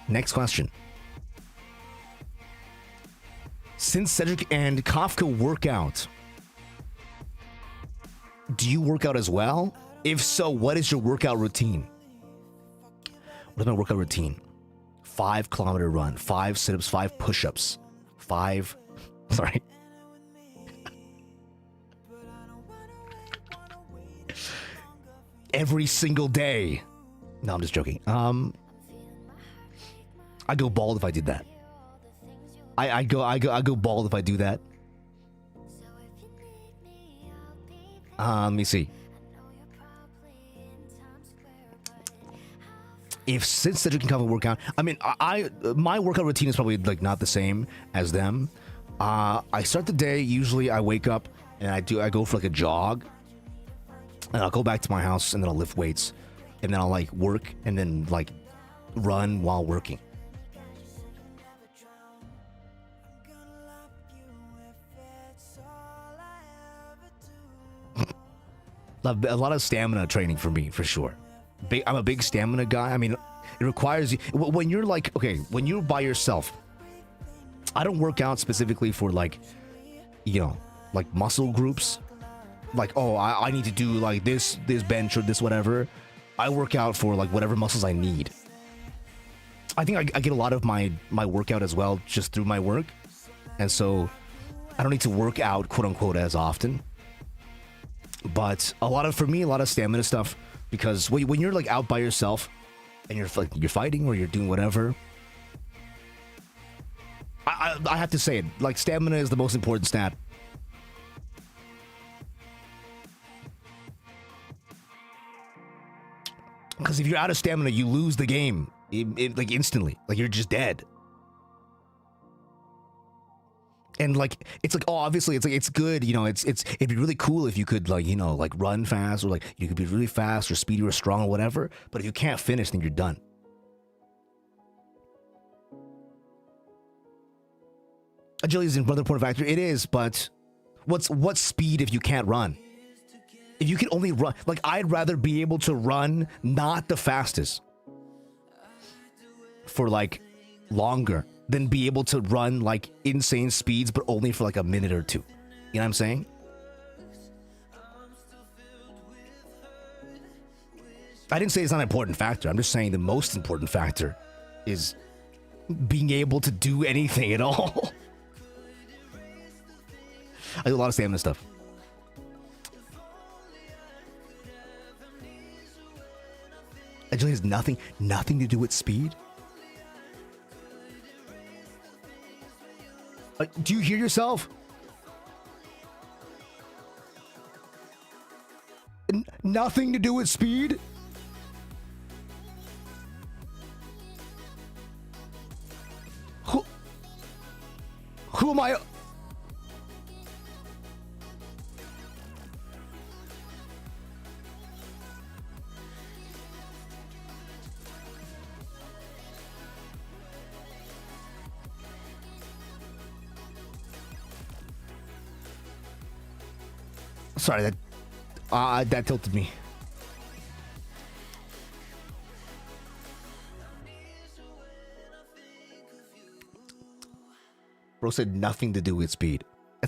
Next question. Since Cedric and Kafka work out, do you work out as well? If so, what is your workout routine? What is my workout routine? 5-kilometer run, 5 sit-ups, 5 push-ups, 5... Sorry. Every single day. No, I'm just joking. I go bald if I did that. I go bald if I do that. Let me see. If since Cedric can come and work out, I mean, my workout routine is probably like not the same as them. I start the day, usually I wake up and I go for like a jog, and I'll go back to my house and then I'll lift weights, and then I'll like work and then like run while working. A lot of stamina training for me, for sure. I'm a big stamina guy. I mean, it requires you when you're like, okay, when you're by yourself. I don't work out specifically for like, you know, like muscle groups. Like, oh, I need to do like this bench or this whatever. I work out for like whatever muscles I need. I think I get a lot of my workout as well just through my work, and so I don't need to work out quote unquote as often. But for me, a lot of stamina stuff, because when you're like out by yourself and you're fighting or you're doing whatever, I have to say it, like stamina is the most important stat. Because if you're out of stamina, you lose the game like instantly. Like you're just dead. And like it's like, oh, obviously it's like it's good, you know, it'd be really cool if you could like, you know, like run fast, or like you could be really fast or speedy or strong or whatever, but if you can't finish, then you're done. Agility is another important factor. It is, but what's speed if you can't run? If you can only run, like I'd rather be able to run not the fastest for like longer than be able to run like insane speeds but only for like a minute or two. You know what I'm saying? I didn't say it's not an important factor. I'm just saying the most important factor is being able to do anything at all. I do a lot of stamina stuff. Agility has nothing to do with speed. Do you hear yourself? Nothing to do with speed? Who am I? Sorry, that tilted me. Bro said nothing to do with speed.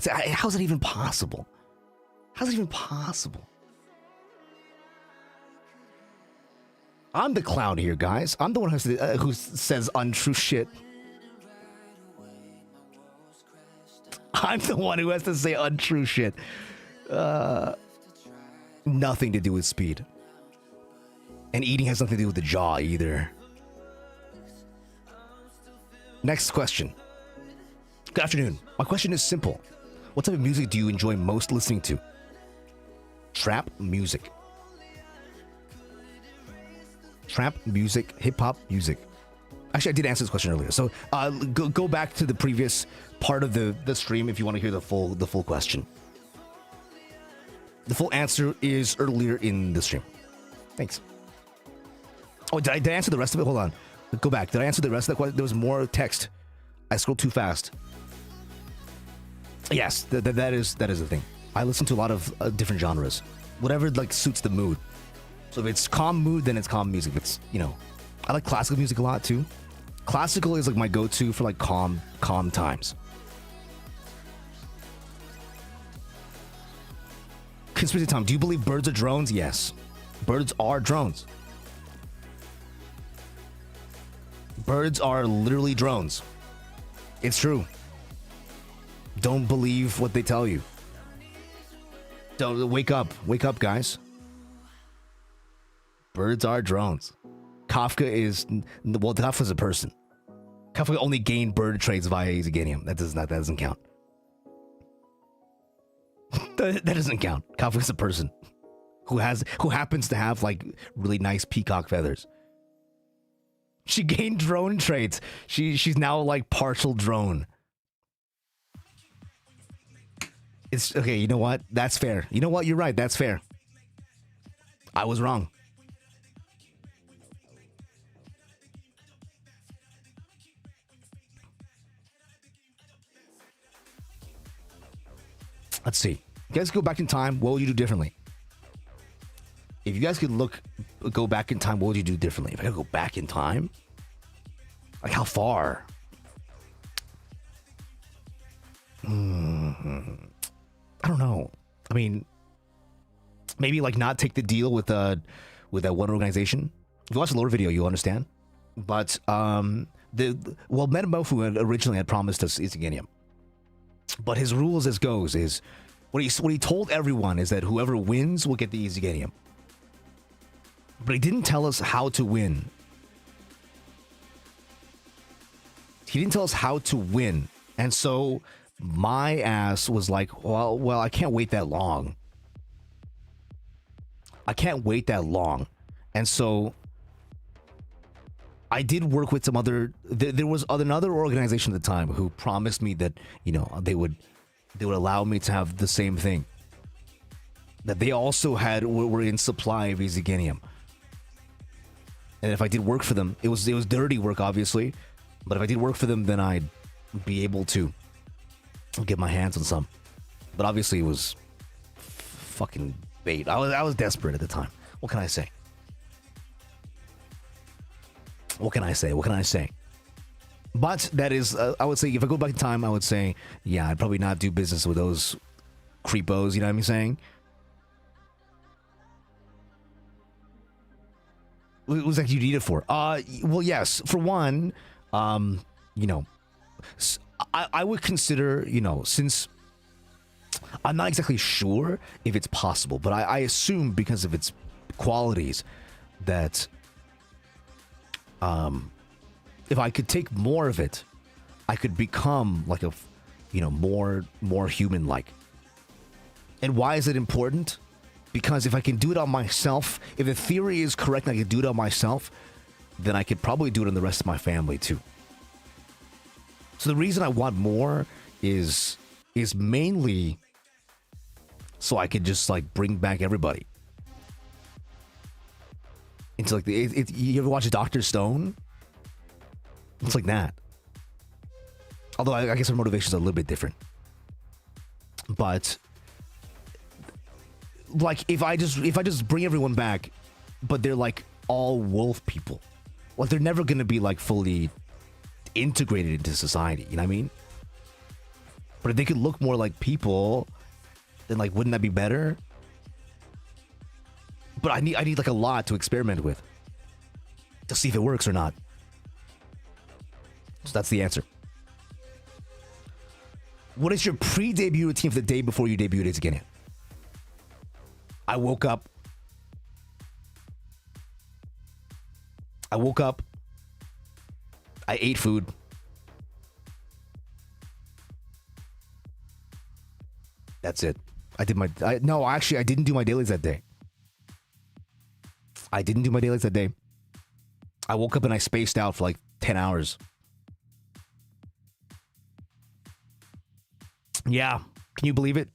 How's it even possible? How's it even possible? I'm the clown here, guys. I'm the one who says untrue shit. I'm the one who has to say untrue shit. Nothing to do with speed. And eating has nothing to do with the jaw either. Next question. Good afternoon. My question is simple. What type of music do you enjoy most listening to? Trap music. Trap music, hip-hop music. Actually, I did answer this question earlier. So go back to the previous part of the stream if you want to hear the full question. The full answer is earlier in the stream. Thanks. Oh, did I answer the rest of it? Hold on. Go back. Did I answer the rest of the question? There was more text. I scrolled too fast. Yes, that is the thing. I listen to a lot of different genres. Whatever like suits the mood. So if it's calm mood, then it's calm music. It's, you know, I like classical music a lot too. Classical is like my go-to for like calm times. Conspiracy time. Do you believe birds are drones? Yes. Birds are drones. Birds are literally drones. It's true. Don't believe what they tell you. Don't wake up, guys. Birds are drones. Kafka's a person. Kafka only gained bird traits via IZIGENIA. That doesn't count. that doesn't count. Kafka's a person who happens to have like really nice peacock feathers. She gained drone traits. She's now like partial drone. It's okay. You know what? That's fair. You know what? You're right. That's fair. I was wrong. Let's see. If you guys go back in time, what would you do differently? If you guys could go back in time, what would you do differently? If I could go back in time? Like how far? I don't know. I mean, maybe like not take the deal with that one organization. If you watch the lower video, you'll understand. But Metamofu originally had promised us IZIGENIA. But his rules as goes is what he told everyone is that whoever wins will get the IZIGENIA. But he didn't tell us how to win. He didn't tell us how to win. And so my ass was like, well, I can't wait that long. I can't wait that long. And so I did work with some other, there was another organization at the time who promised me that, you know, they would allow me to have the same thing. That they also were in supply of IZIGENIA. And if I did work for them, it was dirty work, obviously. But if I did work for them, then I'd be able to get my hands on some. But obviously it was fucking bait. I was desperate at the time. What can I say? What can I say? But that is, I would say, if I go back in time, I would say, yeah, I'd probably not do business with those creepos, you know what I'm saying? What was that you need it for? Well, yes. For one, you know, I would consider, you know, since I'm not exactly sure if it's possible, but I assume because of its qualities that if I could take more of it, I could become like a, you know, more human-like. And why is it important? Because if I can do it on myself, if the theory is correct and I can do it on myself, then I could probably do it on the rest of my family too. So the reason I want more is mainly so I could just like bring back everybody. It's like you ever watch Dr. Stone? It's like that. Although I guess our motivations are a little bit different. But like if I just bring everyone back, but they're like all wolf people, like they're never gonna be like fully integrated into society, you know what I mean? But if they could look more like people, then like wouldn't that be better? But I need like a lot to experiment with to see if it works or not. So that's the answer. What is your pre-debut routine for the day before you debut at IZIGENIA? I woke up. I ate food. That's it. I didn't do my dailies that day. I woke up and I spaced out for like 10 hours. Yeah. Can you believe it?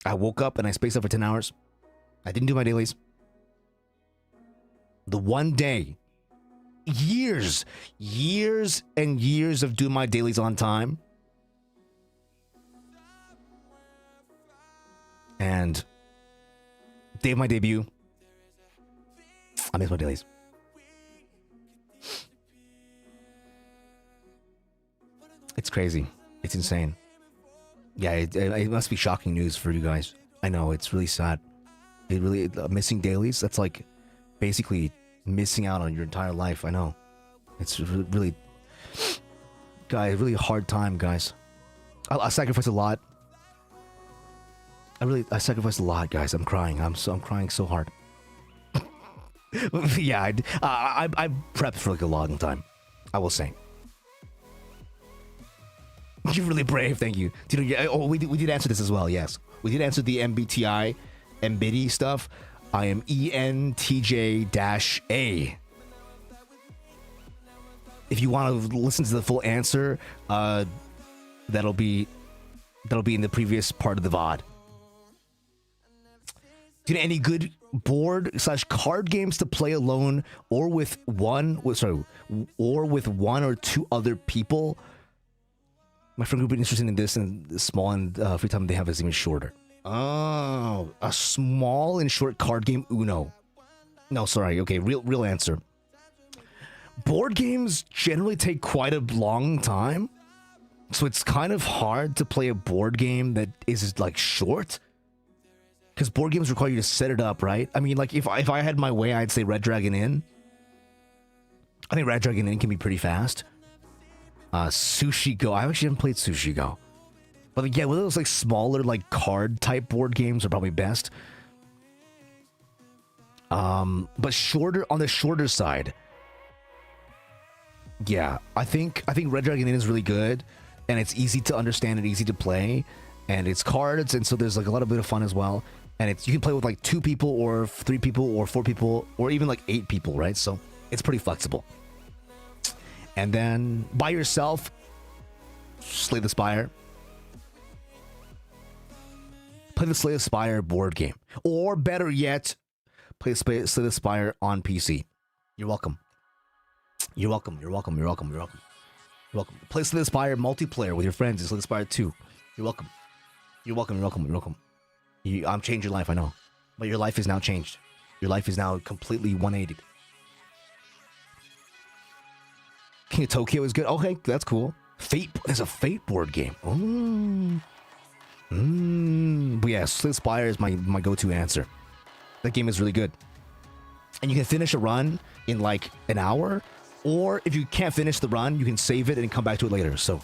I woke up and I spaced out for 10 hours. I didn't do my dailies. The one day, years and years of doing my dailies on time. And day of my debut, I missed my dailies. It's crazy. It's insane. Yeah, it must be shocking news for you guys. I know, it's really sad. Missing dailies, that's like basically missing out on your entire life. I know. It's really hard time, guys. I sacrificed a lot. I sacrificed a lot, guys. I'm crying. I'm crying so hard. Yeah, I prepped for like a long time, I will say. You're really brave, thank you. We did answer this as well, yes. We did answer the MBTI, MBTI stuff. I am ENTJ-A. If you want to listen to the full answer, that'll be in the previous part of the VOD. Do you know any good board/card games to play alone or with one or two other people? My friend group is interested in this, and the small and free time they have is even shorter. Oh, a small and short card game, Uno. No, sorry. Okay, real answer. Board games generally take quite a long time, so it's kind of hard to play a board game that is like short. Because board games require you to set it up, right? I mean, like if I had my way, I'd say Red Dragon Inn. I think Red Dragon Inn can be pretty fast. Sushi Go. I actually haven't played Sushi Go. But like, yeah, one of those like smaller like card type board games are probably best. But shorter, on the shorter side. Yeah, I think Red Dragon Inn is really good, and it's easy to understand and easy to play, and it's cards, and so there's like a lot of bit of fun as well. And you can play with like 2 people or 3 people or 4 people or even like 8 people, right? So it's pretty flexible. And then by yourself, Slay the Spire. Play the Slay the Spire board game. Or better yet, play Slay the Spire on PC. You're welcome. You're welcome. You're welcome. You're welcome. You're welcome. You're welcome. Play Slay the Spire multiplayer with your friends in Slay the Spire 2. You're welcome. You're welcome. You're welcome. You're welcome. I'm changing your life, I know. But your life is now changed. Your life is now completely 180'd. King of Tokyo is good. Okay, that's cool. Fate. There's a Fate board game. But yeah, Slay the Spire is my go-to answer. That game is really good. And you can finish a run in like an hour. Or if you can't finish the run, you can save it and come back to it later. So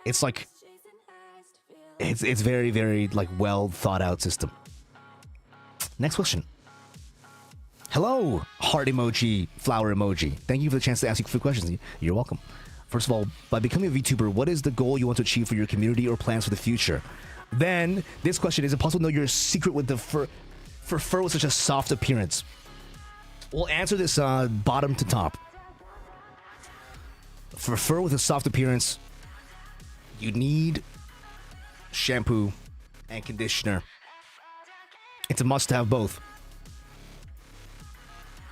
it's like... It's very, very like well thought out system. Next question. Hello, heart emoji, flower emoji. Thank you for the chance to ask you a few questions. You're welcome. First of all, by becoming a VTuber, what is the goal you want to achieve for your community or plans for the future? Then, this question, is it possible to know your secret with the fur with such a soft appearance? We'll answer this bottom to top. For fur with a soft appearance, you need shampoo and conditioner. It's a must-have both.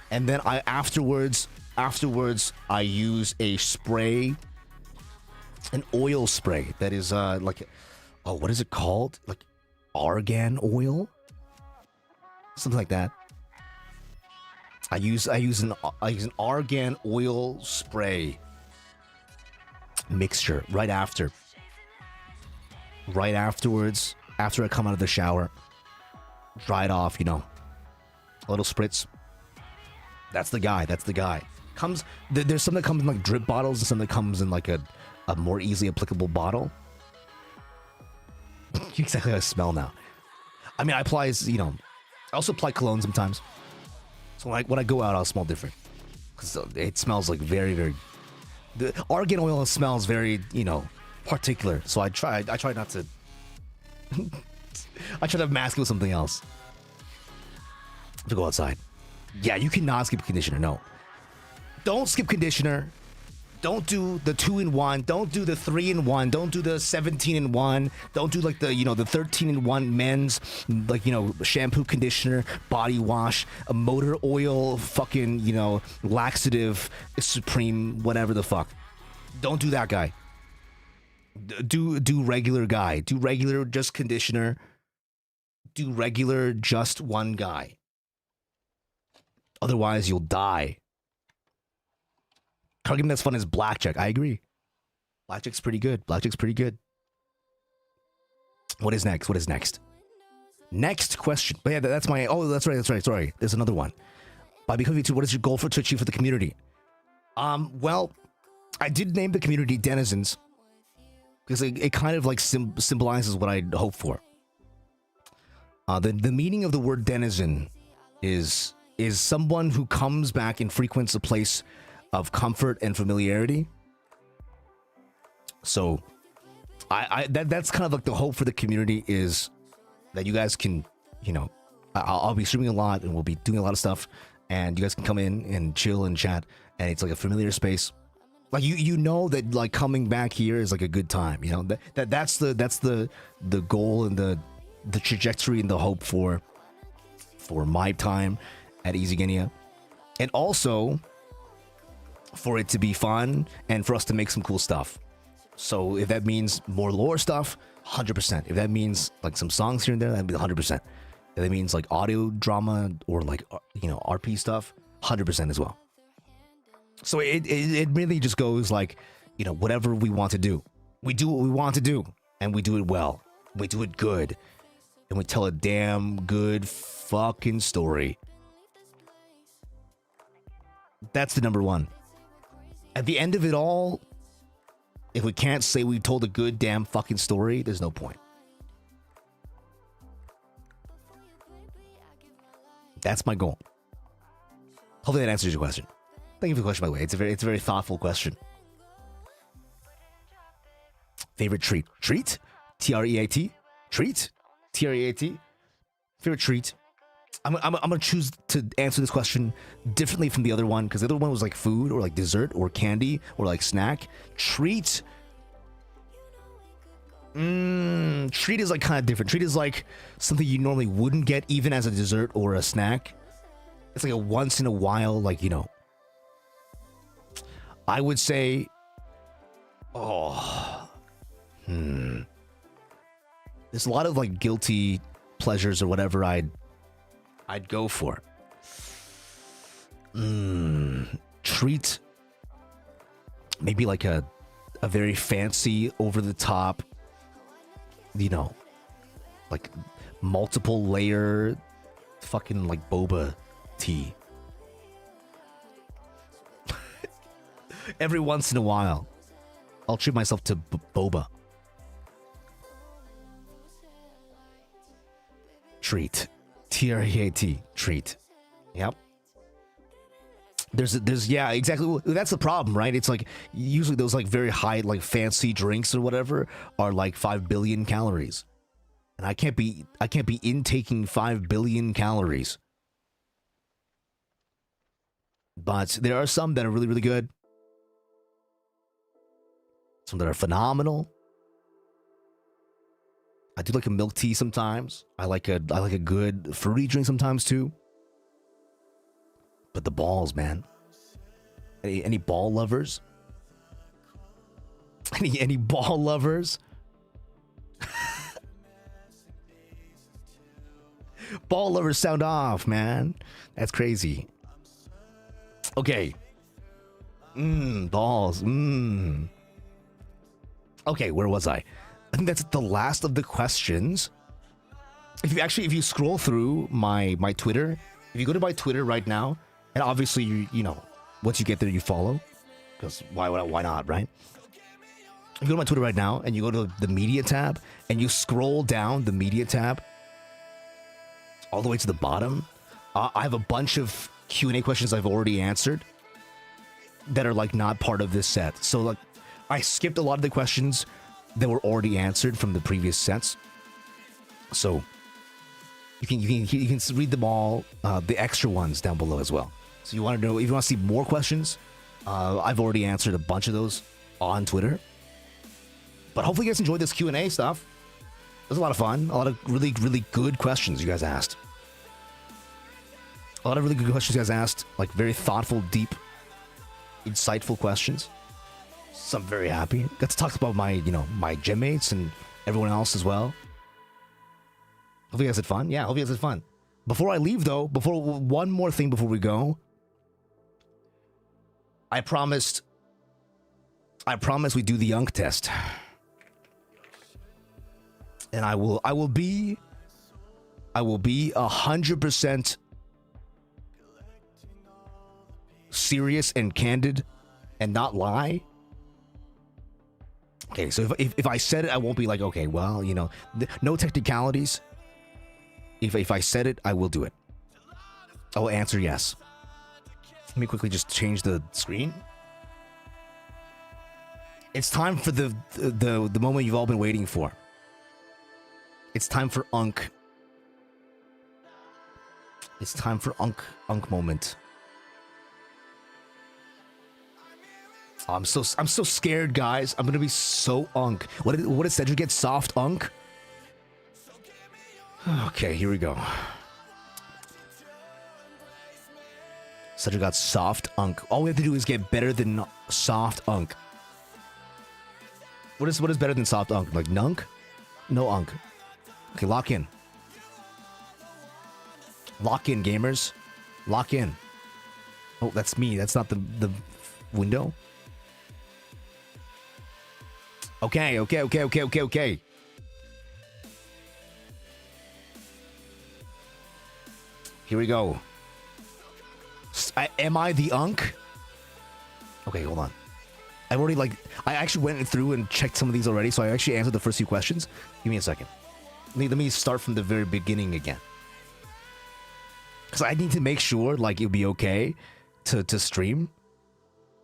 And then afterwards I use a spray, an oil spray that is like, oh, what is it called? Like argan oil, something like that. I use an argan oil spray mixture right afterwards, after I come out of the shower, dry it off, you know, a little spritz. That's the guy. There's some that comes in like drip bottles and some that comes in like a more easily applicable bottle. Exactly how I smell now. I mean, I apply, you know, I also apply cologne sometimes. So when I go out, I'll smell different. Because it smells like very, very... The argan oil smells very, you know, particular. So I try not to... I try to mask it with something else. To go outside. Yeah, you cannot skip conditioner, no. Don't skip conditioner. Don't do the 2-in-1. Don't do the 3-in-1. Don't do the 17-in-1. Don't do like the, you know, the 13-in-1 men's, like, you know, shampoo, conditioner, body wash, a motor oil, fucking, you know, laxative, supreme, whatever the fuck. Don't do that, guy. Do regular, guy. Do regular, just conditioner. Do regular, just one guy. Otherwise, you'll die. Card game that's fun is blackjack. I agree. Blackjack's pretty good. Blackjack's pretty good. What is next? What is next? Next question. But yeah, that's my... Oh, that's right. Sorry. There's another one. By becoming Vtuber, what is your goal to achieve for the community? Well, I did name the community denizens because it kind of like symbolizes what I hope for. The meaning of the word denizen is someone who comes back and frequents a place of comfort and familiarity. So that's kind of like the hope for the community, is that you guys can, you know, I'll be streaming a lot and we'll be doing a lot of stuff, and you guys can come in and chill and chat, and it's like a familiar space. Like you know that like coming back here is like a good time, you know, that's the goal and the trajectory and the hope for my time at IZIGENIA, and also for it to be fun and for us to make some cool stuff. So if that means more lore stuff, 100%. If that means like some songs here and there, that'd be 100%. If that means like audio drama or like, you know, RP stuff, 100% as well. So it really just goes like, you know, whatever we want to do, we do what we want to do, and we do it well, we do it good, and we tell a damn good fucking story. That's the number one. At the end of it all, if we can't say we told a good damn fucking story, there's no point. That's my goal. Hopefully that answers your question. Thank you for the question, by the way. It's a very thoughtful question. Favorite treat? Treat? T-R-E-A-T? Treat? T-R-E-A-T? Favorite treat? I'm gonna choose to answer this question differently from the other one, because the other one was like food or like dessert or candy or like snack. Treat. Treat is like kind of different. Treat is like something you normally wouldn't get even as a dessert or a snack. It's like a once in a while, like, you know. I would say, there's a lot of like guilty pleasures or whatever I'd go for. Treat. Maybe like a very fancy, over the top, you know, like multiple layer fucking like boba tea. Every once in a while, I'll treat myself to boba. Treat. T-R-E-A-T. Treat. Yep. There's yeah, exactly. That's the problem, right? It's like usually those like very high, like fancy drinks or whatever are like 5 billion calories. And I can't be intaking 5 billion calories. But there are some that are really, really good. Some that are phenomenal. I do like a milk tea sometimes. I like a good fruity drink sometimes too. But the balls, man. Any ball lovers? Any ball lovers? Ball lovers sound off, man. That's crazy. Okay. Balls. Okay, where was I? I think that's the last of the questions. If you scroll through my Twitter, if you go to my Twitter right now, and obviously you know, Once you get there, you follow. Because why not, right? You go to my Twitter right now, and you go to the media tab, and you scroll down the media tab all the way to the bottom. I have a bunch of Q&A questions I've already answered that are like not part of this set. So like, I skipped a lot of the questions that were already answered from the previous sets. So you can read them all, the extra ones down below as well. So you want to know, if you want to see more questions, I've already answered a bunch of those on Twitter. But hopefully you guys enjoyed this Q&A stuff. It was a lot of fun. A lot of really, really good questions you guys asked. A lot of really good questions you guys asked. Like very thoughtful, deep, insightful questions. So I'm very happy. Got to talk about my, you know, my gym mates and everyone else as well. Hope you guys had fun. Yeah, hope you guys had fun. Before I leave though, one more thing before we go. I promised we do the Unk test. And I will be 100% serious and candid and not lie. Okay, so if I said it, I won't be like, okay, well, you know, no technicalities. If I said it, I will do it. I will answer yes. Let me quickly just change the screen. It's time for the moment you've all been waiting for. It's time for Unk. It's time for Unk moment. Oh, I'm so scared, guys. I'm gonna be so Unk. What did Cedric get? Soft Unk? Okay, here we go. Cedric got soft Unk. All we have to do is get better than soft Unk. What is better than soft Unk? Like Nunk? No Unk. Okay, lock in. Lock in, gamers. Lock in. Oh, that's me. That's not the window. Okay. Here we go. Am I the Unk? Okay, hold on. I actually went through and checked some of these already, so I actually answered the first few questions. Give me a second. Let me start from the very beginning again. Because I need to make sure, like, it'll be okay to stream.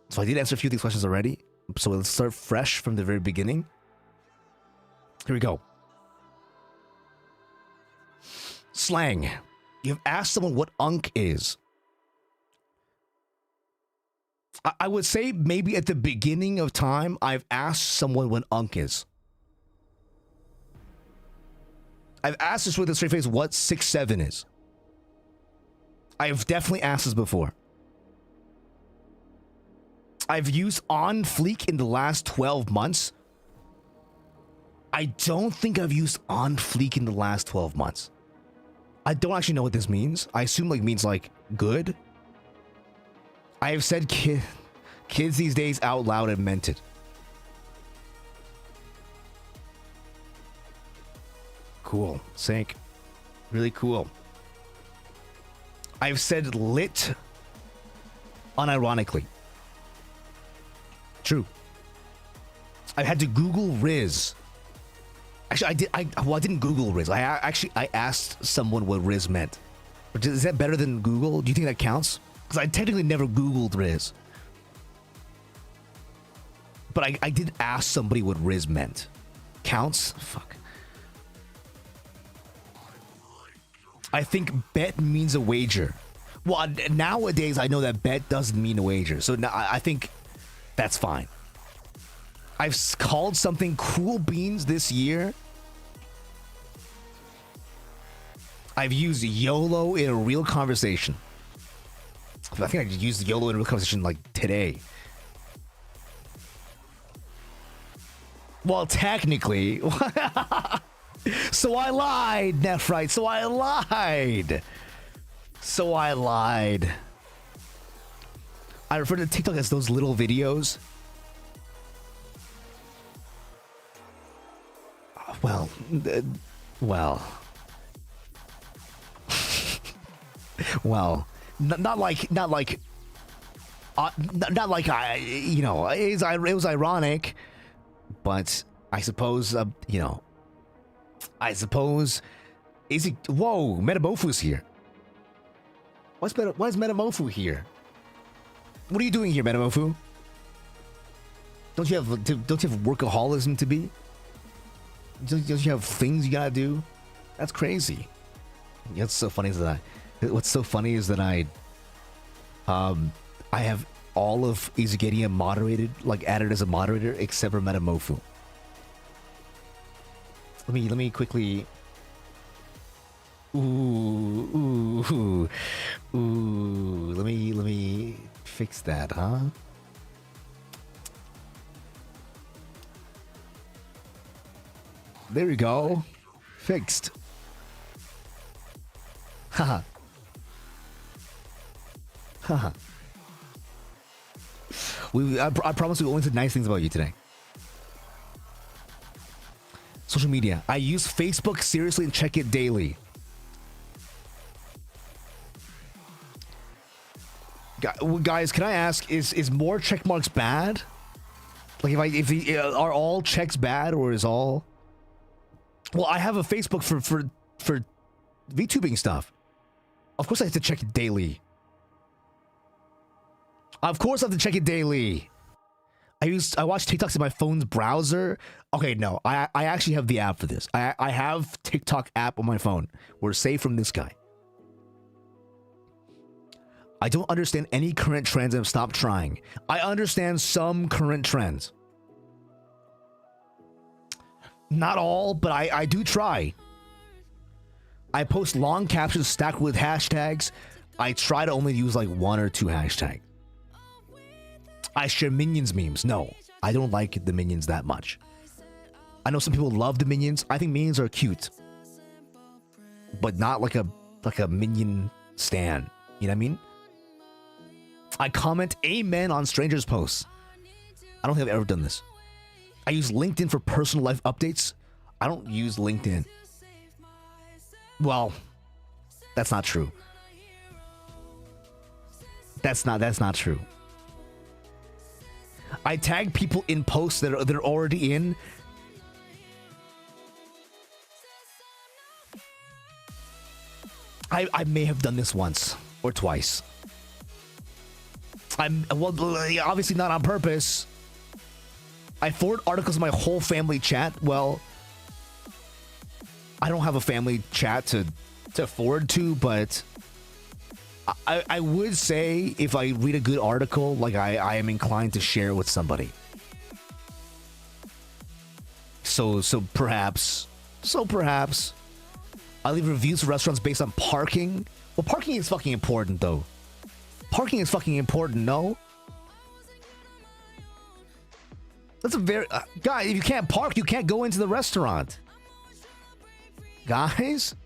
So I did answer a few of these questions already. So let's start fresh from the very beginning. Here we go. Slang. You've asked someone what Unk is. I would say maybe at the beginning of time, I've asked someone what Unk is. I've asked this with a straight face what 6-7 is. I've definitely asked this before. I've used on fleek in the last 12 months. I don't think I've used on fleek in the last 12 months. I don't actually know what this means. I assume like means like good. I have said kids these days out loud and meant it. Cool. Sync. Really cool. I've said lit unironically. True. I had to Google Riz. Actually, I didn't Google Riz. I asked someone what Riz meant. Is that better than Google? Do you think that counts? Because I technically never Googled Riz. But I did ask somebody what Riz meant. Counts? Fuck. I think bet means a wager. Well, nowadays I know that bet doesn't mean a wager. So now I think that's fine. I've called something cool beans this year. I've used YOLO in a real conversation. I think I used YOLO in a real conversation like today. Well, technically. So I lied, Nephrite. So I lied. I refer to TikTok as those little videos. Well. Well, not like Not like it was ironic, but I suppose is he? Whoa, Metamofu's here. Why is Metamofu here? What are you doing here, Metamofu? Don't you have workaholism to be? Don't you have things you gotta do? That's crazy. What's so funny is that I have all of IZIGENIA moderated, like added as a moderator, except for Metamofu. Let me quickly. Ooh. Let me fix that, huh? There we go. Fixed. Haha. Haha. I promise we only said nice things about you today. Social media. I use Facebook seriously and check it daily. Guys, can I ask, is more check marks bad? Like are all checks bad, or is all? Well, I have a Facebook for VTubing stuff. Of course I have to check it daily. Of course I have to check it daily. I watch TikToks in my phone's browser. Okay, no, I actually have the app for this. I have TikTok app on my phone. We're safe from this guy. I don't understand any current trends and have stopped trying. I understand some current trends. Not all, but I do try. I post long captions stacked with hashtags. I try to only use like 1 or 2 hashtags. I share Minions memes. No, I don't like the Minions that much. I know some people love the Minions. I think Minions are cute, but not like a Minion stan. You know what I mean? I comment amen on strangers' posts. I don't think I've ever done this. I use LinkedIn for personal life updates. I don't use LinkedIn. Well, that's not true. That's not true. I tag people in posts that they're already in. I may have done this once or twice. Obviously not on purpose. I forward articles in my whole family chat. Well, I don't have a family chat to forward to, but I would say if I read a good article, like I am inclined to share it with somebody. So perhaps I leave reviews for restaurants based on parking. Well, parking is fucking important though. Parking is fucking important, no? That's a very... guy, if you can't park, you can't go into the restaurant. Guys?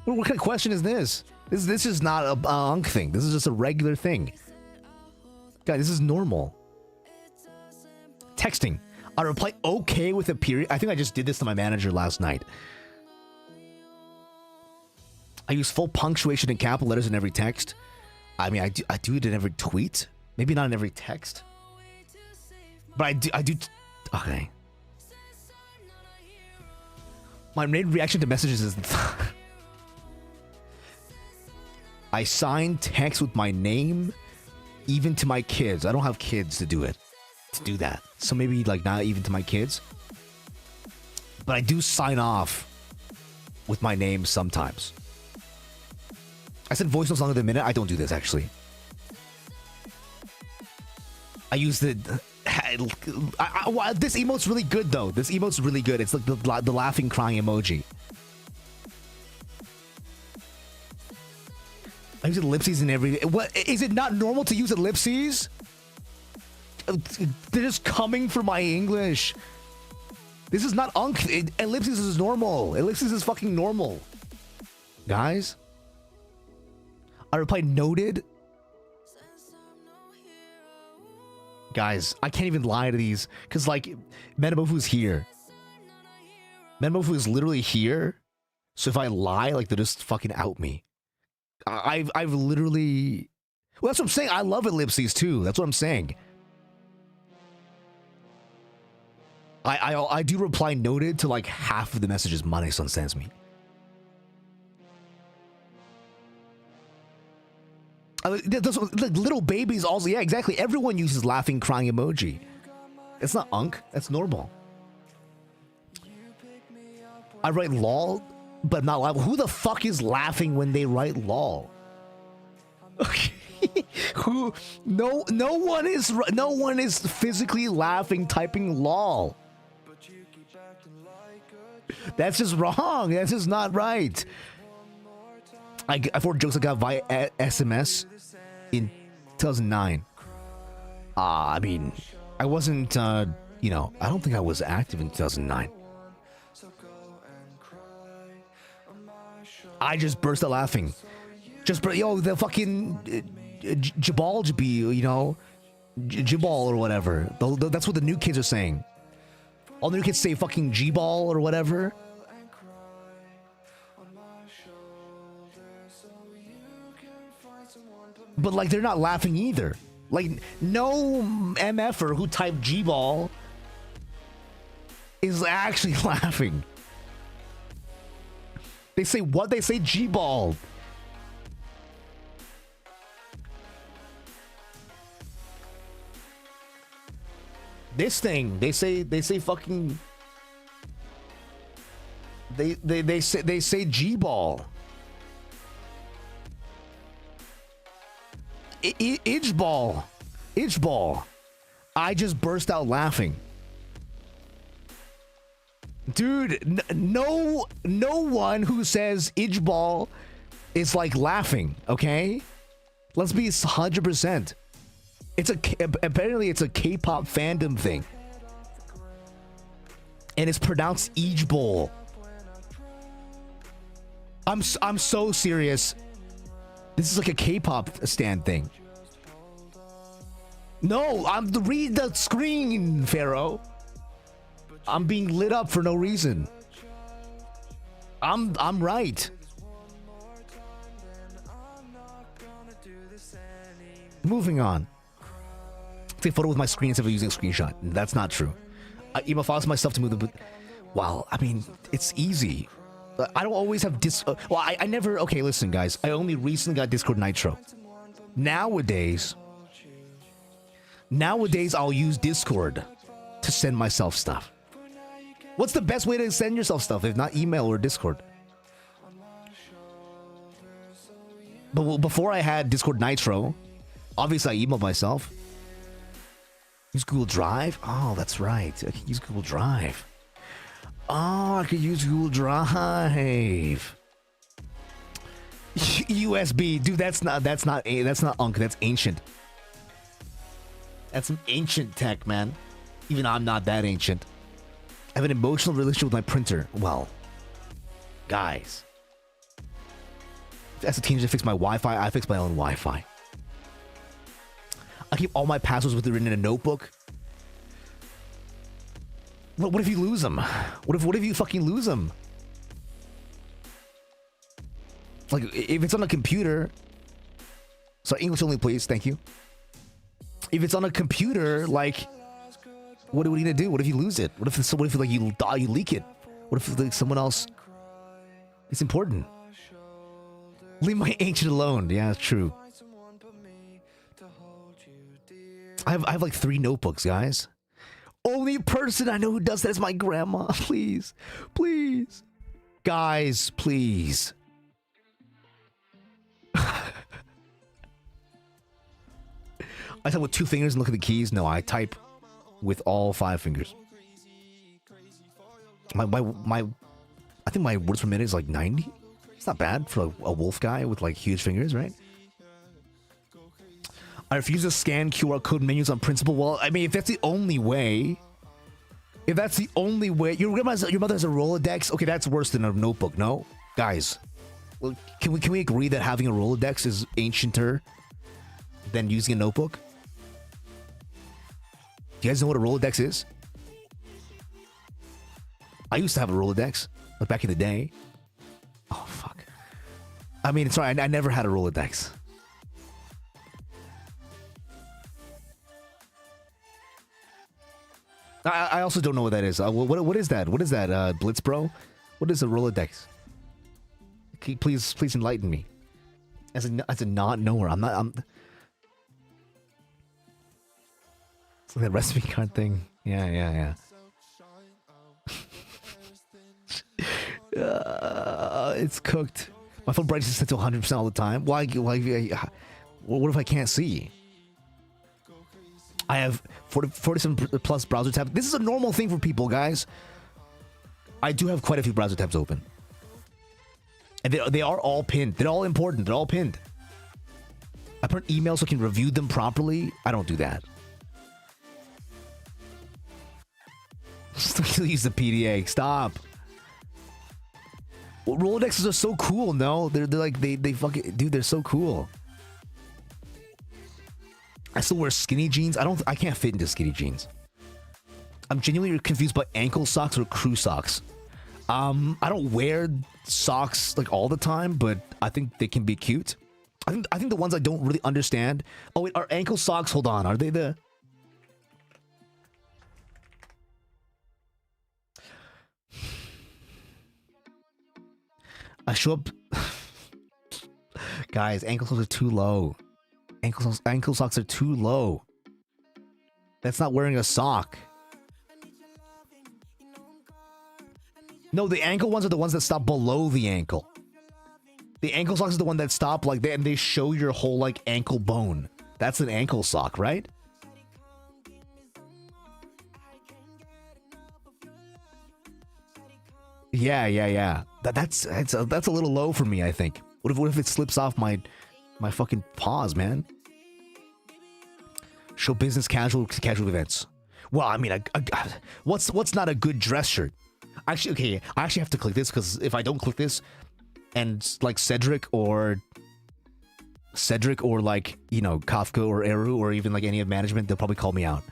What kind of question is this? This is not a unk thing. This is just a regular thing. Guys, this is normal. Texting. I reply okay with a period. I think I just did this to my manager last night. I use full punctuation and capital letters in every text. I mean, I do it in every tweet. Maybe not in every text. But I do. Okay. My main reaction to messages is... I sign text with my name, even to my kids. I don't have kids to do that. So maybe like not even to my kids. But I do sign off with my name sometimes. I send voice notes longer than a minute. I don't do this, actually. I use the... this emote's really good, though. This emote's really good. It's like the laughing, crying emoji. I use ellipses in every... What? Is it not normal to use ellipses? They're just coming for my English. This is not unk. Ellipses is normal. Ellipses is fucking normal. Guys? I replied noted. Guys, I can't even lie to these. Because, like, Metamofu's here. Metamofu is literally here. So if I lie, like, they'll just fucking out me. I've literally... Well, that's what I'm saying. I love ellipses too. That's what I'm saying. I do reply noted to like half of the messages Mane-san sends me. Those, like, little babies also, yeah, exactly. Everyone uses laughing, crying emoji. It's not unk. That's normal. I write lol, but not laughing. Who the fuck is laughing when they write lol? Okay. Who? No one is physically laughing typing lol. That's just wrong. That's just not right. I forwarded jokes I got via SMS in 2009. I mean, I wasn't, you know, I don't think I was active in 2009. I just burst out laughing. Yo, the fucking Jabal, you know, Jabal or whatever. That's what the new kids are saying. All the new kids say fucking G-ball or whatever. But like, they're not laughing either. Like, no MFer who typed G-ball is actually laughing. They say what? They say G-ball. This thing, they say fucking. They say G-ball. Itchball. I just burst out laughing. Dude, no one who says itchball is like laughing, okay? Let's be 100%. Apparently it's a K-pop fandom thing. And it's pronounced itchball. I'm so serious. This is like a K-pop stand thing. No, read the screen, Pharaoh. I'm being lit up for no reason. I'm right. Moving on. Take a photo with my screen instead of using a screenshot. That's not true. I email files myself to move the. Well, I mean, it's easy. I don't always have well, I never. Okay, listen, guys. I only recently got Discord Nitro. Nowadays, I'll use Discord to send myself stuff. What's the best way to send yourself stuff if not email or Discord? But before I had Discord Nitro, obviously I emailed myself. Use Google Drive? Oh, that's right. I can use Google Drive. Oh, I could use Google Drive. USB, dude. That's not unk. That's ancient. That's some ancient tech, man. Even I'm not that ancient. I have an emotional relationship with my printer. Well, guys, as a teenager, I fixed my Wi-Fi. I fixed my own Wi-Fi. I keep all my passwords written in a notebook. What if you lose them? What if you fucking lose them? Like, if it's on a computer. Sorry, English only, please. Thank you. If it's on a computer, like, what are you gonna do? What if you lose it? What if like you leak it? What if like someone else? It's important. Leave my ancient alone. Yeah, it's true. I have like 3 notebooks, guys. Only person I know who does that is my grandma. Please, please, guys, please. I type with 2 fingers and look at the keys. No, I type with all 5 fingers. I think my words per minute is like 90. It's not bad for a wolf guy with like huge fingers, right? I refuse to scan QR code menus on principle. Well, I mean, if that's the only way, your mother has a Rolodex. Okay, that's worse than a notebook. No, guys, well, can we agree that having a Rolodex is ancienter than using a notebook? Do you guys know what a Rolodex is? I used to have a Rolodex, like back in the day. Oh fuck. I mean, sorry, I never had a Rolodex. I also don't know what that is. What is that? What is that? Blitz, bro? What is a Rolodex? Please enlighten me. As a not knower, I'm. It's like that recipe card thing. Yeah. It's cooked. My phone brightness is set to 100% all the time. Why? What if I can't see? I have 47 plus browser tabs. This is a normal thing for people, guys. I do have quite a few browser tabs open. And they are all pinned. They're all important. They're all pinned. I put an email so I can review them properly. I don't do that. Still use the PDA. Stop. Well, Rolodexes are so cool, no? They're like, they fucking... Dude, they're so cool. I still wear skinny jeans. I can't fit into skinny jeans. I'm genuinely confused by ankle socks or crew socks. I don't wear socks like all the time, but I think they can be cute. I think the ones I don't really understand. Oh wait, are ankle socks? Hold on, are they the? I show up. Guys, ankle socks are too low. Ankle socks are too low. That's not wearing a sock. No, the ankle ones are the ones that stop below the ankle. The ankle socks is the one that stop like that, and they show your whole like ankle bone. That's an ankle sock, right? Yeah. That's a little low for me, I think. What if it slips off my fucking paws, man? Show business casual to casual events. Well, I mean, what's not a good dress shirt? Actually, okay, I actually have to click this because if I don't click this, and like Cedric or like, you know, Kafka or Eru or even like any of management, they'll probably call me out.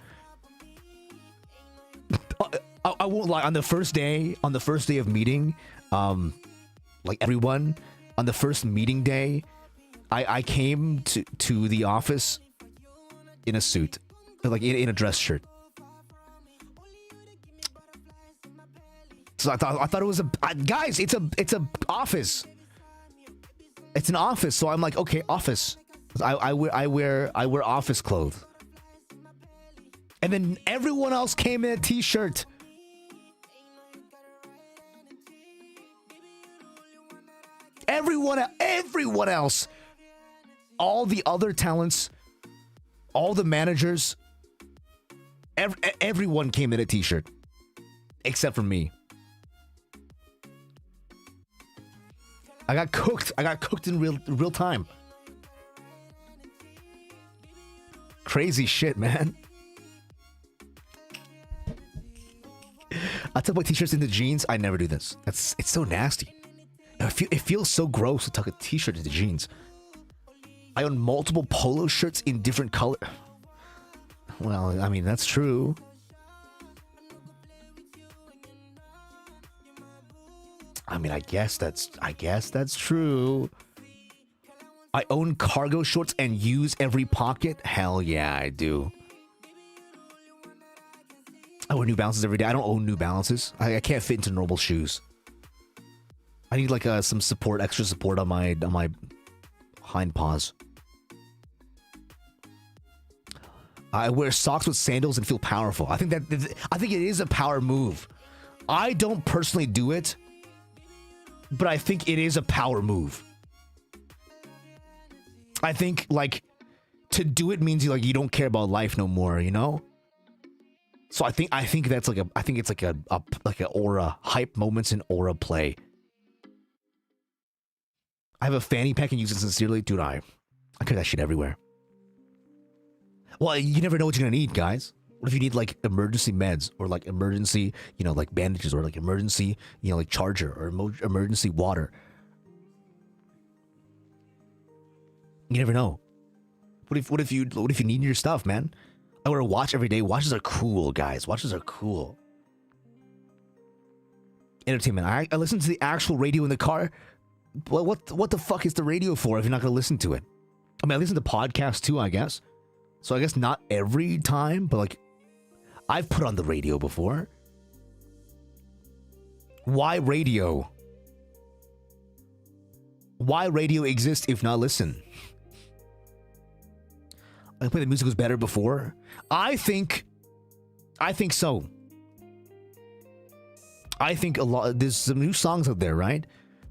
I won't lie. On the first day of meeting, like everyone, on the first meeting day, I came to the office in a suit, like in a dress shirt. So I thought it was guys, it's a office. It's an office, so I'm like, okay, office. I wear office clothes. And then everyone else came in a t-shirt. Everyone else. All the other talents, all the managers, everyone came in a t-shirt. Except for me. I got cooked in real time. Crazy shit, man. I tuck my t-shirts into jeans. I never do this. It's so nasty. It feels so gross to tuck a t-shirt into jeans. I own multiple polo shirts in different colors. Well, I mean, that's true. I mean, I guess that's true. I own cargo shorts and use every pocket. Hell yeah, I do. I wear New Balances every day. I don't own New Balances. I can't fit into normal shoes. I need like some support, extra support on my hind paws. I wear socks with sandals and feel powerful. I think it is a power move. I don't personally do it, but I think it is a power move. I think like to do it means you don't care about life no more, you know? So I think that's like it's like a aura hype moments in aura play. I have a fanny pack and use it sincerely, dude. I carry that shit everywhere. Well, you never know what you're gonna need, guys. What if you need like emergency meds or like emergency, like bandages or like emergency, like charger or emergency water? You never know. What if you need your stuff, man? I wear a watch every day. Watches are cool, guys. Watches are cool. Entertainment. I listen to the actual radio in the car. Well, what the fuck is the radio for if you're not gonna listen to it? I mean, I listen to podcasts too, I guess. So I guess not every time, but like, I've put on the radio before. Why radio? Why radio exist if not listen? I play the music was better before. I think so. I think a lot. There's some new songs out there, right?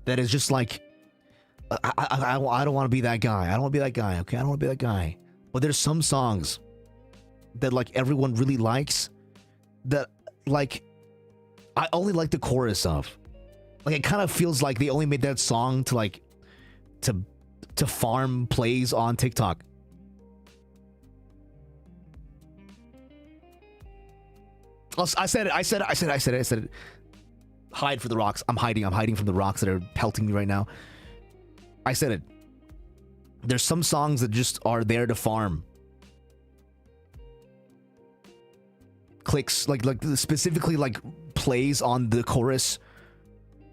That is just like, I don't want to be that guy. I don't want to be that guy. Okay, I don't want to be that guy. But there's some songs that like everyone really likes. That like, I only like the chorus of. Like it kind of feels like they only made that song to like, to farm plays on TikTok. I said it. Hide for the rocks. I'm hiding from the rocks that are pelting me right now. I said it. There's some songs that just are there to farm. Clicks, like specifically like plays on the chorus,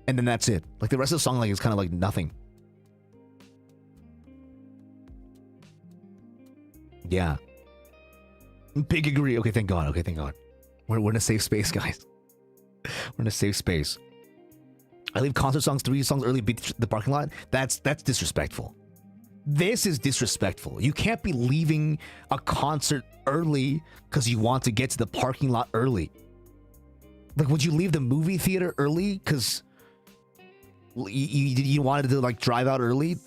and then that's it. Like the rest of the song, like is kind of like nothing. Yeah. Big agree. Okay, thank God. We're in a safe space, guys. We're in a safe space. I leave concert songs 3 songs early, beat the parking lot. That's disrespectful. This is disrespectful. You can't be leaving a concert early because you want to get to the parking lot early. Like, would you leave the movie theater early because you wanted to like drive out early?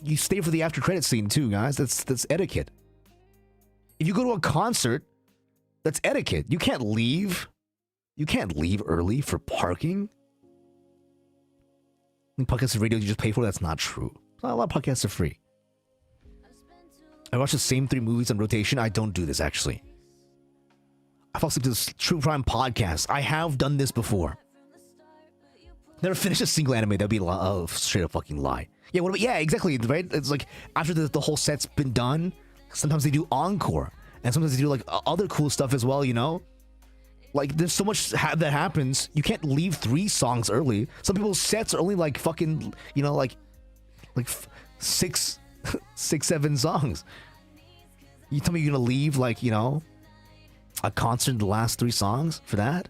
You stay for the after credit scene too, guys. That's etiquette. If you go to a concert, that's etiquette. You can't leave. You can't leave early for parking. In podcasts and radio you just pay for. That's not true. A lot of podcasts are free. I watch the same 3 movies on rotation. I don't do this actually. I fall asleep to this true crime podcast. I have done this before. Never finished a single anime. That'd be a straight up fucking lie. Yeah, what about, yeah, exactly, right? It's like after the whole set's been done, sometimes they do encore. And sometimes they do like other cool stuff as well, you know? Like there's so much that happens. You can't leave 3 songs early. Some people's sets are only like fucking, you know, like 6, 7 songs. You tell me you're gonna leave like, you know, a concert in the last 3 songs for that?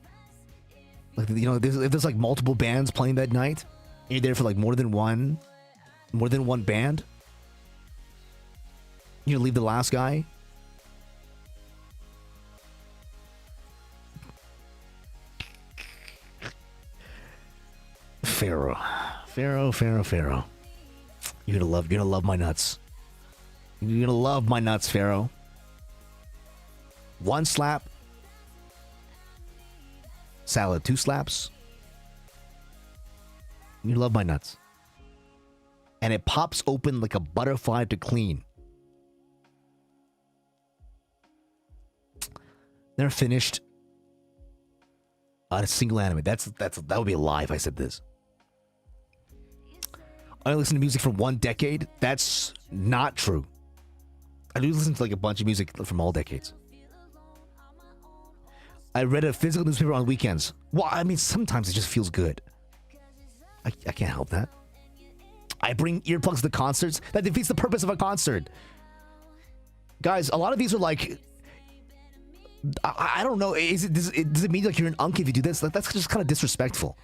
Like, you know, if there's like multiple bands playing that night, and you're there for like more than one band, you're gonna leave the last guy? Pharaoh. You're gonna love my nuts. You're gonna love my nuts, Pharaoh. 1 slap. Salad, 2 slaps. You love my nuts. And it pops open like a butterfly to clean. Never finished on a single anime. That would be a lie if I said this. I listen to music from 1 decade. That's not true. I do listen to like a bunch of music from all decades. I read a physical newspaper on weekends. Well, I mean, sometimes it just feels good. I can't help that. I bring earplugs to the concerts. That defeats the purpose of a concert. Guys, a lot of these are like, I don't know. Does it mean like you're an unk if you do this? Like, that's just kind of disrespectful.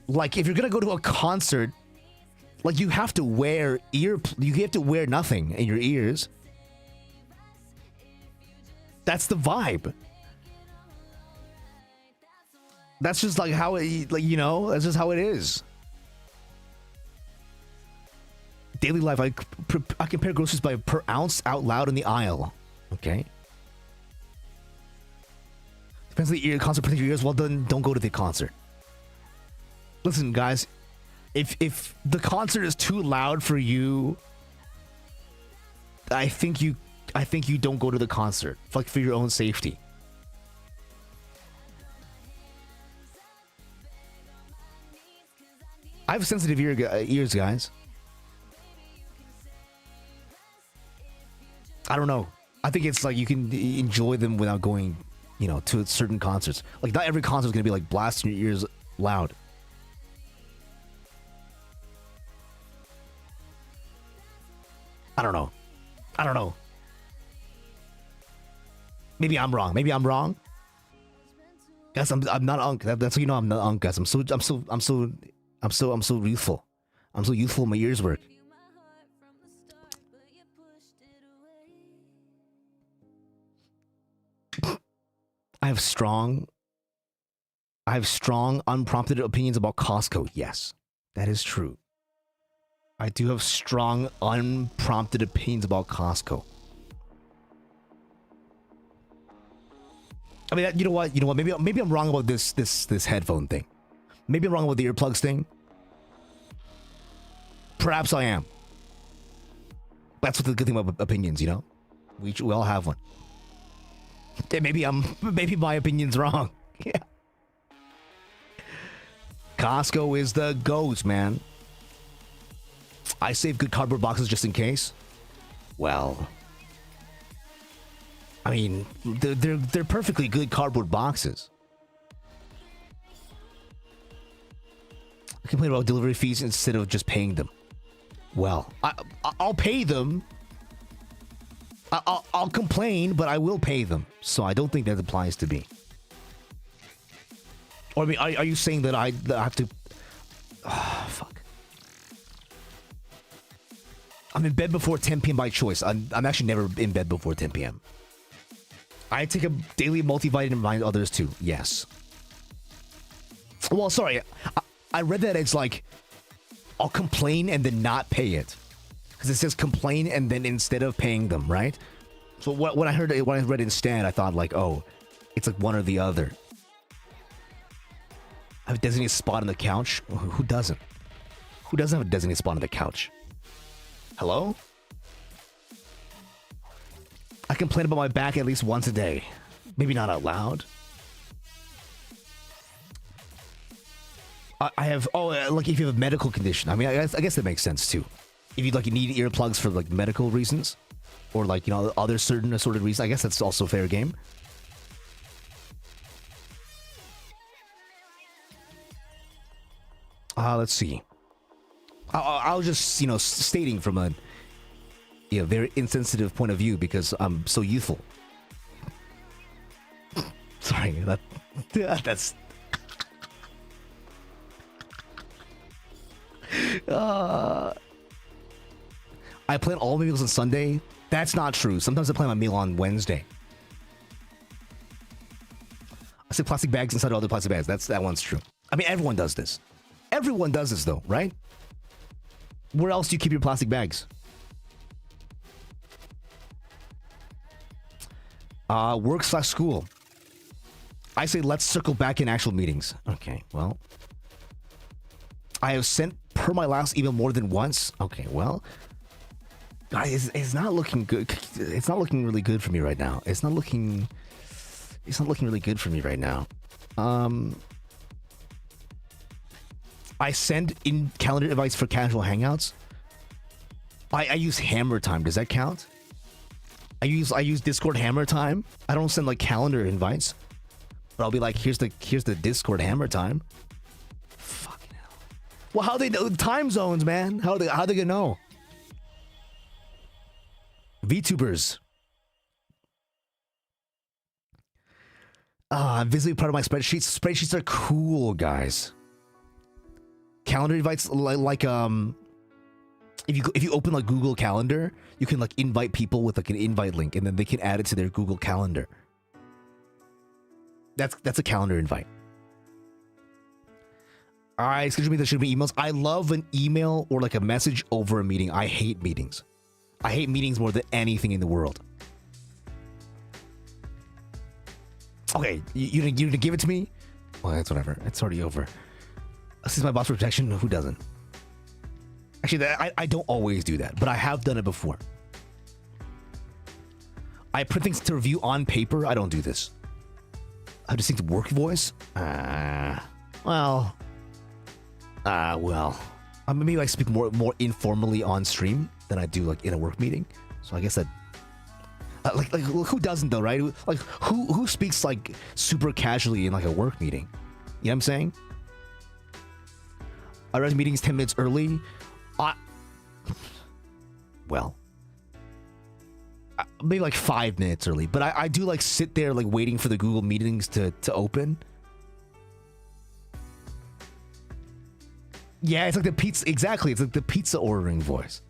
Like, if you're gonna go to a concert, like you have to wear nothing in your ears. That's the vibe. That's just like how it, like, you know, that's just how it is. Daily life, I compare groceries by per ounce out loud in the aisle. Okay. Depends on the concert protect your ears. Well, then don't go to the concert. Listen, guys, if the concert is too loud for you, I think you don't go to the concert, like for your own safety. I have sensitive ears, guys. I don't know. I think it's like you can enjoy them without going, you know, to certain concerts. Like not every concert is gonna be like blasting your ears loud. I don't know. Maybe I'm wrong. Maybe I'm wrong. Guys, I'm not Unk. That's how you know I'm not Unk, guys. I'm so youthful. I'm so youthful. My ears work. I have strong, unprompted opinions about Costco. Yes, that is true. I do have strong, unprompted opinions about Costco. I mean, you know what? Maybe I'm wrong about this headphone thing. Maybe I'm wrong about the earplugs thing. Perhaps I am. That's what the good thing about opinions, you know. We all have one. Maybe my opinion's wrong. Yeah. Costco is the GOAT, man. I save good cardboard boxes just in case. Well, I mean, they're perfectly good cardboard boxes. I complain about delivery fees instead of just paying them. Well, I'll pay them. I'll complain, but I will pay them. So I don't think that applies to me. Or I mean, are you saying that I have to? Oh, fuck. I'm in bed before 10 p.m. by choice. I'm actually never in bed before 10 p.m. I take a daily multivitamin and remind others too. Yes. Well, sorry. I read that it's like I'll complain and then not pay it. Because it says complain and then instead of paying them, right? So when I read instead, I thought like, oh, it's like one or the other. I have a designated spot on the couch? Who doesn't? Who doesn't have a designated spot on the couch? Hello? I complain about my back at least once a day. Maybe not out loud. I have, like if you have a medical condition. I mean, I guess that makes sense too. If you need earplugs for like medical reasons, or like other certain assorted reasons, I guess that's also fair game. Let's see. I was just stating from a very insensitive point of view because I'm so youthful. Sorry, that's. I plan all my meals on Sunday. That's not true. Sometimes I plan my meal on Wednesday. I say plastic bags inside of other plastic bags. That one's true. I mean, everyone does this. Everyone does this though, right? Where else do you keep your plastic bags? Work/school. I say let's circle back in actual meetings. Okay, well. I have sent per my last email more than once. Okay, well. Guys, it's not looking good. It's not looking really good for me right now. It's not looking really good for me right now. I send in calendar invites for casual hangouts. I use Hammer Time. Does that count? I use Discord Hammer Time. I don't send like calendar invites, but I'll be like, here's the Discord Hammer Time. Fucking hell. Well, how they know time zones, man? How they gonna know? Vtubers. I'm visibly proud of my spreadsheets. Spreadsheets are cool, guys. Calendar invites like if you open like Google Calendar, you can like invite people with like an invite link, and then they can add it to their Google Calendar. That's a calendar invite. All right, schedule me. There should be emails. I love an email or like a message over a meeting. I hate meetings. I hate meetings more than anything in the world. Okay, you didn't give it to me? Well, that's whatever. It's already over. This is my boss protection. Who doesn't? Actually, I don't always do that, but I have done it before. I print things to review on paper. I don't do this. I just think the work voice. Well. Maybe I speak more informally on stream than I do like in a work meeting. So I guess that. Like who doesn't though, right? Like who speaks like super casually in like a work meeting? You know what I'm saying? I read meetings 10 minutes early. Well, maybe like 5 minutes early, but I do like sit there like waiting for the Google meetings to open. Yeah, it's like the pizza. Exactly, it's like the pizza ordering voice.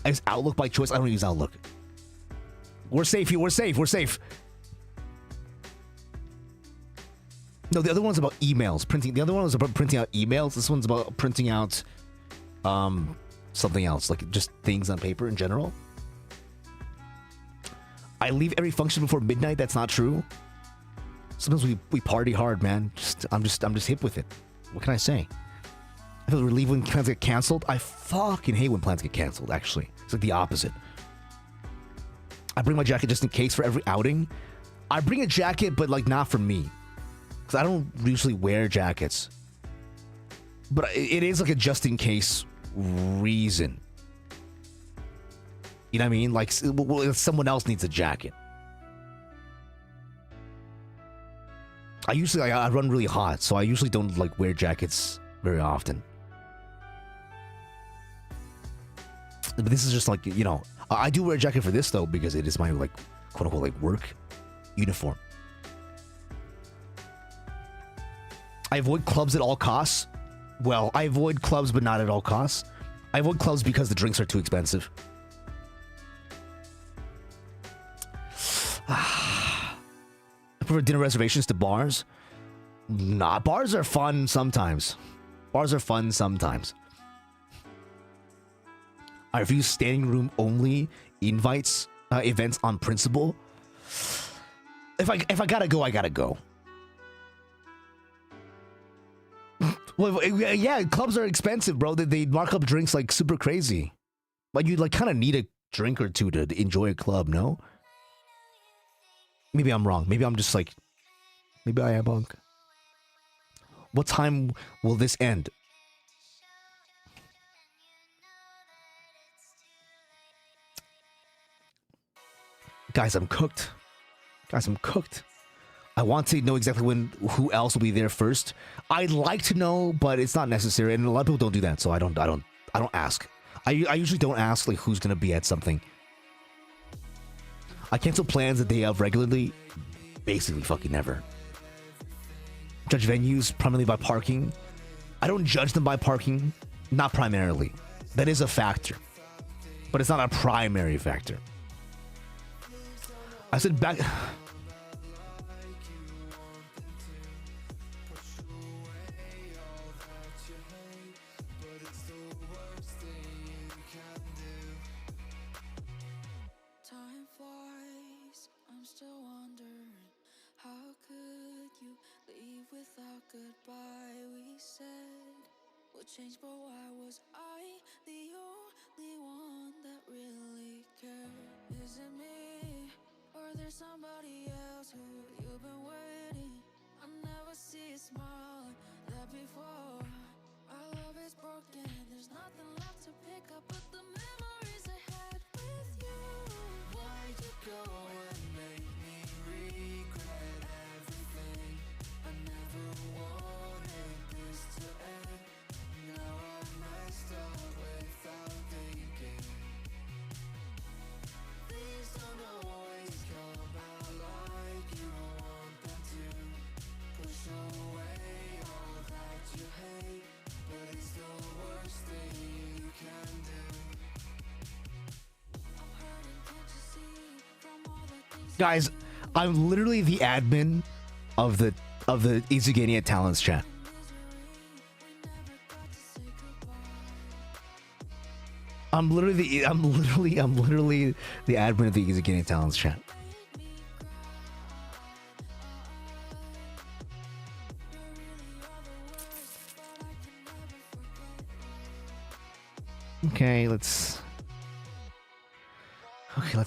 I use Outlook by choice. I don't use Outlook. We're safe here. We're safe. We're safe. No, the other one's about emails. Printing. The other one was about printing out emails. This one's about printing out something else, like just things on paper in general. I leave every function before midnight. That's not true. Sometimes we party hard, man. I'm just hip with it. What can I say? I feel relieved when plans get canceled. I fucking hate when plans get canceled, actually. It's like the opposite. I bring my jacket just in case for every outing. I bring a jacket, but like not for me. Because I don't usually wear jackets. But it is like a just in case reason. You know what I mean? Like someone else needs a jacket. I run really hot, so I usually don't like wear jackets very often. But this is just like, you know, I do wear a jacket for this though, because it is my like quote unquote like work uniform. I avoid clubs at all costs. Well, I avoid clubs, but not at all costs. I avoid clubs because the drinks are too expensive. I prefer dinner reservations to bars. Nah, bars are fun sometimes. Bars are fun sometimes. I refuse standing room only invites, events on principle. If I gotta go, I gotta go. Well, yeah, clubs are expensive, bro. They mark up drinks like super crazy. Like you like kind of need a drink or two to enjoy a club, no? Maybe I'm wrong. Maybe I'm just like, maybe I am bunk. What time will this end? Guys, I'm cooked. Guys, I'm cooked. I want to know exactly who else will be there first. I'd like to know, but it's not necessary, and a lot of people don't do that, so I don't ask. I usually don't ask like who's gonna be at something. I cancel plans the day of regularly, basically fucking never. Judge venues primarily by parking. I don't judge them by parking, not primarily. That is a factor, but it's not a primary factor. I said back. Goodbye, we said we'll change, but why was I the only one that really cared? Is it me, or there's somebody else who you've been waiting? I never see a smile like that before. Our love is broken, there's nothing left to pick up but the memories I had with you. Why'd you go and make me regret everything? I never wanted this to end. Now I messed up without thinking. These don't always come out like you want them to. Push away all that you hate, but it's the worst thing you can do. I'm hurting, can't you see? From all the things. Guys, I'm literally the admin of the IZIGENIA Talents chat. I'm literally the admin of the IZIGENIA Talents chat. Okay, let's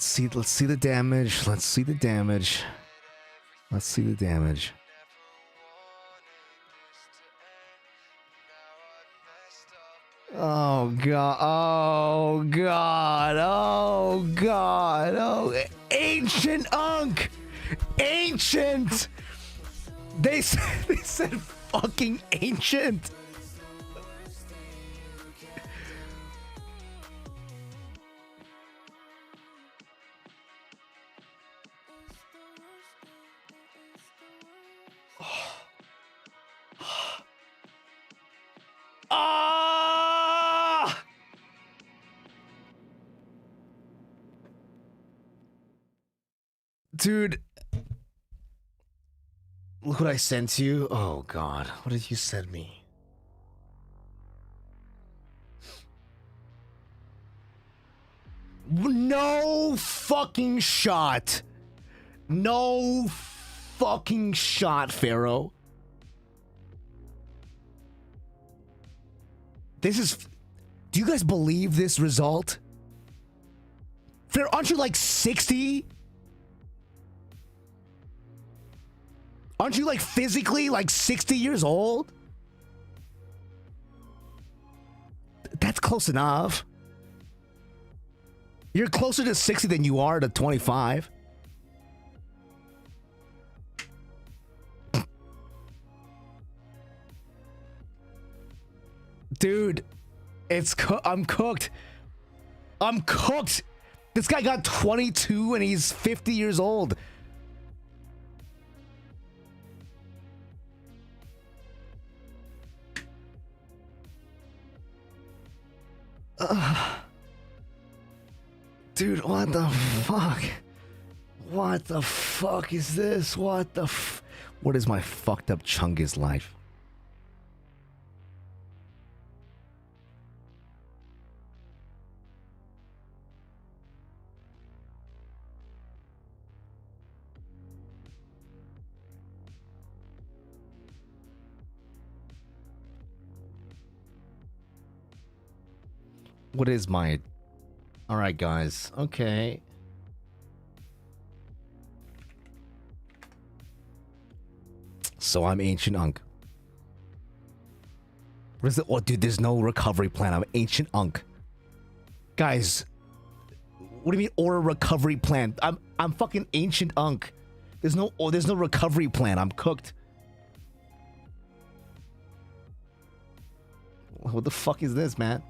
see the damage. Let's see the damage. Let's see the damage. Oh god, oh god, oh god, oh ancient unk! Ancient! They said fucking ancient! Dude. Look what I sent you. Oh, God. What did you send me? No fucking shot. No fucking shot, Pharaoh. This is... Do you guys believe this result? Pharaoh, aren't you like 60? Aren't you like physically like 60 years old? That's close enough. You're closer to 60 than you are to 25. Dude, I'm cooked. I'm cooked. This guy got 22 and he's 50 years old. Dude, what the fuck? What the fuck is this? What is my fucked up Chungus life? What is my... Alright, guys. Okay. So I'm Ancient Unk. What is it? Oh, dude, there's no recovery plan. I'm Ancient Unk. Guys, what do you mean, or a recovery plan? I'm fucking Ancient Unk. There's no recovery plan. I'm cooked. What the fuck is this, man?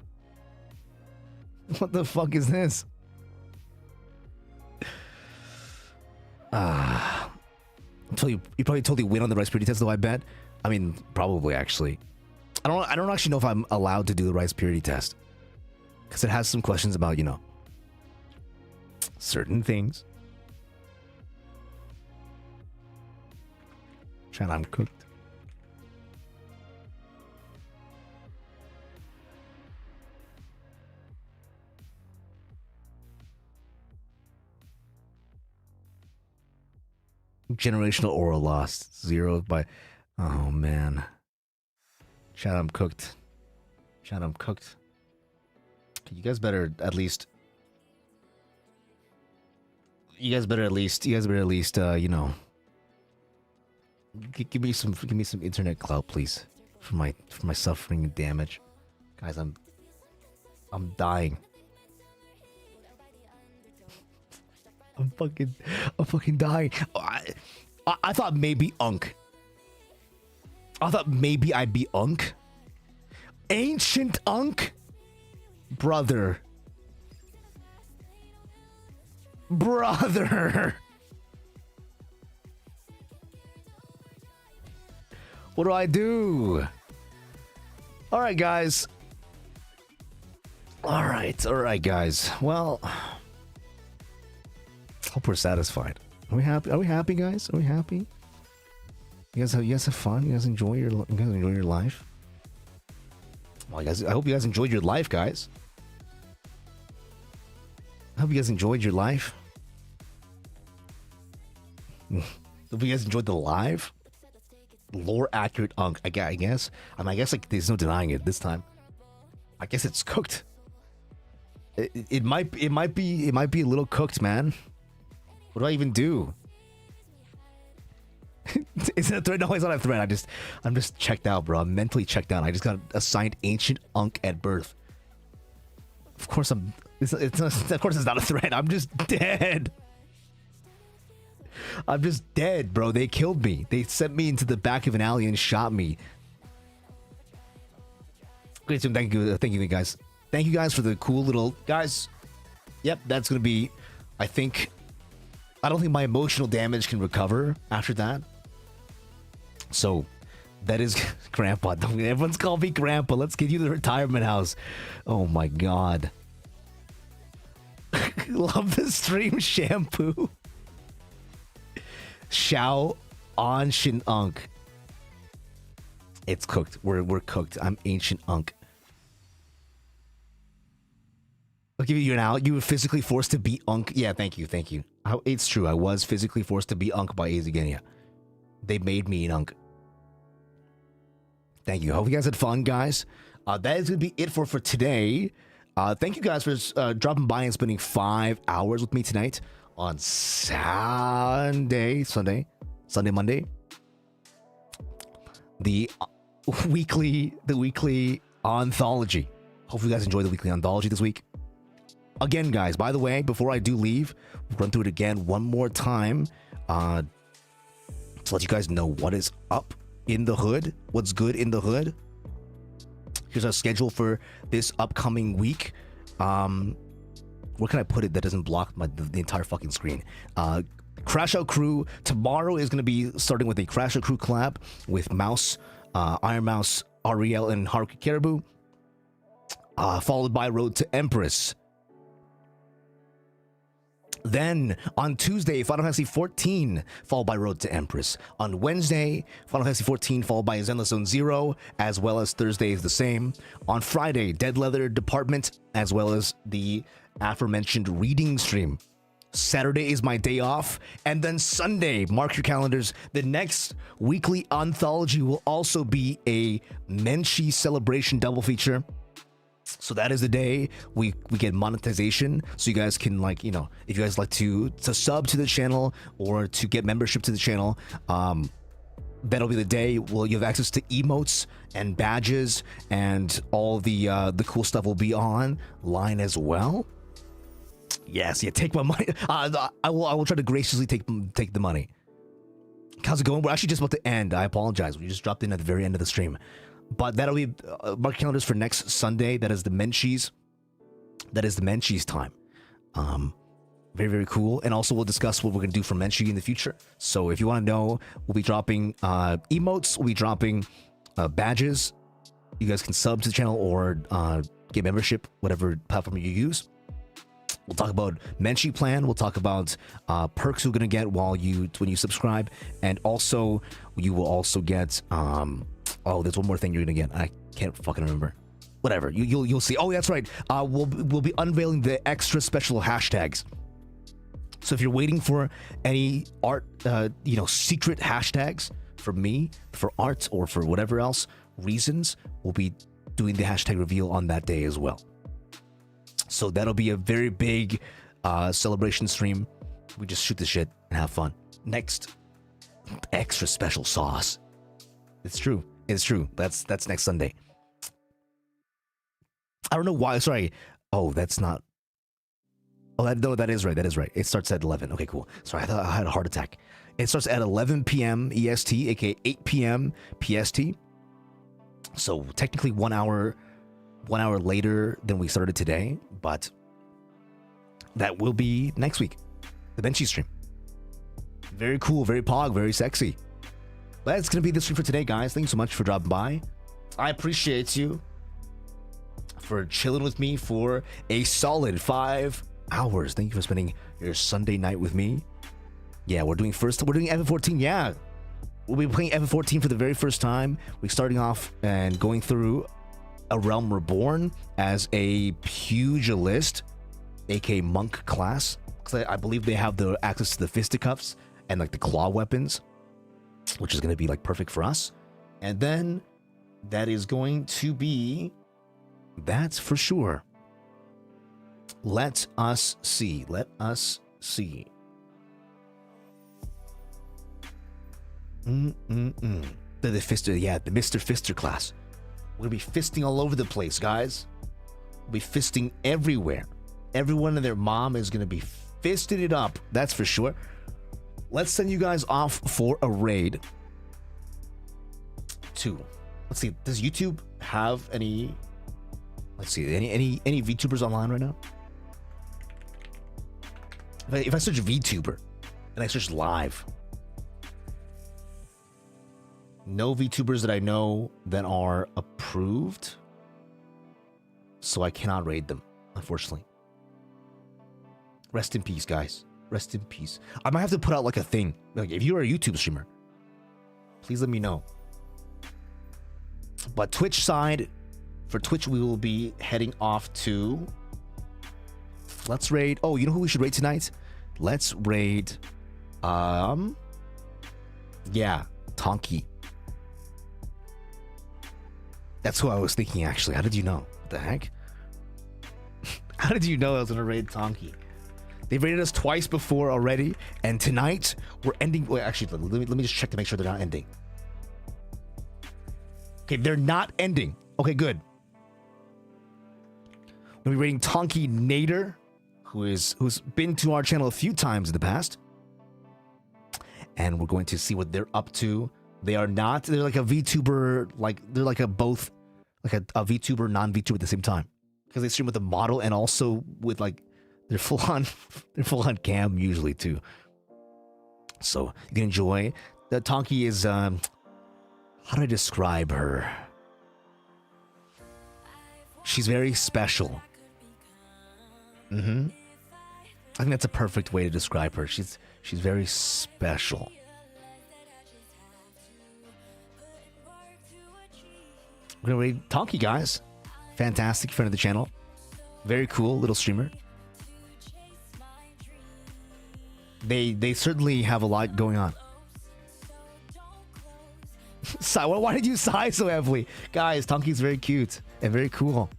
What the fuck is this? You probably totally win on the rice purity test, though, I bet. I mean, probably, actually. I don't actually know if I'm allowed to do the rice purity test. Because it has some questions about, you know, certain things. Chat, I'm cooked. Generational aura lost. 0 by... Oh, man. Chat, I'm cooked. Chat, I'm cooked. You guys better at least... You guys better at least, you know... Give me some internet clout, please. For my suffering and damage. Guys, I'm dying. I'm fucking dying. I thought maybe Unk. I thought maybe I'd be Unk. Ancient Unk? Brother. What do I do? Alright, guys. Alright, guys. Well... Hope we're satisfied. Are we happy? Are we happy, guys? Are we happy? You guys have fun. You guys enjoy your life. Well, guys, I hope you guys enjoyed your life, guys. I hope you guys enjoyed your life. Hope you guys enjoyed the live. Lore accurate Unk. I guess. I mean, I guess like there's no denying it this time. I guess it's cooked. It might be a little cooked, man. What do I even do? Is it a threat? No, it's not a threat. I'm just checked out, bro. I'm mentally checked out. I just got assigned Ancient Unk at birth. Of course of course it's not a threat. I'm just dead. I'm just dead, bro. They killed me. They sent me into the back of an alley and shot me. Great, so thank you guys. Thank you guys for the cool little guys. Yep, that's gonna be. I don't think my emotional damage can recover after that. So, that is Grandpa. Everyone's called me Grandpa. Let's get you the retirement house. Oh my god. Love the stream shampoo. Shao on Shin Unk. It's cooked. We're cooked. I'm ancient Unk. I'll give you an out. You were physically forced to be Unk. Yeah, thank you, thank you. It's true. I was physically forced to be Unk by IZIGENIA. They made me an Unk. Thank you. Hope you guys had fun, guys. That is going to be it for today. Thank you guys for dropping by and spending 5 hours with me tonight on Sunday, Monday. The weekly anthology. Hope you guys enjoy the weekly anthology this week. Again, guys, by the way, before I do leave, we'll run through it again one more time to let you guys know what is up in the hood, what's good in the hood. Here's our schedule for this upcoming week. Where can I put it that doesn't block the entire fucking screen? Crash Out Crew. Tomorrow is going to be starting with a Crash Out Crew collab with Mouse, Iron Mouse, Ariel, and Haruki Caribou. Followed by Road to Empress. Then on Tuesday, Final Fantasy 14, followed by Road to Empress. On Wednesday, Final Fantasy 14, followed by Zenless Zone Zero, as well as Thursday is the same. On Friday, Dead Leather Department, as well as the aforementioned reading stream. Saturday is my day off, and then Sunday, mark your calendars, the next weekly anthology will also be a Menchi celebration double feature. So that is the day we get monetization, so you guys can, like, you know, if you guys like to sub to the channel or to get membership to the channel, that'll be the day. Well, you have access to emotes and badges, and all the cool stuff will be online as well. Yes, yeah, take my money. I will try to graciously take the money. How's it going? We're actually just about to end. I apologize. We just dropped in at the very end of the stream. But that'll be mark calendars for next Sunday. That is the Menchie's. That is the Menchie's time. Very, very cool. And also we'll discuss what we're going to do for Menchie in the future. So if you want to know, we'll be dropping emotes. We'll be dropping badges. You guys can sub to the channel or get membership, whatever platform you use. We'll talk about Menchie plan. We'll talk about perks you're going to get when you subscribe. And also, you will also get... oh, there's one more thing you're gonna get. I can't fucking remember. Whatever. You'll see. Oh, that's right. We'll be unveiling the extra special hashtags. So if you're waiting for any art, secret hashtags from me for art or for whatever else reasons, we'll be doing the hashtag reveal on that day as well. So that'll be a very big celebration stream. We just shoot the shit and have fun. Next, extra special sauce. It's true. It's true. That's next Sunday. I don't know why. Sorry. Oh, that's not. Oh, that is right. That is right. It starts at 11. Okay, cool. Sorry, I thought I had a heart attack. It starts at 11 p.m. EST, aka 8 p.m. PST. So technically 1 hour later than we started today, but that will be next week. The Benchy stream. Very cool. Very pog. Very sexy. That's going to be the stream for today, guys. Thanks so much for dropping by. I appreciate you for chilling with me for a solid 5 hours. Thank you for spending your Sunday night with me. Yeah, we're doing FF14. Yeah, we'll be playing FF14 for the very first time. We're starting off and going through A Realm Reborn as a pugilist, aka monk class. Because I believe they have the access to the fisticuffs and like the claw weapons, which is going to be like perfect for us. And then that is going to be, that's for sure. Let us see. The Fister, yeah, the Mr. Fister class. We're going to be fisting all over the place, guys. We'll be fisting everywhere. Everyone and their mom is going to be fisting it up. That's for sure. Let's send you guys off for a raid. Let's see. Does YouTube have any? Let's see. Any VTubers online right now? If I search VTuber and I search live, no VTubers that I know that are approved, so I cannot raid them, unfortunately. Rest in peace, guys. Rest in peace. I might have to put out like a thing. Like if you're a YouTube streamer, please let me know. But Twitch side, for Twitch, we will be heading off to. Let's raid. Oh, you know who we should raid tonight? Let's raid. Yeah, Tonki. That's who I was thinking actually. How did you know? What the heck? How did you know I was gonna raid Tonki? They've raided us twice before already, and tonight we're ending. Wait, actually, let me just check to make sure they're not ending. Okay, they're not ending. Okay, good. We'll be raiding Tonki Nader, who's been to our channel a few times in the past, and we're going to see what they're up to. They're like a VTuber, they're like a VTuber, non-VTuber at the same time, because they stream with a model and also with like they're full on cam usually too. So you can enjoy. The Tonki is how do I describe her? She's very special. I think that's a perfect way to describe her. She's very special. We're gonna read Tonki, guys. Fantastic friend of the channel. Very cool little streamer. They certainly have a lot going on. Sigh, why did you sigh so heavily? Guys, Tonki's very cute and very cool.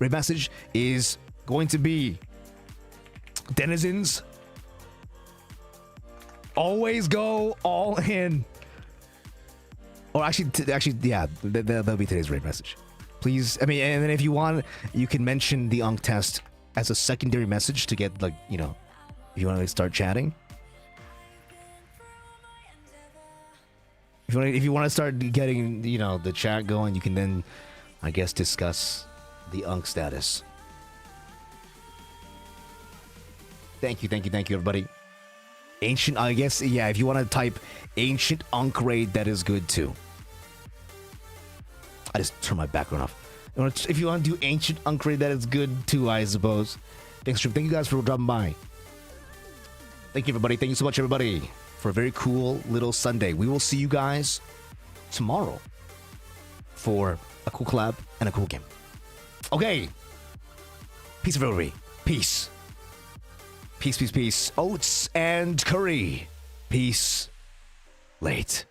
Red message is going to be denizens. Always go all in. Or actually, yeah, that'll be today's raid message. Please, I mean, and then if you want, you can mention the Unk test as a secondary message to get, like, you know, if you want to start chatting. If you want to start getting, you know, the chat going, you can then, I guess, discuss the Unk status. Thank you, everybody. Ancient, I guess, yeah, if you want to type Ancient Unk Raid, that is good too. I just turned my background off. If you want to do Ancient Unk Raid, that is good too, I suppose. Thank you guys for dropping by. Thank you, everybody. Thank you so much, everybody, for a very cool little Sunday. We will see you guys tomorrow for a cool collab and a cool game. Okay. Peace, everybody. Peace. Peace, peace, peace. Oats and curry. Peace. Late.